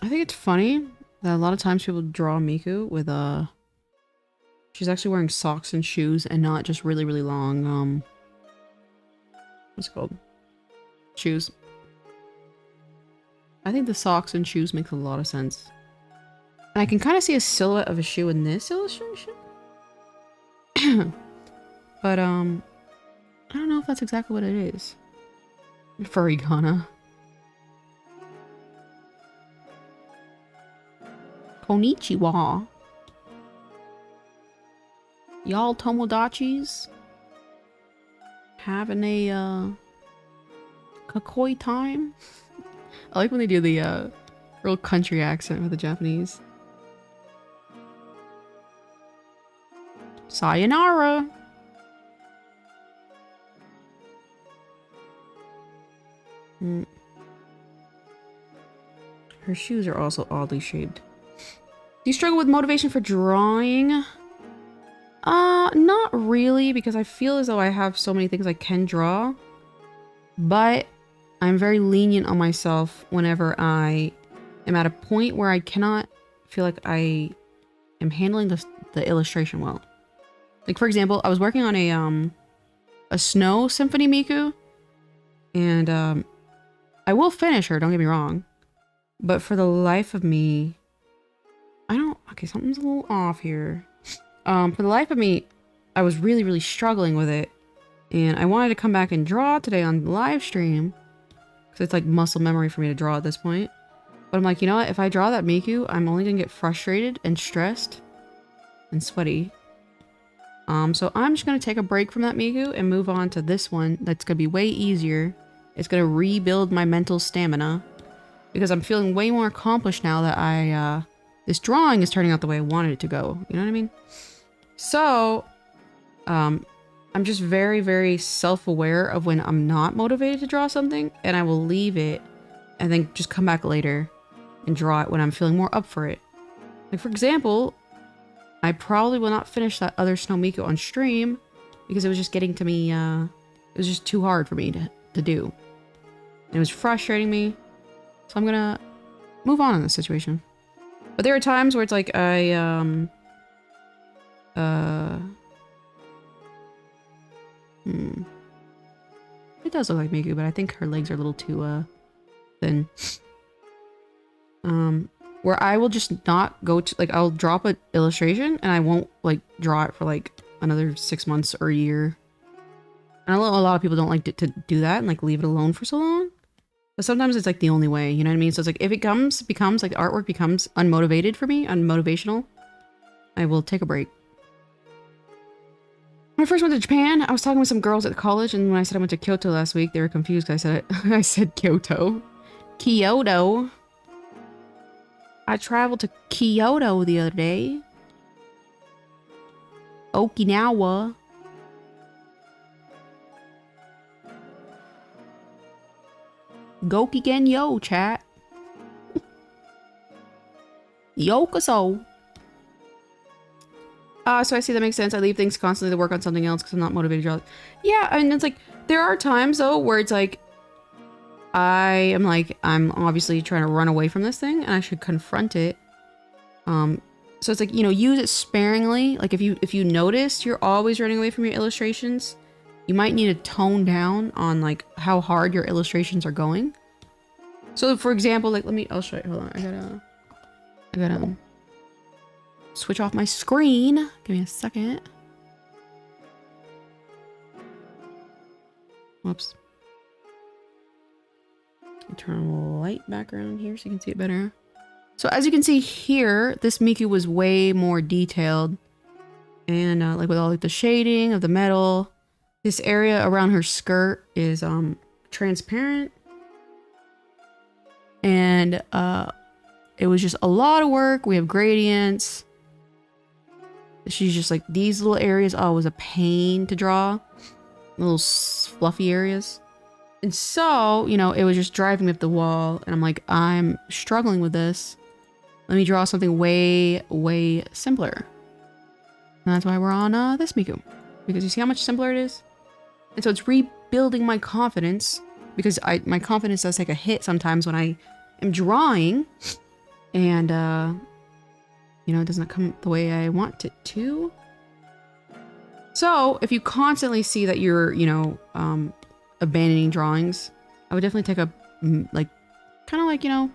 I think it's funny that a lot of times people draw Miku with she's actually wearing socks and shoes and not just really, really long what's it called? Shoes. I think the socks and shoes make a lot of sense. And I can kind of see a silhouette of a shoe in this illustration. But I don't know if that's exactly what it is. Furigana. Konnichiwa. Y'all Tomodachis having a kakoi time? I like when they do the real country accent with the Japanese. Sayonara. Her shoes are also oddly shaped. Do you struggle with motivation for drawing? Not really, because I feel as though I have so many things I can draw. But I'm very lenient on myself whenever I am at a point where I cannot feel like I am handling the illustration well. Like, for example, I was working on a snow symphony Miku, and I will finish her, don't get me wrong. But for the life of me, okay, something's a little off here. For the life of me, I was really, really struggling with it. And I wanted to come back and draw today on the live stream. Because it's like muscle memory for me to draw at this point. But I'm like, you know what? If I draw that Miku, I'm only going to get frustrated and stressed and sweaty. So I'm just going to take a break from that Miku and move on to this one that's going to be way easier. It's going to rebuild my mental stamina. Because I'm feeling way more accomplished now that this drawing is turning out the way I wanted it to go. You know what I mean? So, I'm just very, very self-aware of when I'm not motivated to draw something, and I will leave it and then just come back later and draw it when I'm feeling more up for it. Like, for example, I probably will not finish that other Snow Miku on stream because it was just getting to me, it was just too hard for me to do. And it was frustrating me. So I'm gonna move on in this situation. But there are times where it's like it does look like Miku, but I think her legs are a little too thin. Where I will just not go to, like, I'll drop an illustration and I won't like draw it for like another 6 months or a year. And I know a lot of people don't like to do that and like leave it alone for so long. But sometimes it's like the only way, you know what I mean? So it's like if it becomes like the artwork becomes unmotivated for me, unmotivational, I will take a break. When I first went to Japan, I was talking with some girls at college, and when I said I went to Kyoto last week, they were confused because I said Kyoto. Kyoto. I traveled to Kyoto the other day. Okinawa. Gokigen yo, chat. Yokoso. So I see that makes sense. I leave things constantly to work on something else because I'm not motivated to draw. Yeah, I mean, it's like, there are times though where it's like, I'm obviously trying to run away from this thing and I should confront it. So it's like, you know, use it sparingly. Like if you notice you're always running away from your illustrations, you might need to tone down on like how hard your illustrations are going. So for example, like I'll show you, hold on. I gotta switch off my screen. Give me a second. Whoops. Turn on the light background here so you can see it better. So as you can see here, this Miku was way more detailed. And like with all like the shading of the metal. This area around her skirt is transparent. And it was just a lot of work. We have gradients. She's just like, these little areas, oh, it was a pain to draw. Little fluffy areas. And so, you know, it was just driving me up the wall. And I'm like, I'm struggling with this. Let me draw something way, way simpler. And that's why we're on this Miku. Because you see how much simpler it is? And so it's rebuilding my confidence. Because my confidence does take a hit sometimes when I am drawing. And, you know, it doesn't come the way I want it to. So, if you constantly see that you're, you know, abandoning drawings, I would definitely take a, like, kind of like, you know,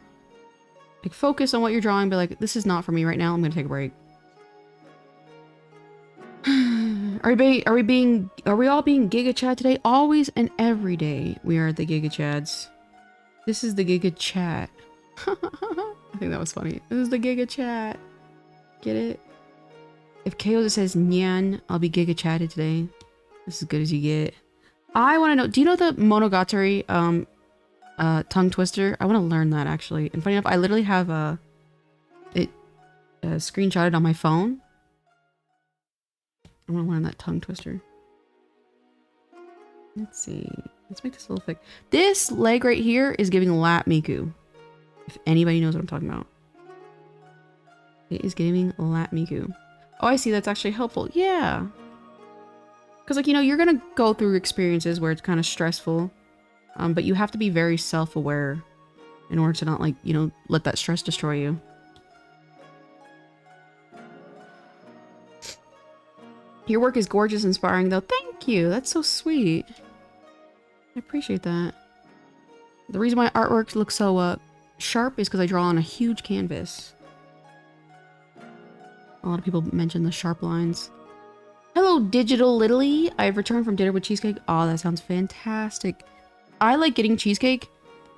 like focus on what you're drawing, but like, this is not for me right now, I'm gonna take a break. Are we all being Giga Chad today? Always and every day, we are the Giga Chads. This is the Giga Chat. I think that was funny. This is the Giga Chat. Get it? If KO just says Nyan, I'll be Giga Chatted today. This is as good as you get. I want to know, do you know the Monogatari tongue twister? I want to learn that actually. And funny enough, I literally have it screenshotted on my phone. I want to learn that tongue twister. Let's see. Let's make this a little thick. This leg right here is giving lap Miku. If anybody knows what I'm talking about. It is giving lap Miku. Oh, I see. That's actually helpful. Yeah. Because, like, you know, you're going to go through experiences where it's kind of stressful. But you have to be very self-aware in order to not, like, you know, let that stress destroy you. Your work is gorgeous, inspiring, though. Thank you. That's so sweet. I appreciate that. The reason my artwork looks so sharp is because I draw on a huge canvas. A lot of people mention the sharp lines. Hello, Digital Littly. I've returned from dinner with cheesecake. Oh, that sounds fantastic. I like getting cheesecake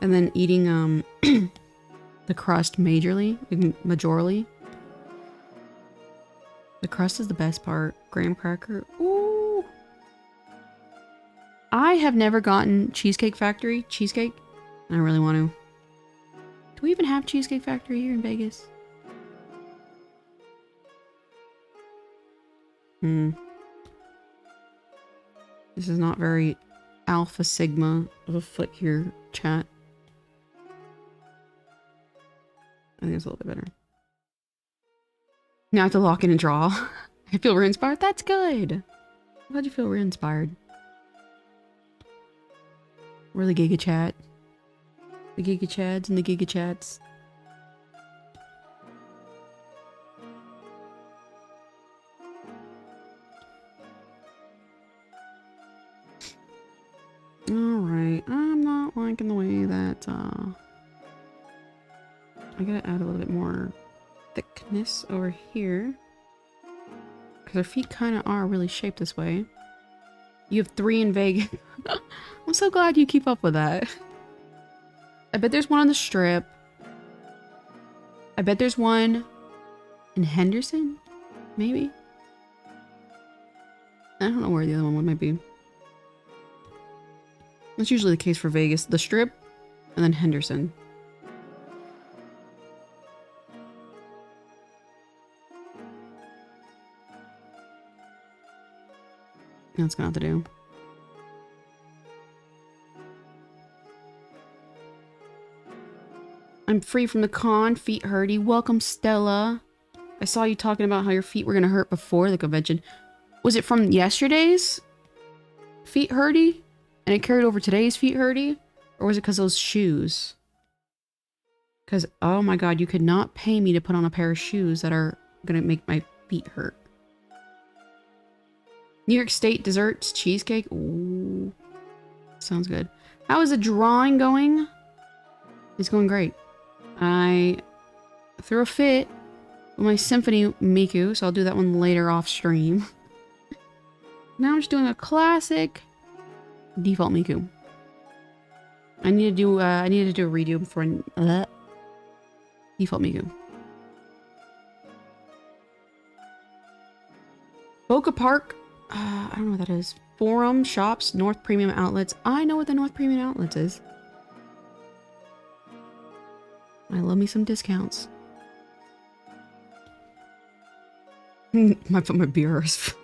and then eating the crust majorly. The crust is the best part. Graham cracker. Ooh. I have never gotten Cheesecake Factory cheesecake. And I really want to. Do we even have Cheesecake Factory here in Vegas? This is not very Alpha Sigma of a foot here, chat. I think it's a little bit better. Now I have to lock in and draw. I feel re-inspired. That's good. I'm glad you feel re-inspired. We're the Giga Chat. The Giga Chads and the Giga Chats. Alright, I'm not liking the way that, I gotta add a little bit more thickness over here. Because our feet kind of are really shaped this way. You have 3 in Vegas. I'm so glad you keep up with that. I bet there's one on the Strip. I bet there's one in Henderson? Maybe? I don't know where the other one might be. That's usually the case for Vegas. The Strip, and then Henderson. That's gonna have to do. I'm free from the con. Feet hurty. Welcome, Stella. I saw you talking about how your feet were gonna hurt before the convention. Was it from yesterday's feet hurty? And it carried over today's feet hurty? Or was it because those shoes? Because, oh my god, you could not pay me to put on a pair of shoes that are gonna make my feet hurt. New York State desserts, cheesecake. Ooh. Sounds good. How is the drawing going? It's going great. I threw a fit with my Symphony Miku, so I'll do that one later off stream. Now I'm just doing a classic default Miku. I needed to do a redo for default Miku. Boca Park. I don't know what that is. Forum, shops, North Premium Outlets. I know what the North Premium Outlets is. I love me some discounts. I put my beers.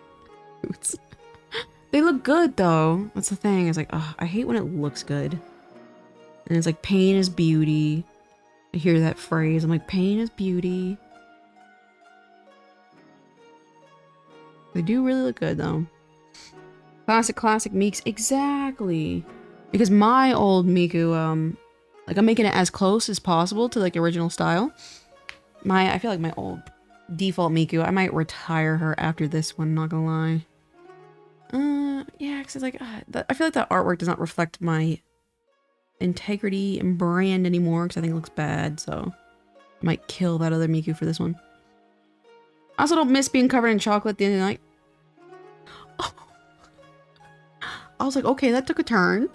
They look good though. That's the thing. It's like, oh, I hate when it looks good. And it's like, pain is beauty. I hear that phrase. I'm like, pain is beauty. They do really look good though. Classic Meeks. Exactly. Because my old Miku, like I'm making it as close as possible to like the original style. I feel like my old default Miku, I might retire her after this one, not gonna lie. Yeah, because it's like, I feel like that artwork does not reflect my integrity and brand anymore because I think it looks bad, so I might kill that other Miku for this one. I also don't miss being covered in chocolate at the end of the night. Oh. I was like, okay, that took a turn.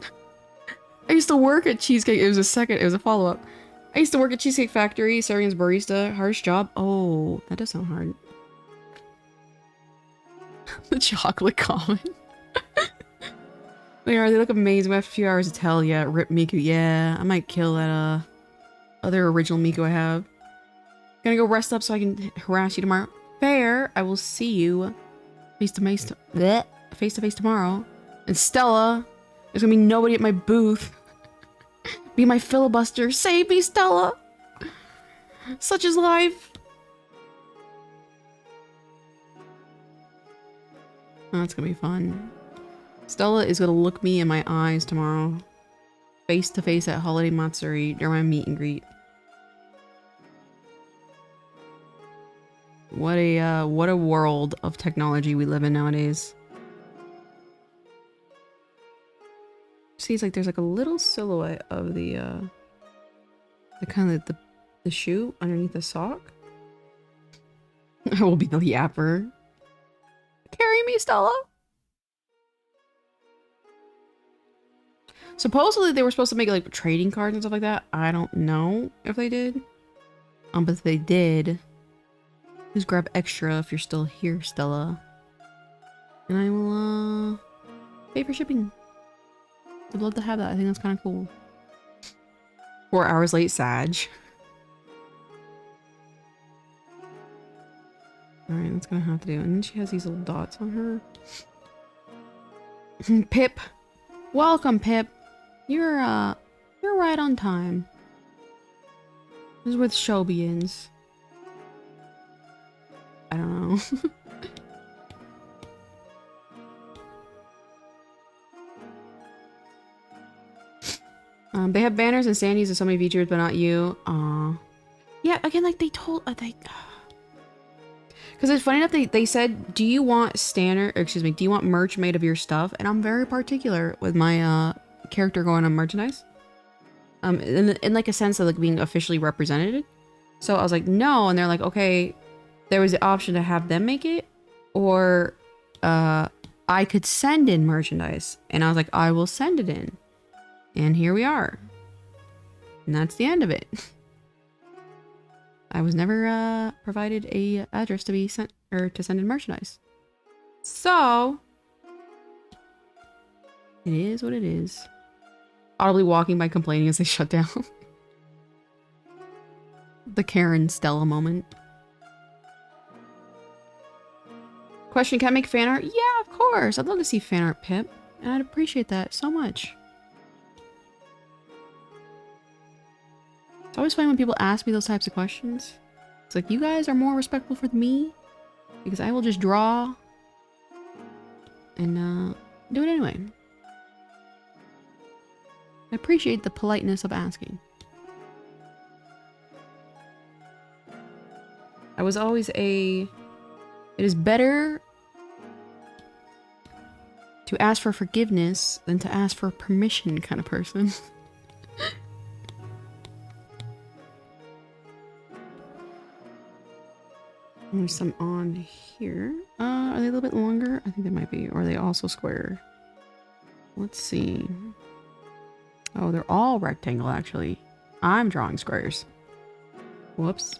I used to work at Cheesecake. It was a follow-up. I used to work at Cheesecake Factory, serving as barista. Hardest job. Oh, that does sound hard. The chocolate comment. They look amazing. We have a few hours to tell. Yeah, rip Miku. Yeah, I might kill that other original Miku I have. Gonna go rest up so I can harass you tomorrow. Fair. I will see you face to face tomorrow. And Stella, there's gonna be nobody at my booth. Be my filibuster. Save me, Stella. Such is life. Oh, that's gonna be fun. Stella is gonna look me in my eyes tomorrow. Face to face at Holiday Matsuri during my meet and greet. What a world of technology we live in nowadays. See, it's like there's like a little silhouette of the kind of the shoe underneath the sock. I will be the yapper. Carry me, Stella. Supposedly they were supposed to make like trading cards and stuff like that. I don't know if they did. But if they did, please grab extra if you're still here, Stella. And I will pay for shipping. I'd love to have that. I think that's kind of cool. 4 hours late, Sag. Alright, that's gonna have to do. And then she has these little dots on her. Pip! Welcome, Pip! You're right on time. This is where the show begins. I don't know. They have banners and standees of so many VTubers, but not you. Yeah, again, like they told, because it's funny enough, they said, do you want standard, or excuse me, do you want merch made of your stuff? And I'm very particular with my character going on merchandise. In like a sense of like being officially represented. So I was like, no, and they're like, okay, there was the option to have them make it, or I could send in merchandise. And I was like, I will send it in. And here we are. And that's the end of it. I was never provided a address to be sent, or to send in merchandise. So it is what it is. Audibly walking by complaining as they shut down. The Karen Stella moment. Question, can I make fan art? Yeah, of course. I'd love to see fan art, Pip. And I'd appreciate that so much. It's always funny when people ask me those types of questions. It's like, you guys are more respectful for me because I will just draw and do it anyway. I appreciate the politeness of asking. I was always it is better to ask for forgiveness than to ask for permission kind of person. There's some on here. Are they a little bit longer? I think they might be. Or are they also square? Let's see. Oh, they're all rectangle, actually. I'm drawing squares. Whoops.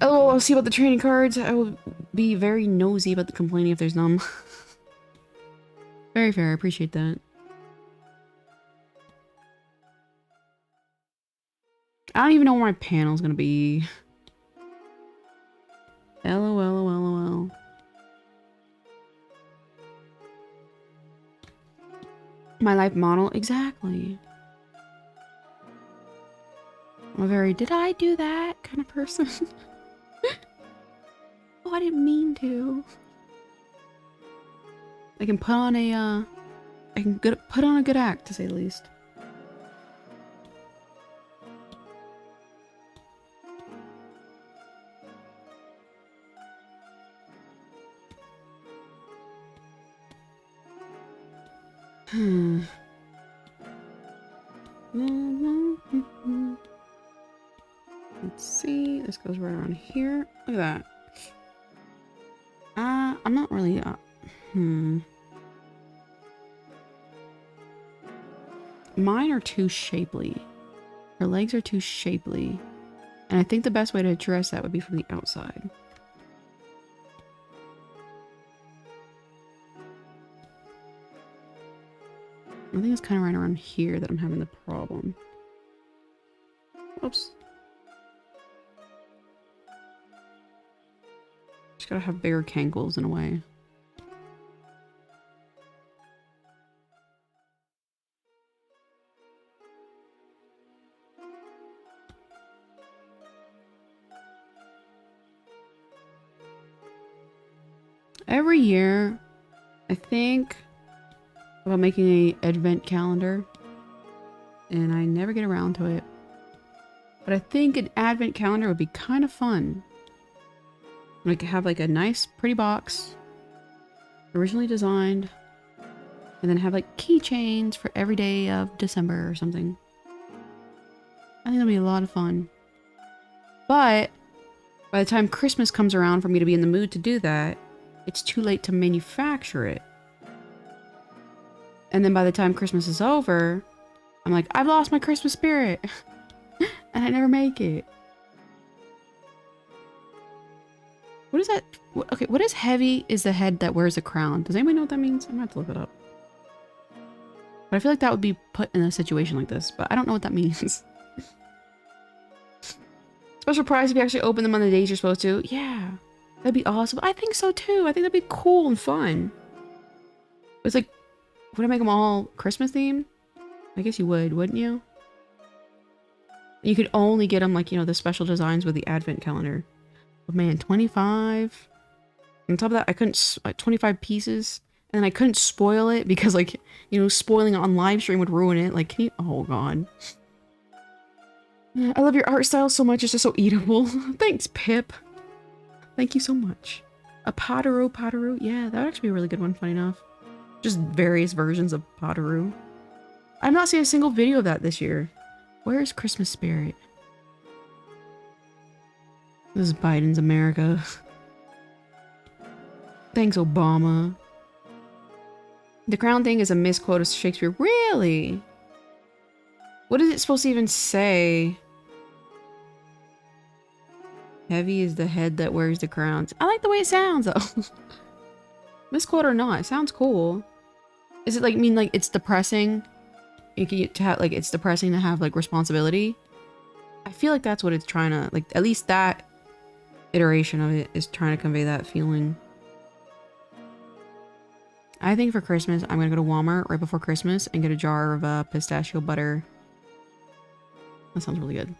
Oh, I'll see about the trading cards. I will be very nosy about the complaining if there's none. Very fair. I appreciate that. I don't even know where my panel's gonna be. LOL. My life model? Exactly. I'm a very, did I do that kind of person? Oh, I didn't mean to. I can put on a, put on a good act, to say the least. Let's see. This goes right around here. Look at that. I'm not really. Mine are too shapely. Her legs are too shapely, and I think the best way to address that would be from the outside. I think it's kind of right around here that I'm having the problem. Oops. Just gotta have bigger cankles in a way. Every year, I think about making a advent calendar, and I never get around to it. But I think an advent calendar would be kind of fun. Like have like a nice pretty box, originally designed, and then have like keychains for every day of December or something. I think that'll be a lot of fun. But by the time Christmas comes around for me to be in the mood to do that, it's too late to manufacture it. And then by the time Christmas is over, I'm like, I've lost my Christmas spirit. And I never make it. What is that? Okay, what is heavy is the head that wears a crown? Does anybody know what that means? I'm gonna have to look it up. But I feel like that would be put in a situation like this, but I don't know what that means. Special prize if you actually open them on the days you're supposed to. Yeah, that'd be awesome. I think so too. I think that'd be cool and fun. It's like, would I make them all Christmas themed? I guess you would, wouldn't you? You could only get them like, you know, the special designs with the advent calendar. But man, 25. On top of that, I couldn't, like 25 pieces. And I couldn't spoil it because like, you know, spoiling it on live stream would ruin it. Like, can you, oh god. I love your art style so much, it's just so eatable. Thanks, Pip. Thank you so much. A Potteroo. Yeah, that would actually be a really good one, funny enough. Just various versions of Potteroo. I've not seen a single video of that this year. Where's Christmas spirit? This is Biden's America. Thanks, Obama. The crown thing is a misquote of Shakespeare. Really? What is it supposed to even say? Heavy is the head that wears the crowns. I like the way it sounds, though. Misquote or not, it sounds cool. Is it like mean like it's depressing? You can get to have like it's depressing to have like responsibility. I feel like that's what it's trying to like. At least that iteration of it is trying to convey that feeling. I think for Christmas, I'm gonna go to Walmart right before Christmas and get a jar of pistachio butter. That sounds really good.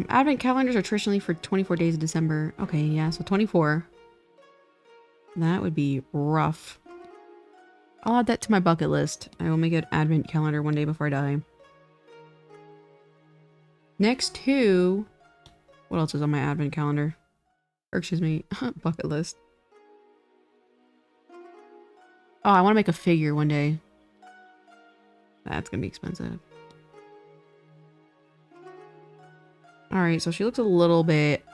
Advent calendars are traditionally for 24 days of December. Okay, yeah, so 24. That would be rough. I'll add that to my bucket list. I will make an advent calendar one day before I die. Next to... What else is on my advent calendar? Or excuse me, bucket list. Oh, I want to make a figure one day. That's gonna be expensive. Alright, so she looks a little bit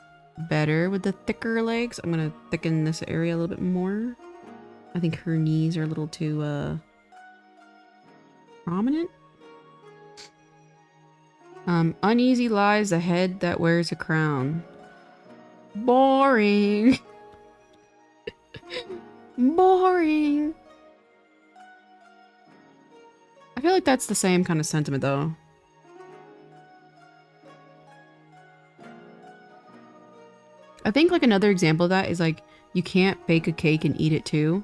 better with the thicker legs. I'm gonna thicken this area a little bit more. I think her knees are a little too, prominent. Uneasy lies the head that wears a crown. Boring. Boring. I feel like that's the same kind of sentiment, though. I think like another example of that is like you can't bake a cake and eat it too.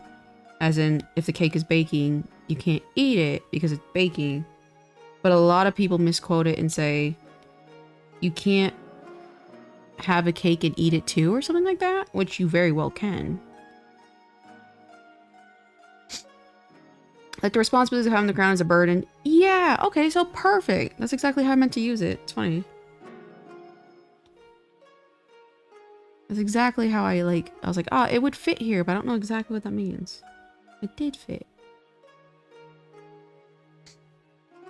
As in, if the cake is baking, you can't eat it because it's baking. But a lot of people misquote it and say you can't have a cake and eat it too or something like that, which you very well can. Like the responsibility of having the crown is a burden. Yeah, okay, so perfect. That's exactly how I meant to use it. It's funny. That's exactly how I was like, oh, it would fit here, but I don't know exactly what that means. It did fit.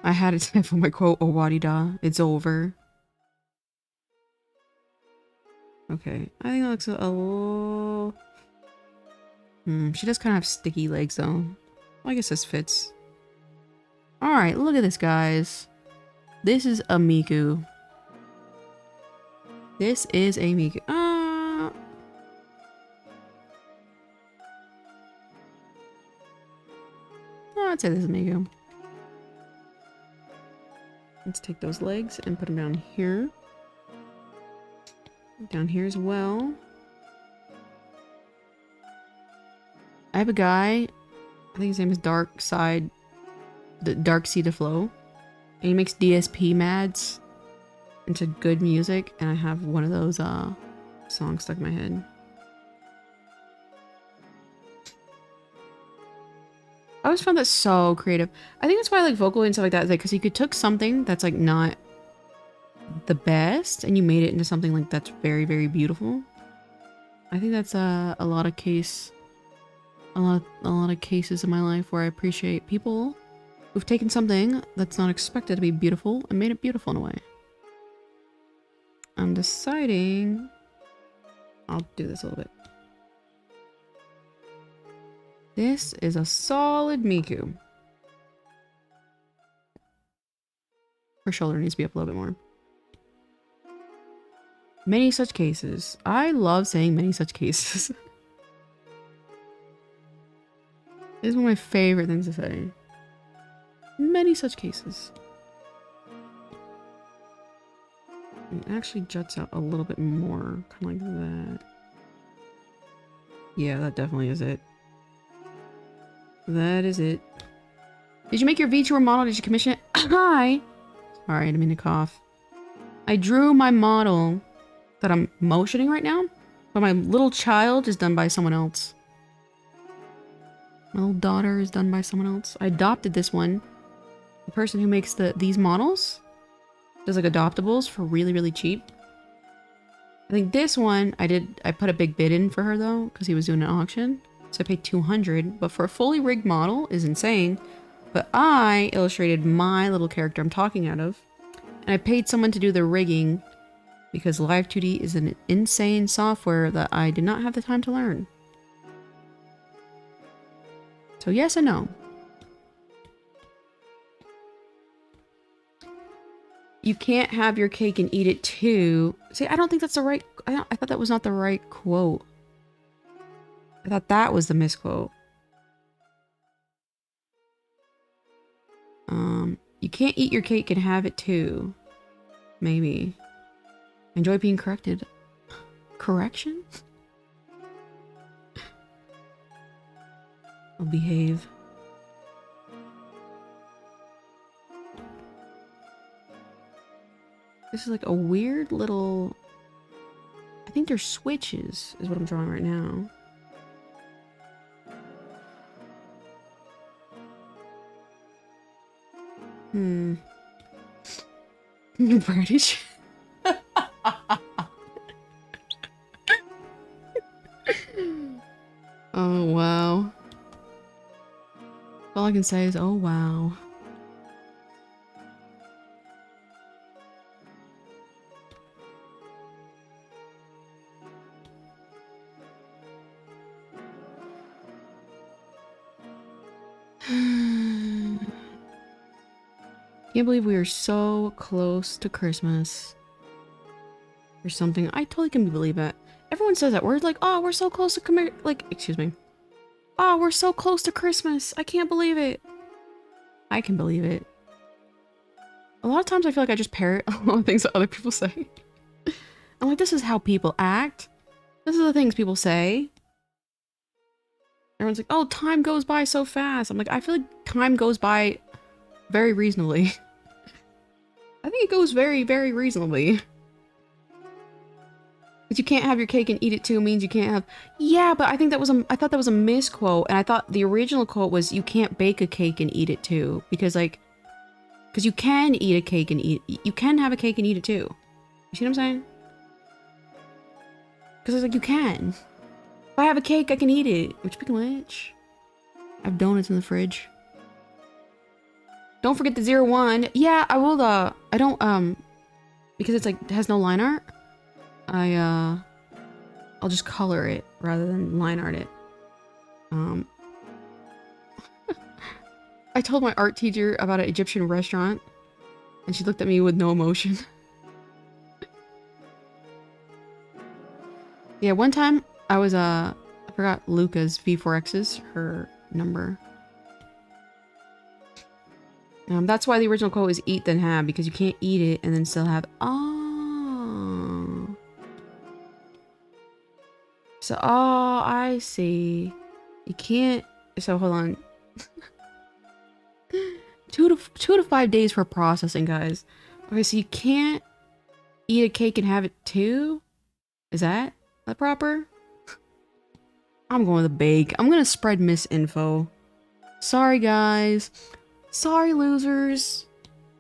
I had it type for my quote, Owadida. It's over. Okay, I think that looks a little... she does kind of have sticky legs though. Well, I guess this fits. Alright, look at this, guys. This is a Miku. This is a Miku. I'd say this is Miku. Let's take those legs and put them down here. Down here as well. I have a guy, I think his name is Dark Seed of Flow. And he makes DSP mads into good music, and I have one of those songs stuck in my head. I always found that so creative. I think that's why I like Vocaloid and stuff like that, is like because he took something that's like not the best and you made it into something like that's very, very beautiful. I think that's a lot of cases in my life where I appreciate people who've taken something that's not expected to be beautiful and made it beautiful in a way. I'm deciding I'll do this a little bit. This is a solid Miku. Her shoulder needs to be up a little bit more. Many such cases. I love saying many such cases. This is one of my favorite things to say. Many such cases. It actually juts out a little bit more. Kind of like that. Yeah, that definitely is it. That is it. Did you make your VTuber model? Did you commission it? Hi! Sorry, I didn't mean to cough. I drew my model that I'm motioning right now, but my little child is done by someone else. My little daughter is done by someone else. I adopted this one. The person who makes these models does like adoptables for really, really cheap. I think this one, I put a big bid in for her though, because he was doing an auction. So I paid $200, but for a fully rigged model is insane. But I illustrated my little character I'm talking out of. And I paid someone to do the rigging because Live 2D is an insane software that I did not have the time to learn. So yes and no. You can't have your cake and eat it too. See, I don't think that's the right... I thought that was not the right quote. I thought that was the misquote. You can't eat your cake and have it too. Maybe. Enjoy being corrected. Correction? I'll behave. This is like a weird little... I think they're switches is what I'm drawing right now. British. Oh, wow. All I can say is, oh, wow. Can't believe we are so close to Christmas. Or something. I totally can believe it. Everyone says that. We're like, oh, we're so close to excuse me. Oh, we're so close to Christmas. I can't believe it. I can believe it. A lot of times I feel like I just parrot a lot of things that other people say. I'm like, this is how people act. This is the things people say. Everyone's like, oh, time goes by so fast. I'm like, I feel like time goes by very reasonably. I think it goes very, very reasonably. But you can't have your cake and eat it too means you can't have... Yeah, but I think that was I thought that was a misquote. And I thought the original quote was you can't bake a cake and eat it too. Because like... Because you can eat a cake and eat... You can have a cake and eat it too. You see what I'm saying? Because it's like, you can. If I have a cake, I can eat it. Which, speaking of which... I have donuts in the fridge. Don't forget the 01. Yeah, I will, I don't, because it's like, it has no line art. I'll just color it rather than line art it. I told my art teacher about an Egyptian restaurant and she looked at me with no emotion. Yeah, one time I was, I forgot Luca's V4X's, her number. That's why the original quote is eat then have, because you can't eat it and then still have... Oh. So, oh, I see. You can't... So, hold on. 2 to 5 days for processing, guys. Okay, so you can't eat a cake and have it too? Is that proper? I'm going with a bake. I'm gonna spread misinfo. Sorry, guys. Sorry, losers.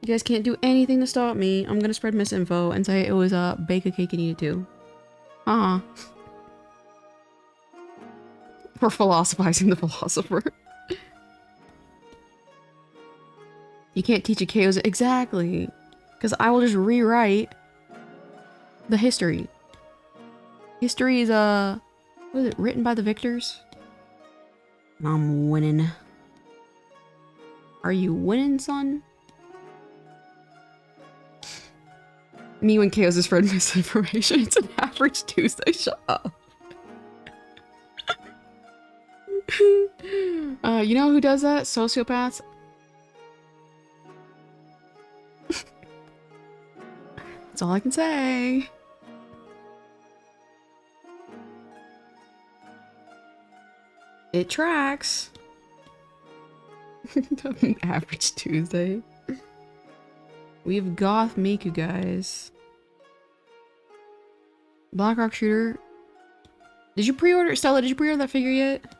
You guys can't do anything to stop me. I'm gonna spread misinfo and say it was a bake a cake and eat it too. We're philosophizing the philosopher. You can't teach a chaos exactly, because I will just rewrite the history. History is what is it, written by the victors? And I'm winning. Are you winning, son? Me when chaos is spread misinformation. It's an average Tuesday. Shut up. You know who does that? Sociopaths. That's all I can say. It tracks. Average Tuesday. We have Goth Miku, guys. Blackrock Shooter. Did you pre-order, Stella? Did you pre-order that figure yet?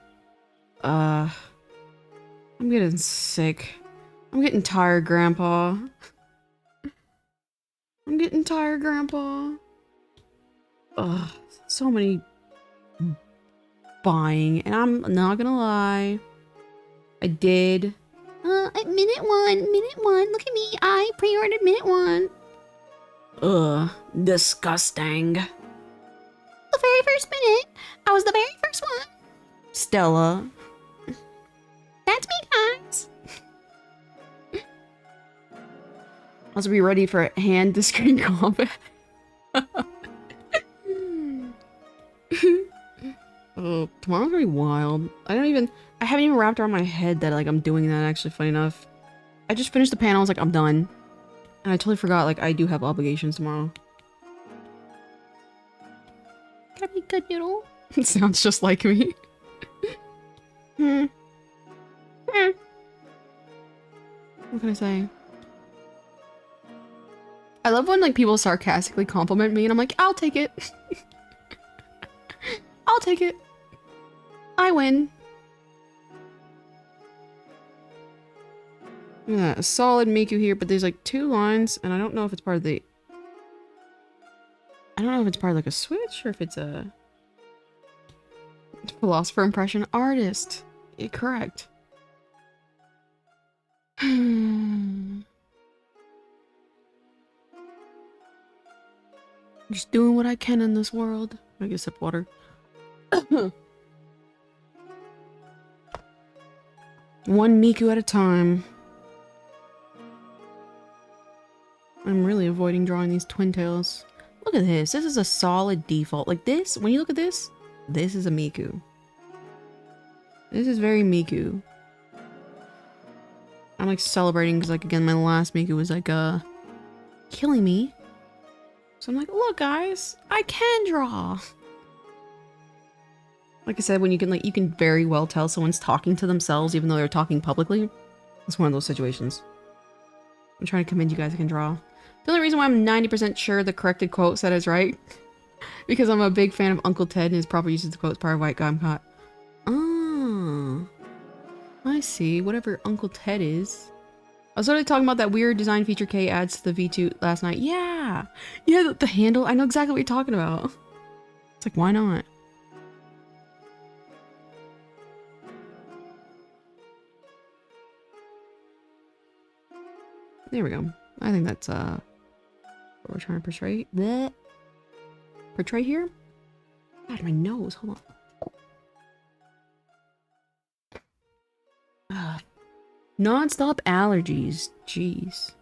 I'm getting sick. I'm getting tired, Grandpa. I'm getting tired, Grandpa. Ugh, so many buying, and I'm not gonna lie. I did. Minute one. Look at me. I pre-ordered minute one. Ugh, disgusting. The very first minute. I was the very first one. Stella. That's me, guys. Also be ready for hand to screen combat. Oh, tomorrow's gonna be wild. I haven't even wrapped around my head that like I'm doing that, actually. Funny enough. I just finished the panel, I was like, I'm done. And I totally forgot, like, I do have obligations tomorrow. Can I be good, noodle? It sounds just like me. What can I say? I love when like people sarcastically compliment me and I'm like, I'll take it. I'll take it. I win. Yeah, a solid Miku here, but there's like 2 lines and I don't know if it's part of the... I don't know if it's part of like a switch or if it's a... Philosopher impression artist. Yeah, correct. Just doing what I can in this world. I get a sip of water. One Miku at a time. I'm really avoiding drawing these twin tails. Look at this. This is a solid default. Like this, when you look at this, this is a Miku. This is very Miku. I'm like celebrating because like again my last Miku was like killing me. So I'm like, look guys, I can draw. Like I said, when you can very well tell someone's talking to themselves even though they're talking publicly. It's one of those situations. I'm trying to convince you guys I can draw. The only reason why I'm 90% sure the corrected quote said is right, because I'm a big fan of Uncle Ted and his proper use of the quotes, part of White Guy I'm Caught. Oh, I see. Whatever Uncle Ted is. I was already talking about that weird design feature K adds to the Vtube last night. Yeah! Yeah, the handle. I know exactly what you're talking about. It's like, why not? There we go. I think that's what we're trying to portray. Blech. Portray here? God, my nose. Hold on. Non-stop allergies. Jeez.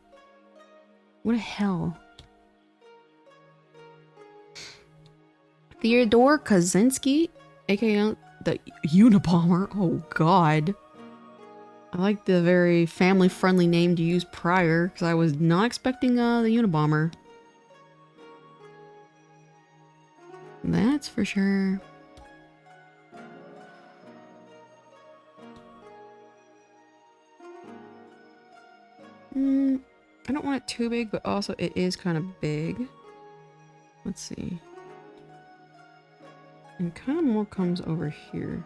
What a hell. Theodore Kaczynski, aka the Unabomber. Oh god. I like the very family-friendly name to use prior, because I was not expecting the Unabomber. That's for sure. I don't want it too big, but also it is kind of big. Let's see. And kind of more comes over here.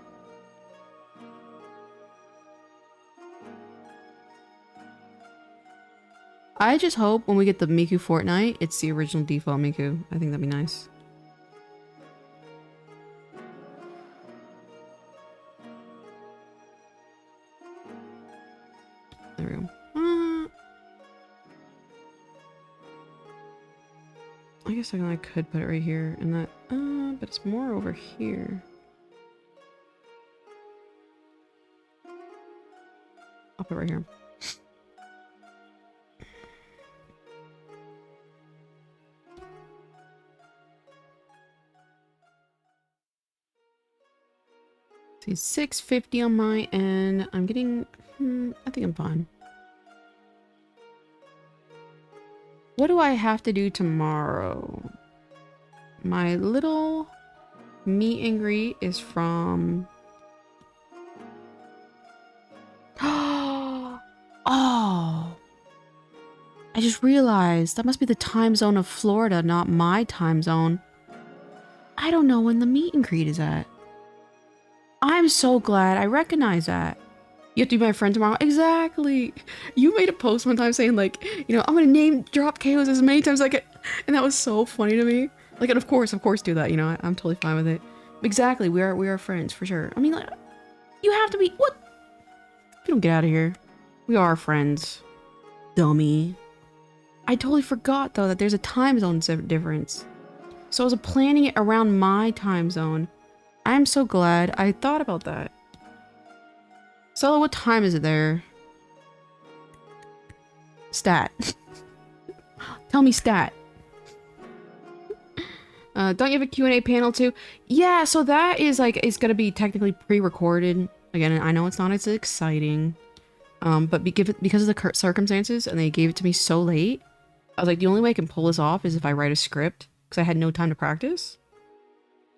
I just hope when we get the Miku Fortnite, it's the original default Miku. I think that'd be nice. There we go. I guess I could put it right here and that, but it's more over here. I'll put it right here. See, 650 on my end. I'm getting, I think I'm fine. What do I have to do tomorrow? My little meet and greet is from... Oh! I just realized that must be the time zone of Florida, not my time zone. I don't know when the meet and greet is at. I'm so glad I recognize that. You have to be my friend tomorrow. Exactly. You made a post one time saying like, you know, I'm gonna name drop KOs as many times as I can, and that was so funny to me. Like, and of course do that. You know, I'm totally fine with it. Exactly. We are friends for sure. I mean, like, you have to be. What? If you don't get out of here, we are friends, dummy. I totally forgot though that there's a time zone difference. So I was planning it around my time zone. I'm so glad I thought about that. Stella, what time is it there? Stat. Tell me stat. Don't you have a Q&A panel too? Yeah, so that is like, it's gonna be technically pre-recorded. Again, I know it's not as exciting. But because of the circumstances and they gave it to me so late, I was like, the only way I can pull this off is if I write a script because I had no time to practice.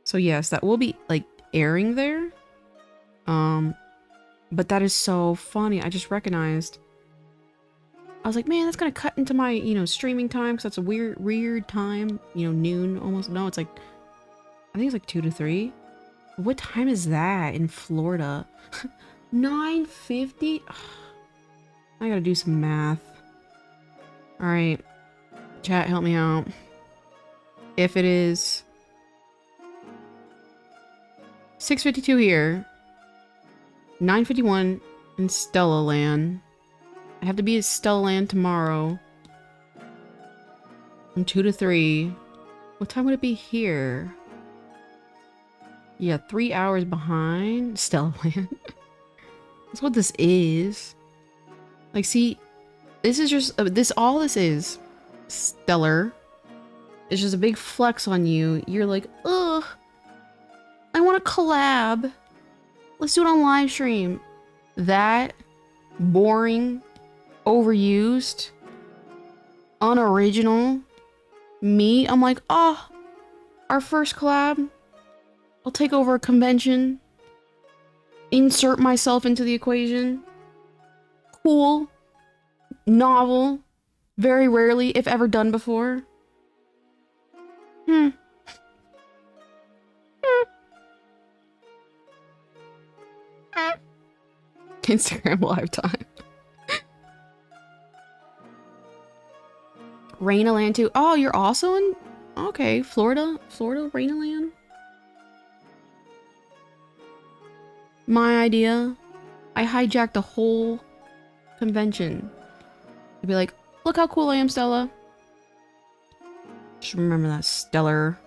So yes, that will be like airing there. But that is so funny. I just recognized. I was like, man, that's gonna cut into my, you know, streaming time because that's a weird time. You know, noon almost. No, it's like, I think it's like 2 to 3. What time is that in Florida? 9:50. I gotta do some math. All right, chat, help me out. If it is 6:52 here, 9:51 in Stella Land. I have to be at Stella Land tomorrow from 2 to 3. What time would it be here? Yeah, 3 hours behind Stella Land. That's what this is. Like, see, this is just all this is stellar. It's just a big flex on you. You're like, ugh, I want to collab. Let's do it on live stream. That boring, overused, unoriginal me. I'm like, oh, our first collab. I'll take over a convention. Insert myself into the equation. Cool. Novel. Very rarely, if ever done before. Instagram live time. Rainaland too. Oh, you're also in? Okay, Florida, Rainaland. My idea. I hijacked the whole convention. I'd be like, look how cool I am, Stella. Just remember that, stellar.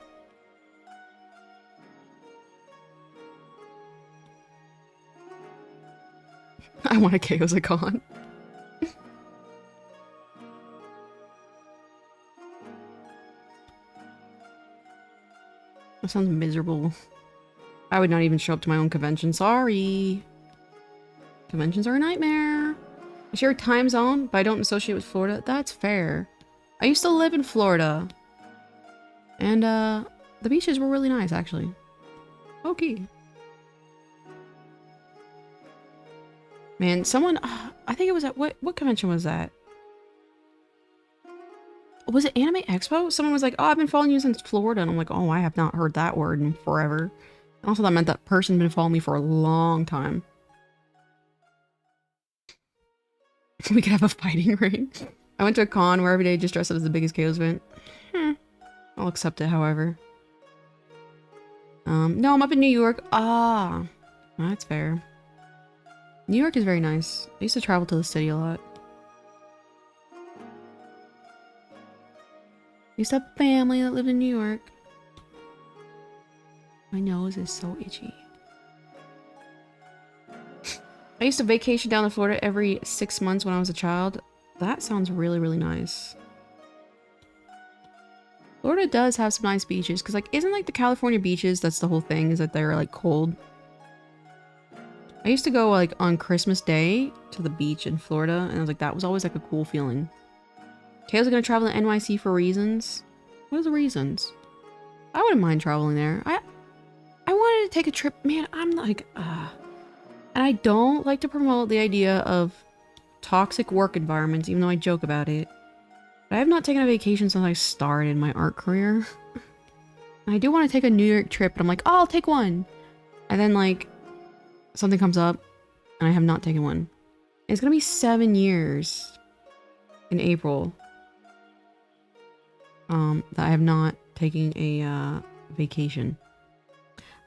I want a Chaos Icon. That sounds miserable. I would not even show up to my own convention. Sorry. Conventions are a nightmare. I share a time zone, but I don't associate with Florida. That's fair. I used to live in Florida. And, the beaches were really nice, actually. Okay. Man, someone... I think it was at... What convention was that? Was it Anime Expo? Someone was like, oh, I've been following you since Florida. And I'm like, oh, I have not heard that word in forever. Also, that meant that person had been following me for a long time. We could have a fighting ring. I went to a con where every day just dressed up as the biggest chaos event. I'll accept it, however. No, I'm up in New York. Ah, that's fair. New York is very nice. I used to travel to the city a lot. I used to have family that lived in New York. My nose is so itchy. I used to vacation down to Florida every 6 months when I was a child. That sounds really, really nice. Florida does have some nice beaches, because like, isn't like the California beaches, that's the whole thing, is that they're like cold. I used to go like on Christmas Day to the beach in Florida, and I was like, that was always like a cool feeling. Kayla's gonna travel to NYC for reasons. What are the reasons? I wouldn't mind traveling there. I wanted to take a trip. Man, I'm like, and I don't like to promote the idea of toxic work environments, even though I joke about it. But I have not taken a vacation since I started my art career. And I do want to take a New York trip, but I'm like, oh, I'll take one. And then like, something comes up, and I have not taken one. It's gonna be 7 years in April. That I have not taken a vacation.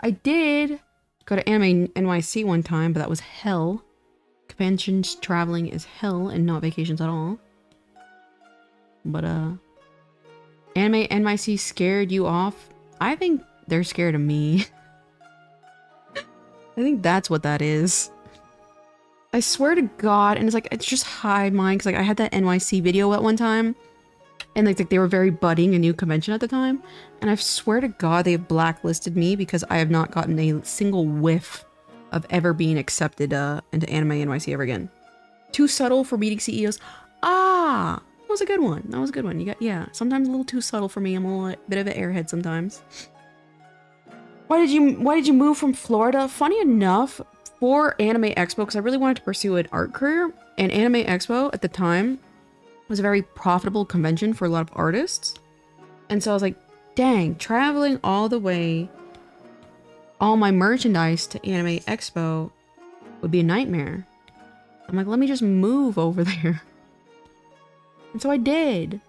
I did go to Anime NYC one time, but that was hell. Conventions traveling is hell and not vacations at all. But Anime NYC scared you off? I think they're scared of me. I think that's what that is. I swear to God, and it's like, it's just hive mind, because like I had that NYC video at one time, and like they were very budding a new convention at the time, and I swear to God they have blacklisted me because I have not gotten a single whiff of ever being accepted into Anime NYC ever again. Too subtle for meeting CEOs. Ah, that was a good one. That was a good one. You got, yeah, sometimes a little too subtle for me. I'm a little bit of an airhead sometimes. Why did you move from Florida? Funny enough, for Anime Expo, because I really wanted to pursue an art career, and Anime Expo at the time was a very profitable convention for a lot of artists. And so I was like, dang, traveling all the way, all my merchandise to Anime Expo would be a nightmare. I'm like, let me just move over there. And so I did.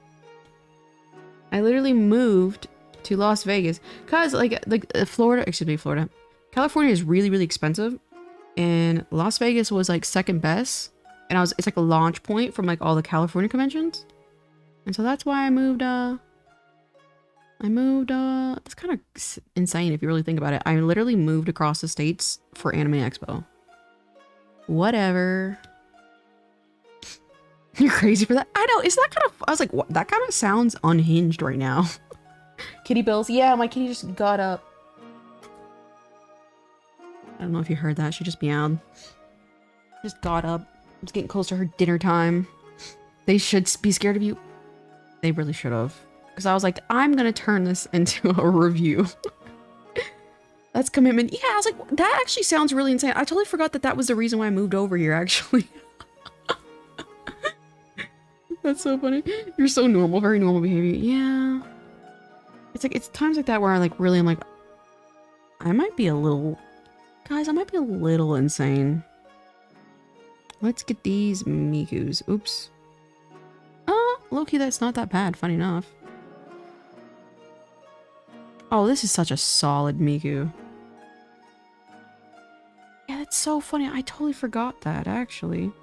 I literally moved to Las Vegas, because like Florida, California is really, really expensive, and Las Vegas was like second best, and it's like a launch point from like all the California conventions, and so that's why I moved. That's kind of insane if you really think about it. I literally moved across the states for Anime Expo. Whatever. You're crazy for that. I know. Is that kind of? I was like, what? That kind of sounds unhinged right now. Kitty Bills. Yeah, my kitty just got up. I don't know if you heard that. She just meowed. Just got up. It's getting close to her dinner time. They should be scared of you. They really should have. Because I was like, I'm going to turn this into a review. That's commitment. Yeah, I was like, that actually sounds really insane. I totally forgot that that was the reason why I moved over here, actually. That's so funny. You're so normal. Very normal behavior. Yeah. It's like, it's times like that where I like really am like, I might be a little, guys, I might be a little insane. Let's get these Mikus. Oops. Low-key, that's not that bad, funny enough. Oh, this is such a solid Miku. Yeah, that's so funny. I totally forgot that, actually.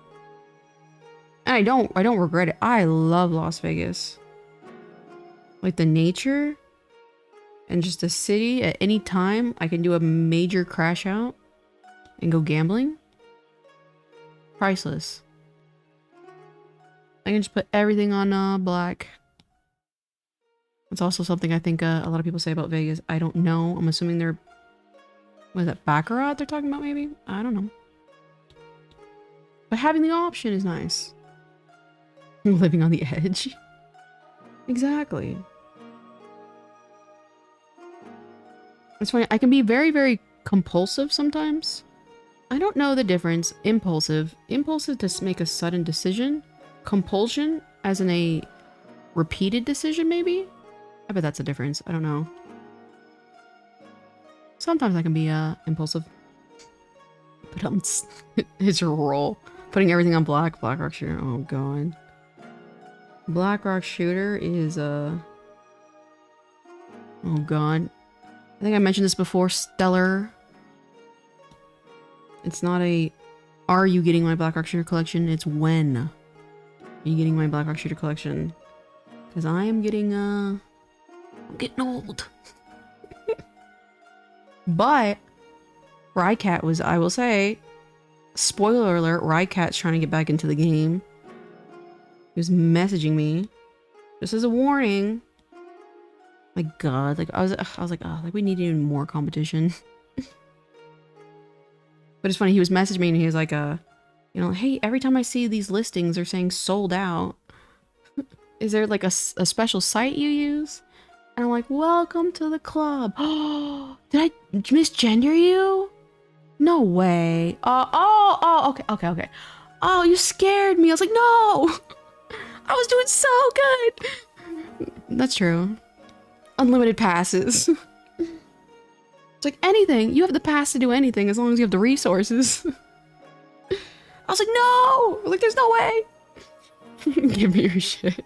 And I don't regret it. I love Las Vegas. Like the nature and just the city at any time. I can do a major crash out and go gambling. Priceless. I can just put everything on black. It's also something I think a lot of people say about Vegas. I don't know. I'm assuming they're... What is that? Baccarat they're talking about, maybe? I don't know. But having the option is nice. Living on the edge. Exactly. It's funny. I can be very, very compulsive sometimes. I don't know the difference. Impulsive. Impulsive to make a sudden decision. Compulsion, as in a repeated decision, maybe? I bet that's a difference. I don't know. Sometimes I can be impulsive. But his role. Putting everything on black. Black rock shooter. Oh god. Blackrock shooter is oh god. I think I mentioned this before, stellar. It's not a are you getting my Blackrock shooter collection, it's when are you getting my Blackrock shooter collection. Because I am getting I'm getting old. But Rycat was, I will say, spoiler alert, Rycat's trying to get back into the game. He was messaging me just as a warning. My god, like I was like, oh, like we need even more competition. But it's funny, he was messaging me and he was like, you know, hey, every time I see these listings they're saying sold out. Is there like a special site you use? And I'm like, welcome to the club. Oh, did I misgender you? No way. Okay. Oh, you scared me. I was like, no. I was doing so good. That's true. Unlimited passes. It's like anything. You have the pass to do anything as long as you have the resources. I was like, no. Like, there's no way. Give me your shit.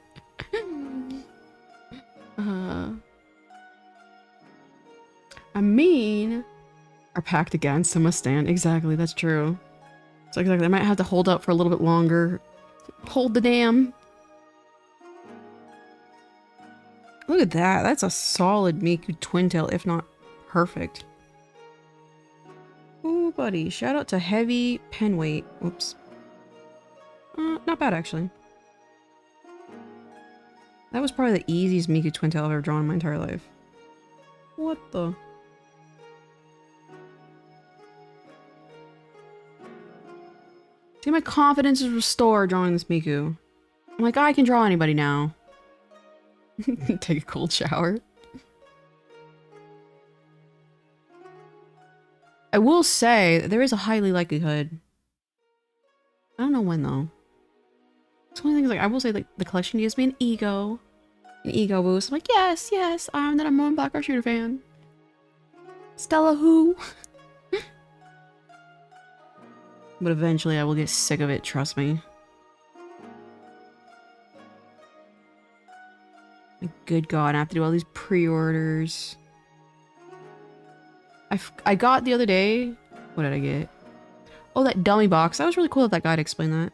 I mean, are packed against, I must stand. Exactly, that's true. So exactly, I might have to hold up for a little bit longer. Hold the damn. Look at that. That's a solid Miku twin tail, if not perfect. Ooh, buddy. Shout out to heavy pen weight. Whoops. Not bad, actually. That was probably the easiest Miku twin tail I've ever drawn in my entire life. What the? See, my confidence is restored drawing this Miku. I'm like, I can draw anybody now. Take a cold shower. I will say that there is a highly likelihood. I don't know when though. It's one of the things, like, I will say, like, the collection gives me an ego boost. I'm like, yes, I'm a Blackrock shooter fan. Stella who? But eventually I will get sick of it, trust me. Good god, I have to do all these pre-orders. I got the other day... What did I get? Oh, that dummy box. That was really cool that that guy explained that.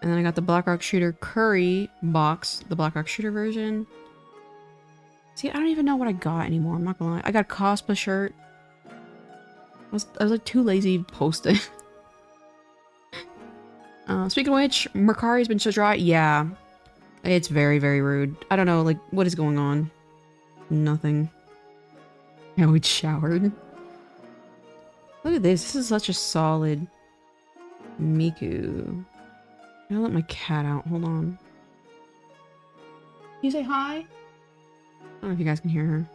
And then I got the Blackrock Shooter Curry box. The Blackrock Shooter version. See, I don't even know what I got anymore. I'm not gonna lie. I got a Cospa shirt. I was like too lazy to post it. Speaking of which, Mercari's been so dry. Yeah. It's very, very rude. I don't know, like, what is going on? Nothing. Yeah, we showered. Look at this. This is such a solid Miku. I'm gonna let my cat out. Hold on. Can you say hi? I don't know if you guys can hear her.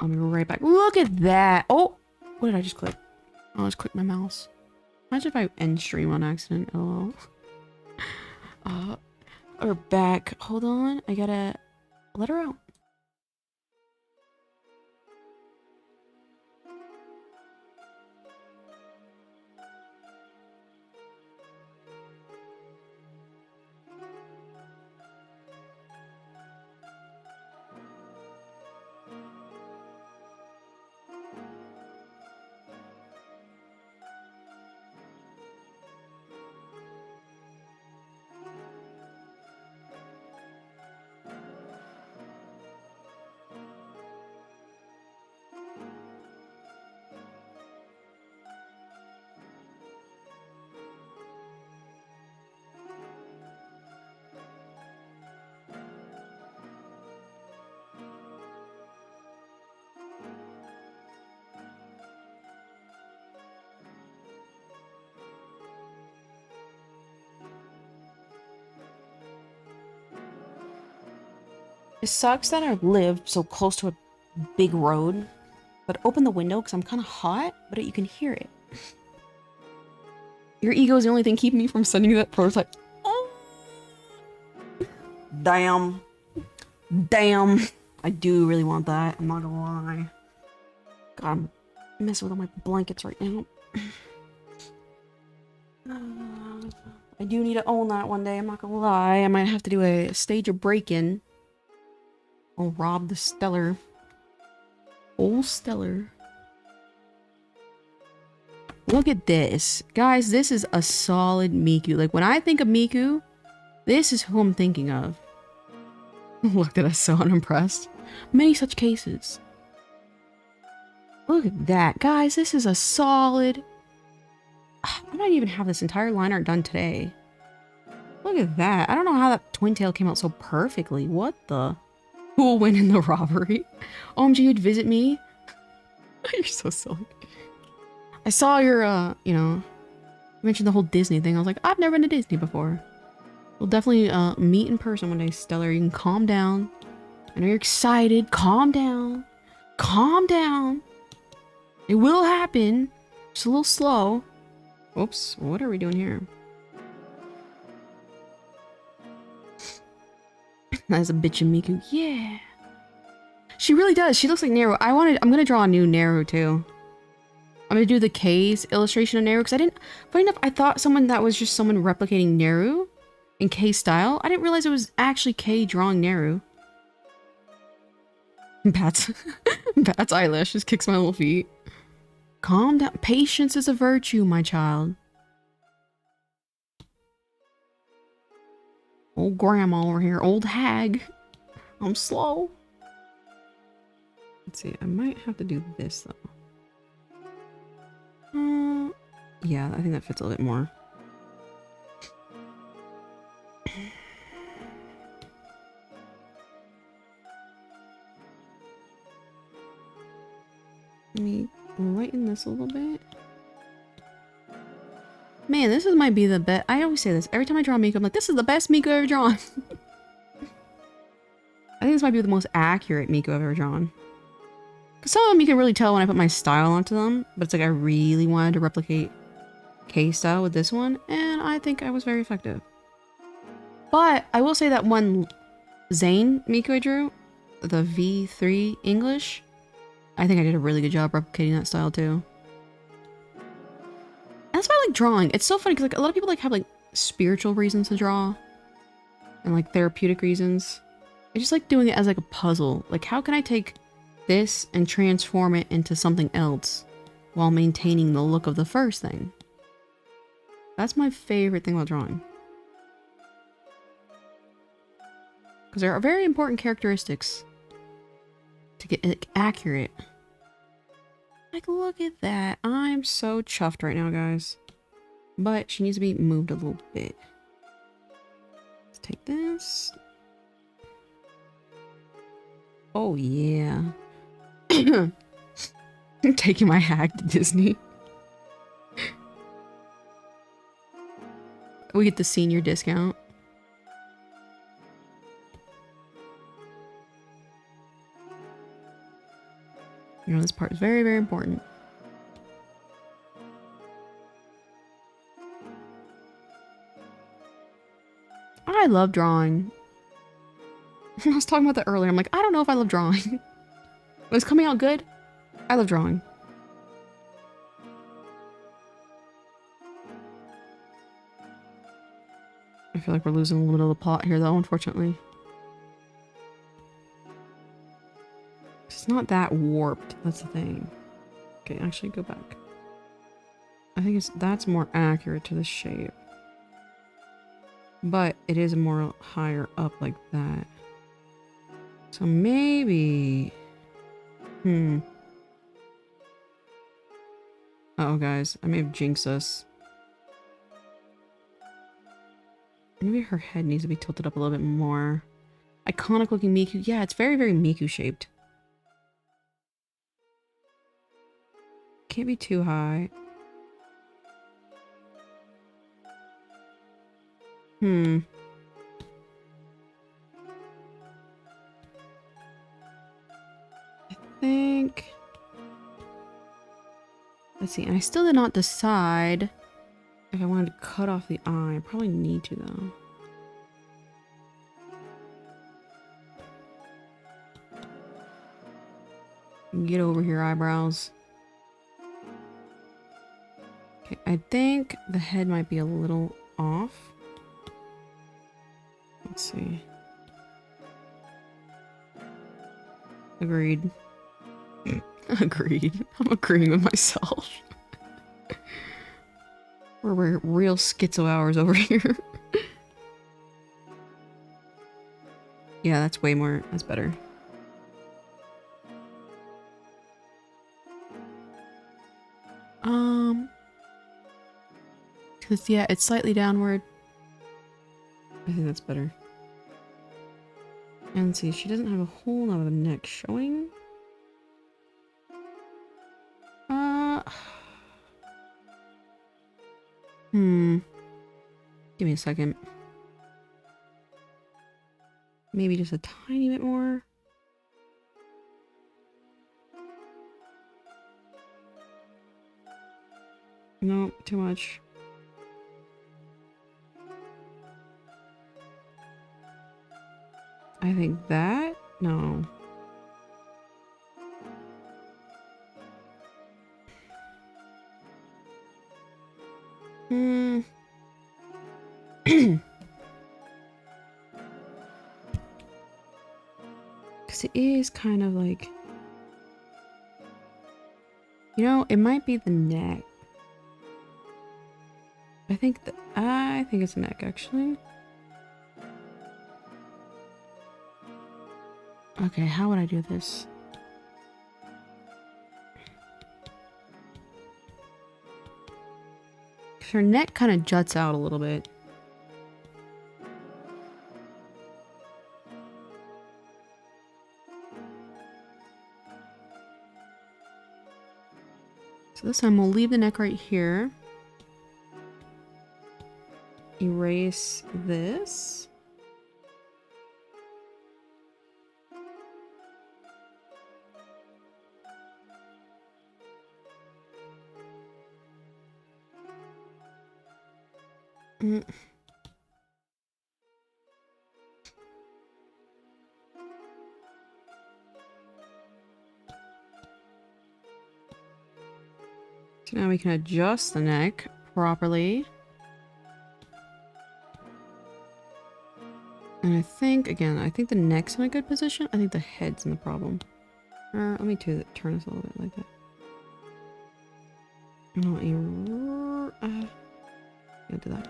I'll be right back. Look at that! Oh! What did I just click? Oh, I just clicked my mouse. Imagine if I end stream on accident. Oh. We're back. Hold on. I gotta let her out. It sucks that I live so close to a big road, but open the window because I'm kind of hot, but you can hear it. Your ego is the only thing keeping me from sending you that prototype. Oh. Damn. Damn. I do really want that. I'm not gonna lie. God, I'm messing with all my blankets right now. I do need to own that one day, I'm not gonna lie. I might have to do a stage of break-in. I'll rob the Stellar. Old Stellar. Look at this. Guys, this is a solid Miku. Like, when I think of Miku, this is who I'm thinking of. Looked at us so unimpressed. Many such cases. Look at that. Guys, this is a solid... I might even have this entire line art done today. Look at that. I don't know how that twin tail came out so perfectly. What the... Who will win in the robbery? OMG, you'd visit me? You're so silly. I saw your, you know, you mentioned the whole Disney thing. I was like, I've never been to Disney before. We'll definitely meet in person one day, Stellar. You can calm down. I know you're excited. Calm down. Calm down. It will happen. Just a little slow. Oops. What are we doing here? That's a bitch of Miku. Yeah. She really does. She looks like Naru. I'm gonna draw a new Naru too. I'm gonna do the K's illustration of Naru because funny enough, I thought that was just someone replicating Naru in K style. I didn't realize it was actually K drawing Naru. Pat's eyelash just kicks my little feet. Calm down. Patience is a virtue, my child. Old grandma over here. Old hag. I'm slow. Let's see. I might have to do this though. Yeah, I think that fits a little bit more. Let me lighten this a little bit. Man, this might be the best. I always say this every time I draw Miku. I'm like, this is the best Miku I've ever drawn. I think this might be the most accurate Miku I've ever drawn. Because some of them you can really tell when I put my style onto them, but it's like I really wanted to replicate K style with this one, and I think I was very effective. But I will say that one Zane Miku I drew, the V3 English, I think I did a really good job replicating that style too. And that's why I like drawing. It's so funny because like a lot of people like have like spiritual reasons to draw and like therapeutic reasons. I just like doing it as like a puzzle. Like, how can I take this and transform it into something else while maintaining the look of the first thing? That's my favorite thing about drawing. Because there are very important characteristics to get it accurate. Like, look at that. I'm so chuffed right now, guys. But she needs to be moved a little bit. Let's take this. Oh, yeah. I'm taking my hag to Disney. We get the senior discount. You know, this part is very, very important. I love drawing. I was talking about that earlier. I'm like, I don't know if I love drawing. When it's coming out good, I love drawing. I feel like we're losing a little bit of the plot here, though, unfortunately. It's not that warped. That's the thing. Okay, actually go back. I think that's more accurate to the shape. But it is more higher up like that. So maybe... Uh-oh, guys. I may have jinxed us. Maybe her head needs to be tilted up a little bit more. Iconic looking Miku. Yeah, it's very, very Miku shaped. Can't be too high. I think... Let's see, and I still did not decide if I wanted to cut off the eye. I probably need to, though. Get over here, eyebrows. Okay, I think the head might be a little off. Let's see. Agreed. Agreed. I'm agreeing with myself. We're real schizo hours over here. Yeah, that's way more. That's better. Cause yeah, it's slightly downward. I think that's better. And let's see, she doesn't have a whole lot of the neck showing. Give me a second. Maybe just a tiny bit more. No, too much. I think that? No. Because it is kind of like... You know, it might be the neck. I think it's the neck, actually. Okay, how would I do this? Her neck kind of juts out a little bit. So this time we'll leave the neck right here. Erase this. So now we can adjust the neck properly. And I think, again, I think the neck's in a good position. I think the head's in the problem. Let me turn this a little bit like that. No, I'll do that.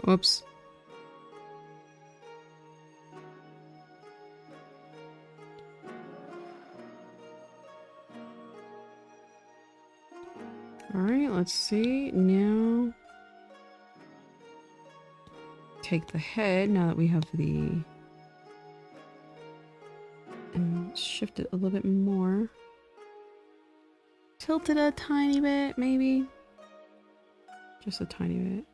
Whoops. All right, let's see. Now take the head now that we have the and shift it a little bit more. Tilt it a tiny bit, maybe. Just a tiny bit.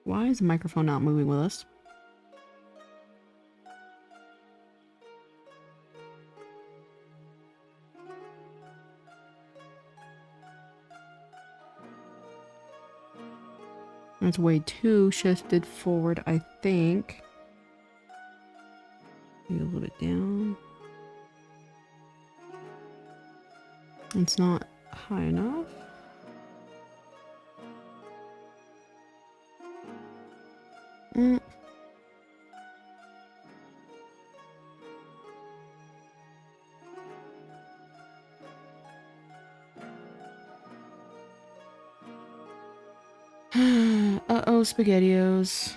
Why is the microphone not moving with us? It's way too shifted forward, I think. Maybe a little bit down. It's not high enough. Uh-oh, SpaghettiOs.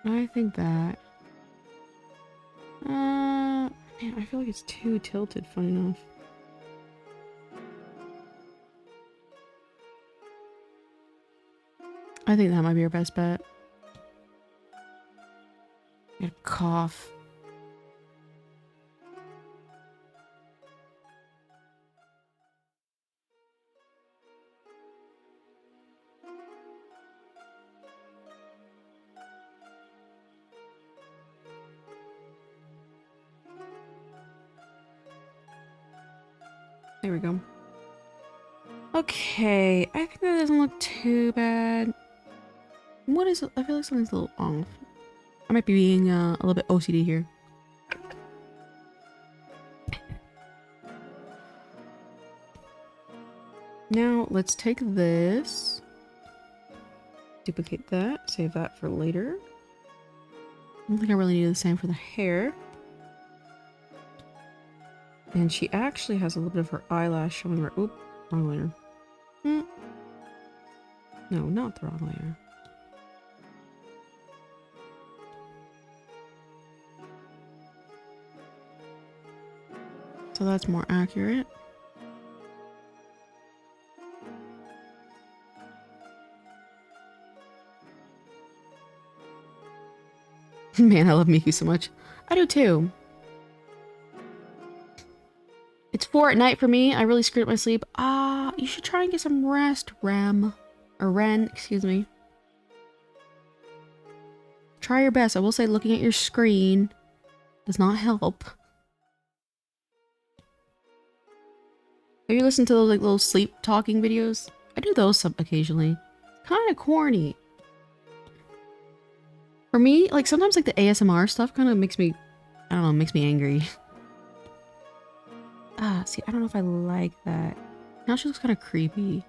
I think that... man, I feel like it's too tilted, funny enough. I think that might be our best bet. I got a cough. There we go. Okay, I think that doesn't look too bad. What is it? I feel like something's a little off. I might be being a little bit OCD here. Now, let's take this. Duplicate that. Save that for later. I don't think I really need the same for the hair. And she actually has a little bit of her eyelash showing her. Oop, wrong layer. No, not the wrong layer. So that's more accurate. Man, I love Miku so much. I do too. It's Fortnite for me. I really screwed up my sleep. You should try and get some rest, Ren, excuse me. Try your best. I will say looking at your screen does not help. Have you listened to those like little sleep talking videos? I do those occasionally. Kind of corny. For me, like sometimes like the ASMR stuff kind of makes me, I don't know, makes me angry. See, I don't know if I like that. Now she looks kind of creepy.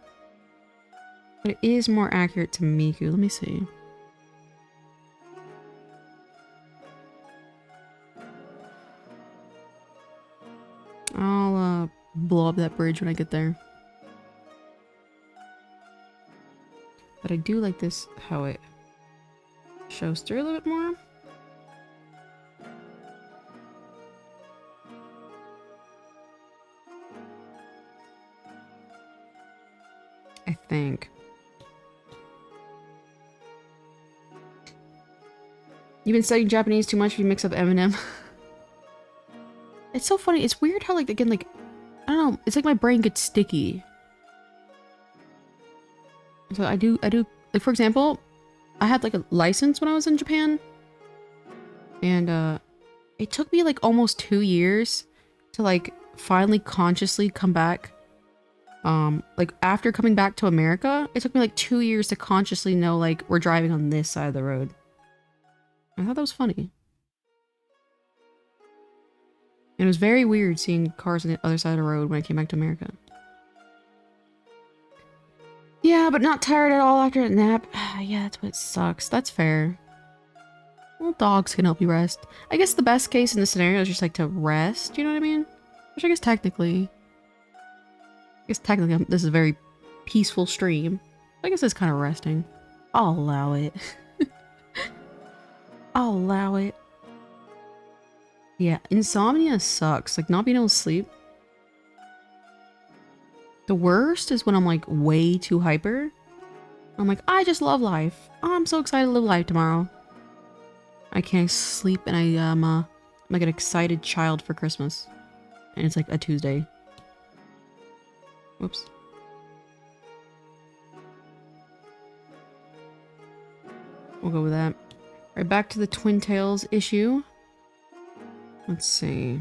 But it is more accurate to Miku. Let me see. I'll blow up that bridge when I get there. But I do like this, how it shows through a little bit more. I think. You've been studying Japanese too much if you mix up Eminem. It's so funny. It's weird how, like, again, like, I don't know. It's like my brain gets sticky. So I do, like, for example, I had, like, a license when I was in Japan. And, it took me, like, almost 2 years to, like, finally consciously come back. Like, after coming back to America, it took me, like, 2 years to consciously know, like, we're driving on this side of the road. I thought that was funny. And it was very weird seeing cars on the other side of the road when I came back to America. Yeah, but not tired at all after a nap. Yeah, that's what sucks. That's fair. Well, dogs can help you rest. I guess the best case in this scenario is just like to rest, you know what I mean? Which I guess technically this is a very peaceful stream. I guess it's kind of resting. I'll allow it. I'll allow it. Yeah, insomnia sucks. Like, not being able to sleep. The worst is when I'm, like, way too hyper. I'm like, I just love life. Oh, I'm so excited to live life tomorrow. I can't sleep, and I'm like an excited child for Christmas. And it's, like, a Tuesday. Whoops. We'll go with that. Right, back to the Twin Tails issue. Let's see.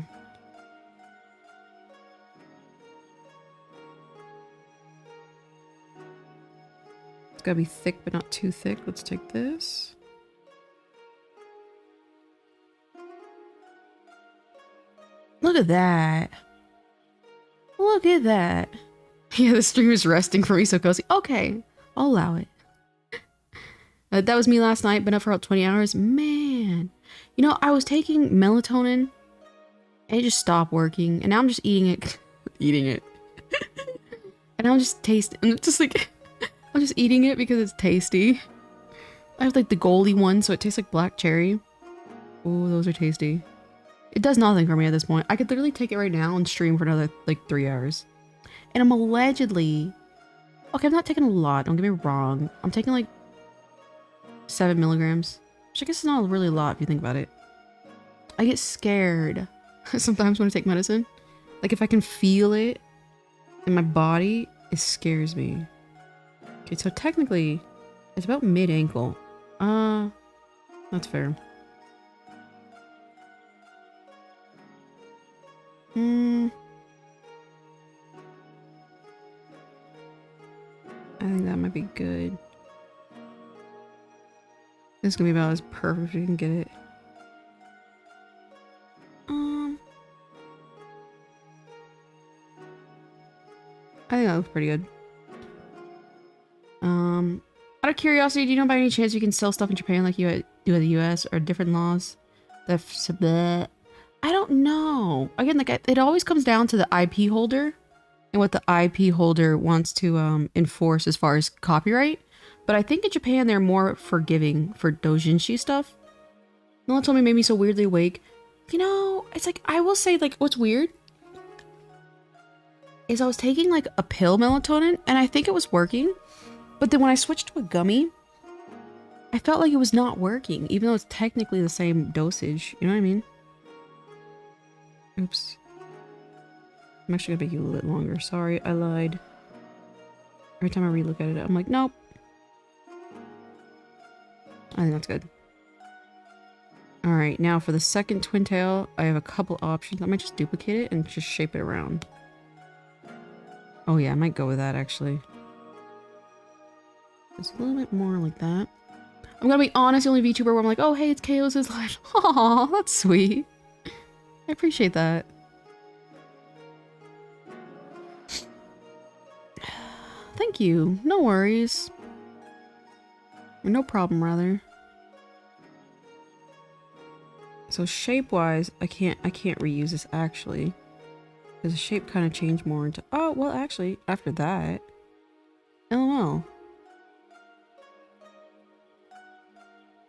It's gotta be thick, but not too thick. Let's take this. Look at that. Look at that. Yeah, the stream is resting for me so cozy. Okay, I'll allow it. That was me last night. Been up for about 20 hours. Man. You know, I was taking melatonin. And it just stopped working. And now I'm just eating it. Eating it. And I'm just I'm just eating it because it's tasty. I have like the goldy one, so it tastes like black cherry. Oh, those are tasty. It does nothing for me at this point. I could literally take it right now and stream for another like 3 hours. And I'm allegedly... Okay, I'm not taking a lot. Don't get me wrong. I'm taking like 7 milligrams. Which I guess is not really a lot if you think about it. I get scared sometimes when I take medicine. Like if I can feel it in my body, it scares me. Okay, so technically it's about mid-ankle. That's fair. I think that might be good. This is gonna be about as perfect as you can get it. I think that looks pretty good. Out of curiosity, do you know by any chance you can sell stuff in Japan like you do in the US or different laws? I don't know. Again, like it always comes down to the IP holder and what the IP holder wants to enforce as far as copyright. But I think in Japan they're more forgiving for doujinshi stuff. No one told me, made me so weirdly awake. You know, it's like, I will say, like, what's weird is I was taking like a pill melatonin and I think it was working. But then when I switched to a gummy, I felt like it was not working, even though it's technically the same dosage. You know what I mean? Oops. I'm actually gonna make you a little bit longer. Sorry, I lied. Every time I relook at it, I'm like, nope. I think that's good. Alright, now for the second twin tail, I have a couple options. I might just duplicate it and just shape it around. Oh yeah, I might go with that actually. Just a little bit more like that. I'm gonna be honest, the only VTuber where I'm like, oh hey, it's Chaos' live. Aw, that's sweet. I appreciate that. Thank you. No worries. Or no problem, rather. So shape-wise, I can't reuse this actually. Because the shape kind of changed more into... Oh, well actually, after that... LOL.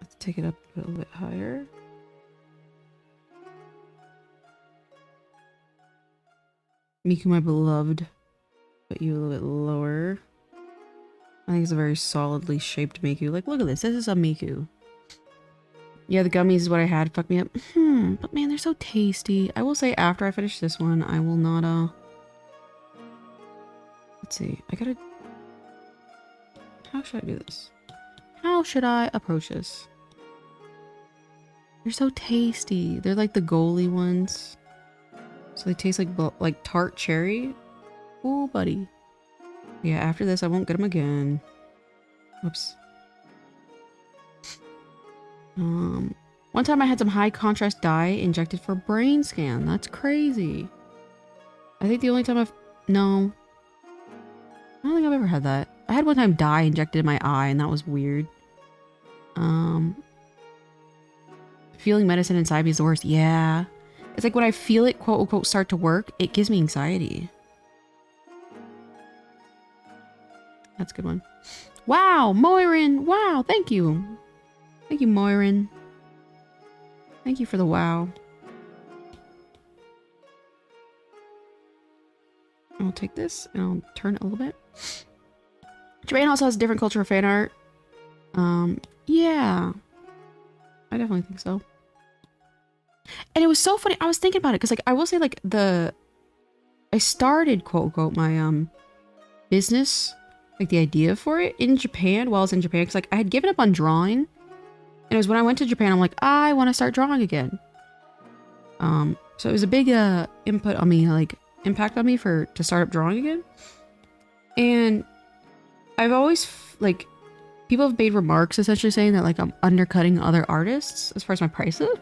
Let's take it up a little bit higher. Miku, my beloved. Put you a little bit lower. I think it's a very solidly shaped Miku. Like, look at this. This is a Miku. Yeah, the gummies is what I had. Fuck me up. But man, they're so tasty. I will say after I finish this one, I will not, let's see. I gotta... How should I do this? How should I approach this? They're so tasty. They're like the goalie ones. So they taste like tart cherry. Ooh, buddy. Yeah, after this, I won't get them again. Whoops. One time I had some high contrast dye injected for brain scan. That's crazy. I think the only time no. I don't think I've ever had that. I had one time dye injected in my eye and that was weird. Feeling medicine inside me is the worst. Yeah. It's like when I feel it, quote unquote, start to work, it gives me anxiety. That's a good one. Wow, Moirin. Wow, thank you. Thank you, Moirin. Thank you for the wow. I'll take this and I'll turn it a little bit. Japan also has a different culture of fan art. Yeah. I definitely think so. And it was so funny. I was thinking about it because, like, I will say, like, I started, quote unquote, my business, like the idea for it in Japan while I was in Japan. Because, like, I had given up on drawing. And it was when I went to Japan, I'm like, I want to start drawing again. So it was a big input on me, like, impact on me to start up drawing again. And I've always, like, people have made remarks essentially saying that, like, I'm undercutting other artists as far as my prices.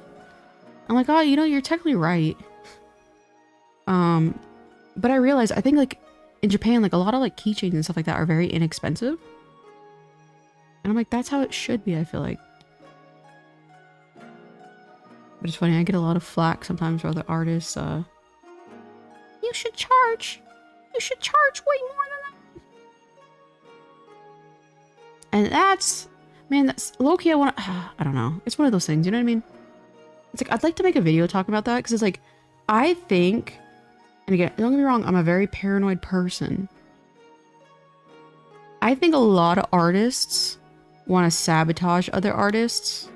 I'm like, oh, you know, you're technically right. But I realized, I think, like, in Japan, like, a lot of, like, keychains and stuff like that are very inexpensive. And I'm like, that's how it should be, I feel like. But it's funny, I get a lot of flack sometimes for other artists, you should charge way more than that. And that's, man, that's low-key, I don't know. It's one of those things, you know what I mean? It's like, I'd like to make a video talking about that, because it's like, I think, and again, don't get me wrong, I'm a very paranoid person. I think a lot of artists want to sabotage other artists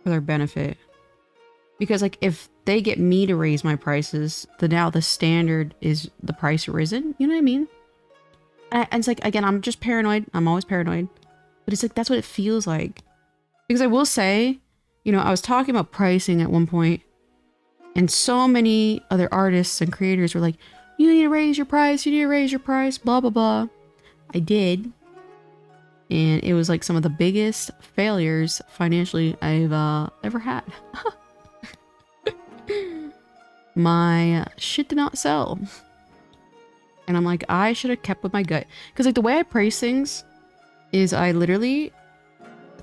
for their benefit. Because like if they get me to raise my prices, then now the standard is the price risen. You know what I mean? And it's like, again, I'm just paranoid. I'm always paranoid. But it's like, that's what it feels like. Because I will say, you know, I was talking about pricing at one point, and so many other artists and creators were like, you need to raise your price, you need to raise your price, blah, blah, blah. I did. And it was like some of the biggest failures financially I've ever had. My shit did not sell. And I'm like, I should have kept with my gut. Because like the way I price things is I literally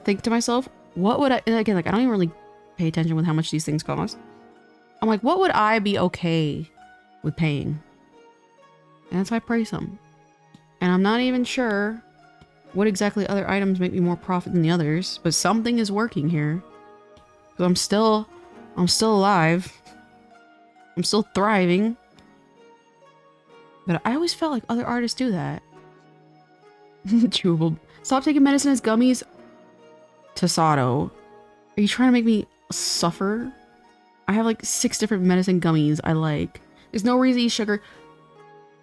think to myself, what would I, and again, like I don't even really pay attention with how much these things cost. I'm like, what would I be okay with paying? And that's why I price them. And I'm not even sure what exactly other items make me more profit than the others, but something is working here. So I'm still alive. I'm still thriving. But I always felt like other artists do that. Chewable. Stop taking medicine as gummies. Tasato. Are you trying to make me suffer? I have like 6 different medicine gummies I like. There's no reason to eat sugar.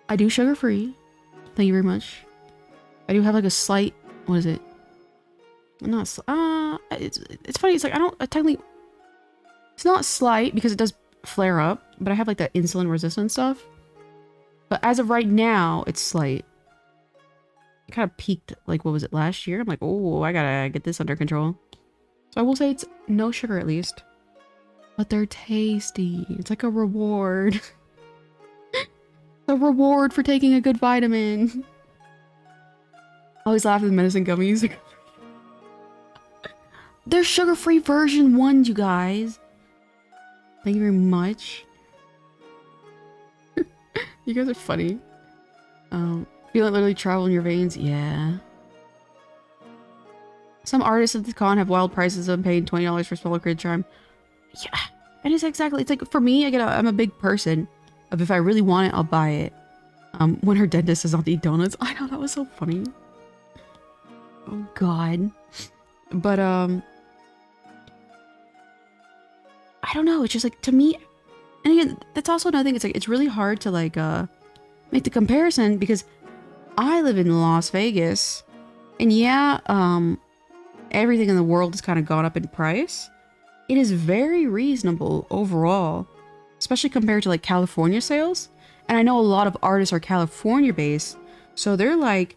I do sugar free. Thank you very much. I do have like a slight, what is it? Not, it's funny. It's like, technically, it's not slight because it does flare up, but I have like that insulin resistant stuff. But as of right now, it's slight. It kind of peaked, like, what was it, last year? I'm like, oh, I gotta get this under control. So I will say it's no sugar at least. But they're tasty. It's like a reward. A reward for taking a good vitamin. I always laugh at the medicine gummies. They're sugar-free version 1, you guys. Thank you very much. You guys are funny. Feel it literally travel in your veins? Yeah. Some artists at the con have wild prices. I'm paying $20 for smaller grid charm. Yeah. And it's exactly, it's like, for me, I'm a big person. Of if I really want it, I'll buy it. When her dentist says not to eat donuts. I know, that was so funny. Oh, God. But, I don't know. It's just like, to me, and again, that's also another thing. It's like, it's really hard to like, make the comparison because I live in Las Vegas and yeah, everything in the world has kind of gone up in price. It is very reasonable overall, especially compared to like California sales. And I know a lot of artists are California based. So they're like,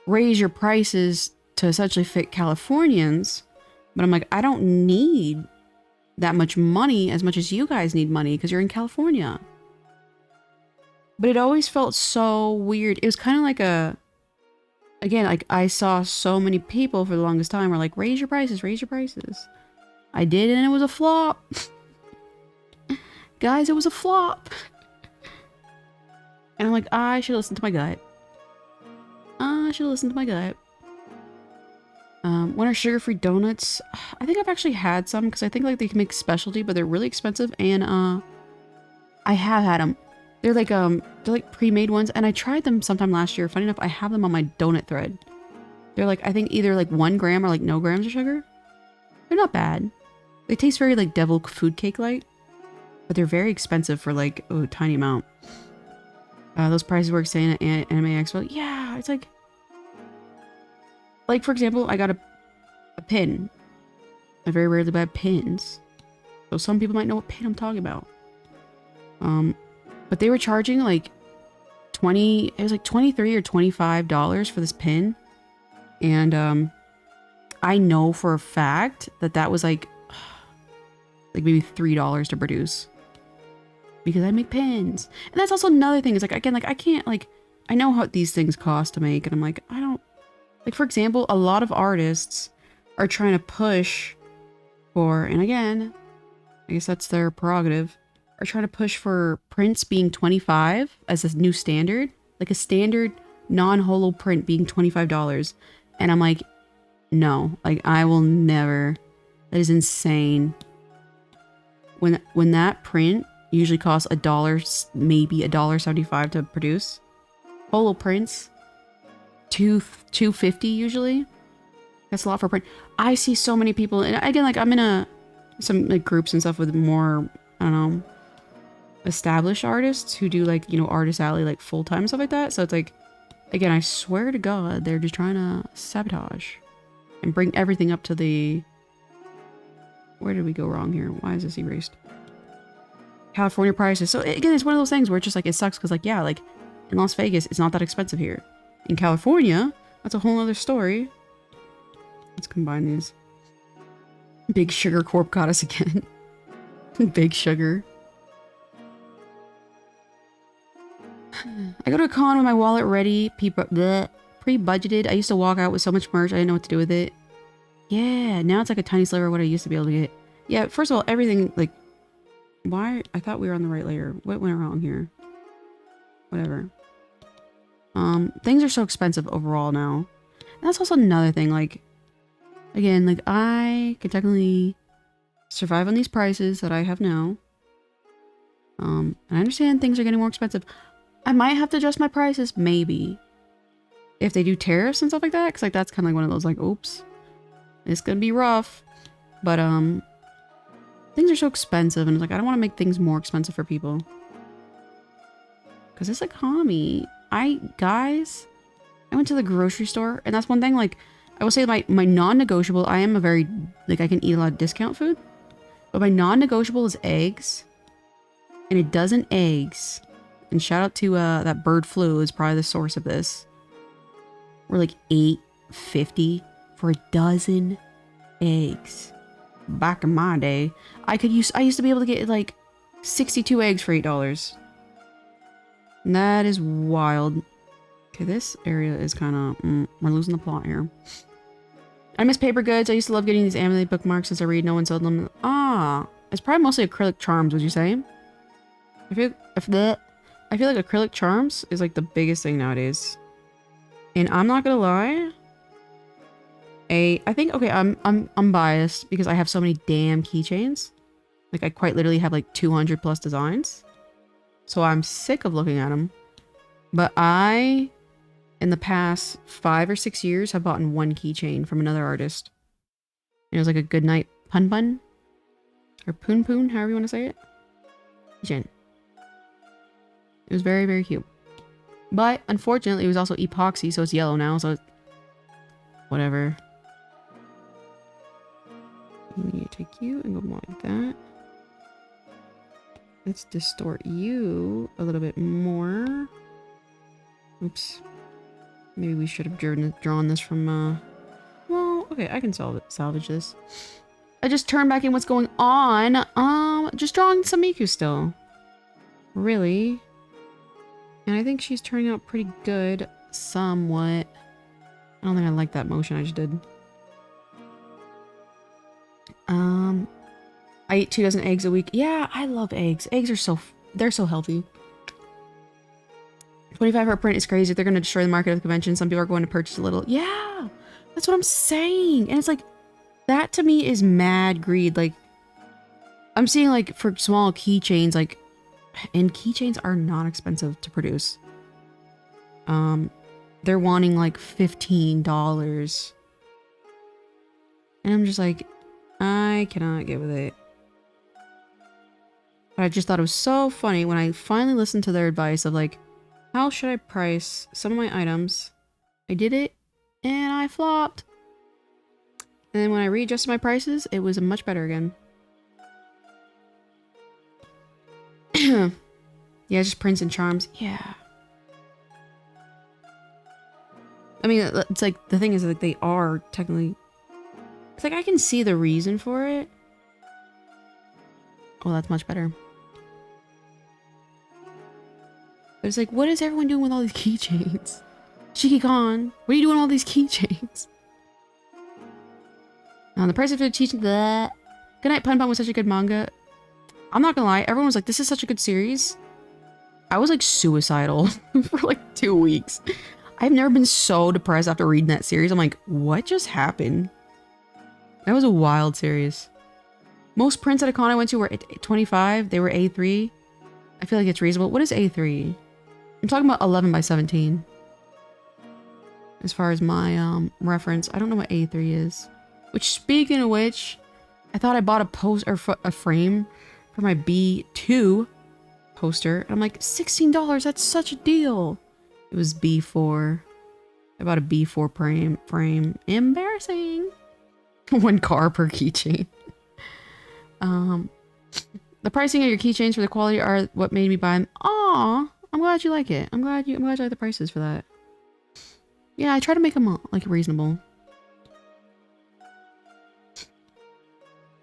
raise your prices to essentially fit Californians. But I'm like, I don't need that much money as much as you guys need money because you're in California. But it always felt so weird. It was kind of like again, like I saw so many people for the longest time were like, raise your prices, raise your prices. I did and it was a flop. Guys, it was a flop. And I'm like, I should listen to my gut. I should listen to my gut. When are sugar-free donuts? I think I've actually had some because I think like they can make specialty, but they're really expensive. And I have had them. They're like pre-made ones, and I tried them sometime last year. Funny enough, I have them on my donut thread. They're like, I think either like 1 gram or like no grams of sugar. They're not bad. They taste very like devil food cake like, but they're very expensive for like a tiny amount. Those prices were insane at Anime Expo. Yeah, it's like for example, I got a pin. I very rarely buy pins, so some people might know what pin I'm talking about. But they were charging like it was like $23 or $25 for this pin. And I know for a fact that was like maybe $3 to produce. Because I make pins. And that's also another thing. Is like, again, like I can't like, I know how these things cost to make. And I'm like, I don't, like for example, a lot of artists are trying to push for, and again, I guess that's their prerogative, are trying to push for prints being 25 as a new standard, like a standard non-holo print being $25. And I'm like, no, like I will never, that is insane. When that print usually costs $1, maybe $1.75 to produce, holo prints, $2.50 usually. That's a lot for print. I see so many people, and again, like I'm in a some like groups and stuff with more, I don't know, established artists who do like, you know, Artist Alley like full-time stuff like that. So it's like, again, I swear to God, they're just trying to sabotage and bring everything up to the... Where did we go wrong here? Why is this erased? California prices. So again, it's one of those things where it's just like, it sucks because like, yeah, like in Las Vegas, it's not that expensive here. In California, that's a whole other story. Let's combine these. Big Sugar Corp got us again. Big Sugar. I go to a con with my wallet ready, pre-budgeted. I used to walk out with so much merch, I didn't know what to do with it. Yeah, now it's like a tiny sliver of what I used to be able to get. Yeah, first of all, everything, like... Why? I thought we were on the right layer. What went wrong here? Whatever. Things are so expensive overall now. And that's also another thing, like... Again, like, I could technically survive on these prices that I have now. And I understand things are getting more expensive. I might have to adjust my prices, maybe. If they do tariffs and stuff like that, because like that's kind of like one of those like, oops, it's gonna be rough. But things are so expensive, and it's like I don't want to make things more expensive for people. Because this economy, guys, I went to the grocery store, and that's one thing. Like I will say, my non-negotiable. I am a very like I can eat a lot of discount food, but my non-negotiable is eggs, and a dozen eggs. And shout out to that bird flu is probably the source of this. We're like $8.50 for a dozen eggs. Back in my day, I used to be able to get like 62 eggs for $8. And that is wild. Okay, this area is kind of we're losing the plot here. I miss paper goods. I used to love getting these anime bookmarks as I read. No one sold them. Ah, it's probably mostly acrylic charms. Would you say? I feel like acrylic charms is like the biggest thing nowadays. And I'm not gonna lie. I think okay, I'm biased because I have so many damn keychains. Like I quite literally have like 200 plus designs. So I'm sick of looking at them. But I, in the past 5 or 6 years, have bought one keychain from another artist. And it was like a good night pun or poon, however you want to say it. Keychain. It was very, very cute. But, unfortunately, it was also epoxy, so it's yellow now, so it's... Whatever. We need to take you and go more like that. Let's distort you a little bit more. Oops. Maybe we should have drawn this from, Well, okay, I can salvage this. I just turned back in what's going on. Just drawing some Miku still. Really? And I think she's turning out pretty good, somewhat. I don't think I like that motion I just did. I eat 2 dozen eggs a week. Yeah, I love eggs. Eggs are they're so healthy. 25 per print is crazy. They're going to destroy the market of the convention. Some people are going to purchase a little. Yeah, that's what I'm saying. And it's like, that to me is mad greed. Like, I'm seeing like for small keychains, like, and keychains are not expensive to produce. They're wanting like $15. And I'm just like, I cannot get with it. But I just thought it was so funny when I finally listened to their advice of like, how should I price some of my items? I did it and I flopped. And then when I readjusted my prices, it was much better again. Yeah, just prints and charms. Yeah. I mean, it's like, the thing is like they are technically... It's like I can see the reason for it. Oh, that's much better. But it's like, what is everyone doing with all these keychains? Shiki-Con, what are you doing with all these keychains? The price of the teaching that. Good Night Pun Pun was such a good manga. I'm not gonna lie, everyone was like, this is such a good series. I was like suicidal for like 2 weeks. I've never been so depressed after reading that series. I'm like, what just happened? That was a wild series. Most prints at a con I went to were at 25. They were A3. I feel like it's reasonable. What is A3? I'm talking about 11 by 17. As far as my reference, I don't know what A3 is. Which, speaking of which, I thought I bought a a frame for my B2 poster. I'm like, $16, that's such a deal. It was B4. I bought a B4 frame. Embarrassing. One car per keychain. The pricing of your keychains for the quality are what made me buy them. Aw, I'm glad you like it. I'm glad you like the prices for that. Yeah, I try to make them like reasonable.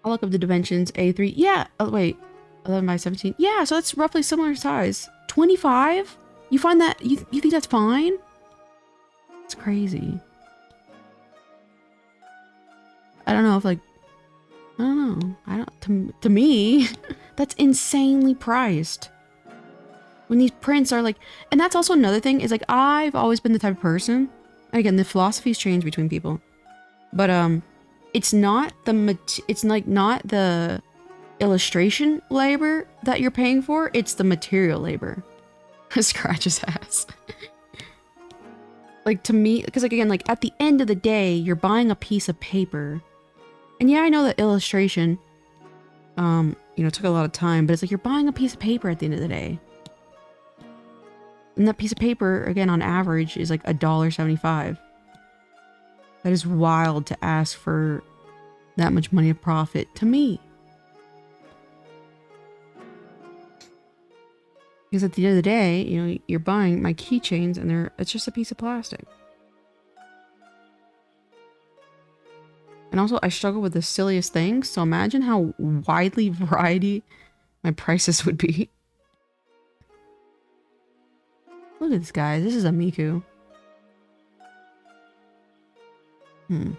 I'll look up the dimensions. A3. Yeah. Oh, wait. 11 by 17. Yeah, so that's roughly similar size. 25? You find that you think that's fine? It's crazy. I don't know if like I don't know. I don't to me that's insanely priced. When these prints are like, and that's also another thing is like I've always been the type of person, and again, the philosophies change between people. But it's not not the illustration labor that you're paying for, it's the material labor. Scratch his ass. Like to me, because like again, like at the end of the day, you're buying a piece of paper. And yeah, I know that illustration, you know, took a lot of time, but it's like you're buying a piece of paper at the end of the day. And that piece of paper, again, on average, is like $1.75. That is wild to ask for that much money of profit to me. Because at the end of the day, you know, you're buying my keychains and it's just a piece of plastic. And also, I struggle with the silliest things, so imagine how widely variety my prices would be. Look at this guy. This is a Miku. I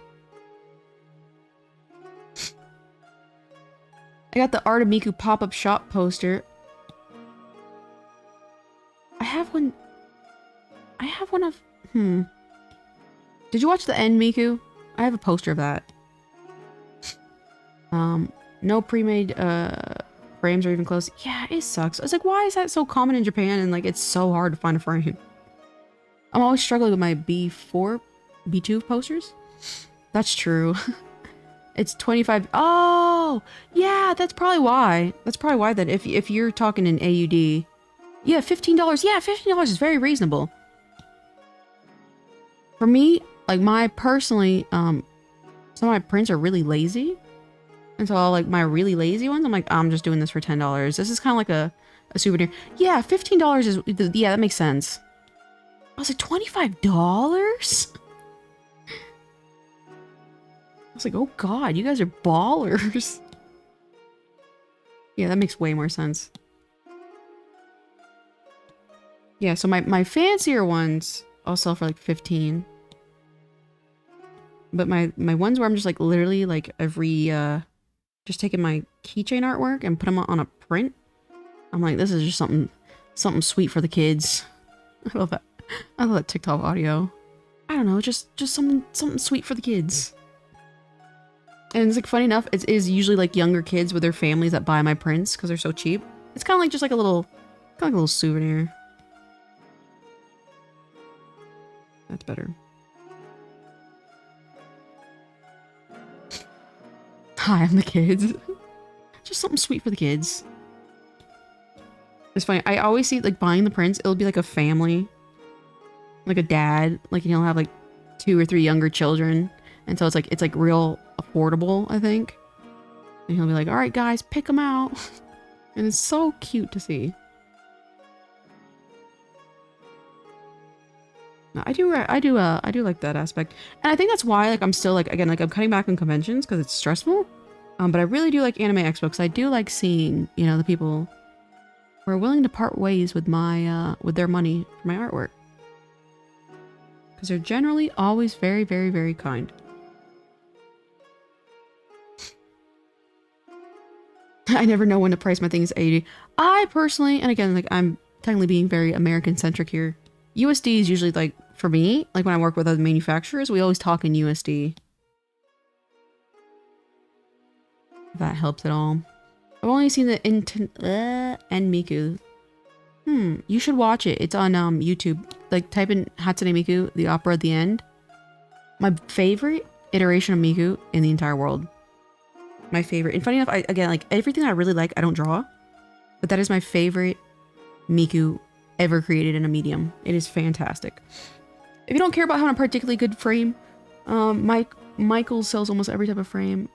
got the Art of Miku pop-up shop poster. I have one of... Did you watch the End Miku? I have a poster of that. No pre-made frames or even close. Yeah, it sucks. It's like, why is that so common in Japan and like it's so hard to find a frame? I'm always struggling with my B2 posters. That's true. It's 25. Oh, yeah, that's probably why. That's probably why that if you're talking in AUD, yeah, $15. Yeah, $15 is very reasonable. For me, like personally, some of my prints are really lazy. And so like my really lazy ones, I'm like, I'm just doing this for $10. This is kind of like a souvenir. Yeah, $15 is, yeah, that makes sense. I was like, $25? I was like, oh God, you guys are ballers. Yeah, that makes way more sense. Yeah, so my fancier ones I'll sell for like 15. But my ones where I'm just like literally like every just taking my keychain artwork and put them on a print. I'm like, this is just something sweet for the kids. I love that. I love that TikTok audio. I don't know, just something sweet for the kids. And it's like funny enough, it is usually like younger kids with their families that buy my prints because they're so cheap. It's kind of like just like a little souvenir. That's better. Hi, I'm the kids. Just something sweet for the kids. It's funny. I always see like buying the prints. It'll be like a family, like a dad, like he'll have like 2 or 3 younger children, and so it's like real affordable, I think. And he'll be like, "All right, guys, pick them out," and it's so cute to see. No, I do like that aspect, and I think that's why like I'm still like again like I'm cutting back on conventions because it's stressful. But I really do like Anime Expo because I do like seeing, you know, the people who are willing to part ways with my with their money for my artwork, because they're generally always very, very, very kind. I never know when to price my things 80. I personally, and again, like I'm technically being very American centric here. USD is usually like, for me, like when I work with other manufacturers, we always talk in USD. If that helps at all. I've only seen the End Miku. You should watch it. It's on YouTube. Like type in Hatsune Miku, the opera at the end. My favorite iteration of Miku in the entire world. my favorite. And funny enough, again, like everything I really like, I don't draw, but that is my favorite Miku ever created in a medium. It is fantastic. If you don't care about having a particularly good frame, Michaels sells almost every type of frame.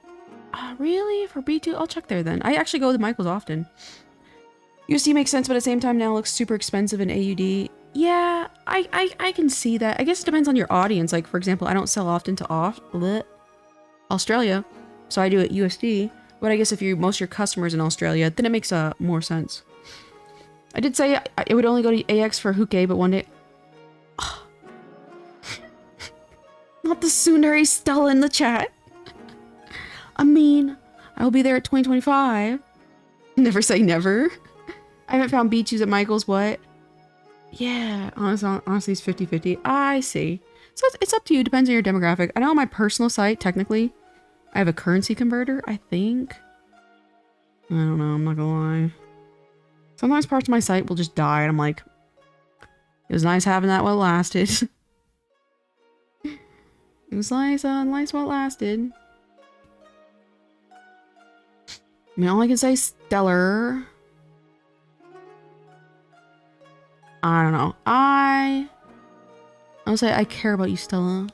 Really? For B2? I'll check there then. I actually go to Michaels often. USD makes sense, but at the same time now looks super expensive in AUD. Yeah, I can see that. I guess it depends on your audience. Like, for example, I don't sell often to Australia, so I do it USD. But I guess if most of your customers in Australia, then it makes more sense. I did say it would only go to AX for Huke, but one day... Not the Sundari Stella in the chat. I mean, I will be there at 2025. Never say never. I haven't found B2s at Michael's. What? Yeah, honestly, it's 50-50. I see. So it's up to you. Depends on your demographic. I know on my personal site, technically, I have a currency converter, I think. I don't know. I'm not gonna lie. Sometimes parts of my site will just die, and I'm like, it was nice having that while it lasted. It was nice while it lasted. I mean, all I can say is stellar. I don't know. I'll say I care about you, Stella.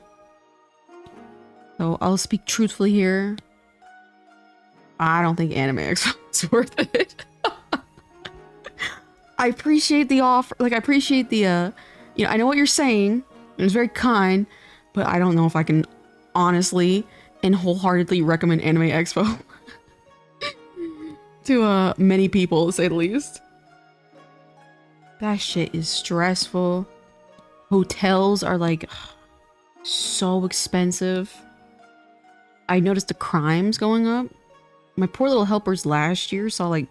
So I'll speak truthfully here. I don't think Anime Expo is worth it. I appreciate the offer. Like, I appreciate the, you know, I know what you're saying. It was very kind, but I don't know if I can honestly and wholeheartedly recommend Anime Expo to many people, to say the least. That shit is stressful. Hotels are like so expensive. I noticed the crimes going up. My poor little helpers last year saw like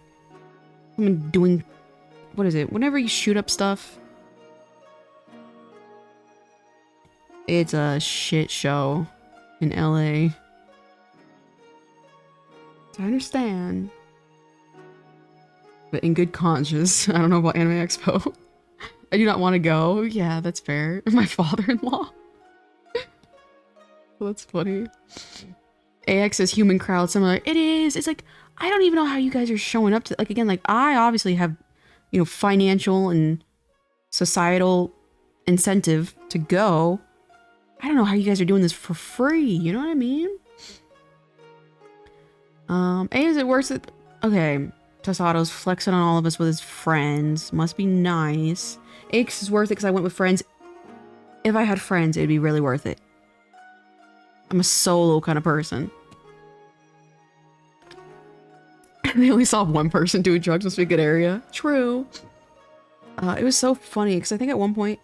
someone doing, what is it? Whenever you shoot up stuff, it's a shit show in LA. I understand. But in good conscience, I don't know about Anime Expo. I do not want to go. Yeah, that's fair. My father-in-law. Well, that's funny. AX is human crowd similar. It is. It's like, I don't even know how you guys are showing up to, like, again, like, I obviously have, you know, financial and societal incentive to go. I don't know how you guys are doing this for free. You know what I mean? Is it worth it? Okay. Tosato's flexing on all of us with his friends. Must be nice. X is worth it because I went with friends. If I had friends, it'd be really worth it. I'm a solo kind of person. They only saw one person doing drugs. Must be a good area. True. It was so funny because I think at one point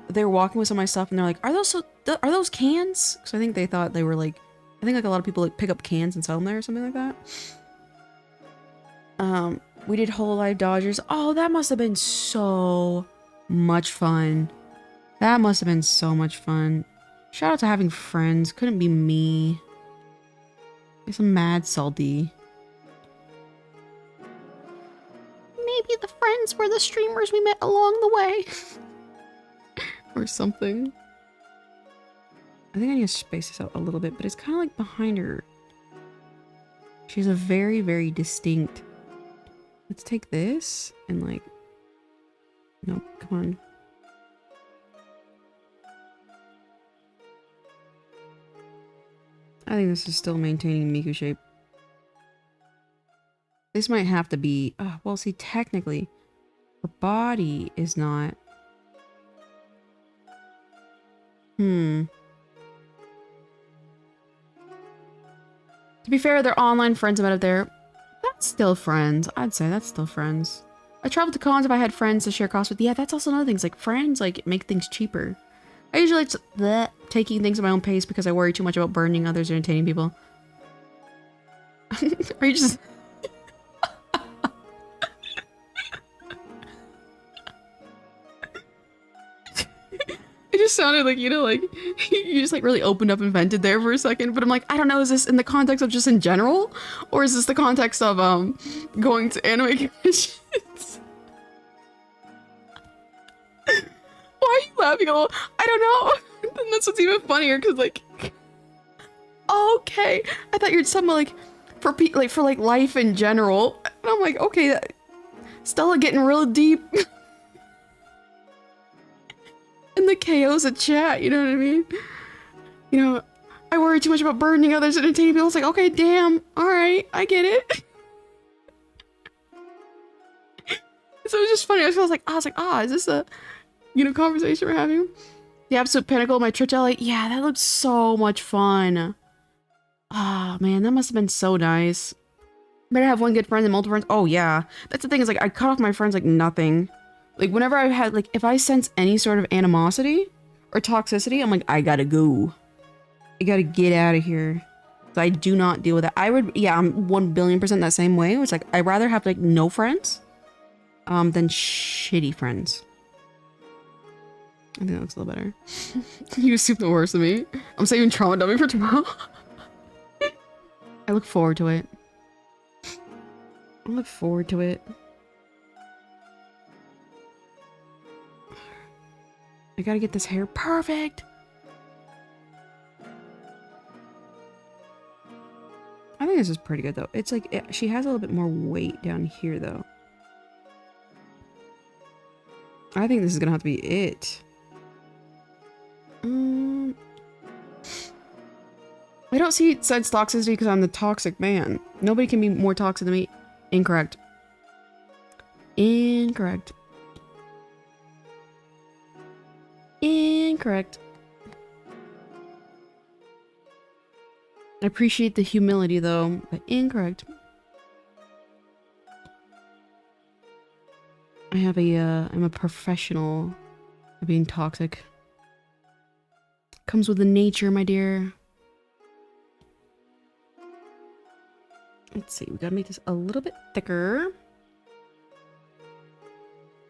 they were walking with some of my stuff and they're like, are those cans? So I think they thought they were like, I think like a lot of people like pick up cans and sell them there or something like that. We did Hololive Dodgers. Oh, that must have been so much fun. That must have been so much fun. Shout out to having friends. Couldn't be me. It's mad salty. Maybe the friends were the streamers we met along the way. Or something. I think I need to space this out a little bit, but it's kind of like behind her. She's a very, very distinct... Let's take this and like... Nope, come on. I think this is still maintaining Miku shape. This might have to be... well, see, technically, her body is not... To be fair, they're online friends about it there. That's still friends. I'd say that's still friends. I traveled to cons if I had friends to share costs with. Yeah, that's also another thing. It's like friends like make things cheaper. I usually like taking things at my own pace because I worry too much about burdening others or entertaining people. Are you just... It just sounded like, you know, like, you just like really opened up and vented there for a second, but I'm like, I don't know, is this in the context of just in general? Or is this the context of, going to anime conventions? Why are you laughing a little? I don't know. And that's what's even funnier, because like, okay, I thought you'd somehow like, for for like life in general. And I'm like, okay, Stella getting real deep. In the chaos of chat, you know what I mean? You know, I worry too much about burdening others, entertaining people. It's like, okay, damn, all right, I get it. So it was just funny. I was like, is this a, conversation we're having? The absolute pinnacle of my trip to LA. Yeah, that looked so much fun. Ah, man, that must have been so nice. But I have one good friend and multiple friends. Oh yeah, that's the thing is like I cut off my friends like nothing. Like whenever I had like if I sense any sort of animosity or toxicity, I'm like I gotta go. I gotta get out of here. So I do not deal with that. I'm 1,000,000,000% that same way. It's like I'd rather have like no friends, than shitty friends. I think that looks a little better. You assume the worst of me. I'm saving trauma dummy for tomorrow. I look forward to it. I look forward to it. I gotta get this hair perfect. I think this is pretty good though. It's like, she has a little bit more weight down here though. I think this is gonna have to be it. I don't see such toxicity because I'm the toxic man. Nobody can be more toxic than me. Incorrect. Incorrect. Incorrect. I appreciate the humility though, but incorrect. I'm a professional at being toxic. Comes with the nature, my dear. Let's see, we gotta make this a little bit thicker.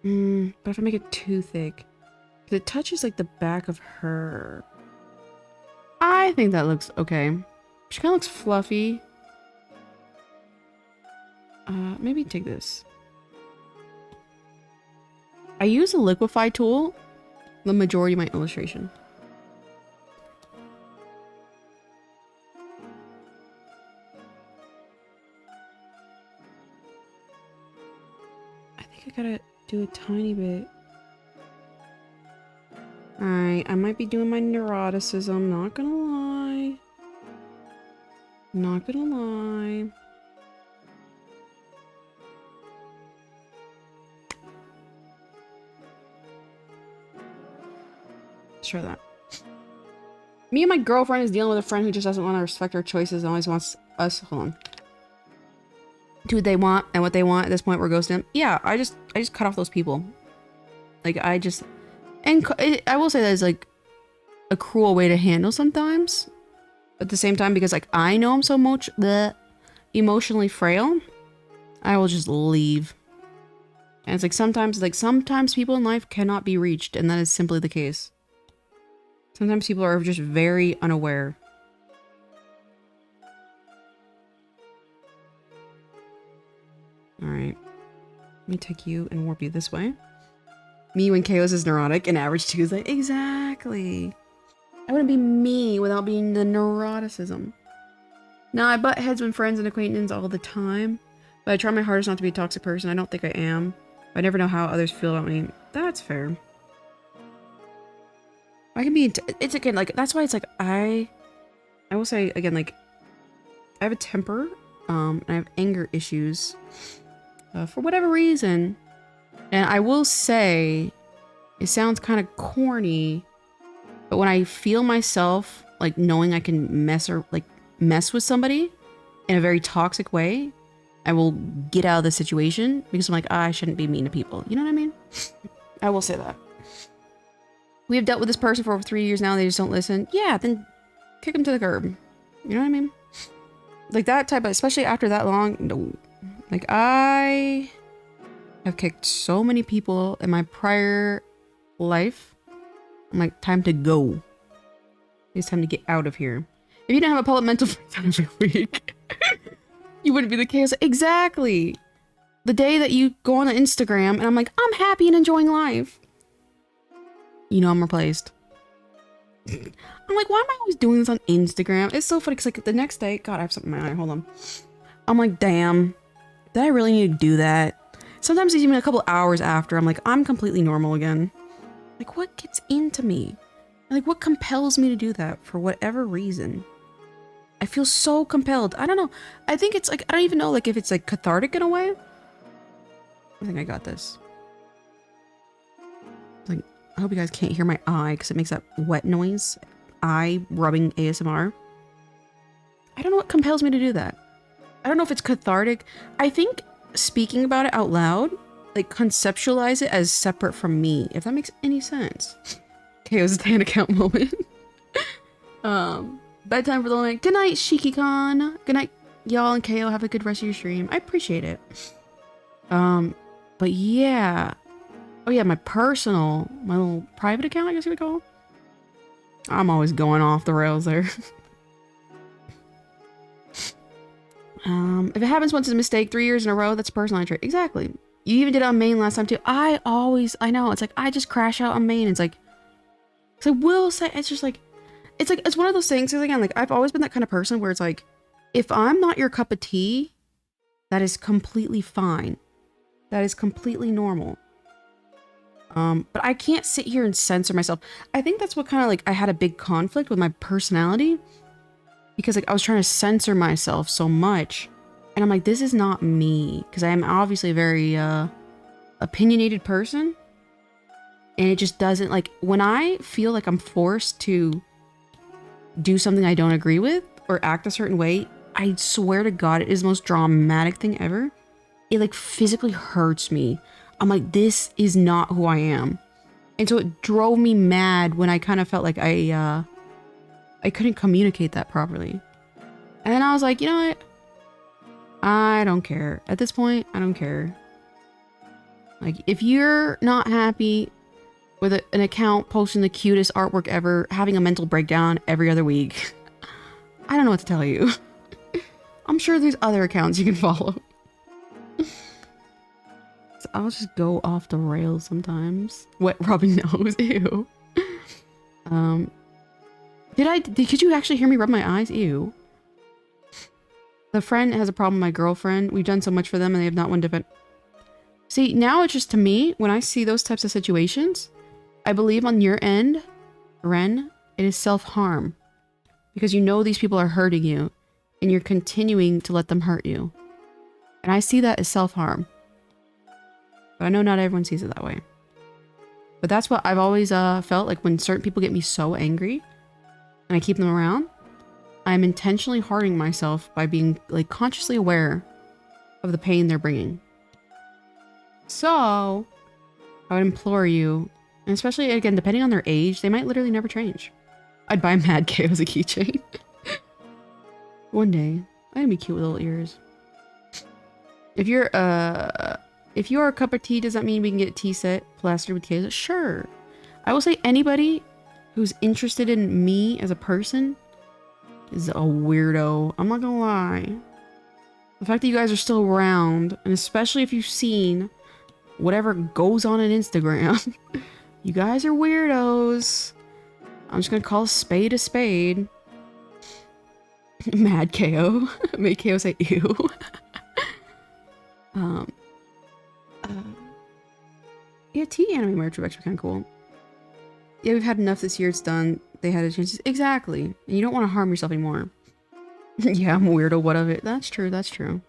But if I make it too thick, because it touches like the back of her. I think that looks okay. She kind of looks fluffy. Maybe take this. I use a liquify tool the majority of my illustration. I think I gotta do a tiny bit. Alright, I might be doing my neuroticism, not gonna lie. Not gonna lie. Sure that. Me and my girlfriend is dealing with a friend who just doesn't want to respect our choices and always wants us, hold on. Do what they want and what they want. At this point, we're ghosting them. Yeah, I just cut off those people. Like, I will say that is like a cruel way to handle sometimes. At the same time, because like I know I'm so much emotionally frail, I will just leave. And it's like sometimes people in life cannot be reached, and that is simply the case. Sometimes people are just very unaware. Alright. Let me take you and warp you this way. Me when chaos is neurotic and average Tuesday. Exactly. I wouldn't be me without being the neuroticism. Now, I butt heads with friends and acquaintances all the time. But I try my hardest not to be a toxic person. I don't think I am. But I never know how others feel about me. That's fair. I can be, it's again, like, that's why it's like, I will say, again, like, I have a temper, and I have anger issues, for whatever reason, and I will say, it sounds kind of corny, but when I feel myself, like, knowing I can mess with somebody in a very toxic way, I will get out of the situation, because I'm like, I shouldn't be mean to people, you know what I mean? I will say that. We have dealt with this person for over 3 years now. They just don't listen. Yeah, then kick them to the curb. You know what I mean? Like that type of, especially after that long. No. Like I have kicked so many people in my prior life. I'm like, time to go. It's time to get out of here. If you didn't have a public mental breakdown every week, you wouldn't be the chaos. Exactly. The day that you go on Instagram and I'm like, I'm happy and enjoying life. You know I'm replaced. I'm like, why am I always doing this on Instagram? It's so funny because like the next day, God, I have something in my eye. Hold on. I'm like, damn, did I really need to do that? Sometimes even a couple hours after, I'm like, I'm completely normal again. Like, what gets into me? Like, what compels me to do that for whatever reason? I feel so compelled. I don't know. I think it's like, I don't even know like if it's like cathartic in a way. I think I got this. Like, I hope you guys can't hear my eye because it makes that wet noise. Eye rubbing ASMR. I don't know what compels me to do that. I don't know if it's cathartic. I think speaking about it out loud, like conceptualize it as separate from me, if that makes any sense. KO's stand account moment. Bedtime for the moment. Good night, Shiki-Con. Good night, y'all, and KO. Have a good rest of your stream. I appreciate it. But yeah. Oh yeah, my little private account, I guess you would call it. I'm always going off the rails there. If it happens once, it's a mistake. 3 years in a row, that's a personality trait. Exactly. You even did it on main last time too. I know. It's like, I just crash out on main. It's like, because I will say, it's just like, it's one of those things, because again, like, I've always been that kind of person where it's like, if I'm not your cup of tea, that is completely fine. That is completely normal. But I can't sit here and censor myself. I think that's what kind of like, I had a big conflict with my personality. Because like I was trying to censor myself so much. And I'm like, this is not me. Because I am obviously a very opinionated person. And it just doesn't, like, when I feel like I'm forced to do something I don't agree with or act a certain way, I swear to God, it is the most dramatic thing ever. It like physically hurts me. I'm like, this is not who I am. And so it drove me mad when I kind of felt like I couldn't communicate that properly. And then I was like, you know what? I don't care. At this point, I don't care. Like, if you're not happy with an account posting the cutest artwork ever, having a mental breakdown every other week, I don't know what to tell you. I'm sure there's other accounts you can follow. So I'll just go off the rails sometimes. Wet rubbing nose, ew. Could you actually hear me rub my eyes? Ew. The friend has a problem with my girlfriend. We've done so much for them and they have not one different. See, now it's just to me, when I see those types of situations, I believe on your end, Ren, it is self-harm. Because you know these people are hurting you and you're continuing to let them hurt you. And I see that as self-harm. But I know not everyone sees it that way. But that's what I've always felt like when certain people get me so angry and I keep them around, I'm intentionally harming myself by being like consciously aware of the pain they're bringing. So I would implore you, and especially again, depending on their age, they might literally never change. I'd buy Mad K as a keychain. One day, I'm gonna be cute with little ears. If you're a cup of tea, does that mean we can get a tea set plastered with K? Sure. I will say anybody who's interested in me as a person is a weirdo. I'm not gonna lie. The fact that you guys are still around, and especially if you've seen whatever goes on Instagram, you guys are weirdos. I'm just gonna call a spade a spade. Mad KO. Make KO say ew. Yeah, tea anime merch would actually be kind of cool. Yeah, we've had enough this year, it's done. They had a chance. Exactly. And you don't want to harm yourself anymore. Yeah, I'm a weirdo, what of it? That's true, that's true.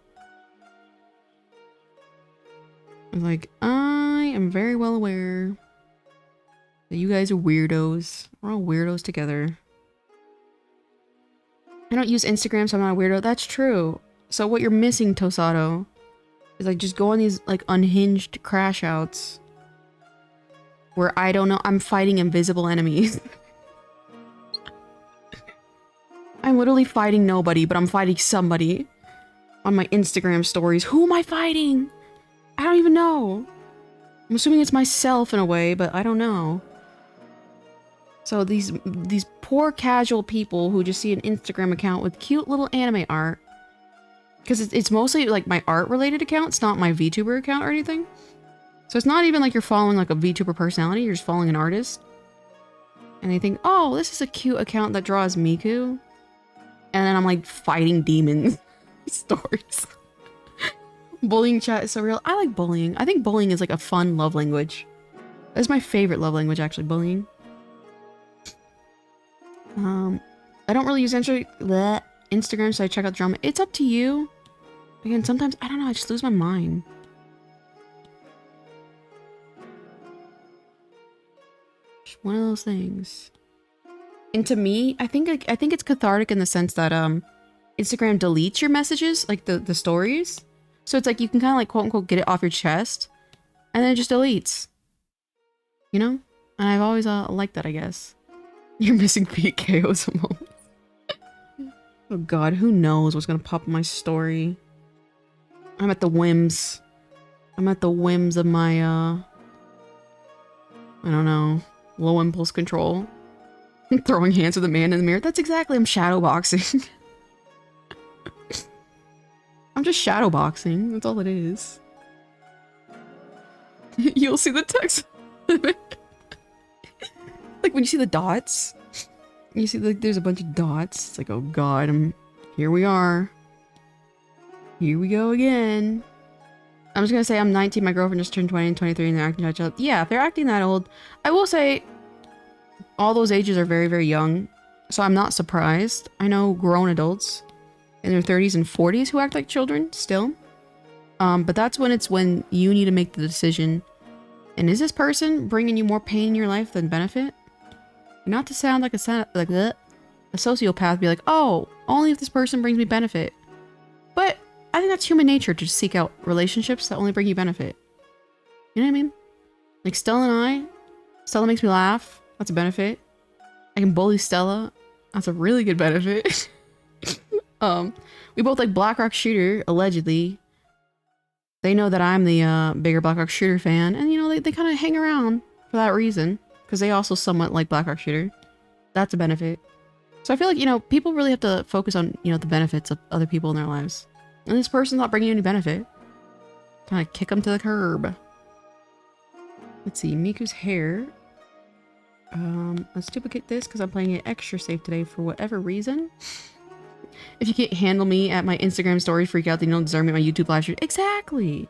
Like, I am very well aware that you guys are weirdos. We're all weirdos together. I don't use Instagram, so I'm not a weirdo. That's true. So what you're missing, Tosado, is like just go on these like unhinged crash outs where I don't know, I'm fighting invisible enemies. I'm literally fighting nobody, but I'm fighting somebody on my Instagram stories. Who am I fighting? I don't even know. I'm assuming it's myself in a way, but I don't know. So these poor casual people who just see an Instagram account with cute little anime art, because it's mostly like my art related account, it's not my VTuber account or anything. So it's not even like you're following like a VTuber personality, you're just following an artist. And they think, oh, this is a cute account that draws Miku. And then I'm like fighting demons. stories. Bullying chat is so real. I like bullying. I think bullying is like a fun love language. That's my favorite love language, actually, bullying. I don't really use Instagram, so I check out drama. It's up to you. Again, sometimes, I don't know, I just lose my mind. Just one of those things. And to me, I think it's cathartic in the sense that Instagram deletes your messages, like the stories. So it's like you can kind of like quote unquote get it off your chest, and then it just deletes. You know? And I've always liked that, I guess. You're missing peak KOs a moment. Oh god, who knows what's gonna pop in my story. I'm at the whims. I'm at the whims of my I don't know, low impulse control. Throwing hands with a man in the mirror. That's exactly, I'm shadowboxing. I'm just shadowboxing. That's all it is. You'll see the text. Like when you see the dots. You see like there's a bunch of dots. It's like, oh god, here we are. Here we go again. I'm just gonna say I'm 19, my girlfriend just turned 20 and 23 and they're acting that old. Yeah, if they're acting that old. I will say all those ages are very, very young. So I'm not surprised. I know grown adults in their 30s and 40s who act like children still. But that's when you need to make the decision. And is this person bringing you more pain in your life than benefit? Not to sound like a sociopath, be like, oh, only if this person brings me benefit. But I think that's human nature to seek out relationships that only bring you benefit. You know what I mean? Like Stella makes me laugh. That's a benefit. I can bully Stella. That's a really good benefit. We both like Blackrock Shooter, allegedly. They know that I'm the bigger Blackrock Shooter fan, and you know, they kind of hang around for that reason. Because they also somewhat like Blackrock Shooter. That's a benefit. So I feel like, you know, people really have to focus on, you know, the benefits of other people in their lives. And this person's not bringing you any benefit. Kind of kick them to the curb. Let's see, Miku's hair. Let's duplicate this because I'm playing it extra safe today for whatever reason. If you can't handle me at my Instagram story, freak out, then you don't deserve me at my YouTube live stream. Exactly.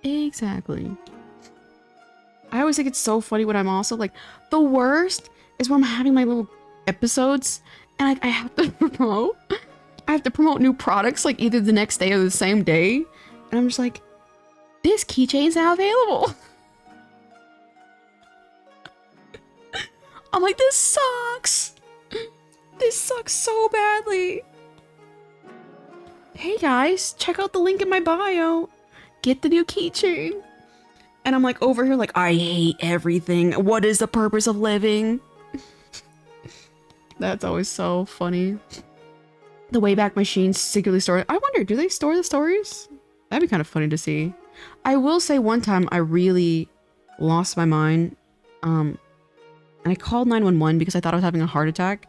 Exactly. I always think it's so funny when I'm also like, the worst is when I'm having my little episodes and like I have to promote new products like either the next day or the same day. And I'm just like, this keychain's now available. I'm like, this sucks. This sucks so badly. Hey guys, check out the link in my bio. Get the new keychain. And I'm like over here like, I hate everything. What is the purpose of living? That's always so funny. The Wayback Machine secretly stored. I wonder, do they store the stories? That'd be kind of funny to see. I will say one time I really lost my mind. And I called 911 because I thought I was having a heart attack.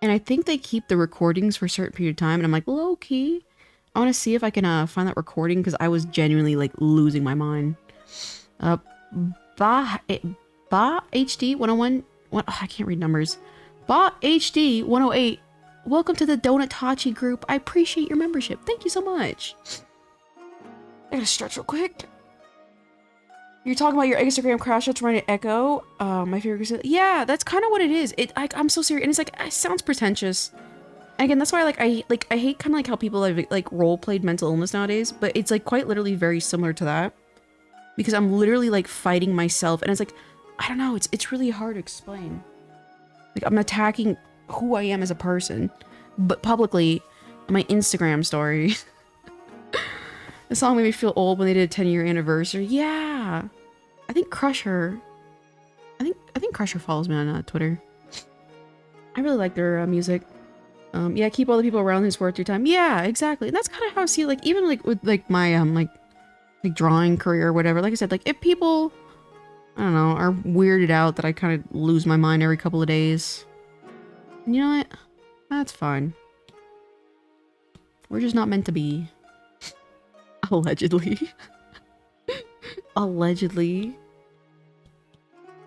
And I think they keep the recordings for a certain period of time. And I'm like, low key, I want to see if I can find that recording because I was genuinely like losing my mind. Ba HD 101. I can't read numbers. Ba HD 108. Welcome to the Donutachi group. I appreciate your membership. Thank you so much. I gotta stretch real quick. You're talking about your Instagram crash that's running Echo. My favorite. Yeah, that's kind of what it is. I'm so serious, and it's like it sounds pretentious. And again, that's why I hate kind of like how people have like role played mental illness nowadays. But it's like quite literally very similar to that. Because I'm literally like fighting myself and it's like, I don't know, it's really hard to explain. Like I'm attacking who I am as a person, but publicly on my Instagram story. The song made me feel old when they did a 10-year anniversary. Yeah. I think Crusher. I think Crusher follows me on Twitter. I really like their music. Yeah, keep all the people around who's worth your time. Yeah, exactly. And that's kind of how I see it, like even like with like my like drawing career or whatever. Like I said, like if people, I don't know, are weirded out that I kind of lose my mind every couple of days, you know what? That's fine. We're just not meant to be. Allegedly. Allegedly.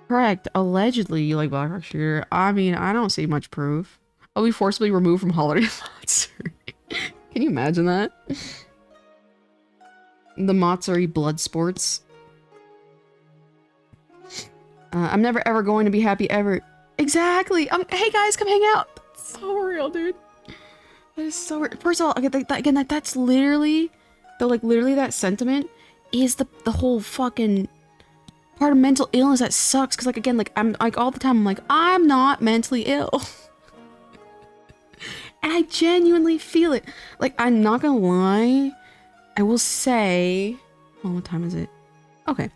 Correct. Allegedly you like Blackrock Shooter. I mean, I don't see much proof. I'll be forcibly removed from holiday mods. Can you imagine that? The Matsuri blood sports. I'm never ever going to be happy ever. Exactly. Hey guys, come hang out. That's so real, dude. That is so real. First of all, again, that's literally, literally that sentiment is the whole fucking part of mental illness that sucks. Cause like, again, like I'm like all the time, I'm like, I'm not mentally ill. And I genuinely feel it. Like, I'm not gonna lie. I will say, oh, what time is it? Okay.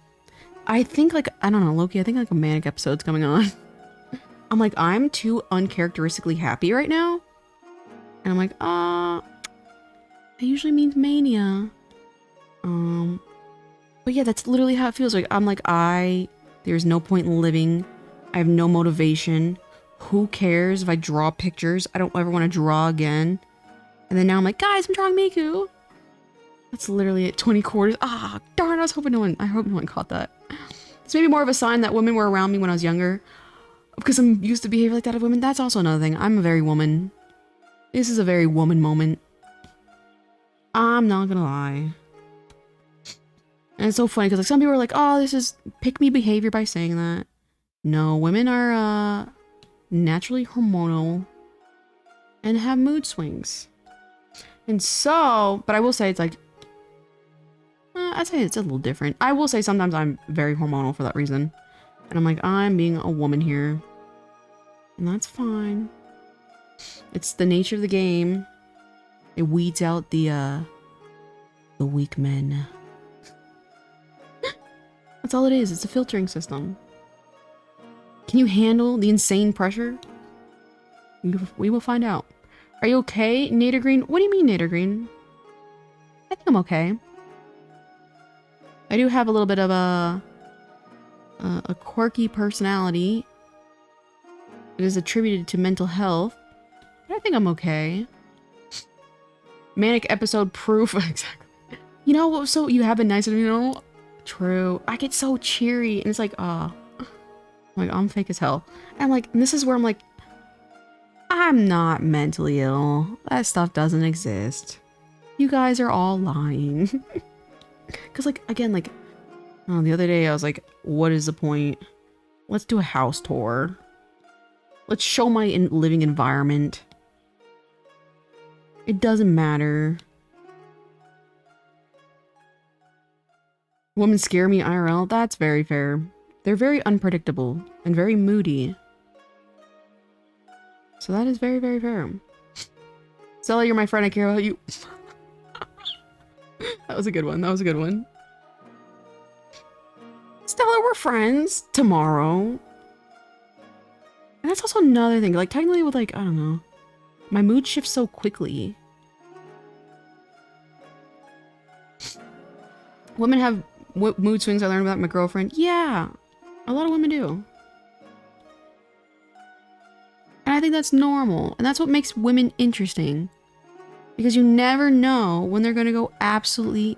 I think like, I don't know, Loki, I think like a manic episode's coming on. I'm like, I'm too uncharacteristically happy right now. And I'm like, that usually means mania. But yeah, that's literally how it feels. Like, I'm like, there's no point in living. I have no motivation. Who cares if I draw pictures? I don't ever want to draw again. And then now I'm like, guys, I'm drawing Miku. That's literally at 20 quarters. Ah, darn, I hope no one caught that. It's maybe more of a sign that women were around me when I was younger. Because I'm used to behavior like that of women. That's also another thing. I'm a very woman. This is a very woman moment. I'm not gonna lie. And it's so funny because like some people are like, oh, this is pick me behavior by saying that. No, women are naturally hormonal and have mood swings. And so, but I will say it's like, I'd say it's a little different. I will say sometimes I'm very hormonal for that reason. And I'm like, I'm being a woman here. And that's fine. It's the nature of the game. It weeds out the weak men. That's all it is. It's a filtering system. Can you handle the insane pressure? We will find out. Are you okay, Nader Green? What do you mean, Nader Green? I think I'm okay. I do have a little bit of a quirky personality. It is attributed to mental health. But I think I'm okay. Manic episode proof. Exactly. You know what? So you have been nice to me, you know? True. I get so cheery, and it's like, I'm like, I'm fake as hell. And I'm like, and this is where I'm like, I'm not mentally ill. That stuff doesn't exist. You guys are all lying. Because, like, again, like, the other day I was like, what is the point? Let's do a house tour. Let's show my living environment. It doesn't matter. Women scare me IRL. That's very fair. They're very unpredictable and very moody. So that is very, very fair. Stella, you're my friend. I care about you. That was a good one. That was a good one. Stella, we're friends tomorrow. And that's also another thing. Like, technically with, like, I don't know. My mood shifts so quickly. Women have mood swings. I learned about my girlfriend. Yeah. A lot of women do. And I think that's normal. And that's what makes women interesting. Because you never know when they're going to go absolutely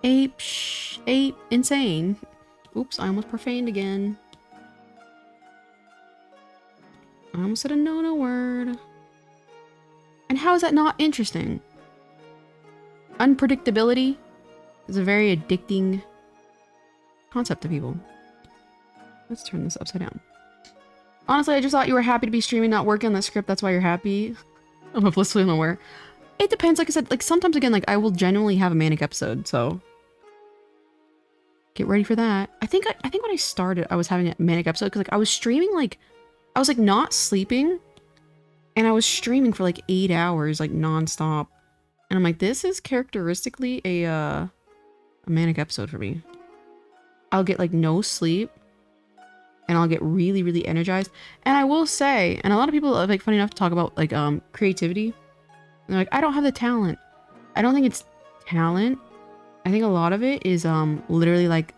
ape insane. Oops, I almost profaned again. I almost said a no word. And how is that not interesting? Unpredictability is a very addicting concept to people. Let's turn this upside down. Honestly, I just thought you were happy to be streaming, not working on that script. That's why you're happy. I'm blissfully unaware. It depends. Like I said, like sometimes again, like I will genuinely have a manic episode. So get ready for that. I think when I started, I was having a manic episode because like I was streaming, like I was like not sleeping, and I was streaming for like 8 hours, like nonstop. And I'm like, this is characteristically a manic episode for me. I'll get like no sleep. And I'll get really, really energized. And I will say, and a lot of people are like funny enough to talk about like creativity. And they're like, I don't have the talent. I don't think it's talent. I think a lot of it is literally like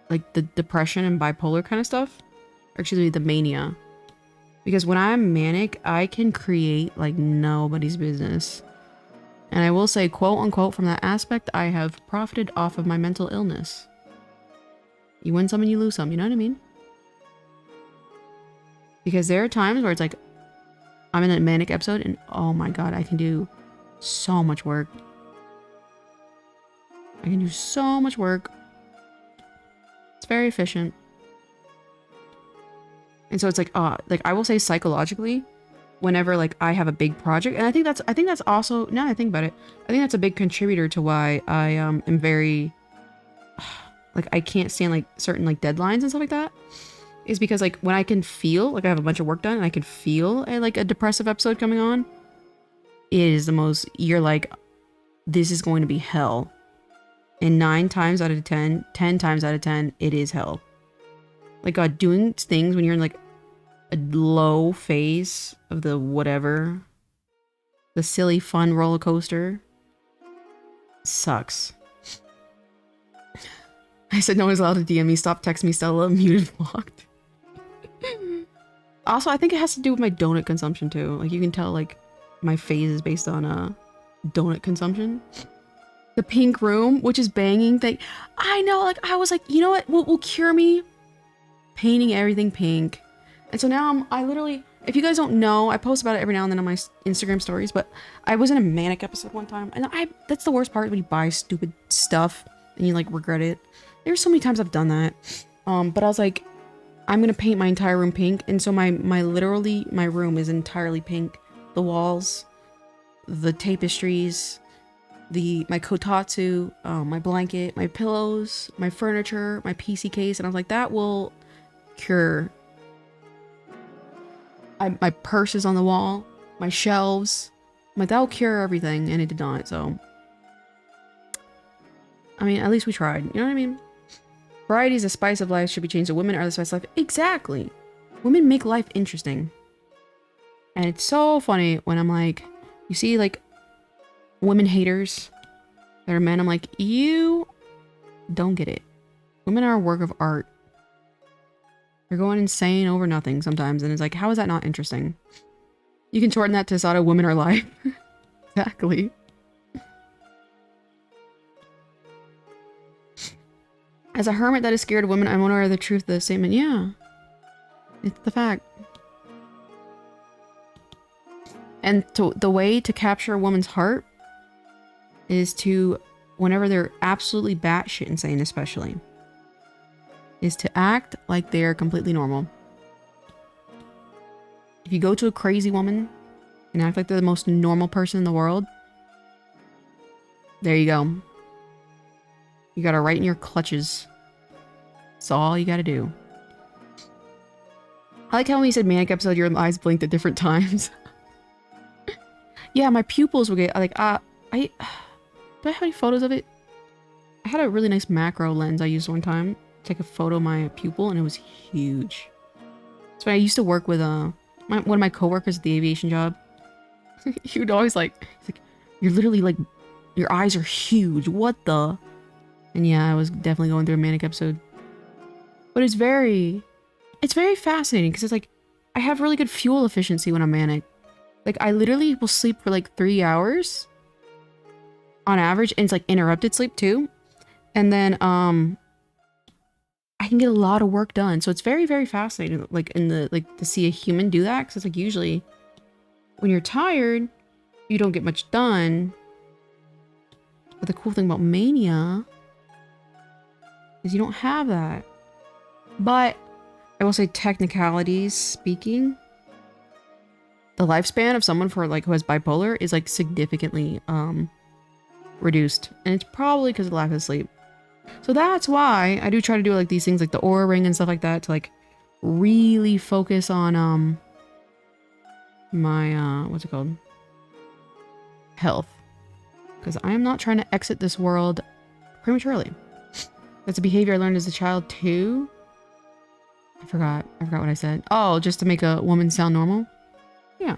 the depression and bipolar kind of stuff. Or excuse me, the mania. Because when I'm manic, I can create like nobody's business. And I will say, quote unquote, from that aspect, I have profited off of my mental illness. You win some and you lose some, you know what I mean? Because there are times where it's like, I'm in a manic episode and oh my god, I can do So much work. I can do so much work. It's very efficient. And so it's like I will say psychologically, whenever like I have a big project, and I think that's also, now that I think about it, I think that's a big contributor to why I am very like I can't stand like certain like deadlines and stuff like that, is because like when I can feel like I have a bunch of work done and I can feel a depressive episode coming on, it is the most, you're like, this is going to be hell. And 9 times out of 10, 10 times out of 10, it is hell. Like, God, doing things when you're in, like, a low phase of the whatever, the silly, fun roller coaster, sucks. I said no one's allowed to DM me. Stop, text me, Stella. Muted, blocked. Also, I think it has to do with my donut consumption, too. Like, you can tell, like, my phase is based on, donut consumption. The pink room, which is banging thing. I know, like, I was like, you know what will cure me? Painting everything pink. And so now I literally, if you guys don't know, I post about it every now and then on my Instagram stories, but I was in a manic episode one time, and that's the worst part, when you buy stupid stuff and you like regret it. There's so many times I've done that. But I was like, I'm gonna paint my entire room pink, and so my room is entirely pink. The walls, the tapestries, my kotatsu, my blanket, my pillows, my furniture, my PC case, and I was like, that will cure. My purse is on the wall, my shelves. I'm like, that will cure everything, and it did not. So, I mean, at least we tried. You know what I mean? Variety is the spice of life. Should be changed to women are the spice of life. Exactly. Women make life interesting. And it's so funny when I'm like, you see like women haters that are men. I'm like, you don't get it. Women are a work of art. They're going insane over nothing sometimes, and it's like, how is that not interesting? You can shorten that to Sada, women are life. Exactly. As a hermit that is scared of women, I'm unaware of the truth of the statement. Yeah. It's the fact. And the way to capture a woman's heart is to, whenever they're absolutely batshit insane especially, is to act like they're completely normal. If you go to a crazy woman and act like they're the most normal person in the world, there you go. You got her right in your clutches. That's all you gotta do. I like how when you said manic episode, your eyes blinked at different times. Yeah, my pupils would get like, do I have any photos of it? I had a really nice macro lens I used one time to take a photo of my pupil, and it was huge. So I used to work with one of my coworkers at the aviation job. He would always like, he's like, you're literally like, your eyes are huge. What the? And yeah, I was definitely going through a manic episode. But it's very fascinating because it's like, I have really good fuel efficiency when I'm manic. Like, I literally will sleep for like 3 hours on average, and it's like interrupted sleep too. And then, I can get a lot of work done. So it's very, very fascinating, like, to see a human do that. Because it's like, usually when you're tired, you don't get much done. But the cool thing about mania is you don't have that. But I will say, technicalities speaking, the lifespan of someone who has bipolar is like significantly reduced. And it's probably because of lack of sleep. So that's why I do try to do like these things like the aura ring and stuff like that to like really focus on my what's it called? Health. Because I am not trying to exit this world prematurely. That's a behavior I learned as a child too. I forgot what I said. Oh, just to make a woman sound normal? Yeah.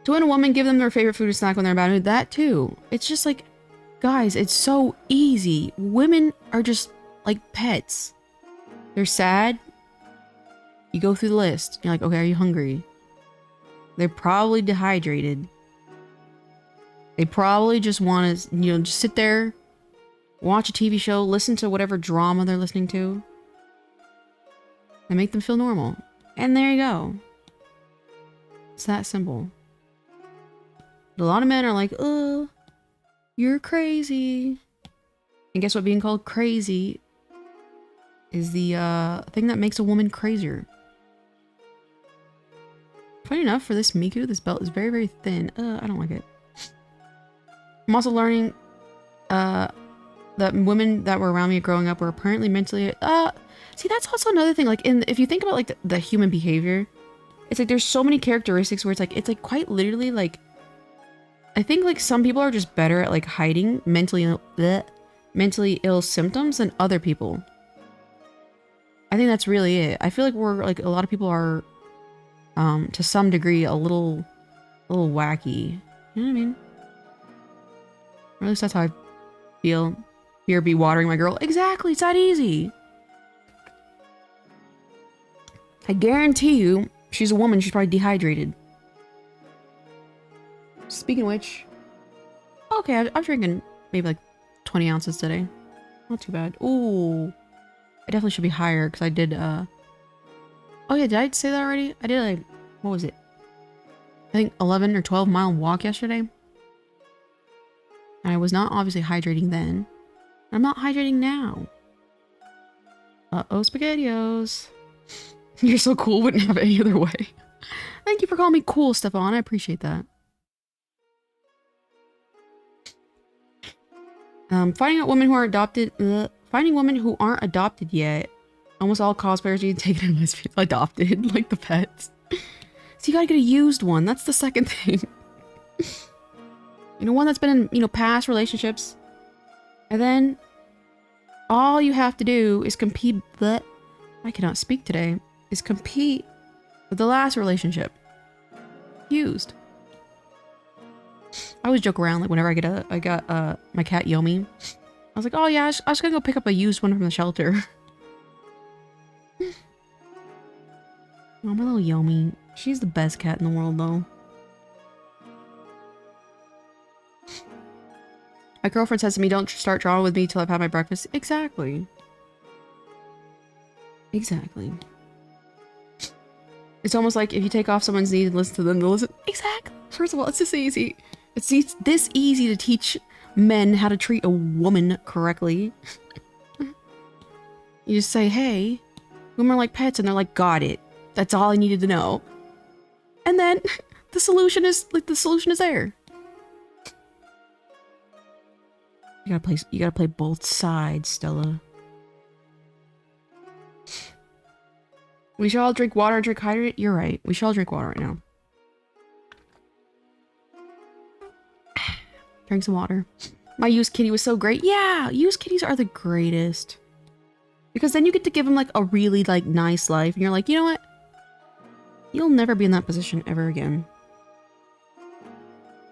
To when a woman give them their favorite food or snack when they're in bad mood, that too. It's just like, guys, it's so easy. Women are just like pets. They're sad. You go through the list. You're like, okay, are you hungry? They're probably dehydrated. They probably just want to, just sit there, watch a TV show, listen to whatever drama they're listening to, and make them feel normal. And there you go. It's that simple. But a lot of men are like, oh, you're crazy. And guess what being called crazy is the thing that makes a woman crazier. Funny enough, for this Miku, this belt is very, very thin. I don't like it. I'm also learning that women that were around me growing up were apparently mentally see, that's also another thing. Like if you think about like the human behavior, it's like there's so many characteristics where it's like quite literally like I think like some people are just better at like hiding mentally ill symptoms than other people. I think that's really it. I feel like we're like a lot of people are to some degree a little wacky. You know what I mean? Or at least that's how I feel. Here be watering my girl. Exactly, it's that easy. I guarantee you, she's a woman, she's probably dehydrated. Speaking of which, okay, I'm drinking maybe like 20 ounces today. Not too bad. Ooh, I definitely should be higher because I did, oh yeah, did I say that already? I did like, what was it? I think 11 or 12 mile walk yesterday. And I was not obviously hydrating then. I'm not hydrating now. Uh-oh, SpaghettiOs. You're so cool, wouldn't have it any other way. Thank you for calling me cool, Stefan. I appreciate that. Finding women who aren't adopted yet. Almost all cosplayers need to take it unless people adopted, like the pets. So you gotta get a used one. That's the second thing. You know, one that's been in, you know, past relationships. And then all you have to do is compete, but I cannot speak today, is compete with the last relationship. Used. I always joke around, like whenever I got my cat Yomi. I was like, oh yeah, I was gonna go pick up a used one from the shelter. Oh, my little Yomi. She's the best cat in the world though. My girlfriend says to me, don't start drawing with me till I've had my breakfast. Exactly. Exactly. It's almost like if you take off someone's knee and listen to them, they'll listen. Exactly. First of all, it's this easy. It's this easy to teach men how to treat a woman correctly. You just say, hey, women are like pets, and they're like, got it. That's all I needed to know. And then the solution is there. You gotta play both sides, Stella. We should all drink water and drink hydrate. You're right. We should all drink water right now. Drink some water. My used kitty was so great. Yeah, used kitties are the greatest. Because then you get to give them like a really like nice life. And you're like, you know what? You'll never be in that position ever again.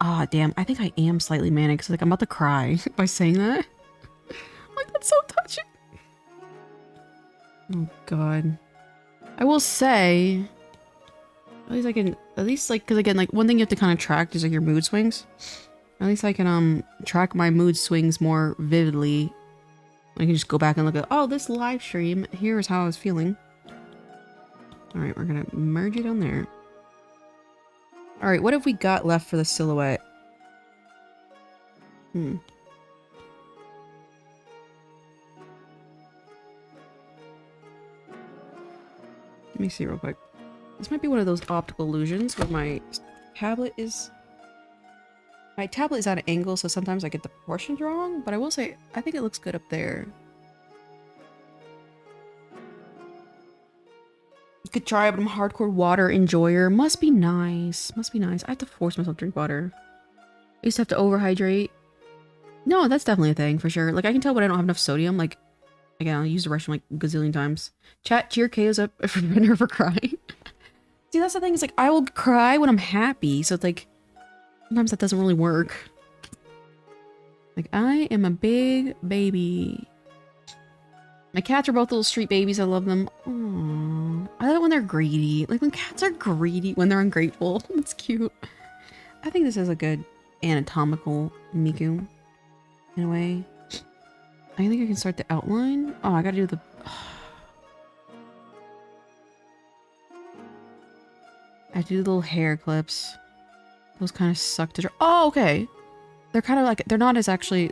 Ah, damn. I think I am slightly manic because like I'm about to cry by saying that. Like, that's so touching. Oh, God. I will say, at least I can, like, because again, like, one thing you have to kind of track is like your mood swings. At least I can, track my mood swings more vividly. I can just go back and look at, oh, this live stream, here's how I was feeling. Alright, we're gonna merge it on there. Alright, what have we got left for the silhouette? Let me see real quick. This might be one of those optical illusions where my tablet is... My tablet is at an angle, so sometimes I get the proportions wrong, but I will say, I think it looks good up there. You could try it, but I'm a hardcore water enjoyer. Must be nice. Must be nice. I have to force myself to drink water. I used to have to overhydrate. No, that's definitely a thing, for sure. Like, I can tell when I don't have enough sodium. Like, again, I'll use the restroom like a gazillion times. Chat, cheer KO's up for dinner for crying. See, that's the thing. Is like, I will cry when I'm happy. So it's like, sometimes that doesn't really work. Like, I am a big baby. My cats are both little street babies. I love them. Aww. I love it when they're greedy. Like, when cats are greedy, when they're ungrateful. It's cute. I think this is a good anatomical Miku. In a way. I think I can start the outline. Oh, I gotta do the... I have to do the little hair clips. Those kind of suck to draw. Oh, okay. They're kind of like, they're not as, you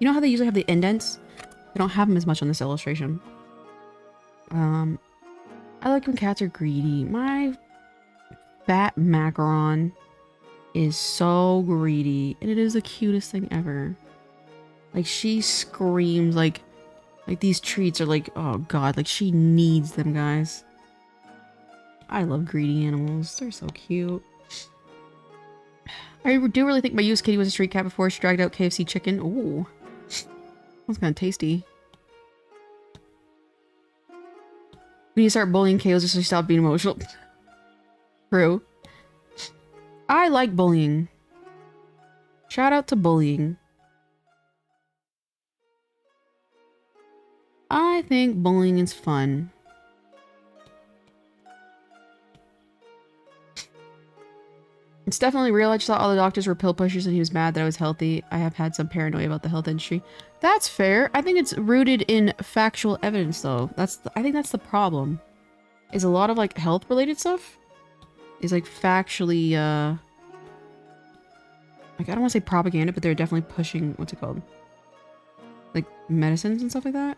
know how they usually have the indents? They don't have them as much on this illustration. I like when cats are greedy. My fat macaron is so greedy, and it is the cutest thing ever. Like, she screams like these treats are like, oh god, like she needs them, guys. I love greedy animals. They're so cute. I do really think my used kitty was a street cat before she dragged out KFC chicken. Ooh. That's kind of tasty. We need to start bullying KOs just so she stop being emotional. True. I like bullying. Shout out to bullying. I think bullying is fun. It's definitely real. I just thought all the doctors were pill pushers and he was mad that I was healthy. I have had some paranoia about the health industry. That's fair. I think it's rooted in factual evidence though. I think that's the problem. Is a lot of like health related stuff is like factually like I don't want to say propaganda, but they're definitely pushing, what's it called? Like medicines and stuff like that.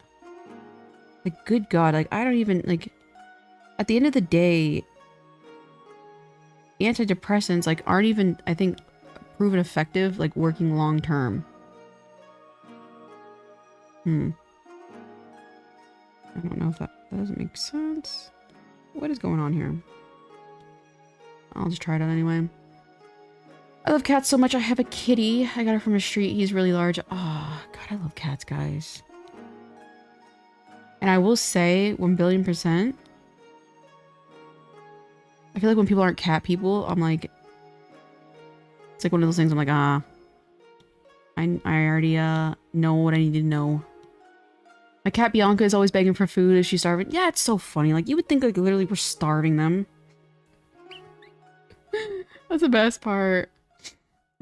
Like, good God, like, I don't even, like, at the end of the day, antidepressants, like, aren't even, I think, proven effective, like, working long term. I don't know if that doesn't make sense. What is going on here? I'll just try it out anyway. I love cats so much. I have a kitty. I got her from a street. He's really large. Oh, God, I love cats, guys. And I will say, 1,000,000,000%, I feel like when people aren't cat people, I'm like, it's like one of those things I'm like, I already know what I need to know. My cat Bianca is always begging for food. Is she starving? Yeah, it's so funny. Like, you would think like literally we're starving them. That's the best part.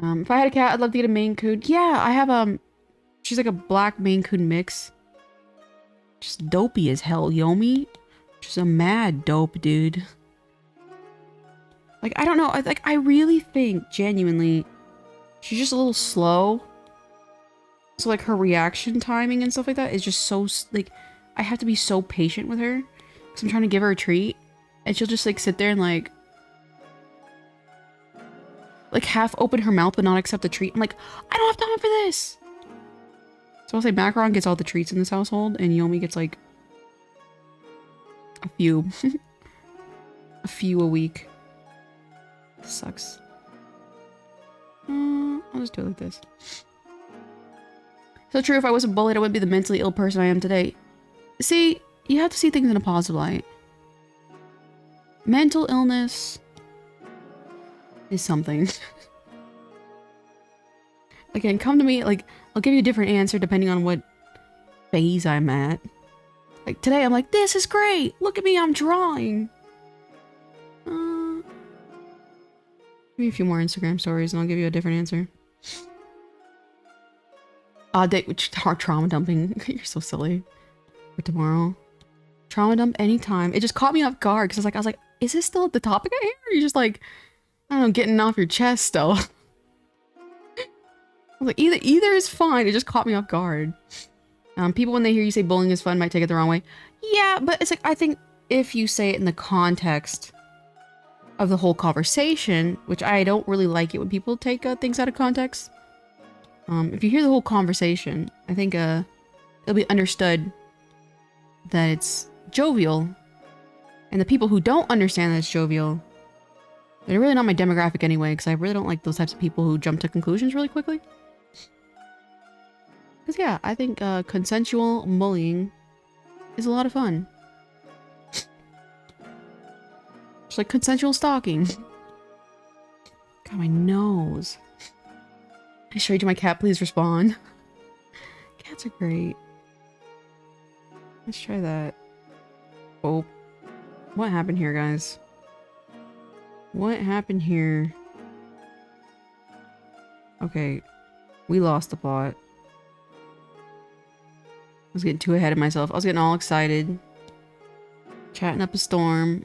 If I had a cat, I'd love to get a Maine Coon. Yeah, I have, she's like a black Maine Coon mix. Just dopey as hell, Yomi. Just a mad dope, dude. Like, I don't know. I really think, genuinely, she's just a little slow. So, like, her reaction timing and stuff like that is just so, like, I have to be so patient with her. Because I'm trying to give her a treat. And she'll just, like, sit there and, like, half open her mouth but not accept the treat. I'm like, I don't have time for this! So I'll say Macaron gets all the treats in this household, and Yomi gets, like, a few. A few a week. Sucks. I'll just do it like this. So true, if I wasn't bullied, I wouldn't be the mentally ill person I am today. See, you have to see things in a positive light. Mental illness is something. Again, come to me, like, I'll give you a different answer depending on what phase I'm at. Like, today I'm like, this is great! Look at me, I'm drawing! Give me a few more Instagram stories and I'll give you a different answer. Date with trauma dumping. You're so silly. For tomorrow. Trauma dump anytime. It just caught me off guard because I was like, is this still the topic I hear? Or are you just like, I don't know, getting off your chest still? I was like, either is fine. It just caught me off guard. People, when they hear you say bullying is fun, might take it the wrong way. Yeah, but it's like, I think if you say it in the context of the whole conversation, which I don't really like it when people take things out of context. If you hear the whole conversation, I think it'll be understood that it's jovial. And the people who don't understand that it's jovial, they're really not my demographic anyway, because I really don't like those types of people who jump to conclusions really quickly. Because yeah, I think consensual bullying is a lot of fun. Just like consensual stalking. God, my nose. I show you to my cat, please respond. Cats are great. Let's try that. Oh. What happened here, guys? What happened here? Okay. We lost the plot. I was getting too ahead of myself. I was getting all excited. Chatting up a storm.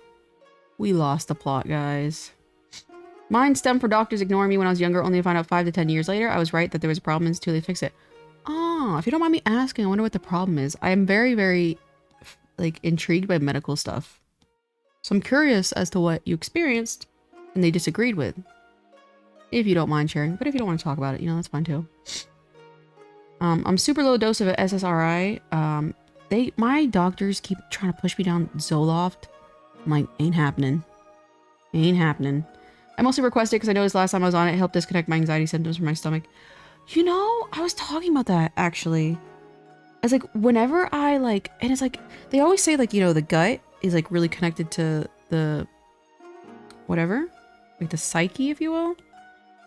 We lost the plot, guys. Mine stemmed from doctors ignoring me when I was younger, only to find out 5 to 10 years later I was right that there was a problem and it's too late to fix it. Oh, if you don't mind me asking, I wonder what the problem is. I am very, very, like, intrigued by medical stuff. So I'm curious as to what you experienced and they disagreed with. If you don't mind sharing. But if you don't want to talk about it, you know, that's fine too. I'm super low dose of SSRI. My doctors keep trying to push me down Zoloft. I'm like, ain't happening. Ain't happening. I mostly requested because I noticed last time I was on it, it helped disconnect my anxiety symptoms from my stomach. You know, I was talking about that actually. I was like, whenever I like, and it's like, they always say like, you know, the gut is like really connected to the, whatever, like the psyche, if you will.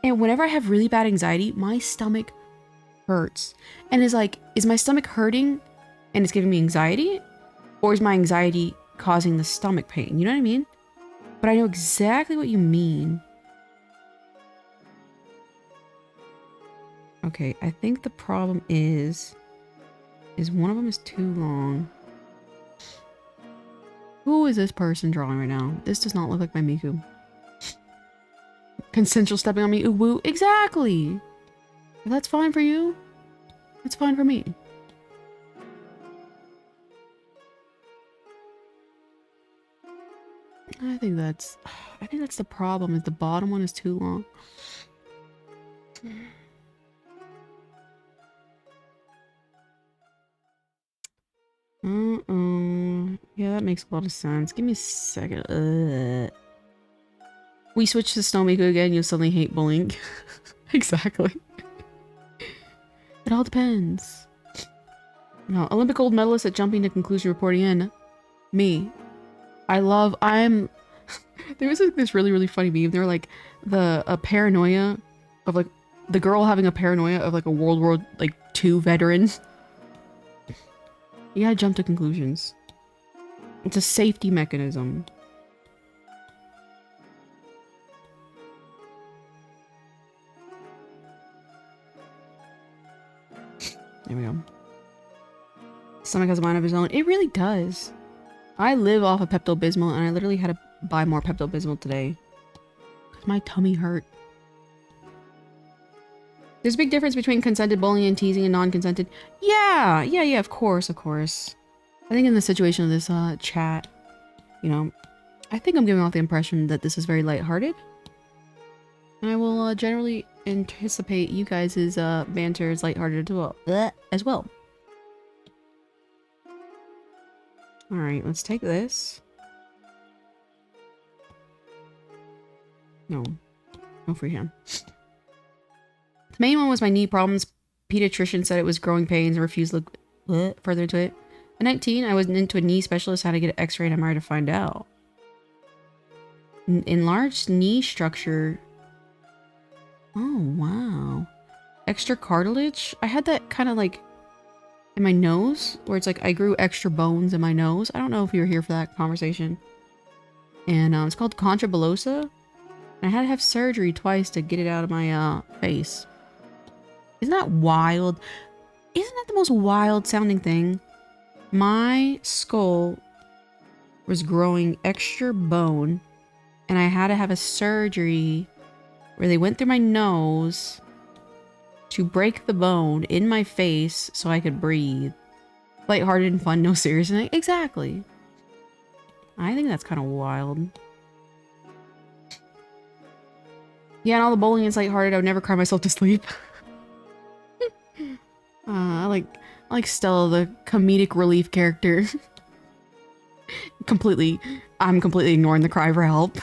And whenever I have really bad anxiety, my stomach hurts. And it's like, is my stomach hurting and it's giving me anxiety? Or is my anxiety causing the stomach pain? You know what I mean? But I know exactly what you mean. Okay, I think the problem is one of them is too long. Who is this person drawing right now? This does not look like my Miku. Consensual stepping on me, ooh woo. Exactly! If that's fine for you, that's fine for me. I think that's the problem, is the bottom one is too long. Yeah, that makes a lot of sense. Give me a second. We switch to Snowmaker again, you'll suddenly hate bullying. Exactly. It all depends. No, Olympic gold medalist at jumping to conclusion reporting in. Me. I'm there was like this really, really funny meme. They were like a paranoia of like the girl having a paranoia of like a World War like II veteran. You gotta jump to conclusions. It's a safety mechanism. There we go. Stomach has a mind of his own. It really does. I live off of Pepto-Bismol and I literally had to buy more Pepto-Bismol today. Because my tummy hurt. There's a big difference between consented bullying and teasing and non-consented. Yeah, of course, of course. I think in the situation of this chat, you know, I think I'm giving off the impression that this is very lighthearted. And I will generally anticipate you guys' banter is lighthearted as well. Alright, let's take this. No freehand. The main one was my knee problems. Pediatrician said it was growing pains and refused to look further into it. At 19, I was into a knee specialist, had to get an x-ray and MRI to find out. Enlarged knee structure. Oh, wow. Extra cartilage? I had that kind of like in my nose, where it's like I grew extra bones in my nose. I don't know if you were here for that conversation. And it's called contra bullosa. And I had to have surgery twice to get it out of my face. Isn't that wild? Isn't that the most wild sounding thing? My skull was growing extra bone and I had to have a surgery where they went through my nose to break the bone in my face so I could breathe. Lighthearted and fun, no seriousness. Exactly. I think that's kind of wild. Yeah, and all the bullying is lighthearted. I would never cry myself to sleep. I like Stella, the comedic relief character. I'm completely ignoring the cry for help.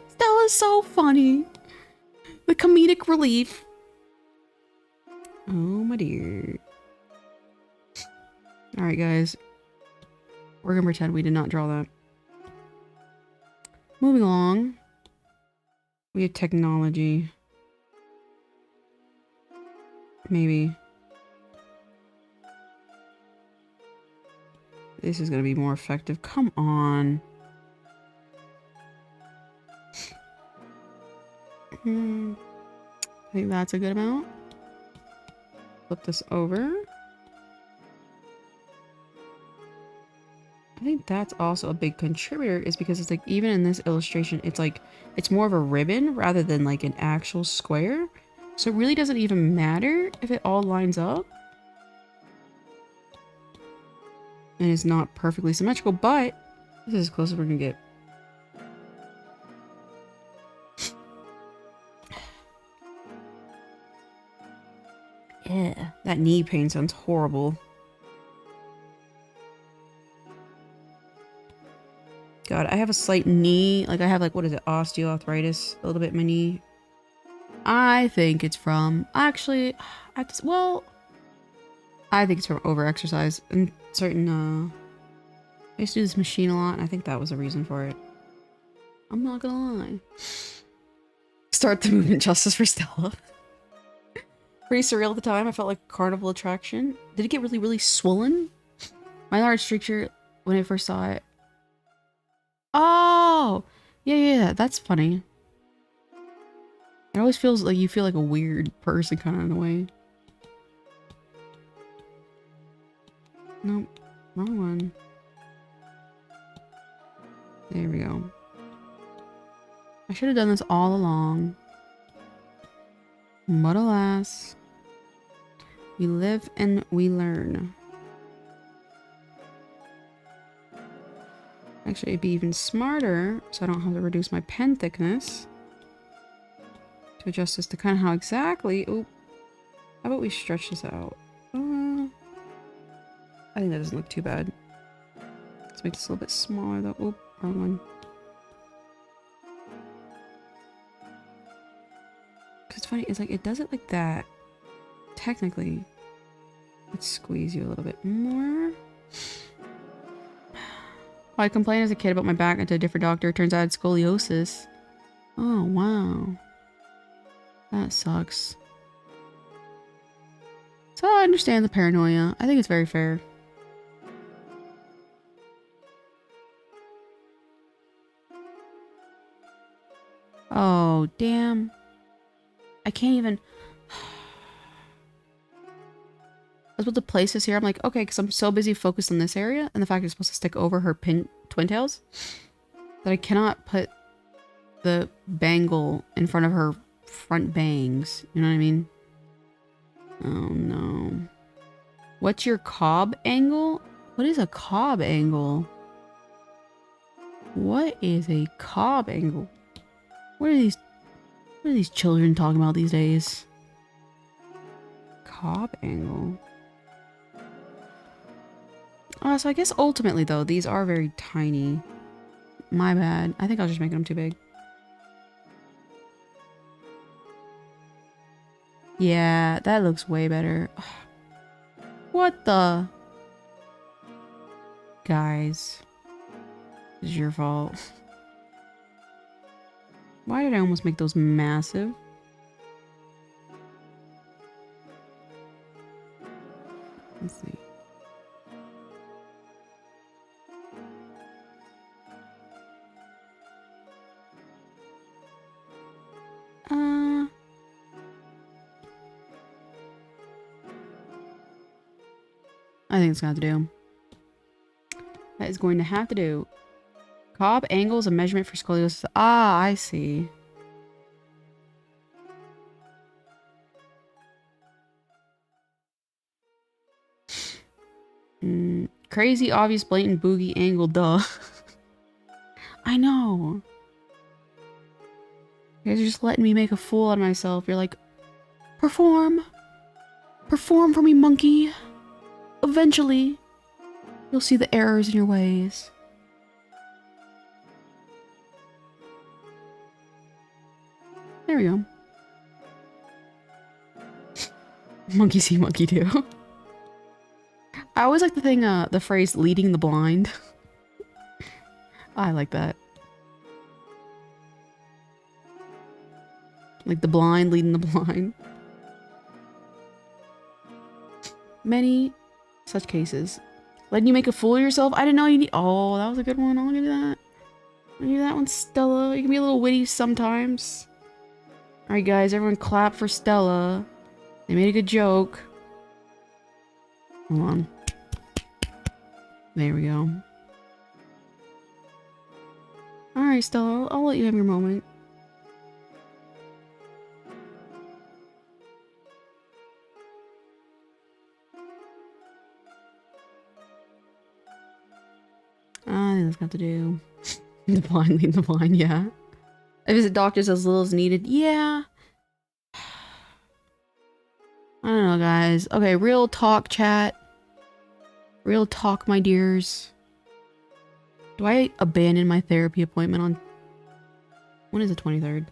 Stella's so funny. The comedic relief. Oh my dear. Alright guys. We're gonna pretend we did not draw that. Moving along. We have technology. Maybe. This is gonna be more effective. Come on. I think that's a good amount. Flip this over. I think that's also a big contributor is because it's like, even in this illustration, it's like, it's more of a ribbon rather than like an actual square. So it really doesn't even matter if it all lines up. And it's not perfectly symmetrical, but this is as close as we're gonna get. Yeah, that knee pain sounds horrible. God, I have a slight knee, like I have like, what is it, osteoarthritis a little bit in my knee. I think it's from, actually, I think it's from over-exercise and certain, I used to do this machine a lot, and I think that was a reason for it. I'm not gonna lie. Start the movement justice for Stella. Pretty surreal at the time. I felt like a carnival attraction. Did it get really, really swollen? My large stricture, when I first saw it. Oh! Yeah, that's funny. It always feels like you feel like a weird person kind of in a way. Nope. Wrong one. There we go. I should have done this all along. But alas. We live and we learn. Actually, it'd be even smarter, so I don't have to reduce my pen thickness. To adjust this to kind of how exactly... Oop. How about we stretch this out? I think that doesn't look too bad. Let's make this a little bit smaller though. Oop, wrong one. Cause it's funny, it's like, it does it like that. Technically. Let's squeeze you a little bit more. I complained as a kid about my back to a different doctor. Turns out I had scoliosis. Oh, wow. That sucks. So I understand the paranoia. I think it's very fair. Oh, damn. I can't even... I was about to place this here. I'm like, okay, because I'm so busy focused on this area and the fact it's supposed to stick over her twin tails that I cannot put the bangle in front of her front bangs. You know what I mean? Oh, no. What's your cob angle? What is a cob angle? What is a cob angle? What are these children talking about these days? Cob angle. So I guess ultimately though, these are very tiny. My bad. I think I was just making them too big. Yeah, that looks way better. What the? Guys. This is your fault. Why did I almost make those massive? Let's see. I think it's gonna have to do. That is going to have to do. Cob angle is a measurement for scoliosis. Ah, I see. Crazy, obvious, blatant, boogie angle, duh. I know. You guys are just letting me make a fool out of myself. You're like, perform. Perform for me, monkey. Eventually, you'll see the errors in your ways. There we go. Monkey see, monkey do. I always like the phrase leading the blind. I like that. Like the blind leading the blind. Many such cases. Letting you make a fool of yourself? I didn't know you need- Oh, that was a good one. I'll give you that. I'll give you that one, Stella. You can be a little witty sometimes. Alright guys, everyone clap for Stella. They made a good joke. Hold on. There we go. Alright, Stella, I'll let you have your moment. I think that's got to do. The blind lead the blind, yeah. I visit doctors as little as needed. Yeah. I don't know, guys. Okay, real talk, chat. Real talk, my dears. Do I abandon my therapy appointment on... When is the 23rd?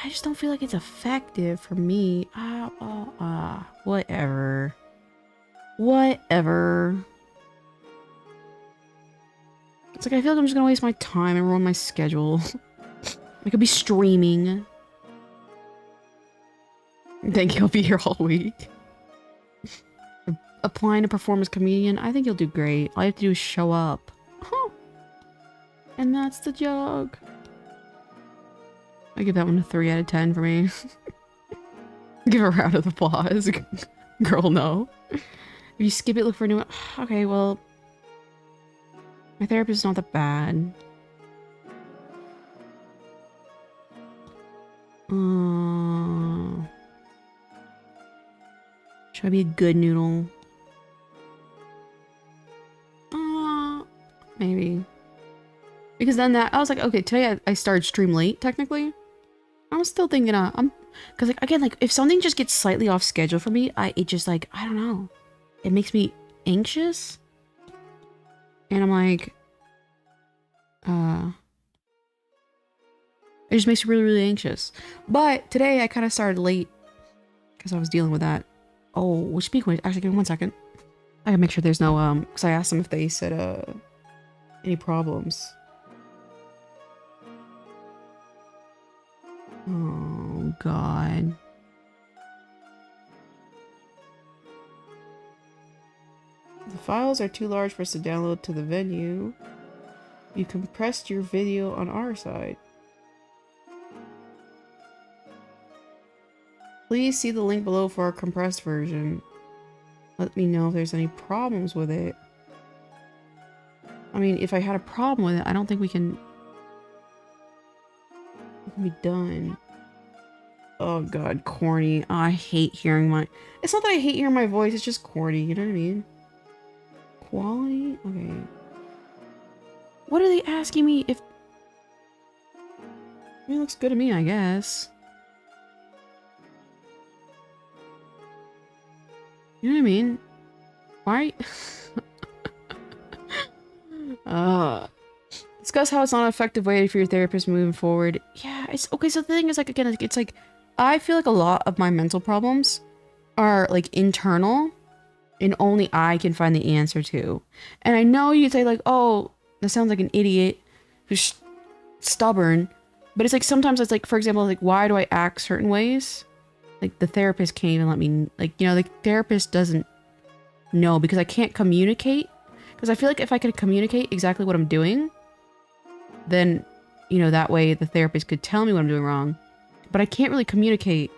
I just don't feel like it's effective for me. Whatever. Whatever. It's like, I feel like I'm just gonna waste my time and ruin my schedule. I could be streaming. Think he'll be here all week. Applying to perform as comedian. I think you'll do great. All you have to do is show up. Huh. And that's the joke. I give that one a 3 out of 10 for me. Give a round of applause. Girl, no. If you skip it, look for a new one. Okay, well... My therapist is not that bad. Should I be a good noodle? Maybe. Because then that, I was like, okay, today I started stream late, technically. I was still thinking, because like, again, like, if something just gets slightly off schedule for me, it just like, I don't know. It makes me anxious. And I'm like, it just makes me really, really anxious. But today I kind of started late because I was dealing with that. Oh, which speaking, actually, give me 1 second. I gotta make sure there's no, because I asked them if they said, any problems. Oh, God. The files are too large for us to download to the venue. You compressed your video on our side. Please see the link below for our compressed version. Let me know if there's any problems with it. I mean, if I had a problem with it, I don't think we can... It can be done. Oh god, corny. Oh, I hate hearing my... It's not that I hate hearing my voice, it's just corny, you know what I mean? Quality? Okay. What are they asking me if... I mean, it looks good to me, I guess. You know what I mean? Why? Discuss how it's not an effective way for your therapist moving forward. Yeah, it's okay. So the thing is, like, again, it's like, I feel like a lot of my mental problems are like internal and only I can find the answer to. And I know you say like, oh, that sounds like an idiot who's stubborn, but it's like, sometimes it's like, for example, like, why do I act certain ways? Like, the therapist can't even let me, like, you know, the therapist doesn't know because I can't communicate. Because I feel like if I could communicate exactly what I'm doing, then, you know, that way the therapist could tell me what I'm doing wrong. But I can't really communicate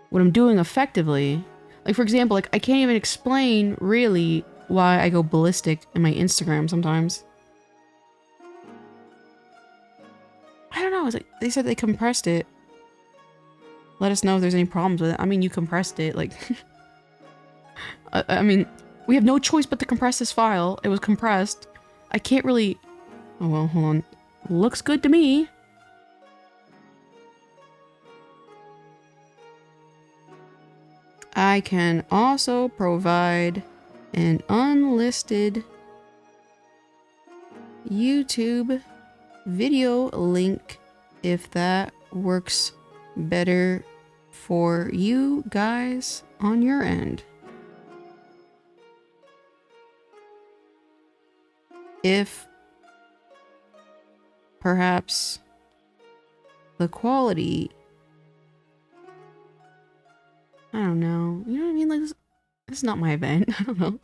what I'm doing effectively. Like, for example, like, I can't even explain, really, why I go ballistic in my Instagram sometimes. I don't know. It's like, they said they compressed it. Let us know if there's any problems with it. I mean, you compressed it, like... I mean, we have no choice but to compress this file. It was compressed. I can't really... Oh, well, hold on. Looks good to me. I can also provide an unlisted YouTube video link if that works better for you guys on your end. If perhaps the quality, I don't know, you know what I mean? Like, this is not my event. I don't know.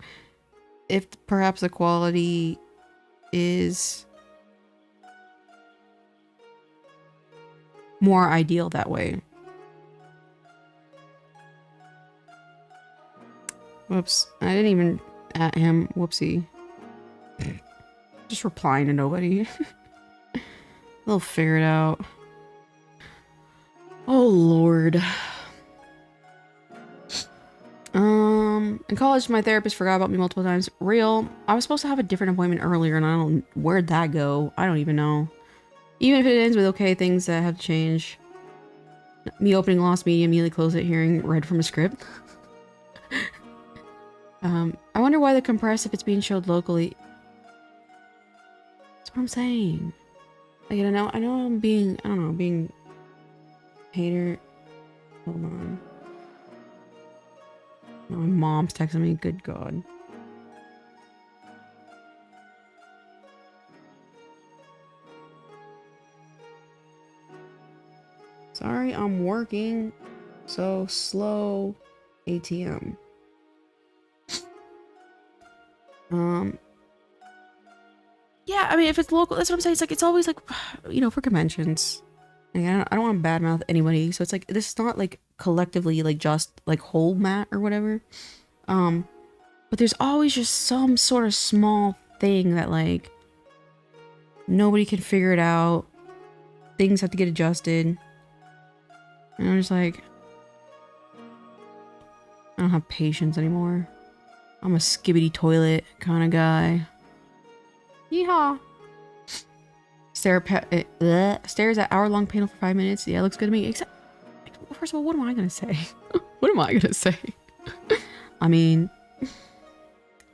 If perhaps the quality is more ideal that way. Whoops. I didn't even at him. Whoopsie. Just replying to nobody. They'll figure it out. Oh, Lord. In college, my therapist forgot about me multiple times. Real. I was supposed to have a different appointment earlier, and I don't... Where'd that go? I don't even know. Even if it ends with okay, things that have to change. Me opening lost media, immediately close it, hearing read from a script. I wonder why the compress if it's being showed locally. That's what I'm saying. Like, I know I'm being, I don't know, being hater. Hold on. No, my mom's texting me. Good God. Sorry, I'm working. So slow. ATM. Yeah, I mean, if it's local, that's what I'm saying. It's like, it's always like, you know, for conventions. Like, I don't want to badmouth anybody. So it's like, this is not like collectively, like just like whole mat or whatever. But there's always just some sort of small thing that like nobody can figure it out. Things have to get adjusted. And I'm just like, I don't have patience anymore. I'm a skibbity toilet kind of guy. Yeehaw. Stares at hour-long panel for 5 minutes. Yeah, it looks good to me. Except, first of all, what am I gonna say? What am I gonna say? I mean,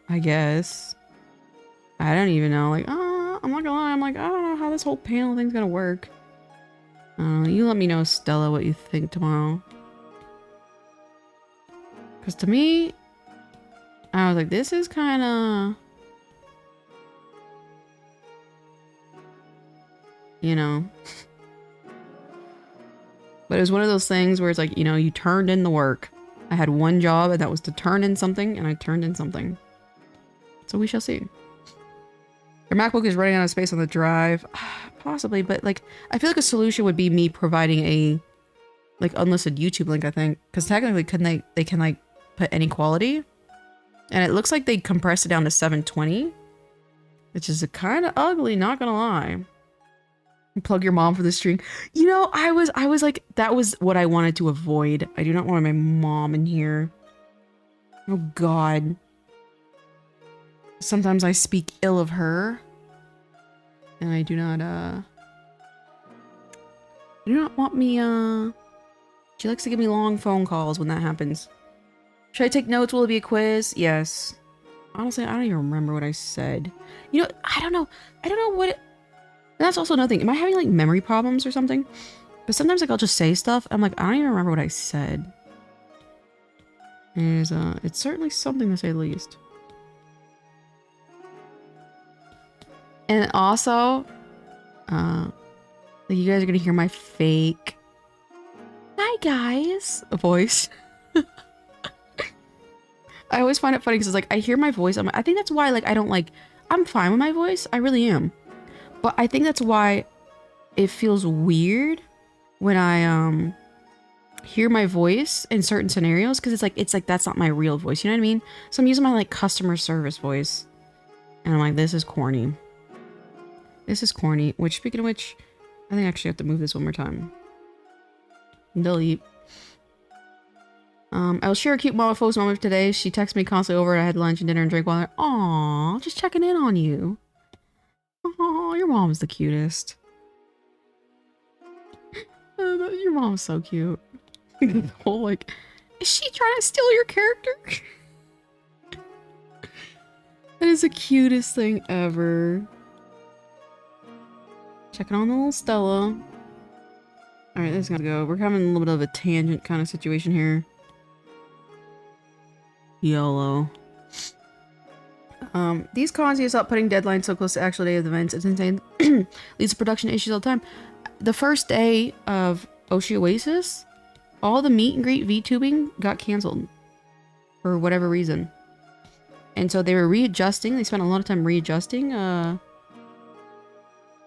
I guess. I don't even know. Like, I'm not gonna lie. I'm like, I don't know how this whole panel thing's gonna work. You let me know, Stella, what you think tomorrow. Because to me, I was like, this is kind of... You know. But it was one of those things where it's like, you know, you turned in the work. I had one job, and that was to turn in something, and I turned in something. So we shall see. Your MacBook is running out of space on the drive. Possibly, but like, I feel like a solution would be me providing a, like, unlisted YouTube link, I think. Because technically, they can, like, put any quality. And it looks like they compressed it down to 720. Which is kind of ugly, not gonna lie. Plug your mom for the stream. You know, I was like, that was what I wanted to avoid. I do not want my mom in here. Oh God. Sometimes I speak ill of her. And I do not want me, she likes to give me long phone calls when that happens. Should I take notes? Will it be a quiz? Yes. Honestly, I don't even remember what I said. You know, I don't know what it... And that's also another thing. Am I having like memory problems or something? But sometimes like I'll just say stuff. I'm like, I don't even remember what I said. And it's certainly something to say the least. And also, like you guys are gonna hear my fake "Hi guys" voice. I always find it funny because it's like I hear my voice. I think that's why like I don't like. I'm fine with my voice. I really am. But I think that's why it feels weird when I hear my voice in certain scenarios, because it's like that's not my real voice. You know what I mean? So I'm using my like customer service voice, and I'm like, this is corny. This is corny. Which, speaking of which, I think I actually have to move this one more time. Delete. I will share a cute mama folks moment today. She texted me constantly over. I had lunch and dinner and drink while there. Aw, just checking in on you. Oh, your mom's the cutest. Your mom's so cute. The whole like, is she trying to steal your character? That is the cutest thing ever. Checking on the little Stella. Alright, this is gonna go. We're having a little bit of a tangent kind of situation here. YOLO. These cons you stop putting deadlines so close to actual day of the events. It's insane. Leads to production issues all the time. The first day of Oshi Oasis, all the meet and greet VTubing got canceled for whatever reason. And so they were readjusting. They spent a lot of time readjusting to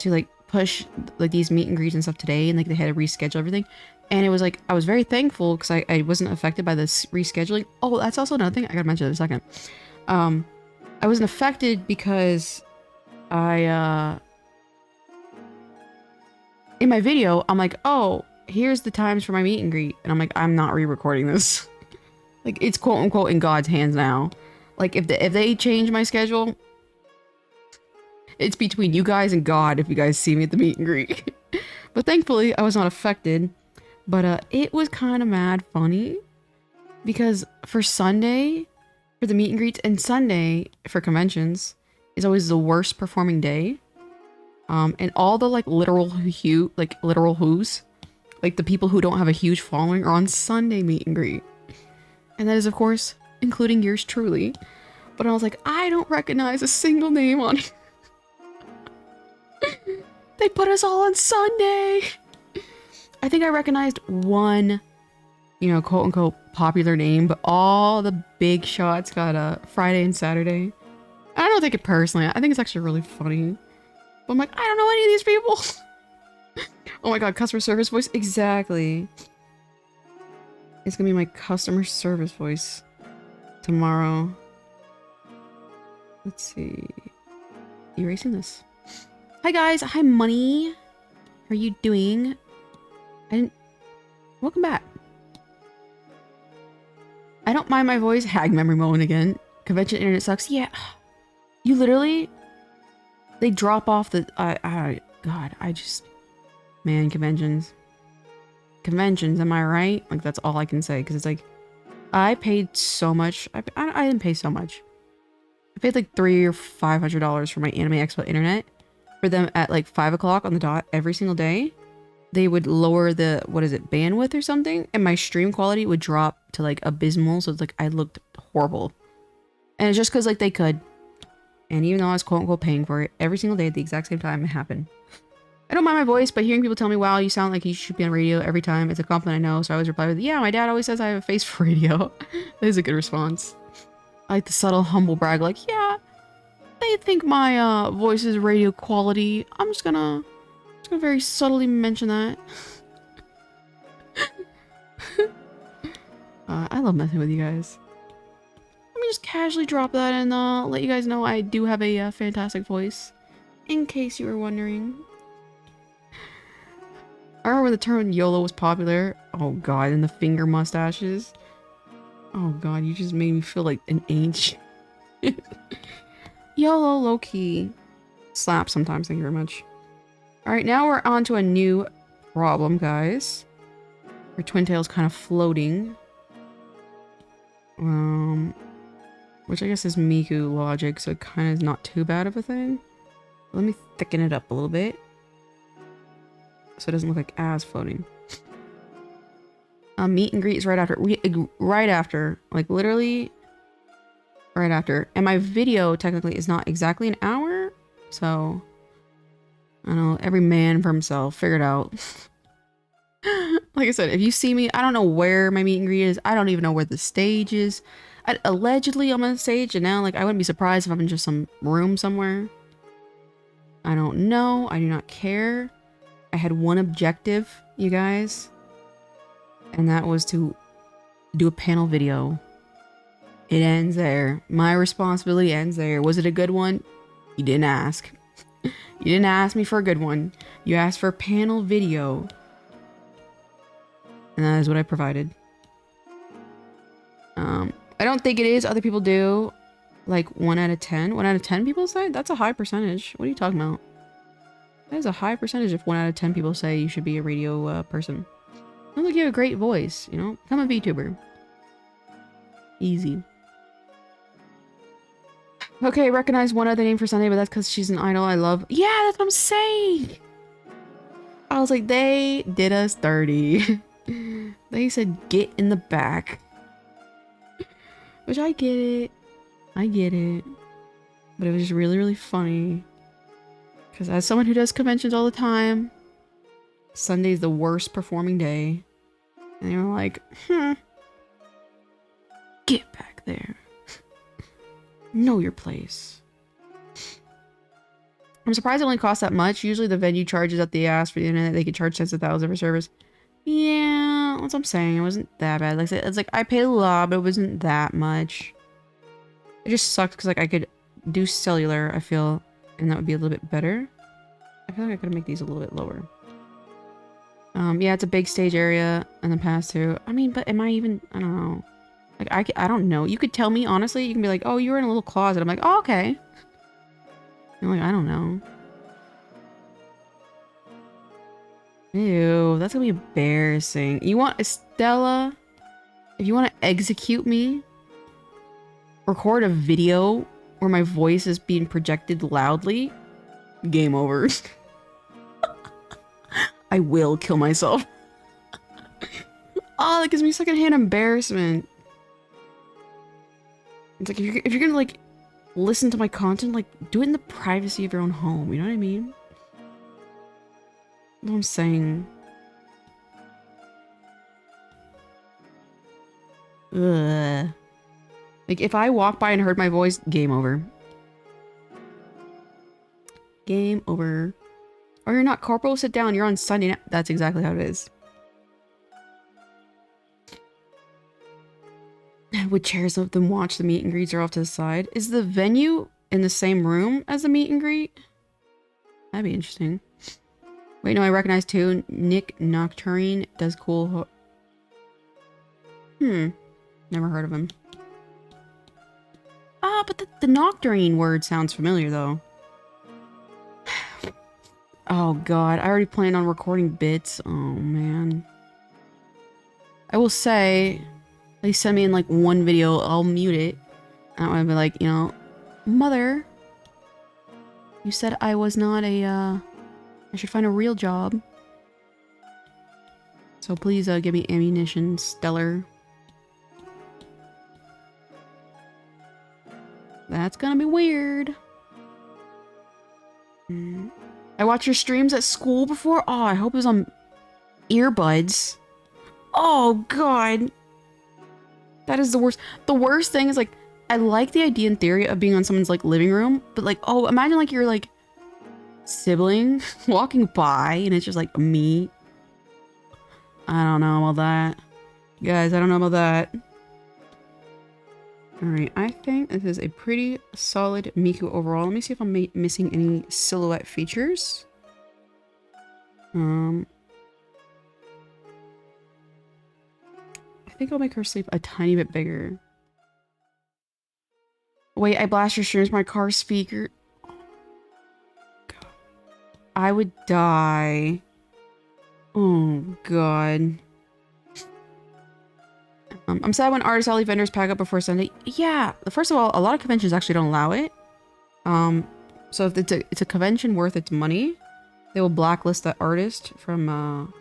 like push like these meet and greets and stuff today, and like they had to reschedule everything. And it was like, I was very thankful because I wasn't affected by this rescheduling. Oh, that's also another thing I gotta mention in a second. I wasn't affected because In my video, I'm like, oh, here's the times for my meet and greet. And I'm like, I'm not re-recording this. Like, it's quote unquote in God's hands now. Like, if they change my schedule, it's between you guys and God if you guys see me at the meet and greet. But thankfully, I was not affected. But it was kind of mad funny. Because for Sunday, for the meet and greets, and Sunday for conventions, is always the worst performing day. And all the like literal who's, like the people who don't have a huge following are on Sunday meet and greet. And that is of course, including yours truly. But I was like, I don't recognize a single name on here. They put us all on Sunday. I think I recognized one, you know, quote unquote popular name, but all the big shots got Friday and Saturday. I don't take it personally. I think it's actually really funny. But I'm like, I don't know any of these people. Oh my god, customer service voice? Exactly. It's gonna be my customer service voice tomorrow. Let's see. Erasing this. Hi guys, hi Money. How are you doing? Welcome back. I don't mind my voice. Hag memory moment again. Convention internet sucks. Yeah. You literally... They drop off the... God, I just... Man, conventions. Conventions, am I right? Like, that's all I can say. Because it's like... I paid so much. I didn't pay so much. I paid like $300 or $500 for my Anime Expo internet. For them at like 5 o'clock on the dot every single day. They would lower the, what is it, bandwidth or something? And my stream quality would drop to like abysmal. So it's like I looked horrible. And it's just because like they could. And even though I was quote unquote paying for it, every single day at the exact same time it happened. I don't mind my voice, but hearing people tell me, wow, you sound like you should be on radio every time, it's a compliment I know. So I always reply with, yeah, my dad always says I have a face for radio. That is a good response. I like the subtle humble brag like, yeah, they think my voice is radio quality. I'm just gonna very subtly mention that. I love messing with you guys. Let me just casually drop that and let you guys know I do have a fantastic voice. In case you were wondering. I remember when the term YOLO was popular. Oh god, and the finger mustaches. Oh god, you just made me feel like an ancient. YOLO low-key. Slap sometimes, thank you very much. Alright, now we're on to a new problem, guys. Our twin tail's kind of floating. Which I guess is Miku logic, so it kind of is not too bad of a thing. Let me thicken it up a little bit. So it doesn't look like as floating. Meet and greet is right after. Right after. Like, literally... Right after. And my video, technically, is not exactly an hour. So... I don't know. Every man for himself. Figure it out. Like I said, if you see me, I don't know where my meet and greet is. I don't even know where the stage is. Allegedly, I'm on the stage, and now, like, I wouldn't be surprised if I'm in just some room somewhere. I don't know. I do not care. I had one objective, you guys. And that was to do a panel video. It ends there. My responsibility ends there. Was it a good one? You didn't ask. You didn't ask me for a good one. You asked for a panel video. And that is what I provided. I don't think it is. Other people do. Like 1 out of 10. 1 out of 10 people say? That's a high percentage. What are you talking about? That is a high percentage if 1 out of 10 people say you should be a radio person. Sounds like you have a great voice, you know? Become a VTuber. Easy. Okay, recognize one other name for Sunday, but that's because she's an idol I love. Yeah, that's what I'm saying! I was like, they did us dirty. They said, get in the back. Which I get it. I get it. But it was just really, really funny. Because as someone who does conventions all the time, Sunday's the worst performing day. And they were like, get back there. Know your place. I'm surprised it only costs that much. Usually the venue charges that they ask for the internet. They could charge tens of thousands for service. Yeah, that's what I'm saying. It wasn't that bad. Like I said, it's like I paid a lot, but it wasn't that much. It just sucked because like I could do cellular, I feel, And that would be a little bit better. I feel like I could make these a little bit lower. Yeah, it's a big stage area and then pass through. I mean, but am I even, I don't know. Like, I don't know. You could tell me, honestly, you can be like, oh, you were in a little closet. I'm like, oh, okay. I'm like, I don't know. Ew, that's gonna be embarrassing. You want Estella? If you want to execute me, record a video where my voice is being projected loudly, game over. I will kill myself. Oh, that gives me secondhand embarrassment. It's like, if you're gonna, like, listen to my content, like, do it in the privacy of your own home, you know what I mean? What I'm saying. Ugh. Like, if I walk by and heard my voice, game over. Game over. Oh, you're not corporal? Sit down. You're on Sunday night. That's exactly how it is. Would chairs of them watch the meet and greets are off to the side? Is the venue in the same room as the meet and greet? That'd be interesting. Wait, no, I recognize too. Nick Nocturne does cool. Never heard of him. Ah, but the Nocturne word sounds familiar though. Oh god, I already planned on recording bits. Oh man. I will say, they send me in like one video, I'll mute it. And I'll be like, you know, mother, you said I was not a, I should find a real job. So please give me ammunition, Stellar. That's gonna be weird. I watched your streams at school before. Oh, I hope it was on earbuds. Oh, God. That is the worst. The worst thing is, like, I like the idea in theory of being on someone's, like, living room. But, like, oh, imagine, like, your, like, sibling walking by and it's just, like, me. I don't know about that. Guys, I don't know about that. Alright, I think this is a pretty solid Miku overall. Let me see if I'm missing any silhouette features. I think I'll make her sleep a tiny bit bigger. Wait, I blast your streams my car speaker. God. I would die. Oh, God. I'm sad when artist alley vendors pack up before Sunday. Yeah, first of all, a lot of conventions actually don't allow it. So if it's a convention worth its money, they will blacklist that artist from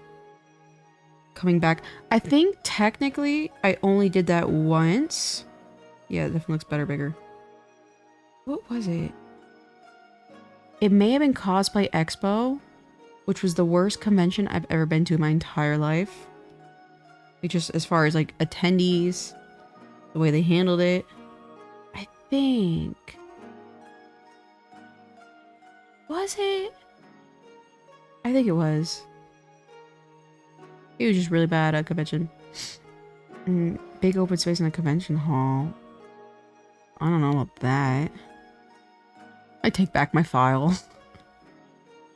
coming back. I think technically I only did that once. Yeah, it definitely looks better, bigger. What was it? It may have been Cosplay Expo, which was the worst convention I've ever been to in my entire life. Like, just as far as, like, attendees, the way they handled it. I think... Was it? I think it was. It was just really bad at convention. Big open space in a convention hall. I don't know about that. I take back my file.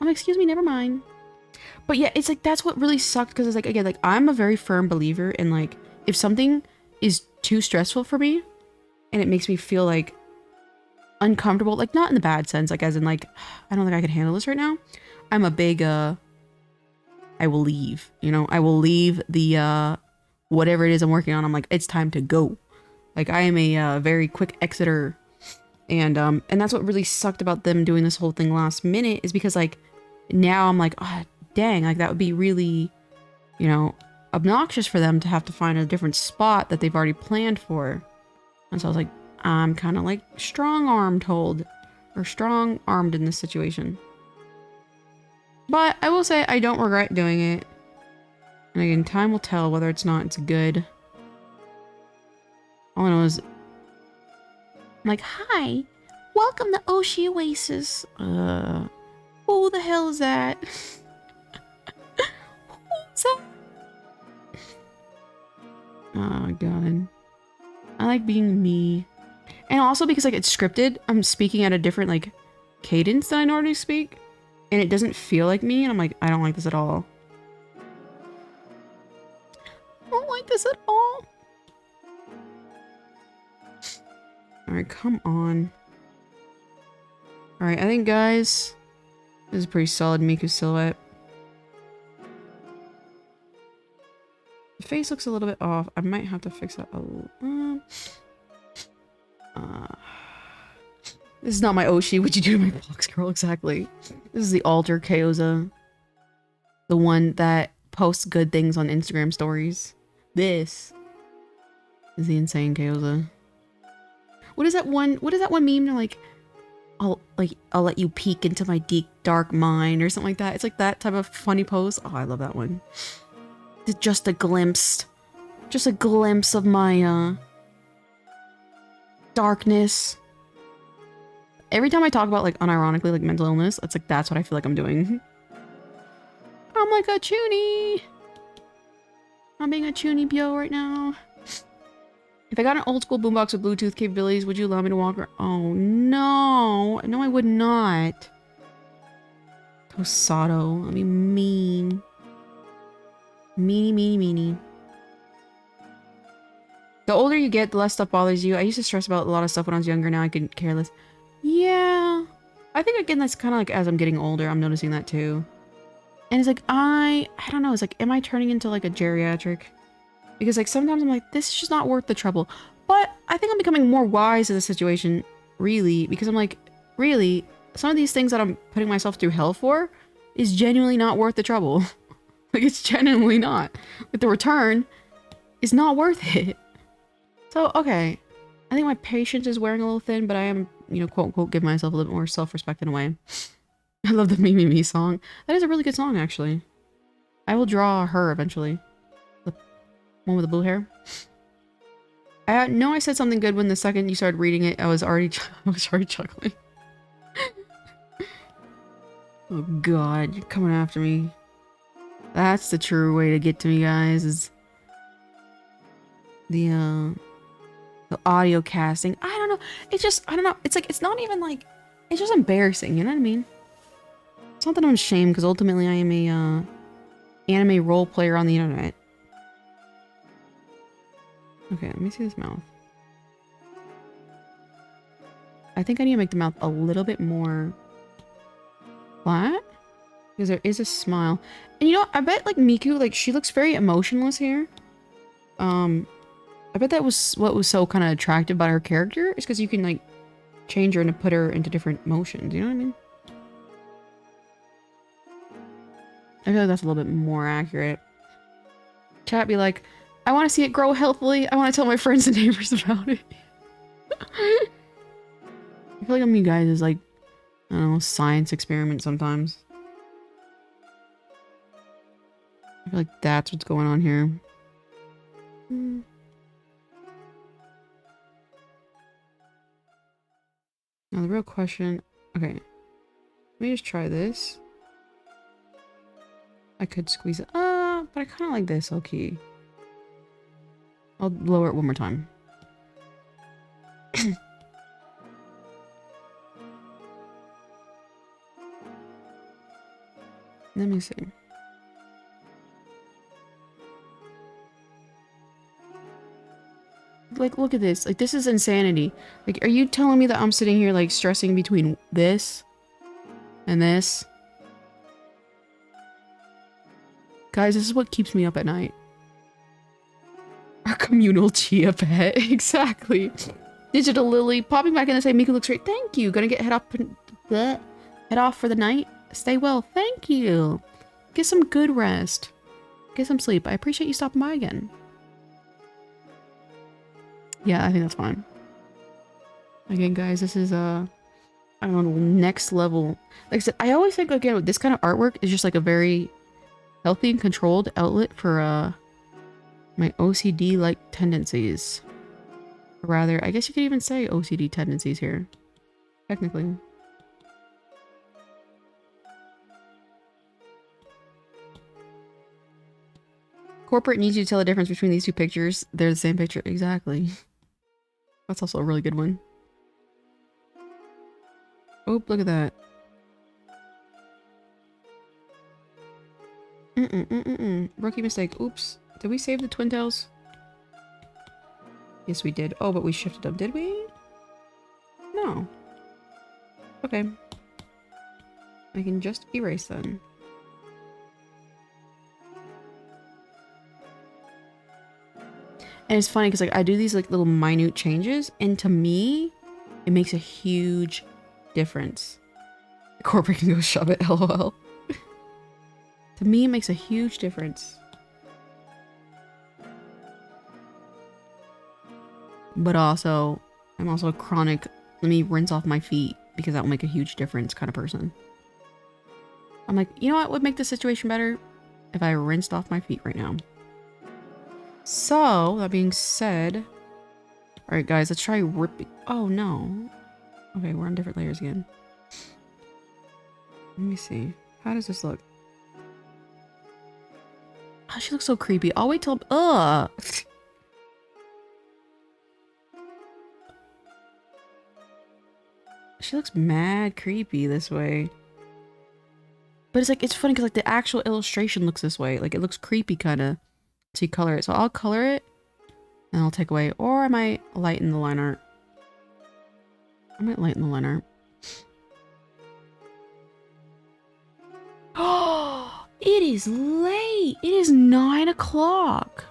Excuse me, never mind. But yeah, it's like, that's what really sucked, because it's like, again, like, I'm a very firm believer in, like, if something is too stressful for me, and it makes me feel, like, uncomfortable, like, not in the bad sense, like, as in, like, I don't think I can handle this right now. I'm a big, I will leave, you know? I will leave the, whatever it is I'm working on. I'm like, it's time to go. Like, I am a, very quick exiter. And that's what really sucked about them doing this whole thing last minute, is because, like, now I'm like, oh, dang, like, that would be really, you know, obnoxious for them to have to find a different spot that they've already planned for. And so I was like, I'm kind of like strong-armed in this situation. But I will say I don't regret doing it. And again, time will tell whether it's good. All I know is, I'm like, hi, welcome to Oshi Oasis. Who the hell is that? Who's that? Oh god. I like being me. And also because, like, it's scripted, I'm speaking at a different, like, cadence that I normally speak, and it doesn't feel like me, and I'm like, I don't like this at all. I don't like this at all. Alright, come on. Alright, I think, guys, this is a pretty solid Miku silhouette. The face looks a little bit off. I might have to fix that a little. This is not my Oshi. What'd you do to my box, girl? Exactly. This is the alter Kyoza. The one that posts good things on Instagram stories. This is the insane Kyoza. What is that one meme? They're like, I'll let you peek into my deep dark mind or something like that. It's like that type of funny pose. Oh, I love that one. Just a glimpse of my darkness. Every time I talk about, like, unironically, like, mental illness, it's like, that's what I feel like I'm doing. I'm like a chuny. I'm being a chuny byo right now. If I got an old school boombox with Bluetooth capabilities, would you allow me to walk around? Oh, no. No, I would not. Tosado. I mean, mean. Meanie. The older you get, the less stuff bothers you. I used to stress about a lot of stuff when I was younger. Now I could care less. Yeah. I think, again, that's kind of like as I'm getting older, I'm noticing that too. And it's like, I don't know. It's like, am I turning into like a geriatric? Because like sometimes I'm like, this is just not worth the trouble. But I think I'm becoming more wise in the situation, really. Because I'm like, really, some of these things that I'm putting myself through hell for is genuinely not worth the trouble. Like, it's genuinely not. But the return is not worth it. So, okay. I think my patience is wearing a little thin, but I am, you know, quote unquote, give myself a little bit more self-respect in a way. I love the Me song. That is a really good song, actually. I will draw her eventually. The one with the blue hair. I know I said something good when the second you started reading it, I was already chuckling. Oh god, you're coming after me. That's the true way to get to me, guys, is the audio casting. I don't know. It's just, I don't know. It's like, it's not even like, it's just embarrassing, you know what I mean? It's not that I'm ashamed, because ultimately I am a anime role player on the internet. Okay, let me see this mouth. I think I need to make the mouth a little bit more flat, because there is a smile. And you know, I bet like Miku, like she looks very emotionless here. I bet that was what was so kind of attractive about her character, is because you can like change her and put her into different motions, you know what I mean? I feel like that's a little bit more accurate. Chat be like, I want to see it grow healthily. I want to tell my friends and neighbors about it. I feel like I'm you guys is like, I don't know, science experiment sometimes. I feel like that's what's going on here. Now the real question, okay, let me just try this. I could squeeze it, but I kind of like this, okay. I'll lower it one more time. Let me see. Like, look at this. Like, this is insanity. Like, are you telling me that I'm sitting here, like, stressing between this and this? Guys, this is what keeps me up at night. Our communal chia pet. Exactly. Digital Lily popping back in to say, Miku looks great. Thank you. Gonna get head off for the night. Stay well. Thank you. Get some good rest. Get some sleep. I appreciate you stopping by again. Yeah, I think that's fine. Again, guys, this is I don't know, next level. Like I said, I always think, again, this kind of artwork is just like a very healthy and controlled outlet for my OCD-like tendencies. Or rather, I guess you could even say OCD tendencies here. Technically. Corporate needs you to tell the difference between these two pictures. They're the same picture. Exactly. That's also a really good one. Oh, look at that. Rookie mistake. Oops. Did we save the twin tails? Yes, we did. Oh, but we shifted them. Did we? No. Okay. I can just erase them. And it's funny because like I do these like little minute changes, and to me, it makes a huge difference. Corporate can go shove it, lol. To me, it makes a huge difference. But also, I'm also a chronic, let me rinse off my feet because that will make a huge difference kind of person. I'm like, you know what would make the situation better? If I rinsed off my feet right now. So, that being said, alright guys, let's try ripping. Oh no. Okay, we're on different layers again. Let me see. How does this look? Oh, she looks so creepy. I'll wait till... Ugh! She looks mad creepy this way. But it's like, it's funny because like the actual illustration looks this way. Like it looks creepy kind of. So you color it. So I'll color it and I'll take away. Or I might lighten the line art. I might lighten the line art. Oh, it is late. It is 9 o'clock.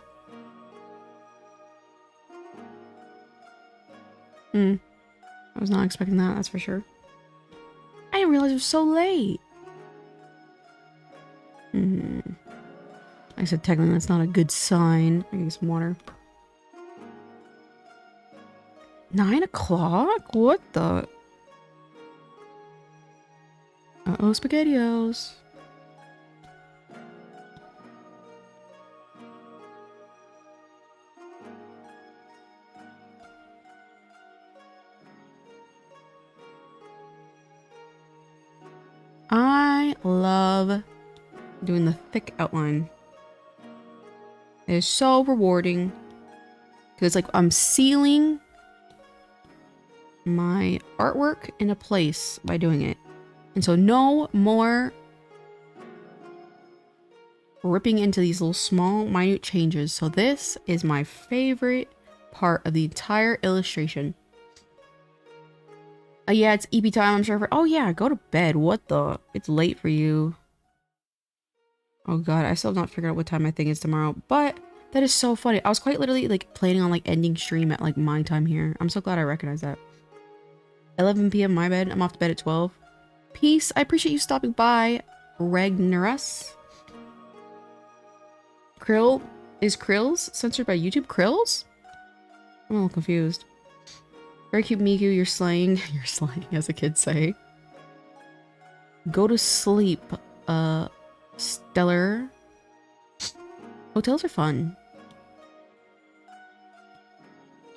I was not expecting that, that's for sure. I didn't realize it was so late. I said technically that's not a good sign. I need some water. 9 o'clock? What the? Uh-oh, SpaghettiOs. I love doing the thick outline. It is so rewarding because like I'm sealing my artwork in a place by doing it. And so no more ripping into these little small minute changes. So this is my favorite part of the entire illustration. Yeah, it's EP time, I'm sure. Oh yeah, go to bed. What the? It's late for you. Oh god, I still have not figured out what time my thing is tomorrow. But that is so funny. I was quite literally like planning on like ending stream at like my time here. I'm so glad I recognize that. 11 p.m. my bed. I'm off to bed at 12. Peace. I appreciate you stopping by, Ragnarus. Krill? Is Krills censored by YouTube? Krills? I'm a little confused. Very cute, Miku. You're slaying. You're slaying, as the kids say. Go to sleep, Stellar. Hotels are fun.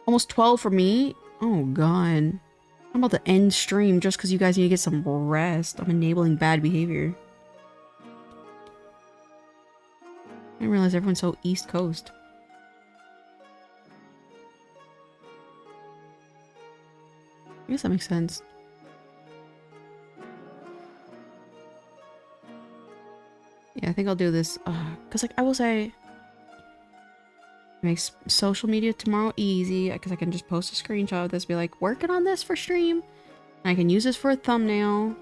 Almost 12 for me. Oh, God. I'm about to end stream just because you guys need to get some rest. I'm enabling bad behavior. I didn't realize everyone's so East Coast. I guess that makes sense. Yeah, I think I'll do this. Because, like, I will say... Makes social media tomorrow easy. Because I can just post a screenshot of this. Be like, working on this for stream. And I can use this for a thumbnail.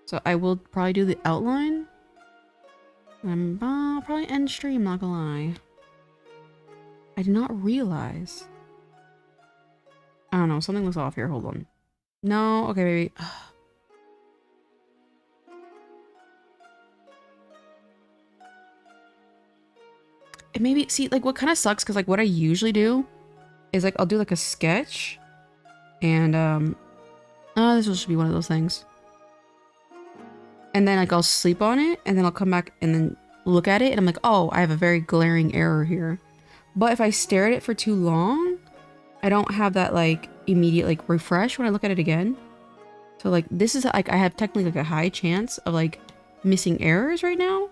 So I will probably do the outline. And I'll probably end stream, not gonna lie. I did not realize... I don't know, something looks off here, hold on. No, okay, baby. And maybe, see, like, what kind of sucks, because, like, what I usually do is, like, I'll do, like, a sketch, and, oh, this will just be one of those things. And then, like, I'll sleep on it, and then I'll come back and then look at it, and I'm like, oh, I have a very glaring error here. But if I stare at it for too long, I don't have that, like, immediate, like, refresh when I look at it again. So, like, this is, like, I have technically, like, a high chance of, like, missing errors right now.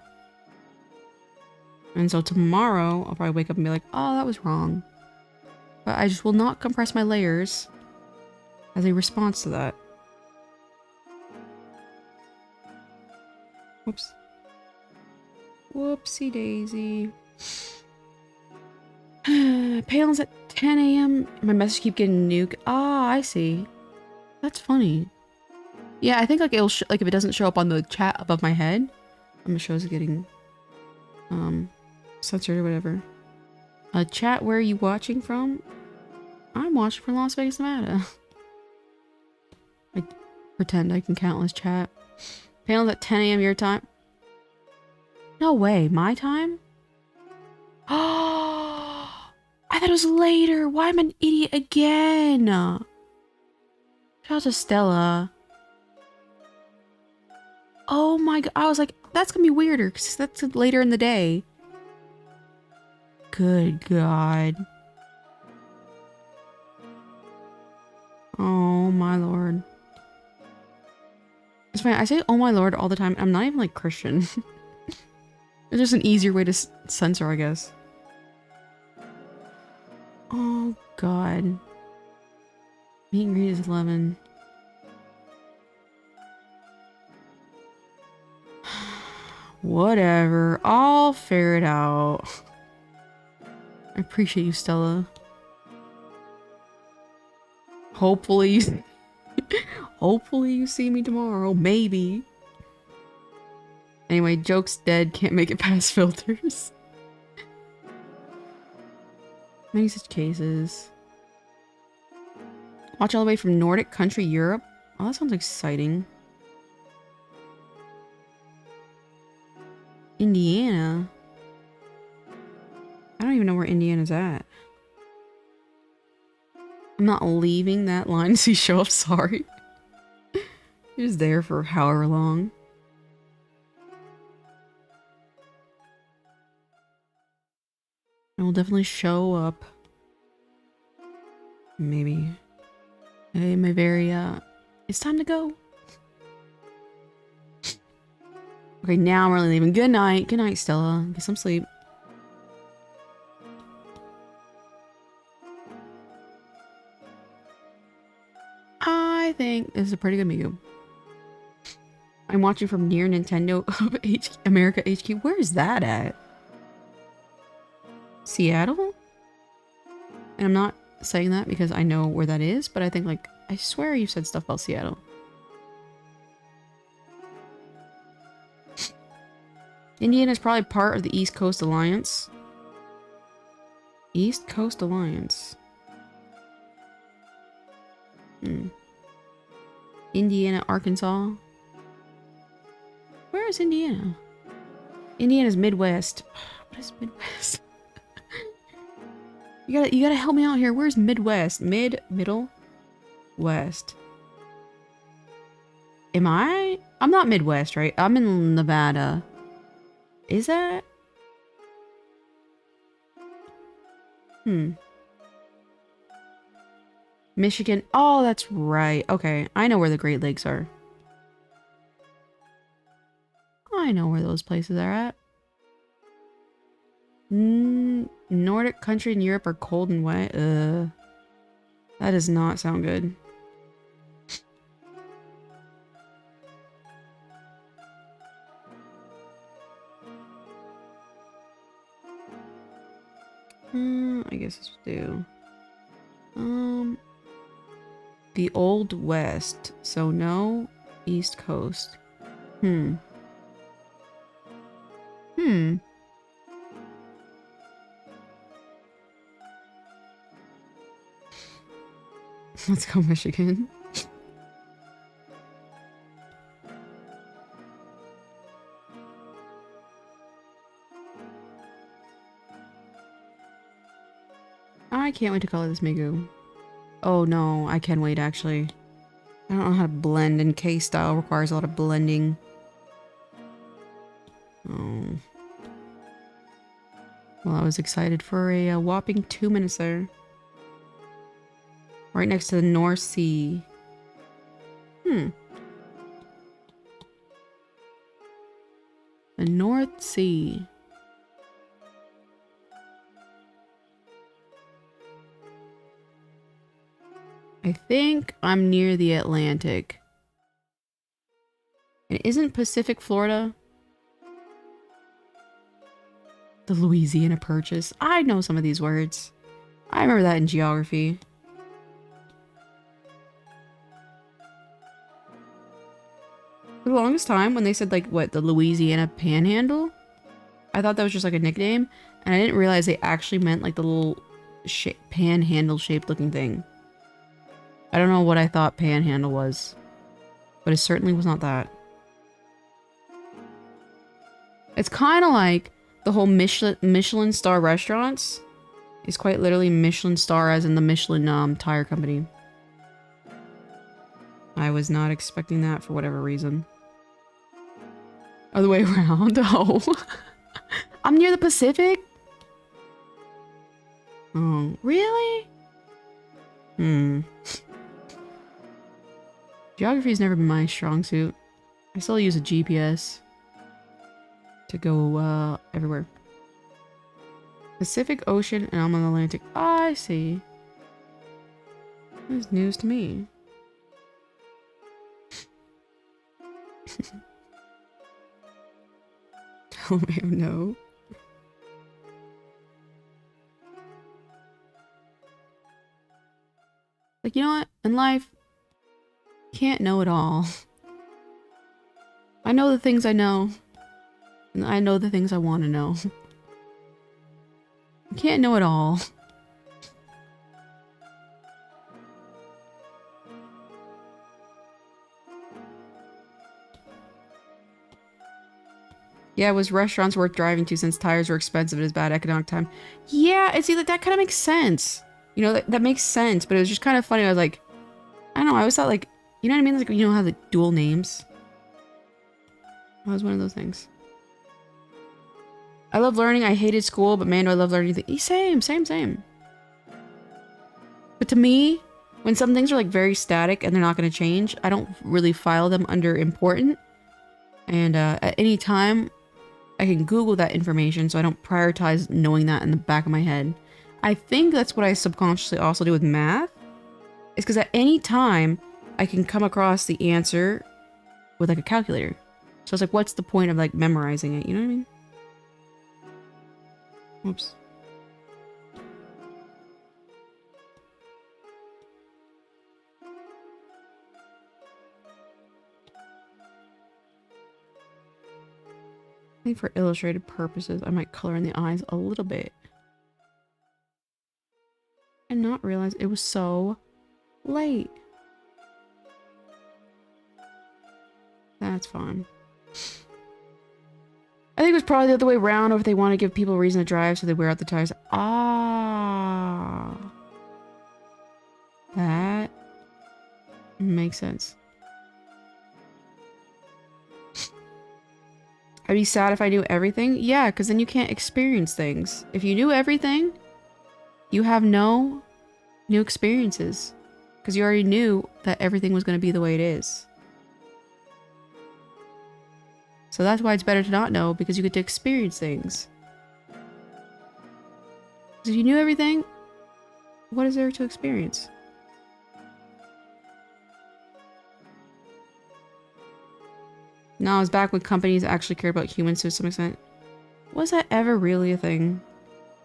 And so tomorrow, I'll probably wake up and be like, oh, that was wrong. But I just will not compress my layers. as a response to that. Whoops. Whoopsie daisy. Panels at 10 a.m. My message keep getting nuked. Ah, I see. That's funny. Yeah, I think like it'll like if it doesn't show up on the chat above my head, I'm gonna show it's getting censored or whatever. Chat, where are you watching from? I'm watching from Las Vegas, Nevada. I pretend I can countless chat. Panels at 10 a.m. your time. No way, my time? Oh, I thought it was later. Why am I an idiot again? Shout out to Stella. Oh my god, I was like, that's gonna be weirder because that's later in the day. Good god. Oh my lord. It's fine, I say oh my lord all the time. I'm not even like Christian. It's just an easier way to censor, I guess. Oh god. Meet and greet is 11. Whatever. I'll figure it out. I appreciate you, Stella. Hopefully you see me tomorrow. Maybe. Anyway, joke's dead. Can't make it past filters. Many such cases. Watch all the way from Nordic country Europe. Oh, that sounds exciting. Indiana. I don't even know where Indiana's at. I'm not leaving that line to see show up, sorry. He was there for however long. I will definitely show up. Maybe. Hey, my very, it's time to go. Okay, now I'm really leaving. Good night. Good night, Stella. Get some sleep. I think this is a pretty good Migu. I'm watching from near Nintendo of America HQ. Where is that at? Seattle? And I'm not saying that because I know where that is, but I think like, I swear you said stuff about Seattle. Indiana is probably part of the East Coast Alliance. East Coast Alliance. Indiana, Arkansas. Where is Indiana? Indiana's Midwest. What is Midwest? You gotta help me out here. Where's Midwest? Middle, West. Am I? I'm not Midwest, right? I'm in Nevada. Is that? Michigan. Oh, that's right. Okay, I know where the Great Lakes are. I know where those places are at. Nordic country in Europe are cold and wet. That does not sound good. I guess this will do. The Old West. So no East Coast. Let's go, Michigan. I can't wait to color this Migu. Oh no, I can wait actually. I don't know how to blend, and K style requires a lot of blending. Oh. Well, I was excited for a whopping 2 minutes there. Right next to the North Sea. The North Sea. I think I'm near the Atlantic. And isn't Pacific Florida? The Louisiana Purchase. I know some of these words. I remember that in geography. For the longest time, when they said, like, what, the Louisiana Panhandle? I thought that was just, like, a nickname. And I didn't realize they actually meant, like, the little panhandle-shaped looking thing. I don't know what I thought panhandle was. But it certainly was not that. It's kind of like the whole Michelin star restaurants. It's quite literally Michelin star as in the Michelin tire company. I was not expecting that for whatever reason. Other way around. Oh. I'm near the Pacific? Oh, really? Geography's never been my strong suit. I still use a GPS to go everywhere. Pacific Ocean and I'm on the Atlantic. I see. This is news to me. Tell me no. Like, you know what? In life, you can't know it all. I know the things I know. And I know the things I want to know. You can't know it all. Yeah, it was restaurants worth driving to since tires were expensive and it's bad economic time. Yeah, and see, like, that kind of makes sense. You know, that makes sense, but it was just kind of funny. I was like, I don't know, I always thought, like, you know what I mean? Like, you know how the dual names? That was one of those things. I love learning. I hated school, but man, do I love learning things. Same. But to me, when some things are, like, very static and they're not going to change, I don't really file them under important. And at any time, I can Google that information, so I don't prioritize knowing that in the back of my head. I think that's what I subconsciously also do with math. Is because at any time, I can come across the answer with, like, a calculator. So it's like, what's the point of, like, memorizing it? You know what I mean? Whoops. I think for illustrated purposes, I might color in the eyes a little bit. And not realize it was so late. That's fine. I think it was probably the other way around, or if they want to give people a reason to drive, so they wear out the tires. Ah. That makes sense. I'd be sad if I knew everything. Yeah, because then you can't experience things. If you knew everything, you have no new experiences. Because you already knew that everything was going to be the way it is. So that's why it's better to not know, because you get to experience things. Because if you knew everything, what is there to experience? No, I was back when companies actually cared about humans to some extent. Was that ever really a thing?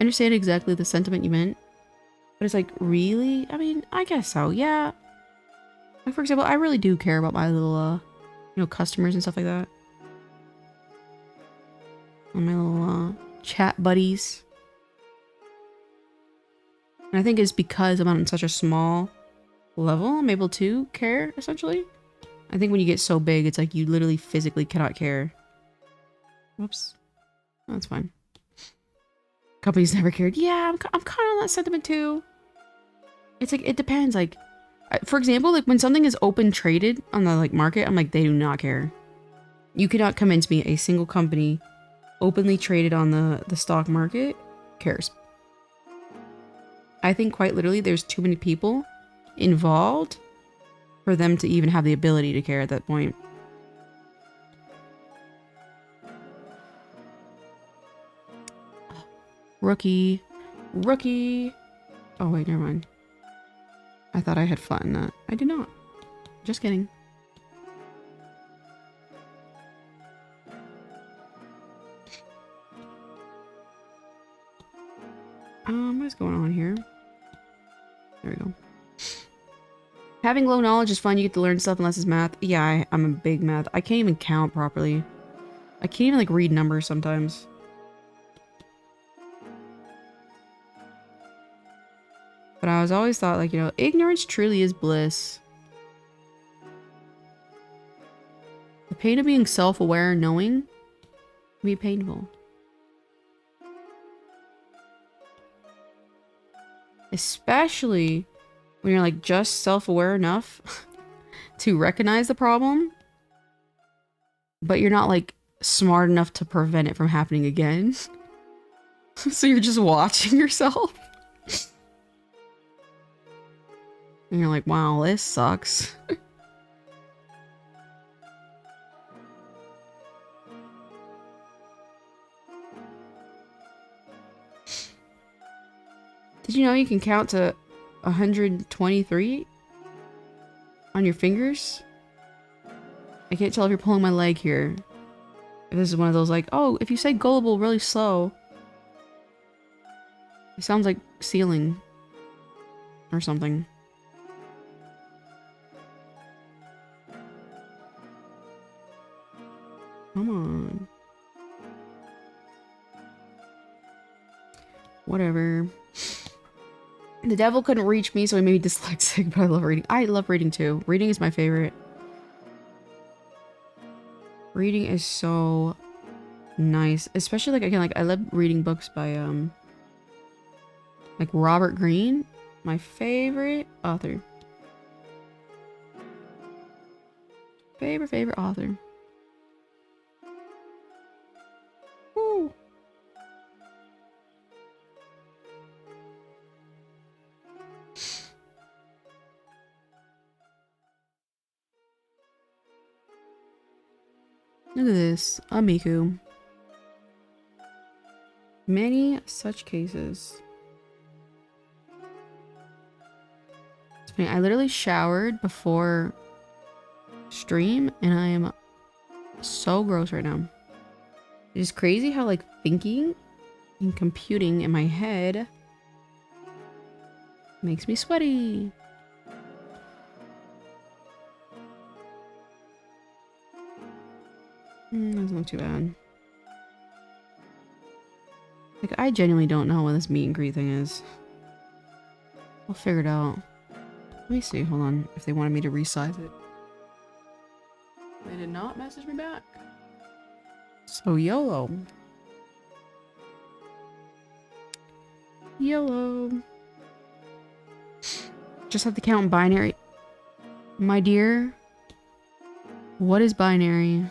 I understand exactly the sentiment you meant. But it's like, really? I mean, I guess so, yeah. Like, for example, I really do care about my little, you know, customers and stuff like that. And my little, chat buddies. And I think it's because I'm on such a small level, I'm able to care, essentially. I think when you get so big, it's like you literally physically cannot care. Whoops. Oh, that's fine. Companies never cared. Yeah, I'm kind of on that sentiment too. It's like, it depends. Like, for example, like when something is open traded on the like market, I'm like, they do not care. You cannot convince me a single company openly traded on the stock market cares. I think quite literally there's too many people involved for them to even have the ability to care at that point. Rookie. Oh wait, never mind. I thought I had flattened that. I did not. Just kidding. What's going on here? There we go. Having low knowledge is fun. You get to learn stuff unless it's math. Yeah, I'm a big math. I can't even count properly. I can't even like read numbers sometimes. But I was always thought like, you know, ignorance truly is bliss. The pain of being self-aware and knowing can be painful. Especially when you're like just self-aware enough to recognize the problem, but you're not like smart enough to prevent it from happening again. So you're just watching yourself. And you're like, wow, this sucks. Did you know you can count to 123 on your fingers? I can't tell if you're pulling my leg here. If this is one of those like, oh, if you say gullible really slow, it sounds like ceiling or something. Come on. Whatever. The devil couldn't reach me, so he made me dyslexic, but I love reading. I love reading too. Reading is my favorite. Reading is so nice. Especially like, again, like I love reading books by like Robert Greene, my favorite author. Favorite author. Woo. Look at this. A Miku. Many such cases. It's funny, I literally showered before stream and I am so gross right now. It is crazy how like thinking and computing in my head makes me sweaty. That's not too bad. Like, I genuinely don't know what this meet and greet thing is. We'll figure it out. Let me see, hold on, if they wanted me to resize it. They did not message me back. So YOLO. YOLO. Just have to count in binary. My dear, what is binary?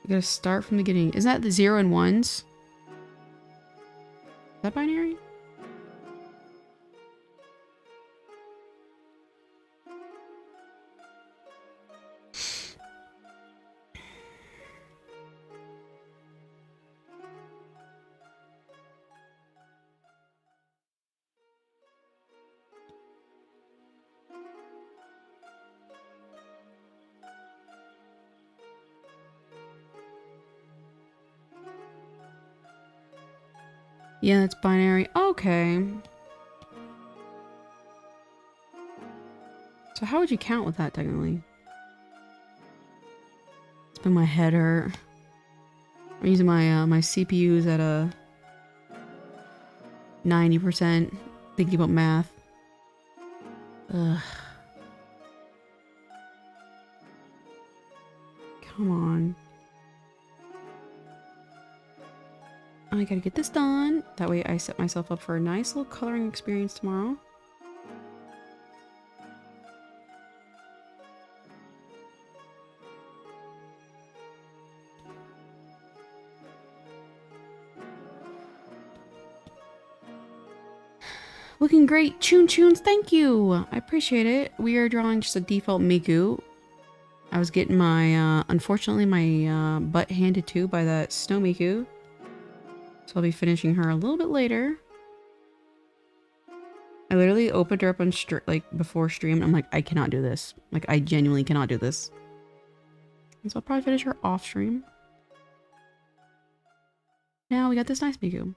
You gotta start from the beginning. Isn't that the 0 and 1s? Is that binary? Yeah, that's binary. Okay. So how would you count with that technically? It's been my head hurt. I'm using my my CPUs at a 90% thinking about math. Ugh. Come on. I gotta get this done. That way I set myself up for a nice little coloring experience tomorrow. Looking great. Choons, thank you. I appreciate it. We are drawing just a default Miku. I was getting my, unfortunately, my butt handed to by that Snow Miku. So I'll be finishing her a little bit later. I literally opened her up on like before stream. And I'm like, I cannot do this. Like, I genuinely cannot do this. And so I'll probably finish her off stream. Now we got this nice Miku.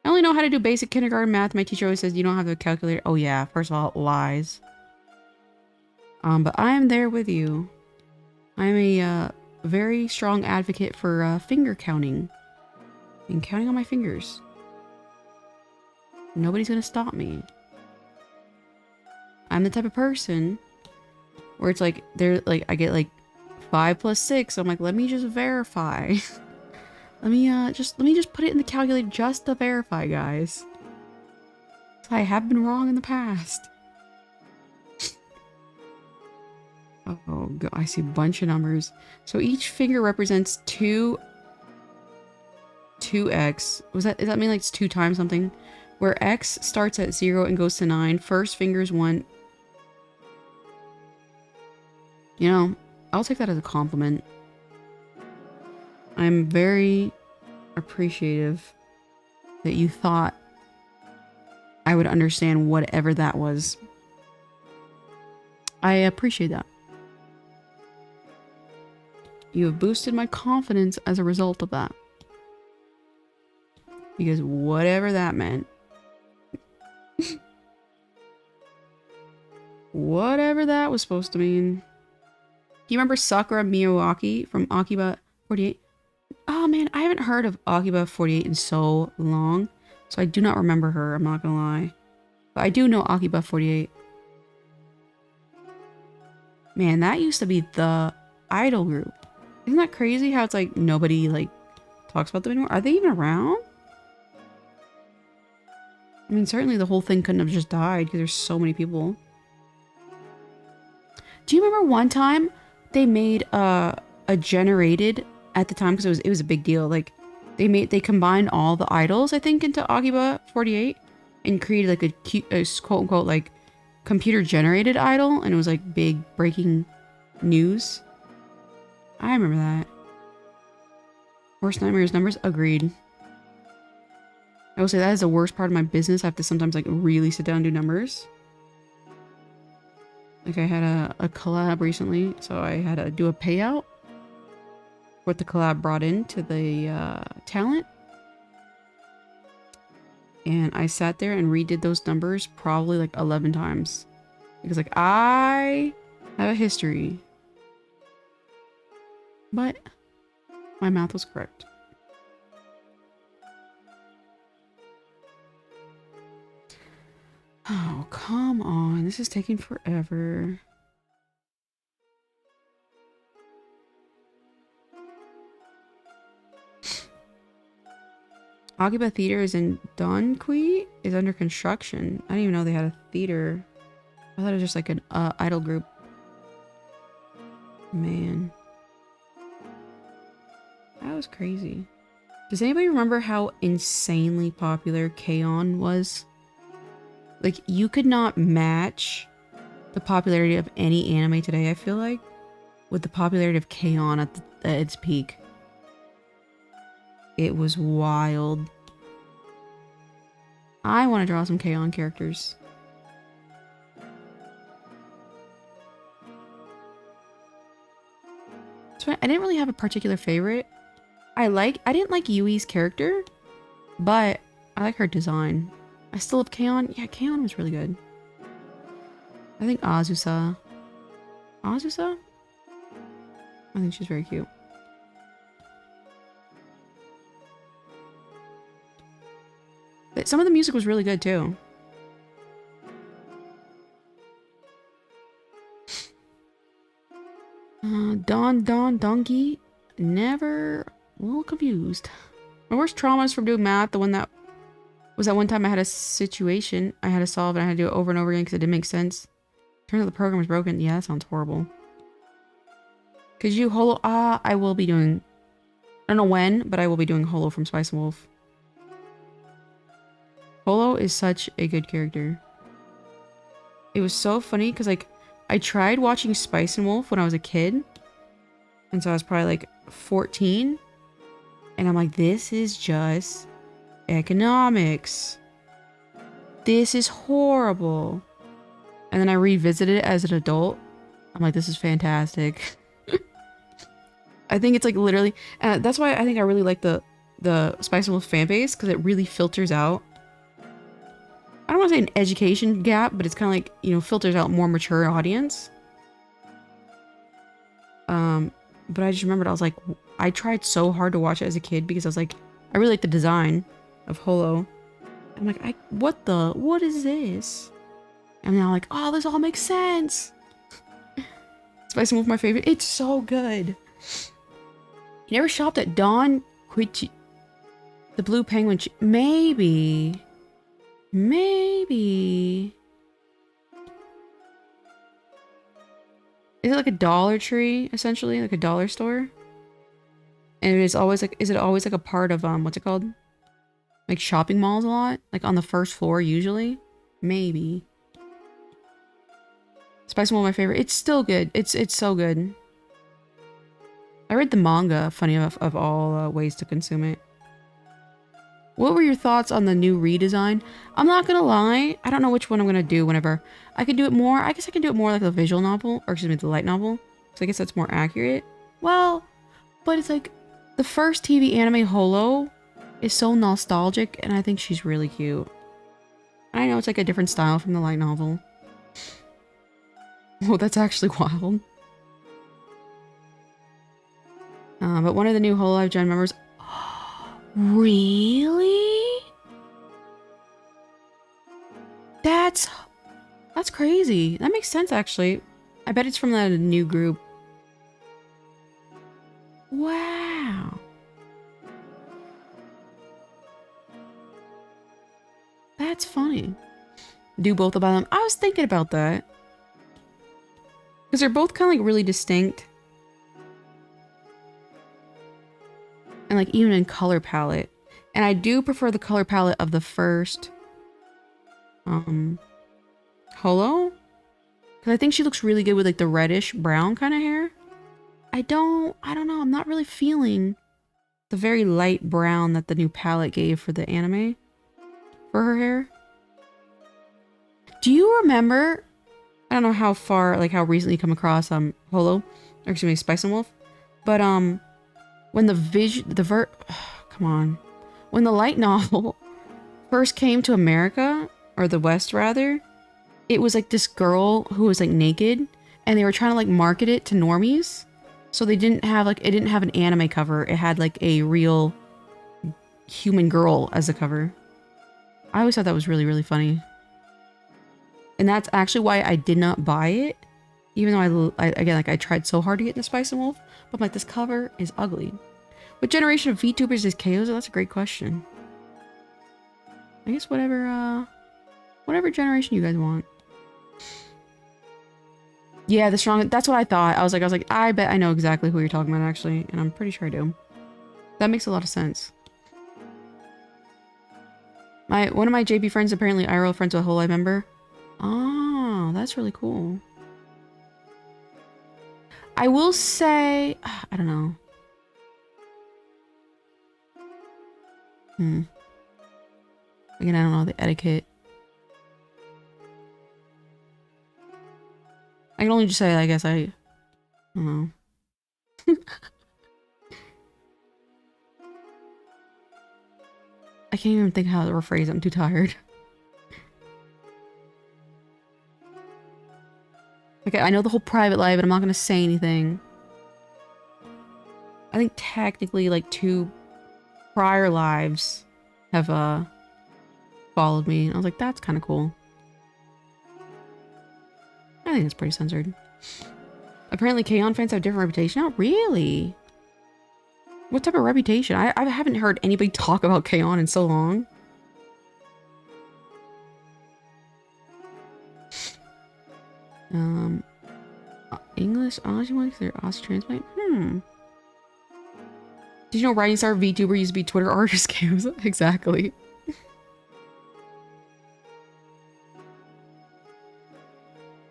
I only know how to do basic kindergarten math. My teacher always says you don't have the calculator. Oh yeah, first of all, lies. But I am there with you. I'm a very strong advocate for finger counting. And counting on my fingers. Nobody's gonna stop me. I'm the type of person where it's like, I get like 5 plus 6. So I'm like, let me just verify. let me just put it in the calculator just to verify, guys. I have been wrong in the past. Oh, God, I see a bunch of numbers. So each finger represents 2x. Does that mean like it's 2 times something? Where x starts at 0 and goes to 9. First finger's 1. You know, I'll take that as a compliment. I'm very appreciative that you thought I would understand whatever that was. I appreciate that. You have boosted my confidence as a result of that. Because whatever that meant. Whatever that was supposed to mean. Do you remember Sakura Miyawaki from Akiba 48? Oh man, I haven't heard of Akiba 48 in so long. So I do not remember her, I'm not gonna lie. But I do know Akiba 48. Man, that used to be the idol group. Isn't that crazy how it's like nobody like talks about them anymore? Are they even around? I mean, certainly the whole thing couldn't have just died because there's so many people. Do you remember one time they made a generated at the time, because it was a big deal, like they combined all the idols, I think, into Akiba 48 and created like a quote unquote like computer generated idol, and it was like big breaking news. I remember that. Worst nightmares numbers? Agreed. I will say that is the worst part of my business. I have to sometimes like really sit down and do numbers. Like I had a collab recently, so I had to do a payout. What the collab brought in to the talent. And I sat there and redid those numbers probably like 11 times. Because like I have a history. But my math was correct. Oh, come on. This is taking forever. Akiba Theater is in Donqui, is under construction. I didn't even know they had a theater. I thought it was just like an idol group. Man. That was crazy. Does anybody remember how insanely popular K-On! Was? Like, you could not match the popularity of any anime today, I feel like, with the popularity of K-On! At its peak. It was wild. I want to draw some K-On! Characters. So I didn't really have a particular favorite. I didn't like Yui's character, but I like her design. I still love K-On! Yeah, K-On! Was really good. I think Azusa. Azusa? I think she's very cute. But some of the music was really good too. Donkey. Never. A little confused. My worst trauma is from doing math. The one that was that one time I had a situation I had to solve and I had to do it over and over again because it didn't make sense. Turns out the program was broken. Yeah, that sounds horrible. Could you holo? I will be doing. I don't know when, but I will be doing holo from Spice and Wolf. Holo is such a good character. It was so funny because like I tried watching Spice and Wolf when I was a kid. And so I was probably like 14. And I'm like, this is just economics. this is horrible. And then I revisited it as an adult. I'm like, this is fantastic. I think it's like literally, that's why I think I really like the Spice and Wolf fan base, because it really filters out. I don't want to say an education gap, but it's kind of like, you know, filters out more mature audience. But I just remembered, I was like, I tried so hard to watch it as a kid because I was like, I really like the design of Holo. I'm like, what is this? And now I'm like, oh, this all makes sense. Spice and Wolf, my favorite. It's so good. You never shopped at Don Quichi? The Blue Penguin. Maybe. Maybe. Is it like a Dollar Tree, essentially? Like a dollar store? And it is always like, is it always like a part of, what's it called? Like shopping malls a lot? Like on the first floor, usually? Maybe. Spice and Wolf, my favorite. It's still good. It's so good. I read the manga, funny enough, of all ways to consume it. What were your thoughts on the new redesign? I'm not gonna lie, I don't know which one I'm gonna do whenever. I could do it more, I guess I can do it more like the visual novel, or excuse me, the light novel. So I guess that's more accurate. Well, but it's like, the first TV anime Holo is so nostalgic, and I think she's really cute. I know it's like a different style from the light novel. Oh, that's actually wild. But one of the new Hololive Gen members... Really? That's crazy. That makes sense, actually. I bet it's from the new group. Wow. That's funny. Do both about them. I was thinking about that. Because they're both kind of like really distinct. And like even in color palette. And I do prefer the color palette of the first Holo. Because I think she looks really good with like the reddish brown kind of hair. I don't know. I'm not really feeling the very light brown that the new palette gave for the anime. For her hair. Do you remember... I don't know how far, like how recently you come across Holo, or excuse me, Spice and Wolf, but when when the light novel first came to America, or the West rather, it was like this girl who was like naked, and they were trying to like market it to normies, so they didn't have like, it didn't have an anime cover, it had like a real human girl as a cover. I always thought that was really, really funny. And that's actually why I did not buy it. Even though again, like I tried so hard to get into Spice and Wolf. But I'm like, this cover is ugly. What generation of VTubers is KO's? That's a great question. I guess whatever generation you guys want. Yeah, the strong, that's what I thought. I was like, I bet I know exactly who you're talking about actually. And I'm pretty sure I do. That makes a lot of sense. One of my JP friends, apparently IRL friends with a Hololive member. Oh, that's really cool. I will say, I don't know. Again, I don't know the etiquette. I can only just say, I guess I don't know. I can't even think how to rephrase it. I'm too tired. Okay, I know the whole private life, but I'm not gonna say anything. I think technically, like, 2 prior lives have, followed me. I was like, that's kind of cool. I think it's pretty censored. Apparently, K-On! Fans have a different reputation. Oh, really? What type of reputation? I haven't heard anybody talk about K-On! In so long. English Aussie they're Aussie transplant? Did you know Writing Star VTuber used to be Twitter artist games? Exactly.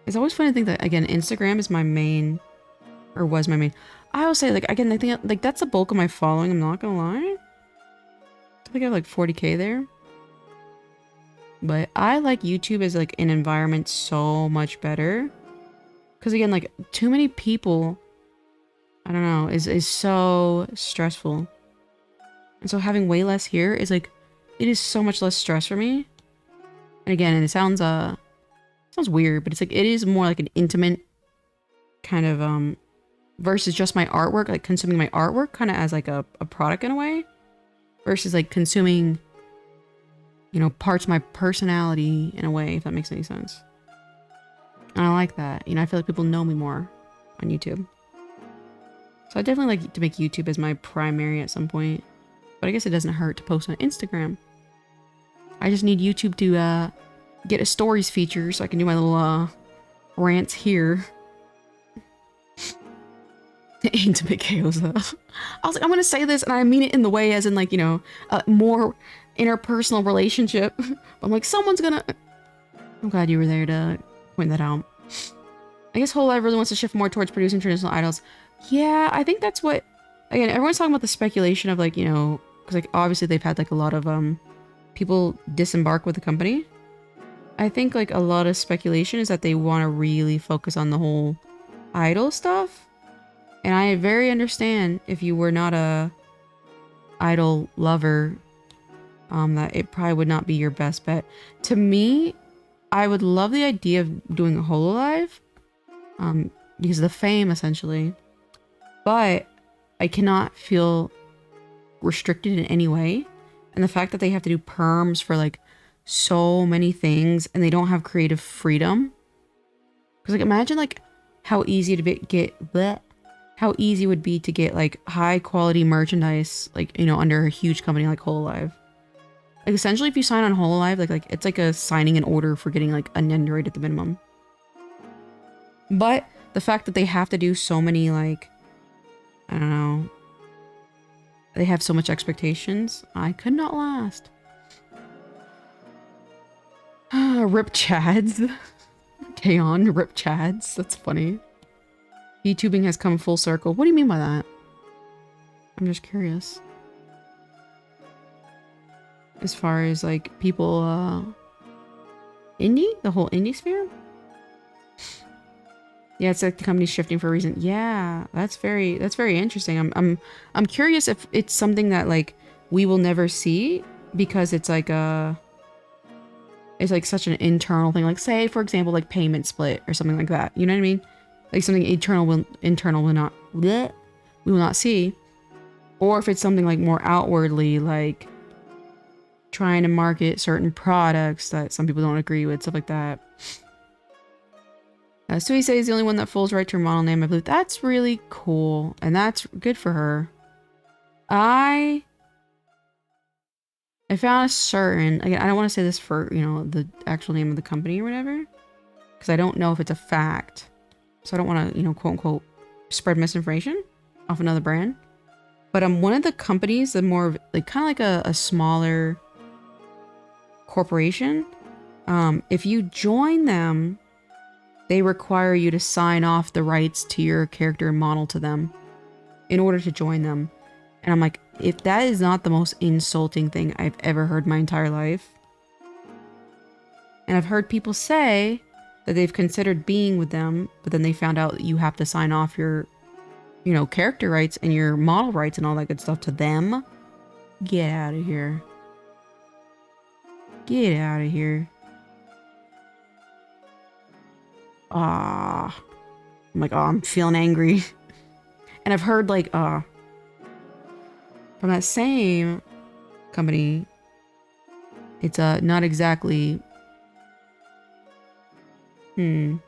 It's always fun to think that, again, Instagram is my main, or was my main. I will say, like, again, I think, like, that's the bulk of my following, I'm not gonna lie. I think I have, like, 40K there. But I like YouTube as like an environment so much better. Because again, like too many people, I don't know, is so stressful. And so having way less here is like, it is so much less stress for me. And again, and it sounds weird, but it's like, it is more like an intimate kind of, versus just my artwork, like consuming my artwork kind of as like a product in a way. Versus like consuming, you know, parts of my personality in a way, if that makes any sense. And I like that. You know, I feel like people know me more on YouTube. So I definitely like to make YouTube as my primary at some point. But I guess it doesn't hurt to post on Instagram. I just need YouTube to get a stories feature so I can do my little rants here. Intimate chaos though. I was like, I'm gonna say this and I mean it in the way as in like, you know, more interpersonal relationship. I'm like, someone's gonna... I'm glad you were there to point that out. I guess Whole Life really wants to shift more towards producing traditional idols. Yeah, I think that's what... Again, everyone's talking about the speculation of like, you know, because like obviously they've had like a lot of people disembark with the company. I think like a lot of speculation is that they want to really focus on the whole idol stuff. And I very understand if you were not a idol lover, that it probably would not be your best bet. To me, I would love the idea of doing a HoloLive, because of the fame essentially, but I cannot feel restricted in any way. And the fact that they have to do perms for like so many things and they don't have creative freedom. Because like imagine like how easy how easy it would be to get like high quality merchandise, like, you know, under a huge company like HoloLive. Like essentially if you sign on HoloLive, like it's like a signing an order for getting like an Android at the minimum. But the fact that they have to do so many like, I don't know, they have so much expectations, I could not last. Rip Chads. Kaon, Rip Chads. That's funny. VTubing has come full circle. What do you mean by that? I'm just curious. As far as like people, indie? The whole indie sphere? Yeah, it's like the company's shifting for a reason. Yeah, that's very interesting. I'm curious if it's something that like we will never see because it's like it's like such an internal thing. Like say for example like payment split or something like that. You know what I mean? Like something internal will not bleh, we will not see. Or if it's something like more outwardly like trying to market certain products that some people don't agree with, stuff like that. Suise is the only one that falls right to her model name, I believe. That's really cool. And that's good for her. I found a certain... Again, I don't want to say this for, you know, the actual name of the company or whatever. Because I don't know if it's a fact. So I don't want to, you know, quote unquote, spread misinformation off another brand. But one of the companies, the more of, like, kind of like a smaller corporation. If you join them... they require you to sign off the rights to your character and model to them in order to join them. And I'm like, if that is not the most insulting thing I've ever heard my entire life. And I've heard people say that they've considered being with them, but then they found out that you have to sign off your, you know, character rights and your model rights and all that good stuff to them. Get out of here. Get out of here. I'm like, oh, I'm feeling angry. And I've heard like, from that same company, it's not exactly, it's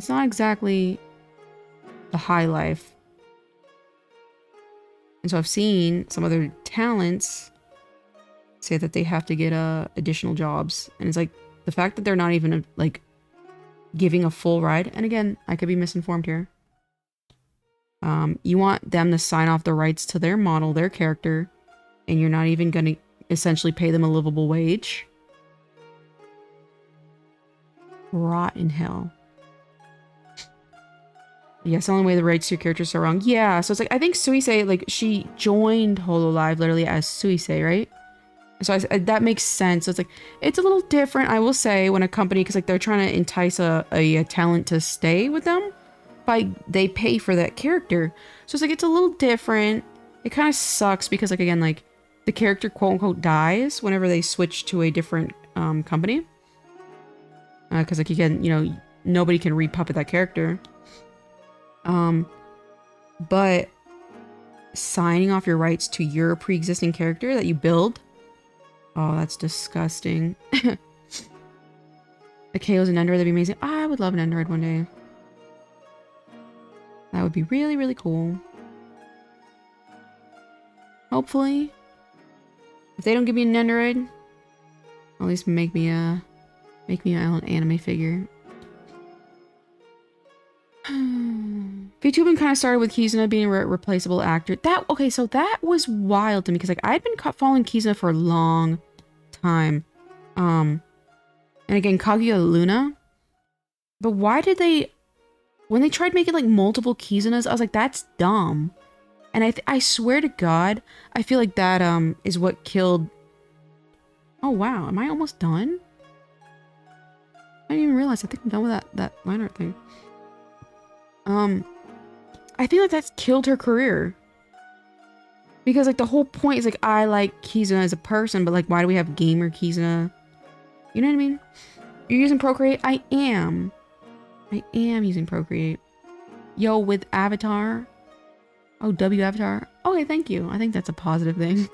not exactly the high life. And so I've seen some other talents say that they have to get additional jobs. And it's like, the fact that they're not even like giving a full ride, and again, I could be misinformed here. You want them to sign off the rights to their model, their character, and you're not even going to essentially pay them a livable wage. Rot in hell. Yes, the only way the rights to your characters are wrong. Yeah, so it's like, I think Suise, like, she joined HoloLive literally as Suise, right? So that makes sense. So it's like, it's a little different, I will say, when a company, because like they're trying to entice a talent to stay with them by they pay for that character. So it's like, it's a little different. It kind of sucks because like, again, like the character quote unquote dies whenever they switch to a different company. Because like, again, you know, nobody can repuppet that character. But signing off your rights to your pre-existing character that you build, oh, that's disgusting. A KO's an Android, that'd be amazing. I would love an Android one day. That would be really, really cool. Hopefully. If they don't give me an Android, at least make me my own anime figure. VTubing kind of started with Kizuna being a replaceable actor. Okay, so that was wild to me because like I'd been following Kizuna for a long time. And again, Kaguya Luna. But why did they, when they tried making like multiple Kizunas, I was like, that's dumb. And I swear to God, I feel like that is what killed. Oh wow, am I almost done? I didn't even realize. I think I'm done with that line art thing. I feel like that's killed her career. Because like the whole point is like I like Kizuna as a person, but like why do we have gamer Kizuna? You know what I mean? You're using Procreate? I am using Procreate. Yo, with Avatar. Oh, W Avatar. Okay, thank you. I think that's a positive thing.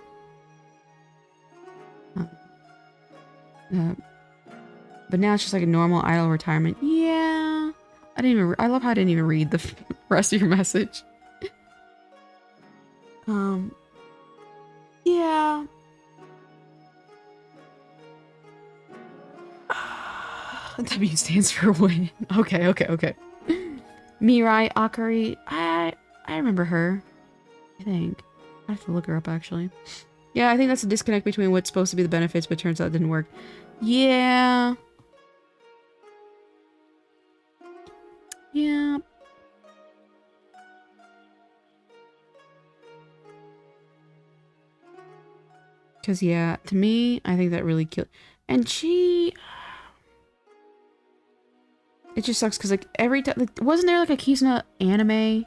But now it's just like a normal idle retirement. Yeah. I love how I didn't even read the rest of your message. Yeah. W stands for win. Okay. Mirai Akari. I remember her. I think. I have to look her up actually. Yeah, I think that's a disconnect between what's supposed to be the benefits, but turns out it didn't work. Yeah. Yeah. Because, yeah, to me, I think that really killed. And she... It just sucks because, like, every time... Like, wasn't there, like, a Kizuna anime? And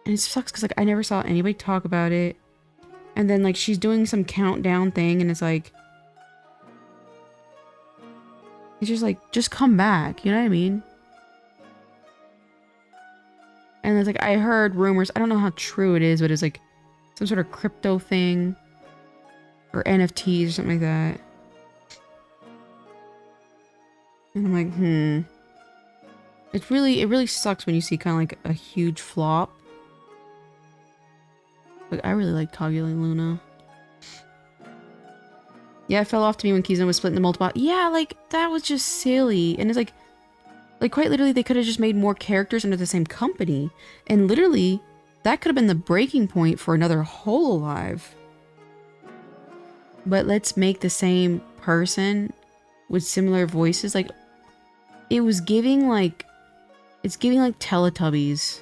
it sucks because, like, I never saw anybody talk about it. And then, like, she's doing some countdown thing, and it's like... It's just like, just come back, you know what I mean? And it's like, I heard rumors, I don't know how true it is, but it's like some sort of crypto thing. Or NFTs or something like that. And I'm like, It really sucks when you see kind of like a huge flop. Like, I really like Kaguya Luna. Yeah, it fell off to me when Kizuna was split into multiple. Yeah, like, that was just silly. And it's like quite literally, they could have just made more characters under the same company. And literally, that could have been the breaking point for another Hololive. But let's make the same person with similar voices. Like, it was giving like, it's giving like Teletubbies.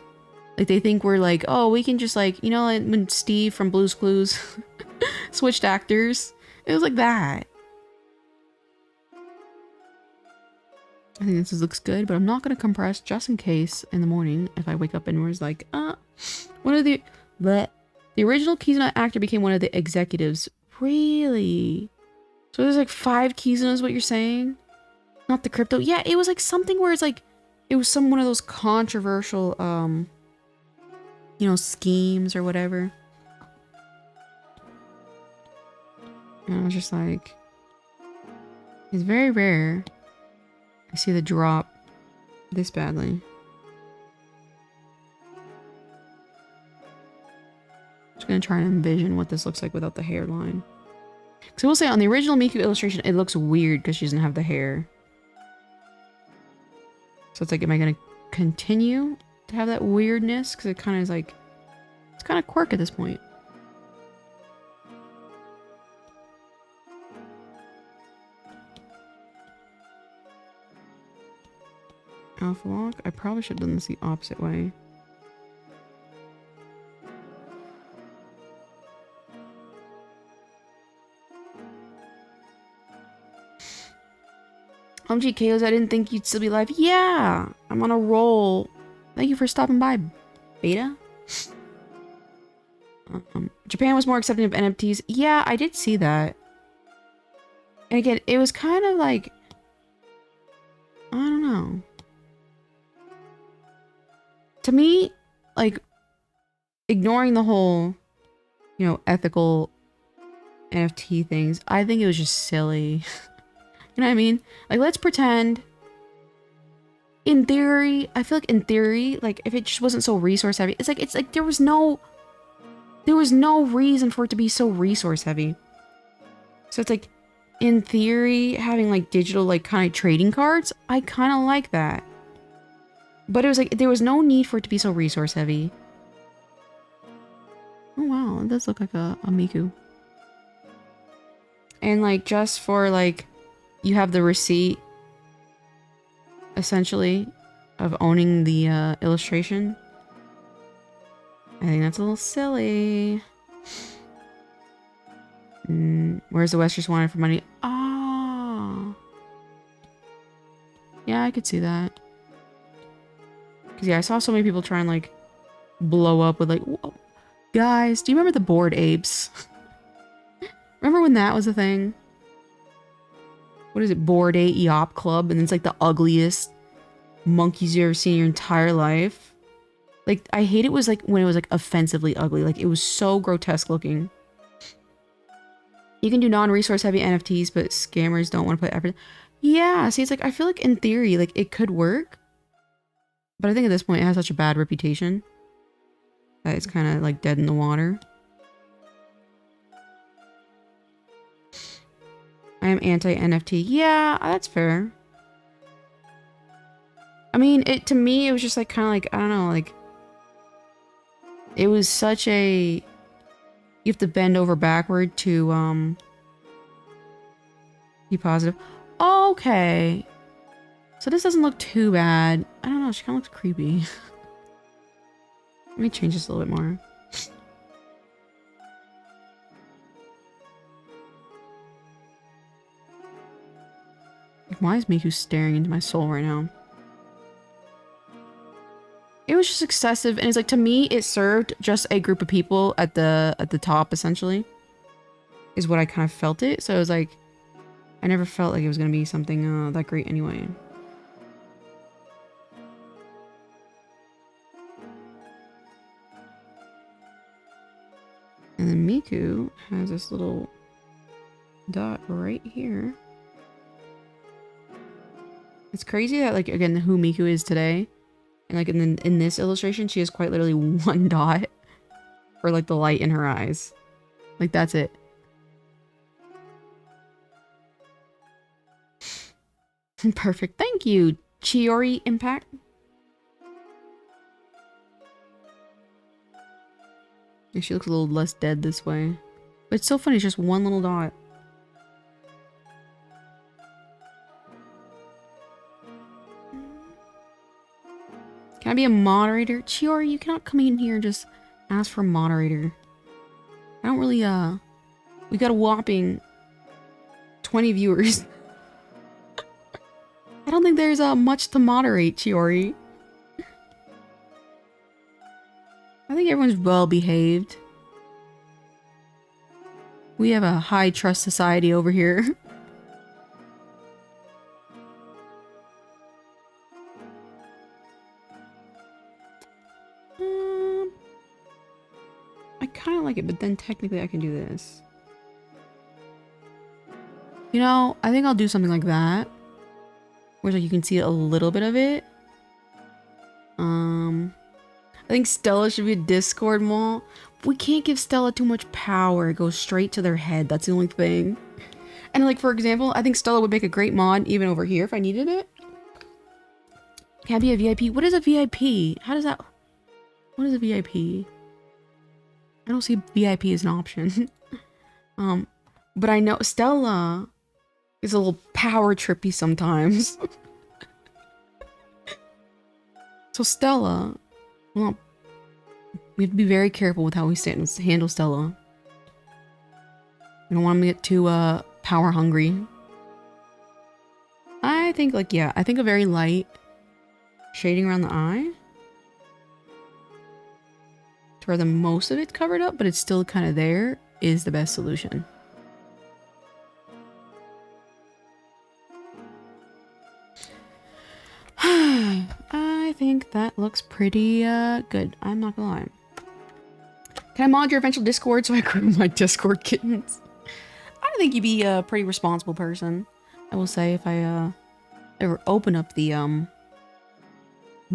Like, they think we're like, oh, we can just like, you know, like when Steve from Blue's Clues switched actors. It was like that. I think this looks good, but I'm not going to compress just in case in the morning if I wake up and was like, one of the original Kizuna actor became one of the executives. Really? So there's like 5 Kizunas, what you're saying? Not the crypto. Yeah, it was like something where it's like, it was one of those controversial, you know, schemes or whatever. And I was just like, it's very rare I see the drop this badly. Just gonna try and envision what this looks like without the hairline. Because I will say, on the original Miku illustration, it looks weird because she doesn't have the hair. So it's like, am I gonna continue to have that weirdness? Because it kind of is like, it's kind of quirk at this point. Alpha lock? I probably should have done this the opposite way. Chaos, I didn't think you'd still be live. Yeah, I'm on a roll. Thank you for stopping by, Beta. Japan was more accepting of NFTs. Yeah, I did see that. And again, it was kind of like, I don't know. To me, like, ignoring the whole, you know, ethical NFT things, I think it was just silly. You know what I mean? Like, let's pretend, in theory, I feel like in theory, like, if it just wasn't so resource heavy, it's like there was no reason for it to be so resource heavy. So it's like, in theory, having like digital, like, kind of trading cards, I kind of like that. But it was like, there was no need for it to be so resource heavy. Oh wow, it does look like a Miku. And like, just for like, you have the receipt, essentially, of owning the illustration. I think that's a little silly. Where's the West just wanted for money? Ah. Yeah, I could see that. Because yeah, I saw so many people try and like blow up with like, whoa. Guys, do you remember the Bored Apes? Remember when that was a thing? What is it? Bored Ape Eop Club, and it's like the ugliest monkeys you ever seen in your entire life. Like, I hate it was like when it was like offensively ugly. Like, it was so grotesque looking. You can do non-resource heavy NFTs, but scammers don't want to put effort. Yeah, see, it's like, I feel like in theory, like, it could work. But I think at this point, it has such a bad reputation that it's kind of like dead in the water. I am anti-NFT. Yeah, that's fair. I mean, to me, it was just like, kind of like, I don't know, like, it was such a, you have to bend over backward to, be positive. Okay. So this doesn't look too bad. I don't know, she kind of looks creepy. Let me change this a little bit more. Why is Miku staring into my soul right now? It was just excessive, and it's like, to me, it served just a group of people at the top, essentially. Is what I kind of felt it. So it was like, I never felt like it was gonna be something that great anyway. And then Miku has this little dot right here. It's crazy that, like, again, who Miku is today. And, like, in this illustration, she has quite literally one dot. For, like, the light in her eyes. Like, that's it. Perfect. Thank you, Chiori Impact. Yeah, she looks a little less dead this way. But it's so funny, it's just one little dot. Can I be a moderator? Chiori, you cannot come in here and just ask for a moderator. I don't really, we got a whopping 20 viewers. I don't think there's, much to moderate, Chiori. I think everyone's well behaved. We have a high trust society over here. I kind of like it, but then technically I can do this. You know, I think I'll do something like that. Where like you can see a little bit of it. I think Stella should be a Discord mall. We can't give Stella too much power. It goes straight to their head. That's the only thing. And like, for example, I think Stella would make a great mod even over here if I needed it. Can I be a VIP? What is a VIP? How does that... What is a VIP? I don't see VIP as an option. But I know Stella is a little power trippy sometimes. So Stella, well, we have to be very careful with how we handle Stella. We don't want him to get too power hungry. I think like, yeah, I think a very light shading around the eye to where the most of it's covered up, but it's still kind of there is the best solution. I think that looks pretty good. I'm not gonna lie. Can I mod your eventual Discord so I grow my Discord kittens? I think you'd be a pretty responsible person. I will say if I ever open up the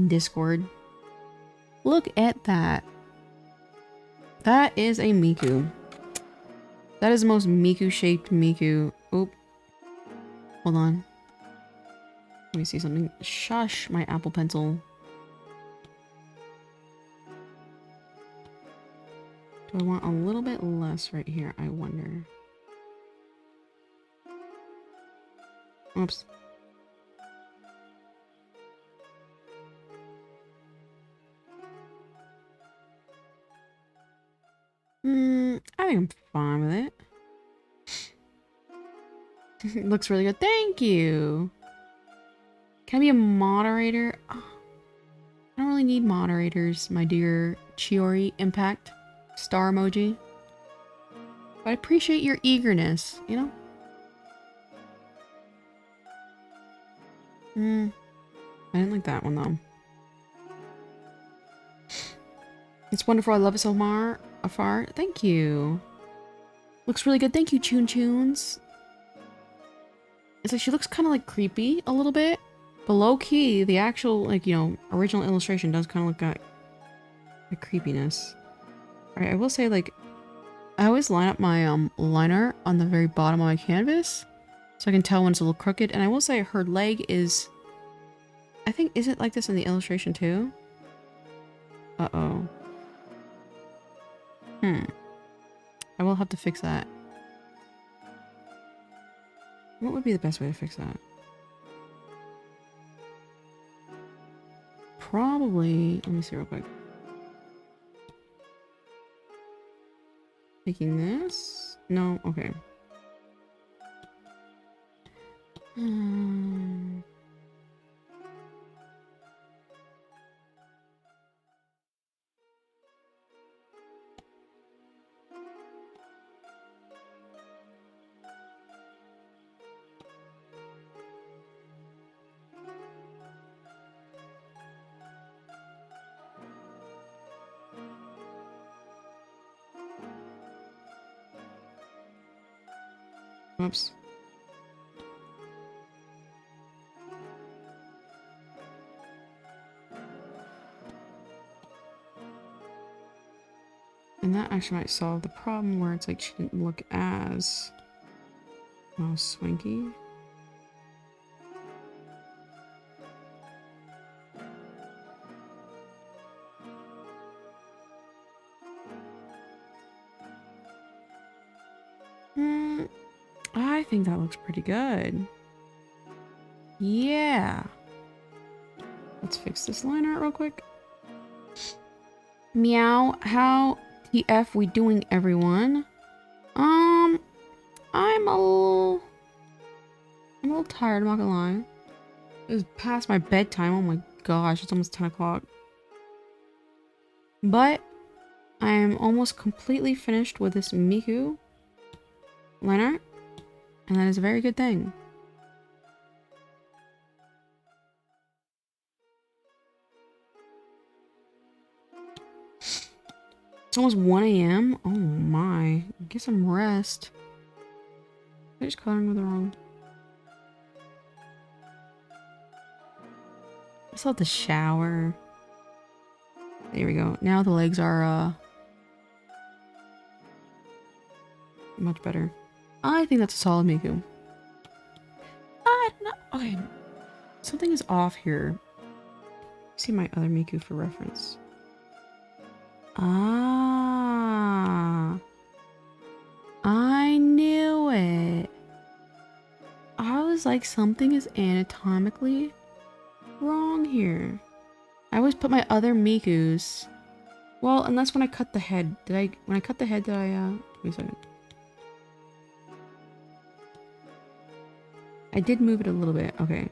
Discord. Look at that. That is a Miku. That is the most Miku-shaped Miku. Oop. Hold on. Let me see something. Shush, my Apple Pencil. Do I want a little bit less right here? I wonder. Oops. I think I'm fine with it. It looks really good. Thank you. Can I be a moderator? Oh, I don't really need moderators, my dear Chiori Impact star emoji. But I appreciate your eagerness, you know? I didn't like that one though. It's wonderful. I love it so afar. Thank you. Looks really good. Thank you, Chun Chuns. It's like she looks kind of like creepy a little bit. But low key, the actual, like, you know, original illustration does kind of look at the creepiness. Alright, I will say, like, I always line up my liner on the very bottom of my canvas. So I can tell when it's a little crooked. And I will say her leg is... I think, is it like this in the illustration too? Uh-oh. I will have to fix that. What would be the best way to fix that? Probably... Let me see real quick. Taking this? No? Okay. Oops. And that actually might solve the problem where it's like she didn't look as swanky. I think that looks pretty good. Yeah. Let's fix this line art real quick. Meow. How TF we doing, everyone? I'm a little tired, I'm not gonna lie. It was past my bedtime. Oh my gosh, it's almost 10 o'clock. But I am almost completely finished with this Miku line art. And that is a very good thing. It's almost 1 a.m. Oh my. Get some rest. I'm just coloring with the wrong. I still have to shower. There we go. Now the legs are much better. I think that's a solid Miku. I don't know. Okay. Something is off here. See my other Miku for reference. Ah. I knew it. I was like, something is anatomically wrong here. I always put my other Mikus. Well, unless when I cut the head. When I cut the head, wait a second. I did move it a little bit. Okay.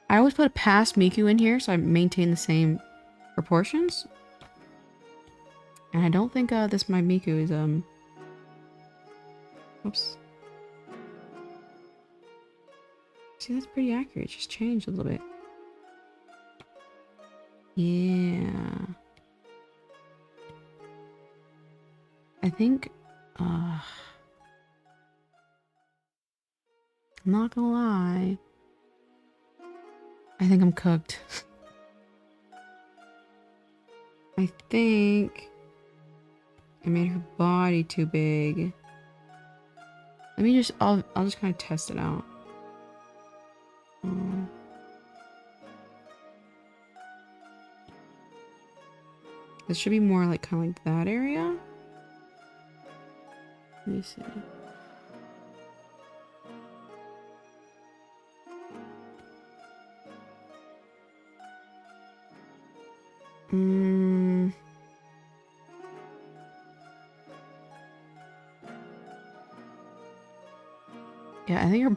I always put a past Miku in here, so I maintain the same proportions. And I don't think this my Miku is oops. See, that's pretty accurate. Just changed a little bit. Yeah. I think I'm not gonna lie. I think I'm cooked. I think I made her body too big. Let me just, I'll just kind of test it out. This should be more like kind of like that area. Let me see. Yeah, I think you're.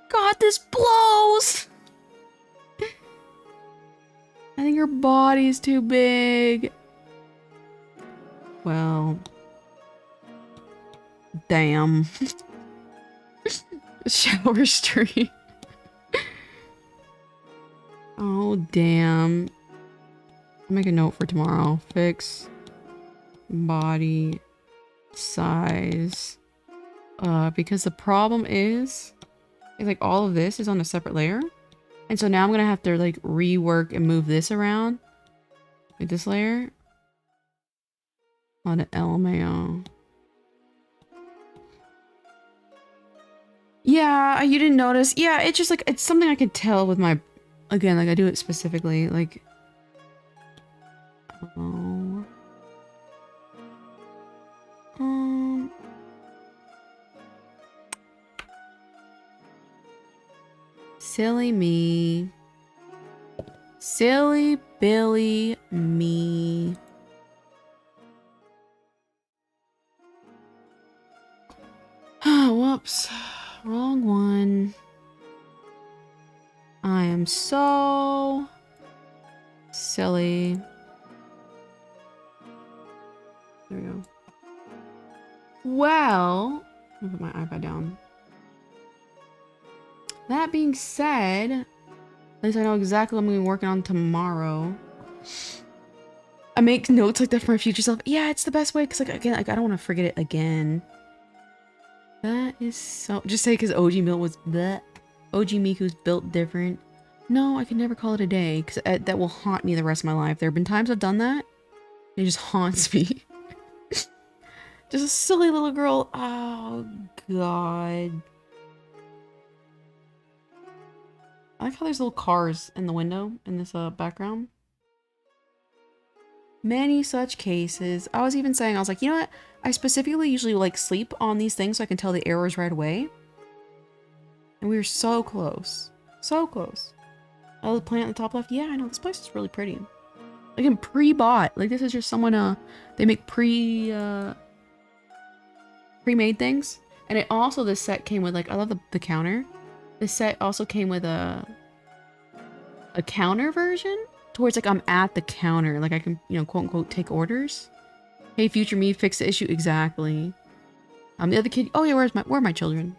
God, this blows! I think your body's too big. Well. Damn. Shower stream. Oh, damn. I'll make a note for tomorrow. Fix body size. Because the problem is like all of this is on a separate layer. And so now I'm gonna have to like rework and move this around. Like this layer. On the LMAO. Yeah, you didn't notice. Yeah, it's just like, it's something I can tell with my, again, like I do it specifically, like, oh. Silly me. Silly Billy me. Whoops. Wrong one. I am so silly. There we go. Well, I'll put my iPad down. That being said, at least I know exactly what I'm going to be working on tomorrow. I make notes like that for my future self. Yeah, it's the best way because, like, again, like I don't want to forget it again. That is so. Just say because OG Milk was that. OG Miku's built different. No, I can never call it a day because that will haunt me the rest of my life. There have been times I've done that. It just haunts me. Just a silly little girl. Oh, God. I like how there's little cars in the window in this background. Many such cases. I was even saying, I was like, you know what? I specifically usually like sleep on these things so I can tell the errors right away. And we were so close. So close. Oh, the plant on the top left? Yeah, I know. This place is really pretty. Like in pre-bought. Like this is just someone, they make pre-made things. And it also, this set came with like, I love the counter. This set also came with a counter version. Towards like I'm at the counter. Like I can, you know, quote unquote, take orders. Hey, future me, fix the issue. Exactly. The other kid, oh yeah, where are my children?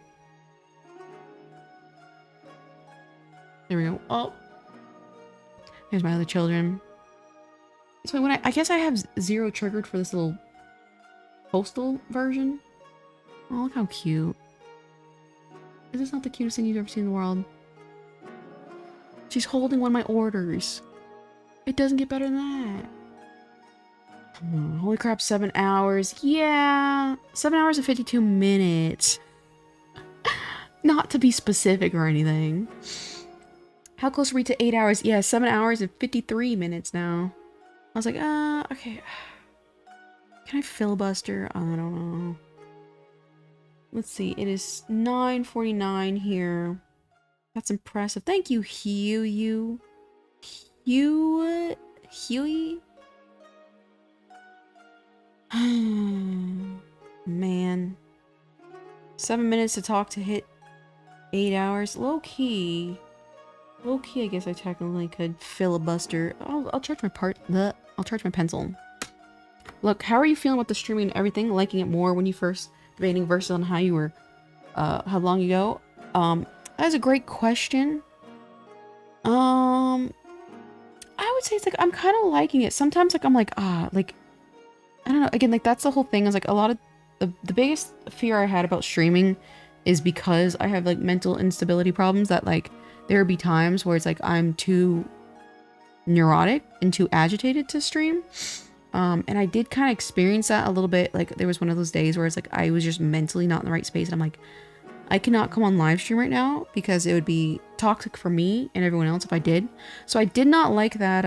There we go. Oh. Here's my other children. So when I guess I have 0 triggered for this little postal version. Oh, look how cute. Is this not the cutest thing you've ever seen in the world? She's holding one of my orders. It doesn't get better than that. Oh, holy crap, 7 hours. Yeah, 7 hours and 52 minutes. Not to be specific or anything. How close are we to 8 hours? Yeah, 7 hours and 53 minutes now. I was like, okay. Can I filibuster? I don't know. Let's see, it is 9:49 here. That's impressive. Thank you, Huey. Man. 7 minutes to talk to hit 8 hours. Low key, I guess I technically could filibuster. I'll charge my I'll charge my pencil. Look, how are you feeling about the streaming and everything? Liking it more when you first debating versus on how you were, how long ago? That's a great question. I would say it's like, I'm kind of liking it. Sometimes like, I'm like, like, I don't know. Again, like that's the whole thing is like a lot of the biggest fear I had about streaming is because I have like mental instability problems that like there would be times where it's like I'm too neurotic and too agitated to stream. And I did kind of experience that a little bit. Like there was one of those days where it's like I was just mentally not in the right space and I'm like, I cannot come on live stream right now because it would be toxic for me and everyone else if I did. So I did not like that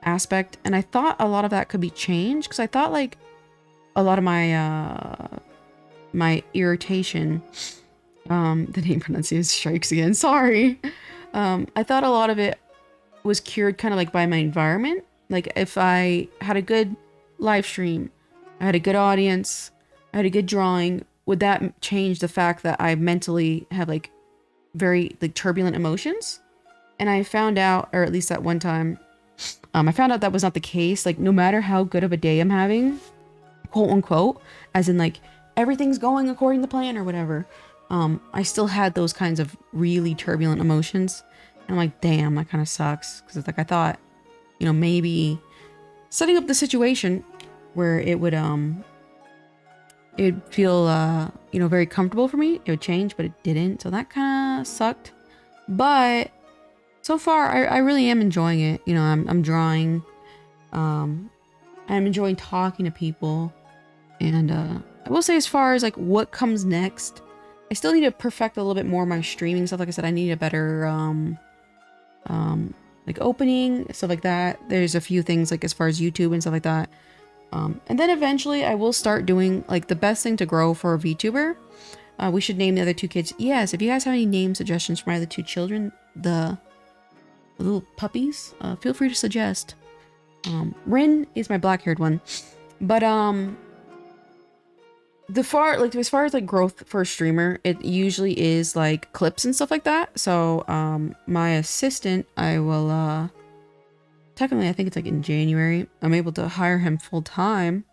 aspect, and I thought a lot of that could be changed because I thought like a lot of my my irritation, the name pronunciation strikes again, sorry. I thought a lot of it was cured kind of like by my environment. Like if I had a good live stream, I had a good audience, I had a good drawing, would that change the fact that I mentally have like very like turbulent emotions? And I found out, or at least at one time, I found out that was not the case. Like no matter how good of a day I'm having, quote unquote, as in like everything's going according to plan or whatever, I still had those kinds of really turbulent emotions. And I'm like, damn, that kind of sucks. Because it's like I thought, you know, maybe setting up the situation where it would it'd feel you know, very comfortable for me, it would change, but it didn't. So that kind of sucked. But so far I really am enjoying it. You know, I'm drawing, I'm enjoying talking to people, and I will say as far as like what comes next, I still need to perfect a little bit more my streaming stuff. Like I said, I need a better like opening, stuff like that. There's a few things like as far as YouTube and stuff like that. And then eventually I will start doing like the best thing to grow for a VTuber. We should name the other two kids. Yes, if you guys have any name suggestions for my other two children, the little puppies, feel free to suggest. Rin is my black-haired one. But as far as like growth for a streamer, it usually is like clips and stuff like that. So my assistant, I will technically I think it's like in January, I'm able to hire him full time,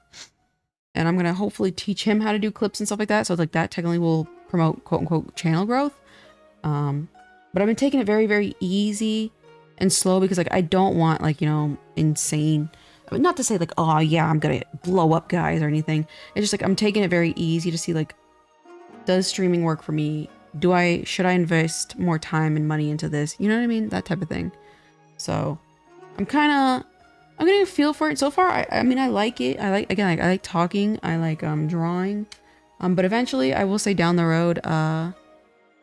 and I'm gonna hopefully teach him how to do clips and stuff like that. So like that technically will promote quote unquote channel growth. But I've been taking it very, very easy and slow because like I don't want like, you know, insane, I mean, not to say like, oh yeah, I'm gonna blow up guys or anything. It's just like I'm taking it very easy to see like, does streaming work for me? Should I invest more time and money into this? You know what I mean? That type of thing. So I'm getting a feel for it so far. I mean, I like it. I like talking. I like drawing. But eventually I will say down the road, I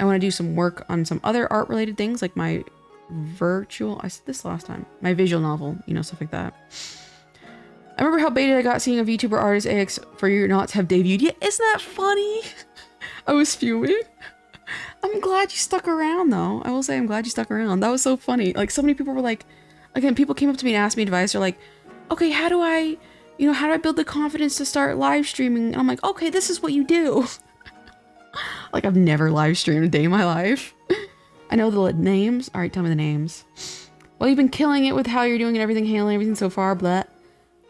want to do some work on some other art related things like my I said this last time, my visual novel, you know, stuff like that. I remember how baited I got seeing a VTuber artist AX for your not to have debuted. Yeah, isn't that funny? I was fuming. I'm glad you stuck around though. I will say I'm glad you stuck around. That was so funny. Like so many people were like, again, people came up to me and asked me advice. They're like, okay, how do I build the confidence to start live streaming? And I'm like, okay, this is what you do. Like I've never live streamed a day in my life. I know the names. All right, tell me the names. Well, you've been killing it with how you're doing and everything, handling everything so far, but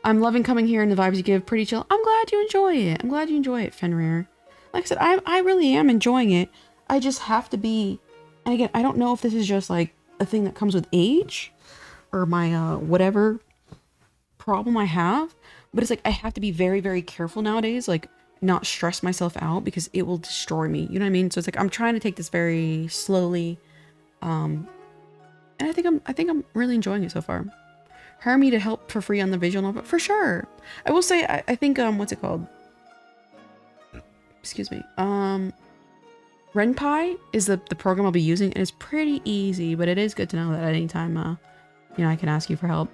I'm loving coming here and the vibes you give. Pretty chill. I'm glad you enjoy it. I'm glad you enjoy it, Fenrir. Like I said, I really am enjoying it. I just have to be, and again, I don't know if this is just like a thing that comes with age or my whatever problem I have, but it's like I have to be very, very careful nowadays, like not stress myself out because it will destroy me. You know what I mean? So it's like I'm trying to take this very slowly, and I think I'm really enjoying it so far. Hire me to help for free on the visual novel for sure. I will say I think what's it called? Excuse me. RenPy is the program I'll be using, and it's pretty easy, but it is good to know that at any time you know, I can ask you for help.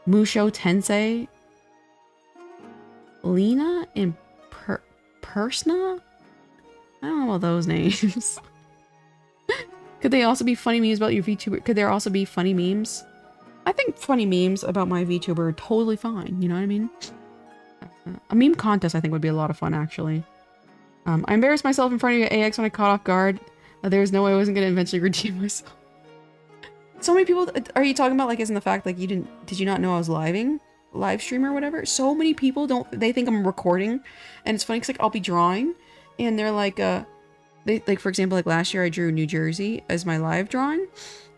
Musho Tensei, Lena, and Persna? I don't know about those names. Could they also be funny memes about your VTuber? Could there also be funny memes? I think funny memes about my VTuber are totally fine. You know what I mean? A meme contest I think would be a lot of fun, actually. I embarrassed myself in front of you at AX when I caught off guard. There was no way I wasn't gonna eventually redeem myself. So many people, are you talking about like isn't the fact like did you not know I was live stream or whatever? So many people they think I'm recording, and it's funny because like I'll be drawing, and they're like like for example like last year I drew New Jersey as my live drawing,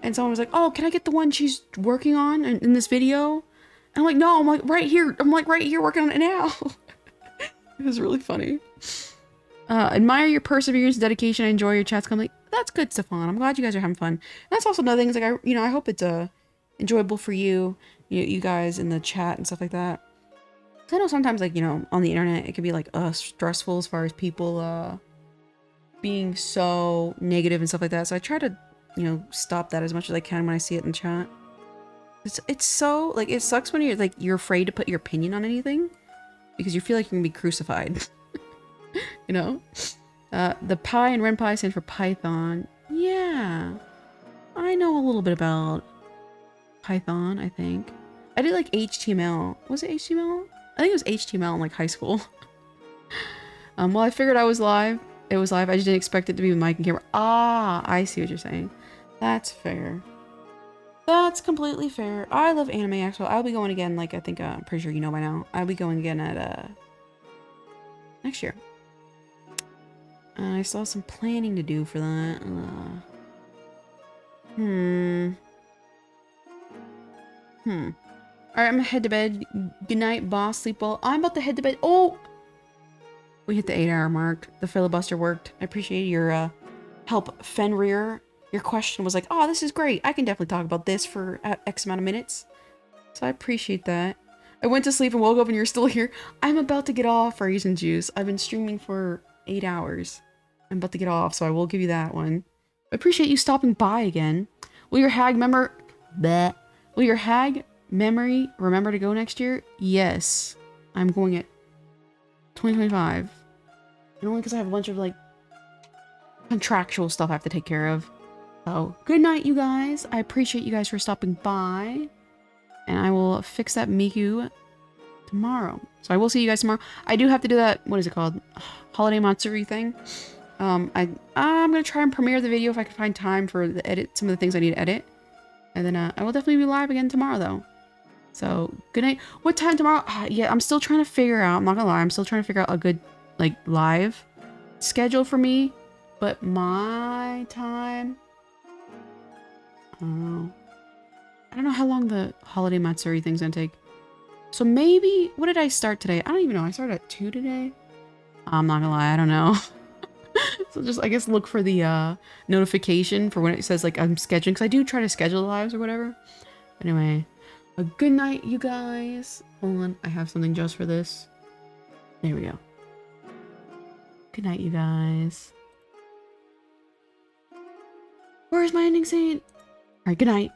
and someone was like, oh, can I get the one she's working on in this video? And I'm like, no, I'm like right here working on it now. It was really funny. Admire your perseverance, dedication, enjoy your chats. I'm like, that's good, Stefan. I'm glad you guys are having fun. And that's also another thing is like I hope it's enjoyable for you guys in the chat and stuff like that. Cause I know sometimes like on the internet it can be like stressful as far as people being so negative and stuff like that. So I try to stop that as much as I can when I see it in chat. It's so like it sucks when you're afraid to put your opinion on anything because you feel like you're gonna be crucified. The pi and renpi stand for Python. Yeah, I know a little bit about Python, I think. I did like HTML. Was it HTML? I think it was HTML in like high school. Well, I figured I was live. It was live. I just didn't expect it to be with mic and camera. Ah, I see what you're saying. That's fair. That's completely fair. I love Anime Expo. I'll be going again, like I think I'm pretty sure you know by now. I'll be going again at next year. I still have some planning to do for that. Alright, I'm gonna head to bed. Good night, boss. Sleep well. I'm about to head to bed. Oh! We hit the 8-hour mark. The filibuster worked. I appreciate your help, Fenrir. Your question was like, oh, this is great. I can definitely talk about this for X amount of minutes. So I appreciate that. I went to sleep and woke up and you're still here. I'm about to get off Raisin Juice. I've been streaming for 8 hours. I'm about to get off, so I will give you that one. I appreciate you stopping by again. Will your hag member... Bleh. Will your hag memory remember to go next year? Yes. I'm going at 2025. And only because I have a bunch of, like, contractual stuff I have to take care of. So, good night, you guys. I appreciate you guys for stopping by. And I will fix that Miku tomorrow. So I will see you guys tomorrow. I do have to do that, what is it called? Holiday Matsuri thing. I'm gonna try and premiere the video if I can find time for the edit, some of the things I need to edit. And then I will definitely be live again tomorrow though. So good night. What time tomorrow? Yeah, I'm still trying to figure out, I'm not gonna lie, I'm still trying to figure out a good like live schedule for me. But my time, I don't know how long the holiday Matsuri thing's gonna take. So maybe, what did I start today? I don't even know. I started at 2 today. I'm not gonna lie, I don't know. So just, I guess, look for the notification for when it says, like, I'm scheduling. Because I do try to schedule lives or whatever. Anyway, a good night, you guys. Hold on, I have something just for this. There we go. Good night, you guys. Where's my ending scene? Alright, good night.